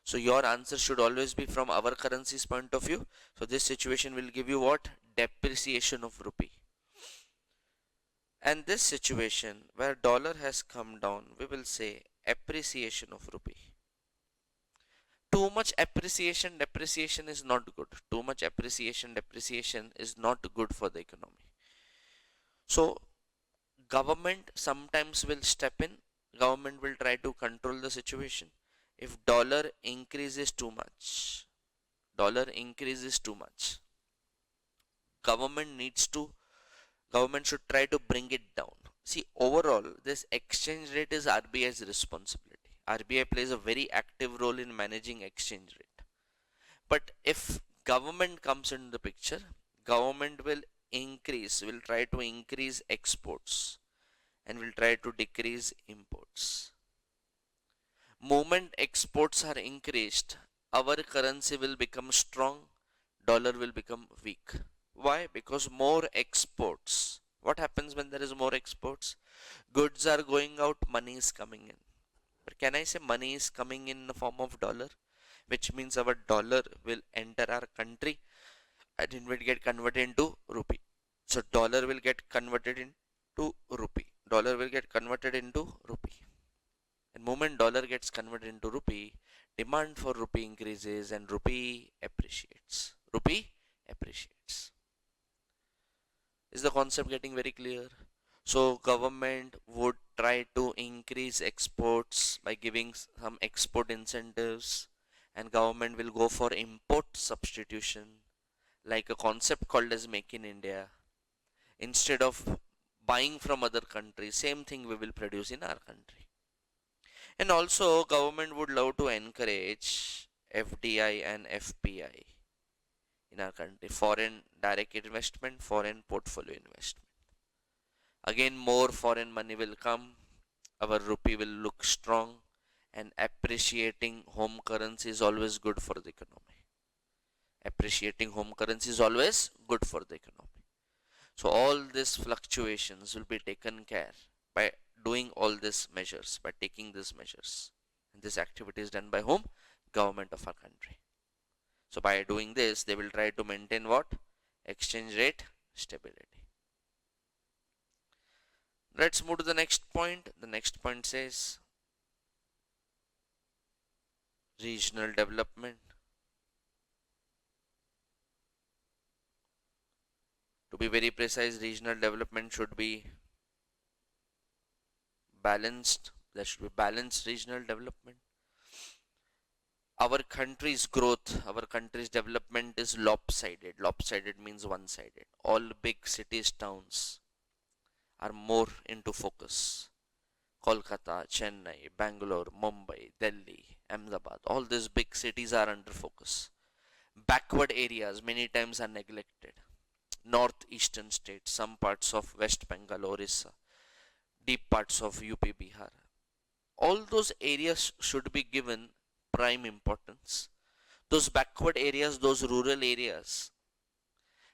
So your answer should always be from our currency's point of view. So this situation will give you what? Depreciation of rupee. And this situation where dollar has come down, we will say appreciation of rupee. Too much appreciation, depreciation is not good. Too much appreciation, depreciation is not good for the economy. So government sometimes will step in. Government will try to control the situation. If dollar increases too much, government should try to bring it down. See, overall, this exchange rate is RBI's responsibility. RBI plays a very active role in managing exchange rate. But if government comes into the picture, government will try to increase exports and will try to decrease imports. Moment exports are increased, our currency will become strong, dollar will become weak. Why? Because more exports. What happens when there is more exports? Goods are going out, money is coming in. But can I say money is coming in the form of dollar? Which means our dollar will enter our country and it will get converted into rupee. So dollar will get converted into rupee. Dollar will get converted into rupee. And moment dollar gets converted into rupee, demand for rupee increases and rupee appreciates. Rupee appreciates. Is the concept getting very clear? So government would try to increase exports by giving some export incentives, and government will go for import substitution, like a concept called as Make in India. Instead of buying from other countries, same thing we will produce in our country. And also government would love to encourage FDI and FPI in our country, foreign direct investment, foreign portfolio investment. Again, more foreign money will come, our rupee will look strong, and appreciating home currency is always good for the economy. Appreciating home currency is always good for the economy. So all these fluctuations will be taken care by doing all these measures, by taking these measures. And this activity is done by whom? Government of our country. So by doing this, they will try to maintain what? Exchange rate stability. Let's move to the next point. The next point says regional development. To be very precise, regional development should be balanced. There should be balanced regional development. Our country's growth, our country's development is lopsided. Lopsided means one sided. All big cities, towns are more into focus. Kolkata, Chennai, Bangalore, Mumbai, Delhi, Ahmedabad, all these big cities are under focus. Backward areas many times are neglected. Northeastern states, some parts of West Bengal, Orissa, deep parts of UP, Bihar. All those areas should be given prime importance. Those backward areas, those rural areas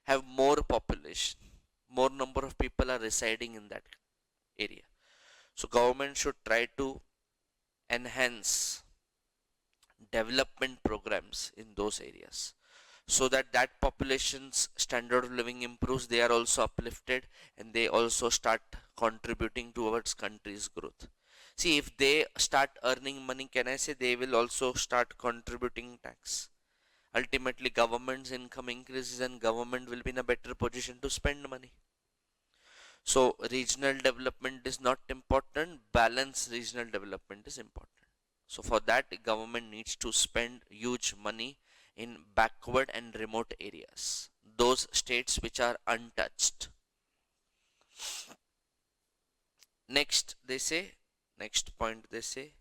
have more population, more number of people are residing in that area. So government should try to enhance development programs in those areas so that that population's standard of living improves, they are also uplifted, and they also start contributing towards country's growth. See, if they start earning money, can I say they will also start contributing tax? Ultimately government's income increases and government will be in a better position to spend money. So regional development is not important, balanced regional development is important. So for that government needs to spend huge money in backward and remote areas, those states which are untouched. Next they say, next point they say,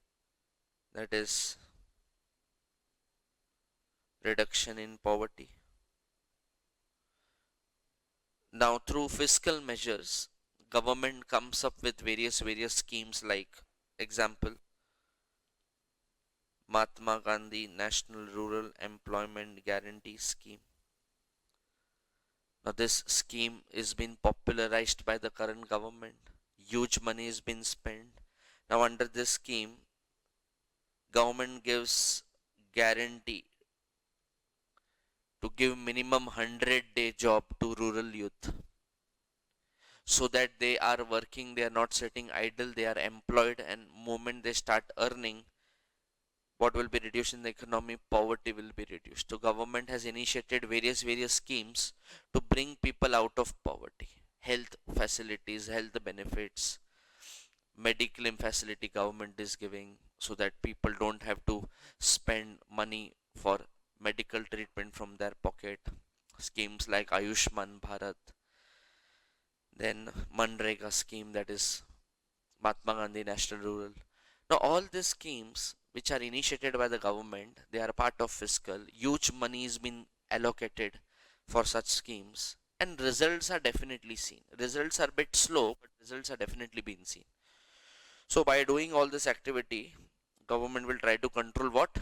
that is reduction in poverty. Now through fiscal measures, government comes up with various schemes, like example Mahatma Gandhi National Rural Employment Guarantee Scheme. Now this scheme is being popularized by the current government. Huge money is being spent. Now under this scheme, government gives guarantee to give minimum 100-day job to rural youth, so that they are working, they are not sitting idle, they are employed, and moment they start earning, what will be reduced in the economy? Poverty will be reduced. So government has initiated various schemes to bring people out of poverty. Health facilities, health benefits, medical facility government is giving, so that people don't have to spend money for medical treatment from their pocket. Schemes like Ayushman Bharat, then Manrega scheme, that is Mahatma Gandhi National Rural. Now all these schemes which are initiated by the government, they are part of fiscal. Huge money is being allocated for such schemes, and results are definitely seen. Results are a bit slow, but results are definitely being seen. So by doing all this activity, government will try to control what?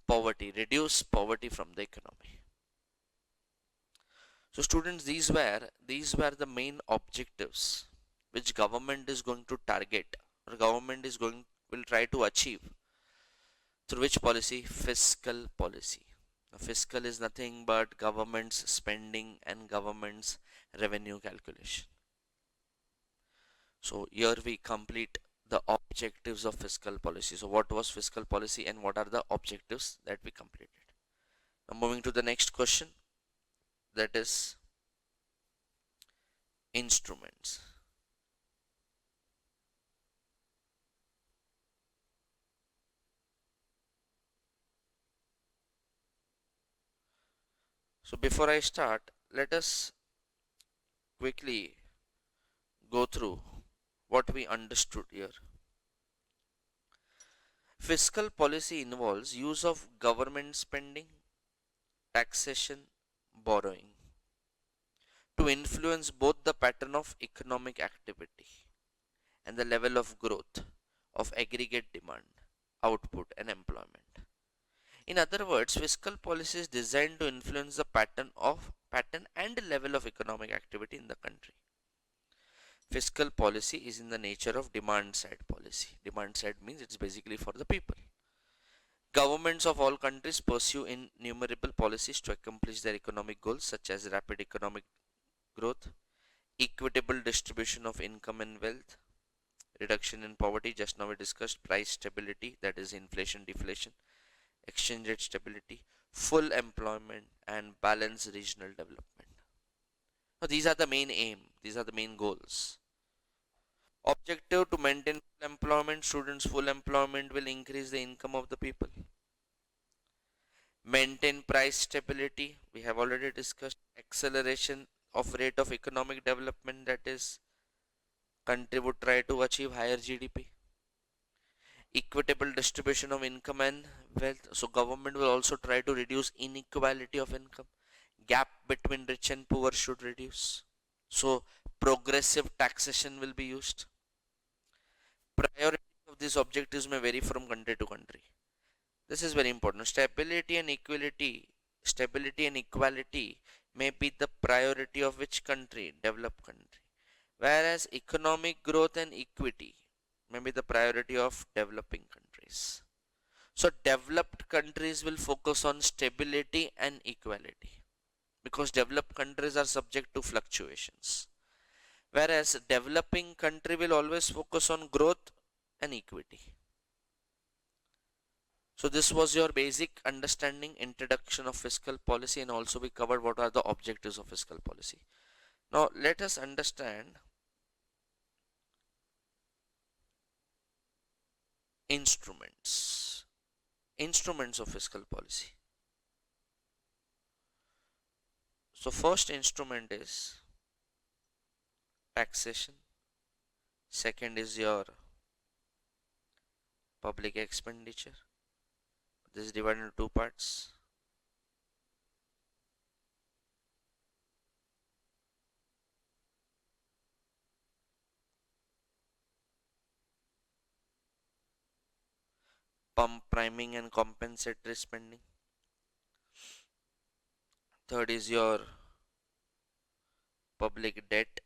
Poverty, reduce poverty from the economy. So students, these were the main objectives which government is going to target, or government is going will try to achieve through which policy? Fiscal policy. Now, fiscal is nothing but government's spending and government's revenue calculation. So here we complete the objectives of fiscal policy. So what was fiscal policy and what are the objectives that we completed? Now moving to the next question, that is instruments. So before I start, let us quickly go through what we understood here. Fiscal policy involves use of government spending, taxation, borrowing to influence both the pattern of economic activity and the level of growth of aggregate demand, output, and employment. In other words, fiscal policy is designed to influence the pattern and level of economic activity in the country. Fiscal policy is in the nature of demand side policy. Demand side means it's basically for the people. Governments of all countries pursue innumerable policies to accomplish their economic goals such as rapid economic growth, equitable distribution of income and wealth, reduction in poverty, just now we discussed price stability, that is inflation deflation, exchange rate stability, full employment, and balanced regional development. Now, these are the main aim, these are the main goals. Objective to maintain full employment, students full employment will increase the income of the people. Maintain price stability, we have already discussed. Acceleration of rate of economic development, that is country would try to achieve higher GDP. Equitable distribution of income and wealth, so government will also try to reduce inequality of income. Gap between rich and poor should reduce, so progressive taxation will be used. Priority of these objectives may vary from country to country. This is very important. Stability and equality may be the priority of which country? Developed country. Whereas economic growth and equity may be the priority of developing countries. So developed countries will focus on stability and equality because developed countries are subject to fluctuations. Whereas developing country will always focus on growth and equity. So this was your basic understanding, introduction of fiscal policy, and also we covered what are the objectives of fiscal policy. Now let us understand instruments of fiscal policy. So first instrument is taxation, second is your public expenditure. This is divided into two parts. Pump priming and compensatory spending. Third is your public debt.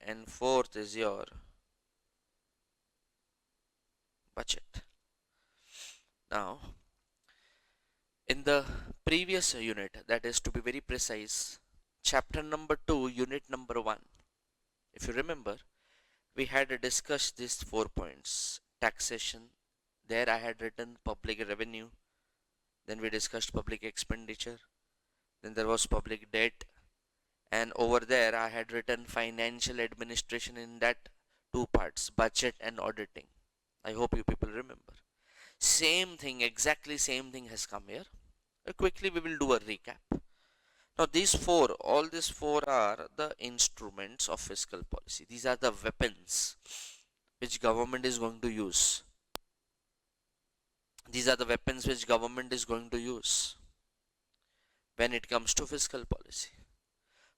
And fourth is your budget. Now in the previous unit, that is to be very precise, chapter number 2, unit number 1, if you remember, we had discussed these 4 points. Taxation, there I had written public revenue, then we discussed public expenditure, then there was public debt, and over there I had written financial administration in that 2 parts, budget and auditing. I hope you people remember. Same thing, exactly same thing has come here. Quickly we will do a recap. Now all these four are the instruments of fiscal policy. These are the weapons which government is going to use. These are the weapons which government is going to use when it comes to fiscal policy.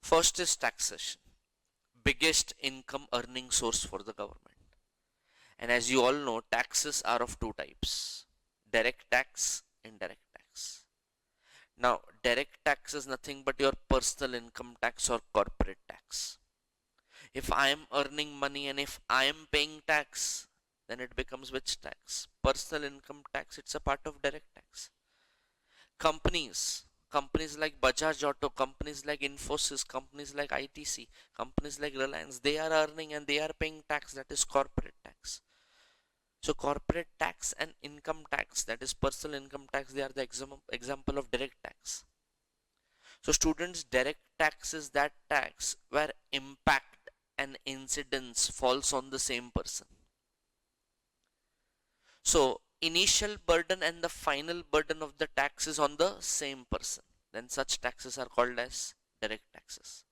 First is taxation, biggest income earning source for the government. And as you all know, taxes are of two types: direct tax, indirect tax. Now, direct tax is nothing but your personal income tax or corporate tax. If I am earning money and if I am paying tax, then it becomes which tax? Personal income tax. It's a part of direct tax. Companies like Bajaj Auto, companies like Infosys, companies like ITC, companies like Reliance, they are earning and they are paying tax, that is corporate tax. So corporate tax and income tax, that is personal income tax, they are the example of direct tax. So students, direct tax is that tax where impact and incidence falls on the same person. So initial burden and the final burden of the tax is on the same person. Then such taxes are called as direct taxes.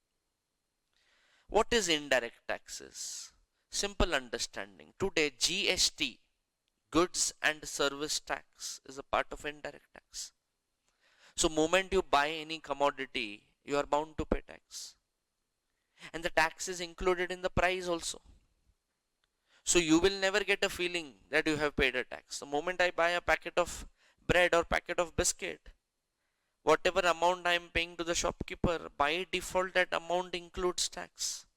What is indirect taxes? Simple understanding. Today GST, goods and service tax, is a part of indirect tax. So moment you buy any commodity, you are bound to pay tax. And the tax is included in the price also. So you will never get a feeling that you have paid a tax. The moment I buy a packet of bread or packet of biscuit, whatever amount I am paying to the shopkeeper, by default that amount includes tax.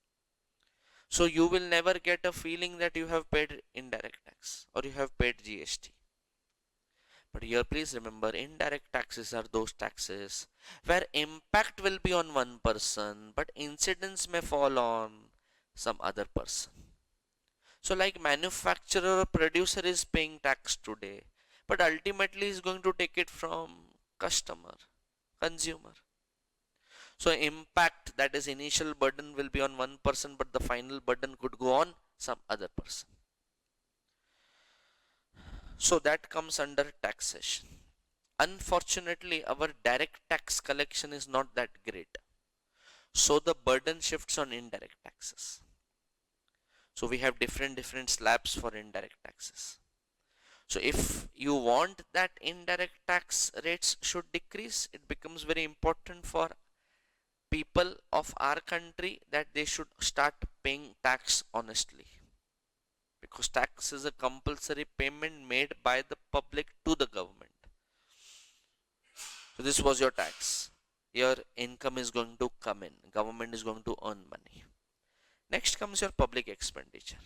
So you will never get a feeling that you have paid indirect tax or you have paid GST. But here please remember, indirect taxes are those taxes where impact will be on one person but incidence may fall on some other person. So like manufacturer or producer is paying tax today, but ultimately is going to take it from customer, consumer. So impact, that is initial burden, will be on one person, but the final burden could go on some other person. So that comes under taxation. Unfortunately, our direct tax collection is not that great. So the burden shifts on indirect taxes. So we have different slabs for indirect taxes. So if you want that indirect tax rates should decrease, it becomes very important for people of our country that they should start paying tax honestly. Because tax is a compulsory payment made by the public to the government. So this was your tax. Your income is going to come in. Government is going to earn money. Next comes your public expenditure.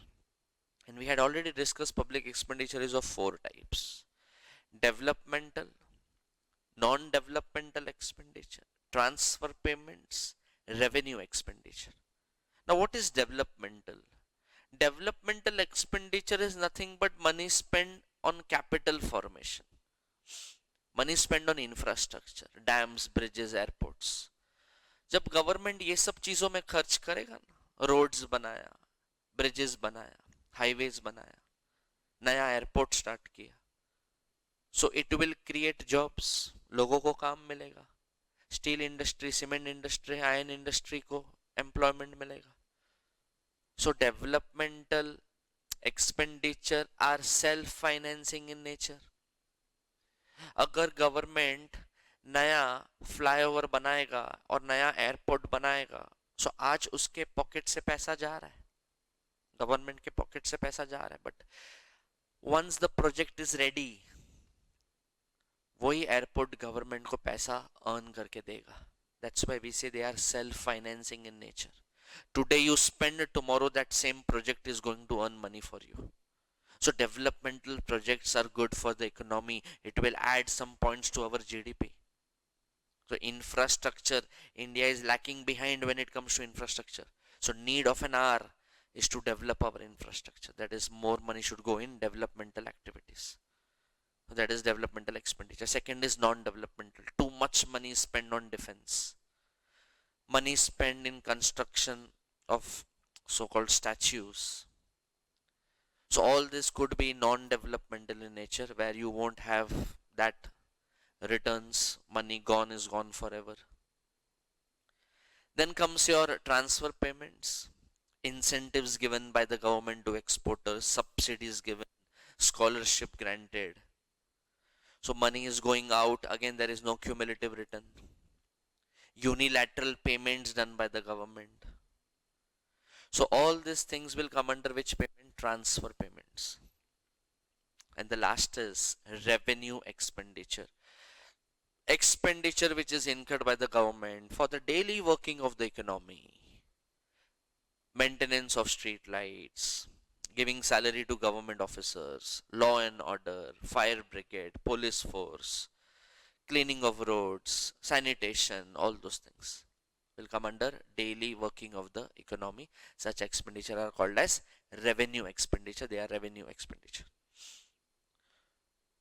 And we had already discussed public expenditure is of four types: developmental, non-developmental expenditure, transfer payments, revenue expenditure. Now what is developmental? Developmental expenditure is nothing but money spent on capital formation, money spent on infrastructure, dams, bridges, airports. जब government ये सब चीजों में खर्च करेगा ना, roads बनाया, bridges बनाया, हाईवेज बनाया, नया एयरपोर्ट स्टार्ट किया, so it will create jobs, लोगों को काम मिलेगा, steel industry, cement industry, iron industry को एम्प्लॉयमेंट मिलेगा. So developmental expenditure are self financing in nature. अगर गवर्नमेंट नया फ्लाईओवर बनाएगा और नया एयरपोर्ट बनाएगा, सो आज उसके पॉकेट से पैसा जा रहा है, गवर्नमेंट के पॉकेट से पैसा जा रहा है, but once the project is ready, वही एयरपोर्ट गवर्नमेंट को पैसा अर्न करके देगा. That's why we say they are self financing in nature. Today you spend, tomorrow that same project is going to earn money for you. So developmental projects are good for the economy. It will add some points to our GDP. So infrastructure, India is lacking behind when it comes to infrastructure. So need of an hour is to develop our infrastructure. That is, more money should go in developmental activities. That is developmental expenditure. Second is non-developmental. Too much money is spent on defense. Money spent in construction of so-called statues. So all this could be non-developmental in nature, where you won't have that returns, money gone is gone forever. Then comes your transfer payments, incentives given by the government to exporters, subsidies given, scholarship granted. So money is going out, again there is no cumulative return. Unilateral payments done by the government. So all these things will come under which payment? Transfer payments. And the last is revenue expenditure. Expenditure which is incurred by the government for the daily working of the economy. Maintenance of street lights, giving salary to government officers, law and order, fire brigade, police force, cleaning of roads, sanitation, all those things will come under daily working of the economy. Such expenditure are called as revenue expenditure. They are revenue expenditure.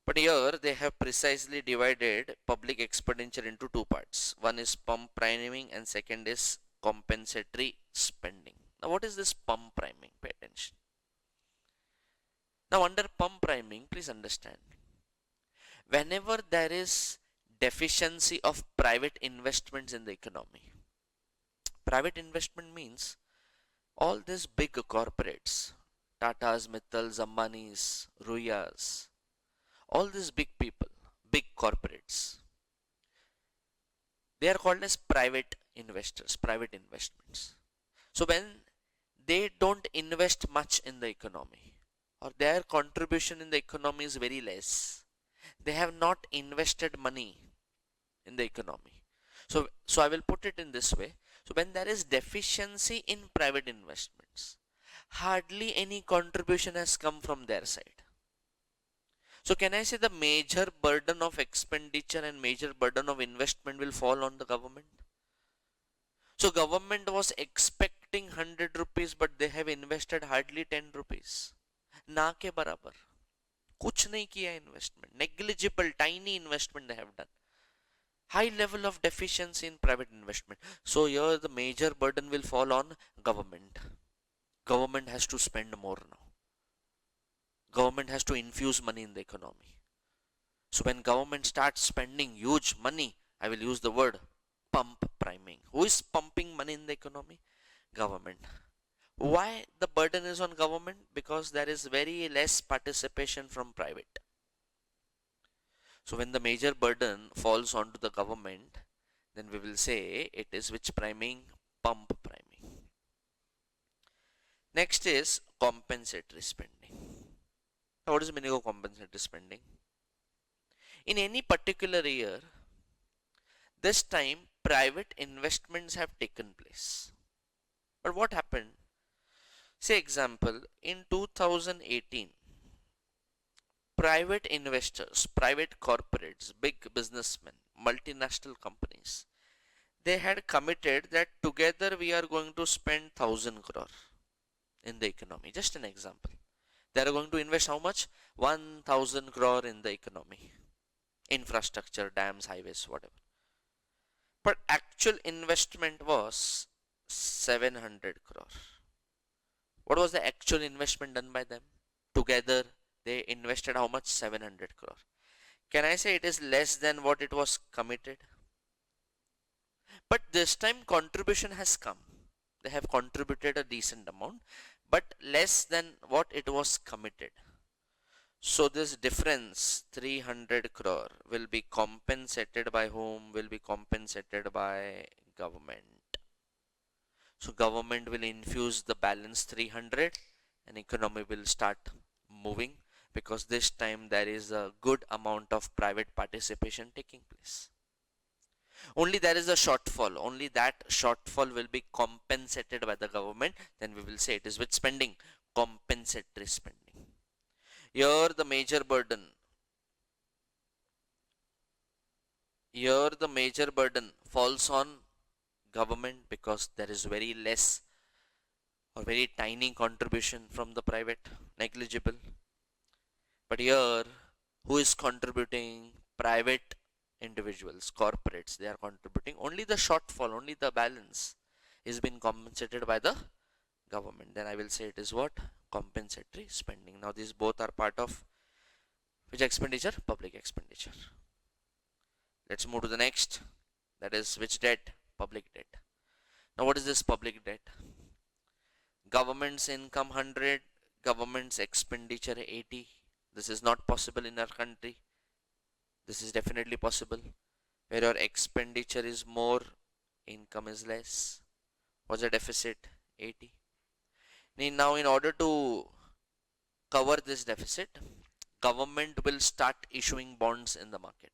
But here they have precisely divided public expenditure into two parts. One is pump priming and second is compensatory spending. Now what is this pump priming? Pay attention. Now under pump priming, please understand, whenever there is deficiency of private investments in the economy, private investment means all these big corporates, Tatas, Mittals, Ambanis, Ruyas, all these big people, big corporates, they are called as private investors, private investments. So when they don't invest much in the economy, or their contribution in the economy is very less, they have not invested money in the economy. So I will put it in this way. So when there is deficiency in private investments, hardly any contribution has come from their side. So can I say the major burden of expenditure and major burden of investment will fall on the government? So government was expecting 100 rupees, but they have invested hardly 10 rupees. ना के बराबर, कुछ नहीं किया investment, negligible, tiny investment they have done. High level of deficiency in private investment. So here the major burden will fall on government. Government has to spend more now. Government has to infuse money in the economy. So when government starts spending huge money, I will use the word pump priming. Who is pumping money in the economy? Government. Why the burden is on government? Because there is very less participation from private. So when the major burden falls onto the government, then we will say it is which priming? Pump priming. Next is compensatory spending. Now what is the meaning of compensatory spending? In any particular year, this time private investments have taken place. But what happened? Say example, in 2018, private investors, private corporates, big businessmen, multinational companies, they had committed that together we are going to spend 1000 crore in the economy. Just an example. They are going to invest how much? 1000 crore in the economy. Infrastructure, dams, highways, whatever. But actual investment was 700 crore. What was the actual investment done by them? Together they invested how much? 700 crore. Can I say it is less than what it was committed? But this time contribution has come. They have contributed a decent amount, but less than what it was committed. So this difference 300 crore will be compensated by whom? Will be compensated by government. So government will infuse the balance 300 and economy will start moving, because this time there is a good amount of private participation taking place. Only there is a shortfall, only that shortfall will be compensated by the government, then we will say it is with spending, compensatory spending. Here the major burden falls on government, because there is very less or very tiny contribution from the private, negligible. But here who is contributing? Private individuals, corporates, they are contributing. Only the shortfall, only the balance is being compensated by the government. Then I will say it is what? Compensatory spending. Now these both are part of which expenditure? Public expenditure. Let's move to the next. That is which debt? Public debt. Now what is this public debt? Government's income 100, government's expenditure 80. This is not possible in our country. This is definitely possible. Where your expenditure is more, income is less. What's the deficit? 80. Now in order to cover this deficit, government will start issuing bonds in the market.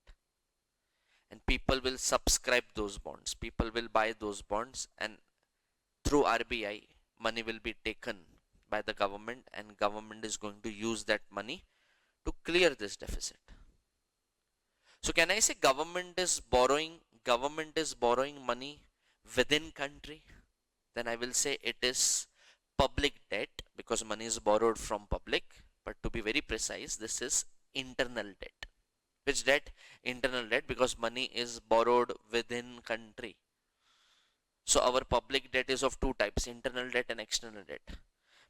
And people will subscribe those bonds. People will buy those bonds, and through RBI, money will be taken by the government, and government is going to use that money to clear this deficit. So can I say government is borrowing money within country? Then I will say it is public debt, because money is borrowed from public. But to be very precise, this is internal debt. Which debt? Internal debt, because money is borrowed within country. So our public debt is of two types, internal debt and external debt.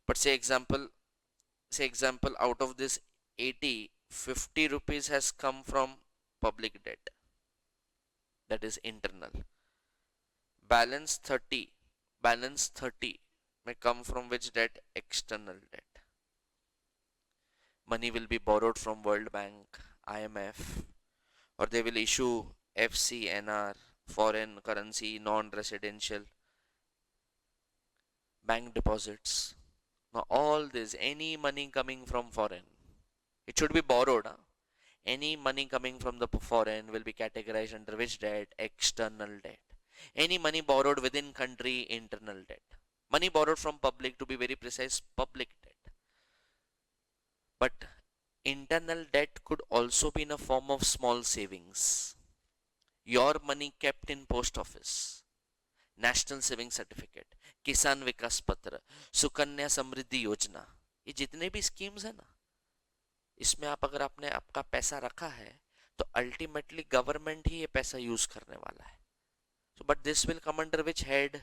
But say example, say example, out of this 80, 50 rupees has come from public debt, that is internal. Balance 30 may come from which debt? External debt. Money will be borrowed from World Bank, IMF, or they will issue FCNR, foreign currency non-residential bank deposits. Now all this, any money coming from foreign, it should be borrowed. Huh? Any money coming from the foreign will be categorized under which debt? External debt. Any money borrowed within country, internal debt. Money borrowed from public, to be very precise, public debt. But internal debt could also be in a form of small savings. Your money kept in post office, national saving certificate, किसान विकास पत्र, सुकन्या समृद्धि योजना, ये जितने भी schemes है ना, इसमें आप अगर आपने आपका पैसा रखा है तो अल्टीमेटली गवर्नमेंट ही ये पैसा यूज करने वाला है. So, but this will come under which head?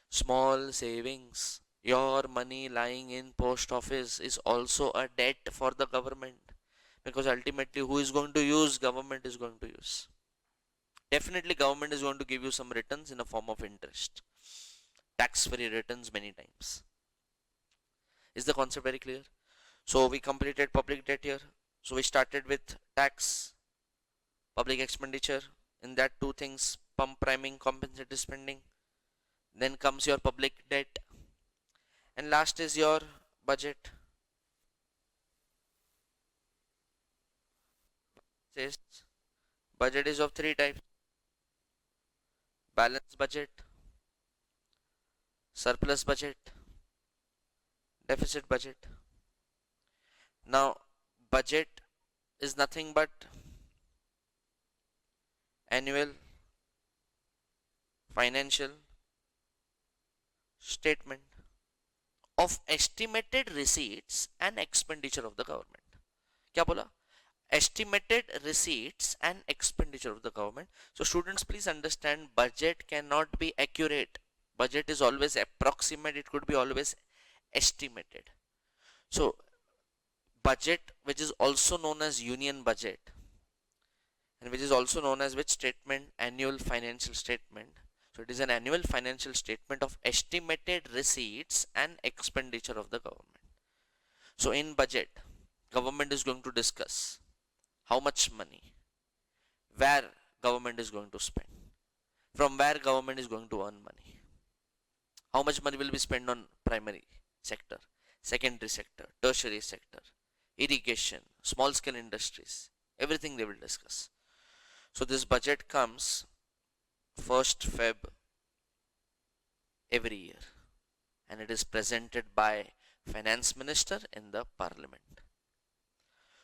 Small savings. Your money lying in post office is also a debt for the government, because ultimately who is going to use? Government is going to use. Definitely government is going to give you some returns in a form of interest, tax free returns many times. Is the concept very clear? So we completed public debt here. So we started with tax, public expenditure. In that, two things: pump priming, compensatory spending. Then comes your public debt, and last is your budget. Says budget is of three types: balanced budget, surplus budget, deficit budget. Now budget is nothing but annual financial statement of estimated receipts and expenditure of the government. क्या बोला? Estimated receipts and expenditure of the government. So students, please understand, budget cannot be accurate. Budget is always approximate. It could be always estimated. So budget, which is also known as union budget, and which is also known as which statement? Annual financial statement. So it is an annual financial statement of estimated receipts and expenditure of the government. So in budget, government is going to discuss how much money, where government is going to spend, from where government is going to earn money, how much money will be spent on primary sector, secondary sector, tertiary sector, irrigation, small scale industries, everything they will discuss. So this budget comes 1st Feb every year, and it is presented by finance minister in the parliament.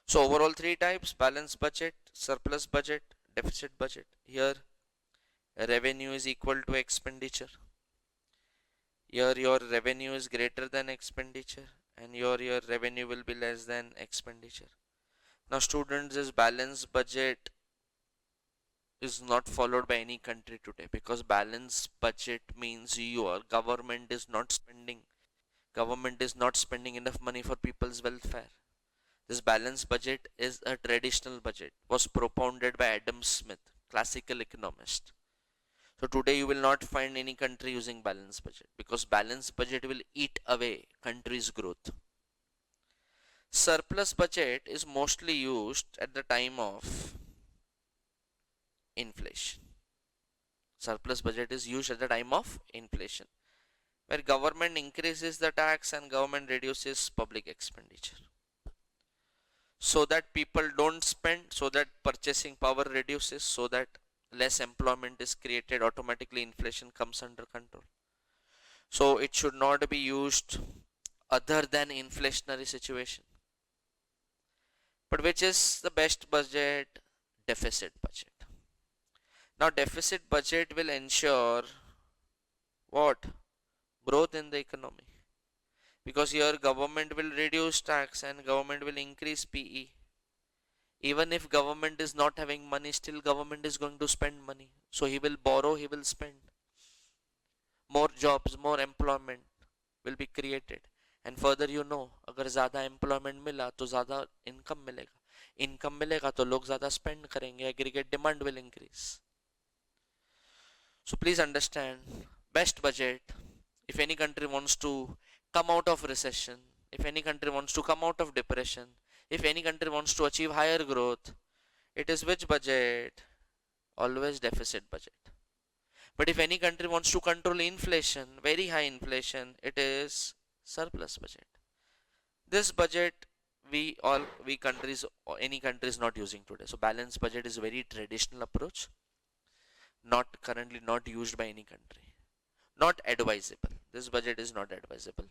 So overall three types: balanced budget, surplus budget, deficit budget. Here revenue is equal to expenditure. Here your revenue is greater than expenditure, and your revenue will be less than expenditure. Now students, this balanced budget is not followed by any country today, because balanced budget means your government is not spending enough money for people's welfare. This balanced budget is a traditional budget, was propounded by Adam Smith, classical economist. So today you will not find any country using balanced budget, because balanced budget will eat away country's growth. Surplus budget is mostly used at the time of inflation. Surplus budget is used at the time of inflation, where government increases the tax and government reduces public expenditure, so that people don't spend, so that purchasing power reduces, so that less employment is created, automatically inflation comes under control. So it should not be used other than inflationary situation. But which is the best budget? Deficit budget. Now deficit budget will ensure what? Growth in the economy, because here government will reduce tax and government will increase PE. Even if government is not having money, still government is going to spend money. So he will borrow, he will spend. More jobs, more employment will be created, and further you know, अगर ज़्यादा employment मिला तो ज़्यादा income मिलेगा, income मिलेगा तो लोग ज़्यादा स्पेंड करेंगे, aggregate demand will increase. So please understand, best budget, if any country wants to come out of recession, if any country wants to come out of depression, if any country wants to achieve higher growth, it is which budget? Always deficit budget. But if any country wants to control inflation, very high inflation, it is surplus budget. This budget we countries or any country is not using today. So balanced budget is a very traditional approach, not currently not used by any country. Not advisable. This budget is not advisable.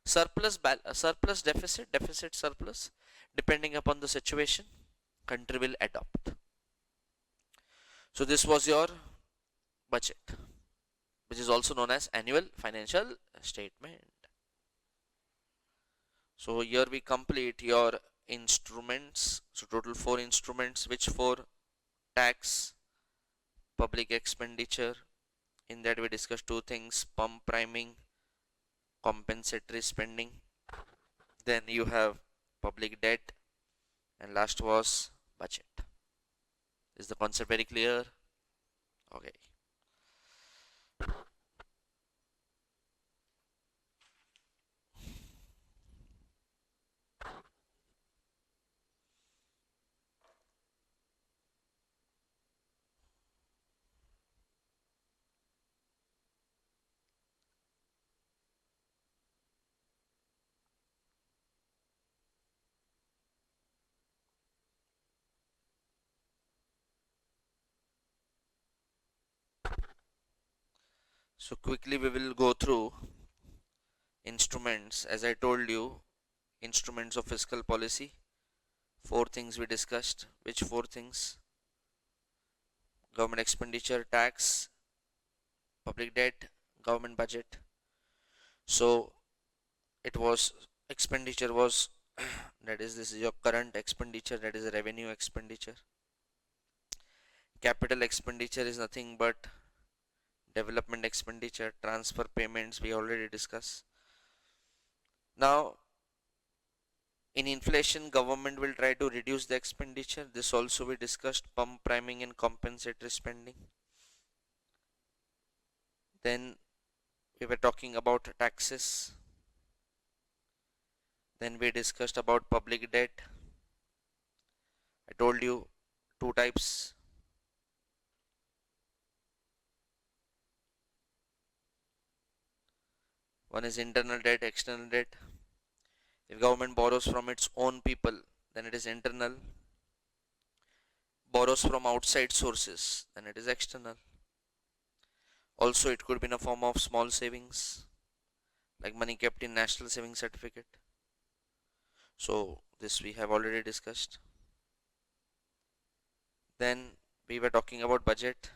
Surplus deficit, deficit surplus, depending upon the situation, country will adopt. So this was your budget, which is also known as annual financial statement. So here we complete your instruments. So total 4 instruments, which 4? Tax, public expenditure. In that we discussed 2 things: pump priming, compensatory spending. Then you have public debt, and last was budget. Is the concept very clear? Okay. So quickly we will go through instruments. As I told you, instruments of fiscal policy. 4 things we discussed. Which 4 things? Government expenditure, tax, public debt, government budget. So it was expenditure was that is, this is your current expenditure, that is a revenue expenditure. Capital expenditure is nothing but development expenditure. Transfer payments we already discussed. Now in inflation, government will try to reduce the expenditure. This also we discussed. Pump priming and compensatory spending. Then we were talking about taxes. Then we discussed about public debt. I told you 2 types. One is internal debt, external debt. If government borrows from its own people, then it is internal. Borrows from outside sources, then it is external. Also it could be in a form of small savings, like money kept in national savings certificate. So this we have already discussed. Then we were talking about budget.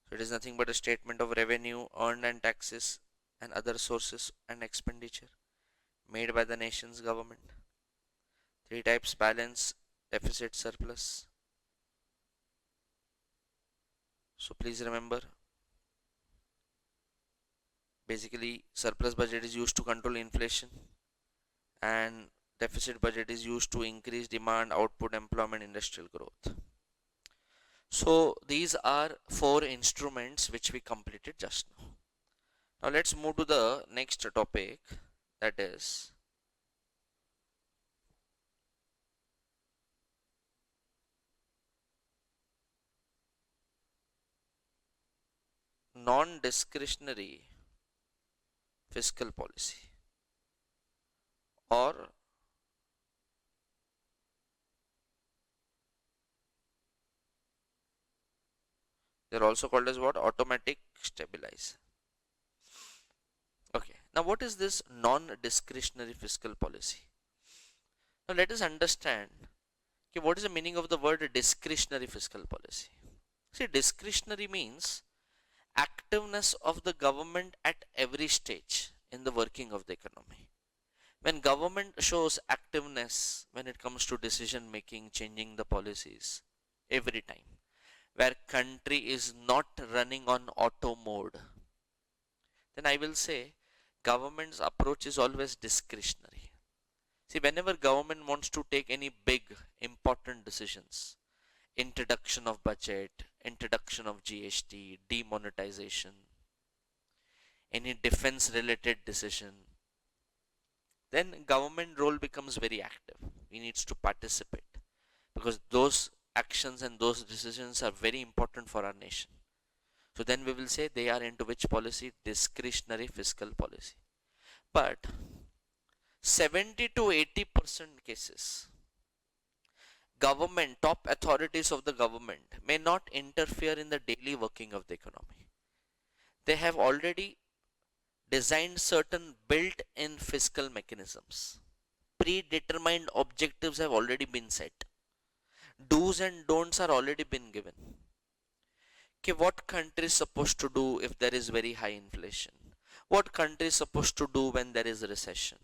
So it is nothing but a statement of revenue earned and taxes and other sources and expenditure made by the nation's government. 3 types: balance, deficit, surplus. So please remember, basically surplus budget is used to control inflation, and deficit budget is used to increase demand, output, employment, industrial growth. So these are 4 instruments which we completed just now. Now let's move to the next topic, that is non-discretionary fiscal policy, or they're also called as what? Automatic stabilizer. Okay, now what is this non-discretionary fiscal policy? Now let us understand, okay, what is the meaning of the word discretionary fiscal policy. See, discretionary means activeness of the government at every stage in the working of the economy. When government shows activeness when it comes to decision making, changing the policies every time, where country is not running on auto mode, then I will say government's approach is always discretionary. See, whenever government wants to take any big important decisions, introduction of budget, introduction of GST, demonetization, any defense related decision, then government role becomes very active. We needs to participate because those actions and those decisions are very important for our nation. So then we will say they are into which policy? Discretionary fiscal policy. But 70 to 80% cases, government, top authorities of the government may not interfere in the daily working of the economy. They have already designed certain built-in fiscal mechanisms. Predetermined objectives have already been set. Do's and don'ts are already been given. Okay, what country is supposed to do if there is very high inflation? What country is supposed to do when there is a recession?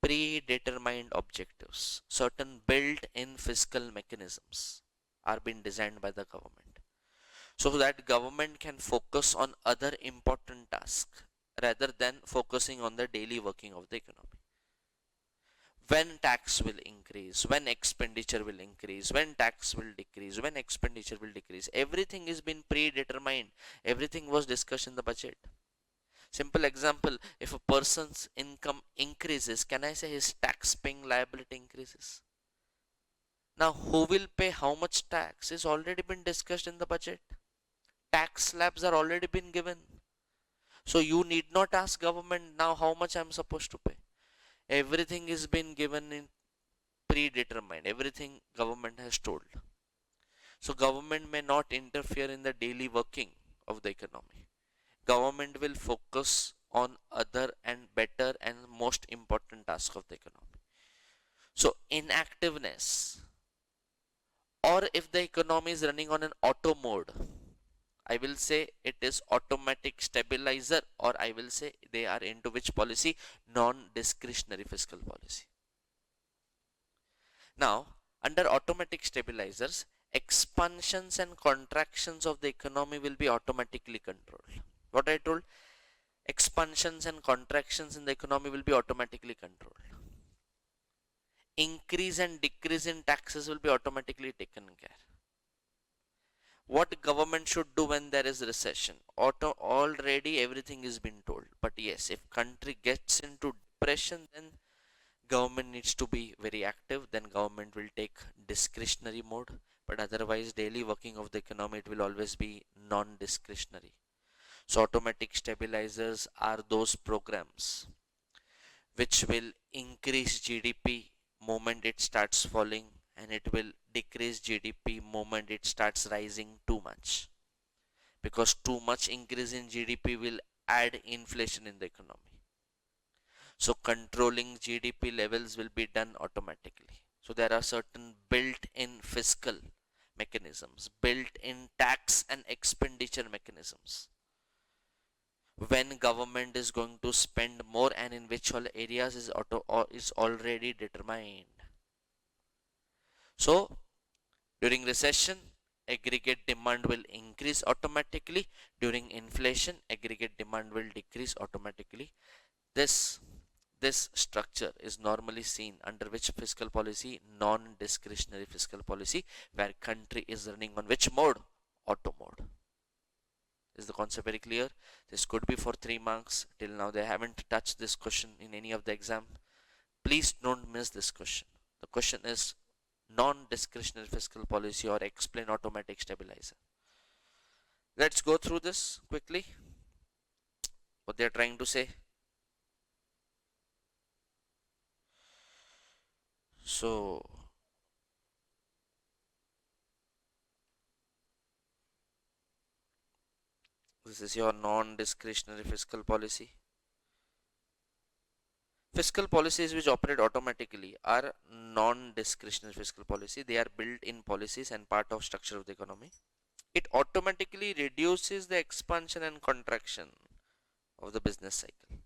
Predetermined objectives, certain built-in fiscal mechanisms are being designed by the government so that government can focus on other important tasks rather than focusing on the daily working of the economy. When tax will increase, when expenditure will increase, when tax will decrease, when expenditure will decrease, everything is been predetermined. Everything was discussed in the budget. Simple example, if a person's income increases, can I say his tax paying liability increases? Now, who will pay how much tax is already been discussed in the budget. Tax slabs are already been given. So you need not ask government now how much I'm supposed to pay. Everything is been given in predetermined. Everything government has told. So government may not interfere in the daily working of the economy. Government will focus on other and better and most important tasks of the economy. So inactiveness, or if the economy is running on an auto mode, I will say it is automatic stabilizer, or I will say they are into which policy? Non-discretionary fiscal policy. Now, under automatic stabilizers, expansions and contractions of the economy will be automatically controlled. What I told? Expansions and contractions in the economy will be automatically controlled. Increase and decrease in taxes will be automatically taken care. What government should do when there is recession? Already everything is been told. But yes, if country gets into depression, then government needs to be very active. Then government will take discretionary mode. But otherwise, daily working of the economy, it will always be non-discretionary. So automatic stabilizers are those programs which will increase GDP moment it starts falling, and it will decrease GDP moment it starts rising too much, because too much increase in GDP will add inflation in the economy. So controlling GDP levels will be done automatically. So there are certain built-in fiscal mechanisms, built-in tax and expenditure mechanisms. When government is going to spend more and in which all areas is already determined. So during recession, aggregate demand will increase automatically. During inflation, aggregate demand will decrease automatically. This structure is normally seen under which fiscal policy? Non-discretionary fiscal policy, where country is running on which mode? Auto mode. Is the concept very clear? This could be for 3 marks. Till now they haven't touched this question in any of the exam. Please don't miss this question. The question is non-discretionary fiscal policy, or explain automatic stabilizer. Let's go through this quickly. What they are trying to say. So this is your non-discretionary fiscal policy. Fiscal policies which operate automatically are non-discretionary fiscal policy. They are built-in policies and part of structure of the economy. It automatically reduces the expansion and contraction of the business cycle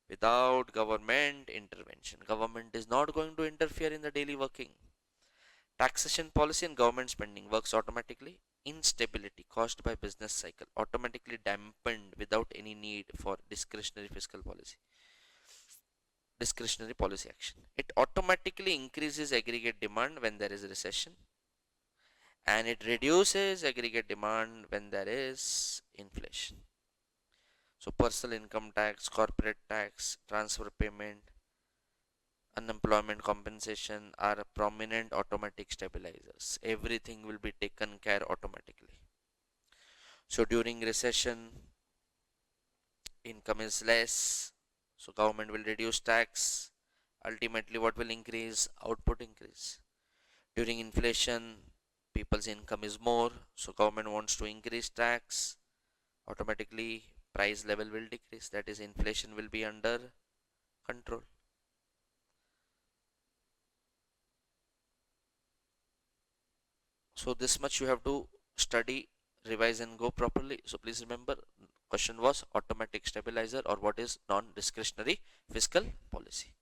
without government intervention. Government is not going to interfere in the daily working. Taxation policy and government spending works automatically. instability caused by business cycle automatically dampened without any need for discretionary policy action. It automatically increases aggregate demand when there is a recession, and it reduces aggregate demand when there is inflation. So personal income tax, corporate tax, transfer payment, unemployment compensation are prominent automatic stabilizers. Everything will be taken care automatically. So during recession, income is less, so government will reduce tax. Ultimately, what will increase? Output increase. During inflation, people's income is more, so government wants to increase tax. Automatically, price level will decrease. That is, inflation will be under control. So this much you have to study, revise and go properly. So please remember, question was automatic stabilizer or what is non-discretionary fiscal policy.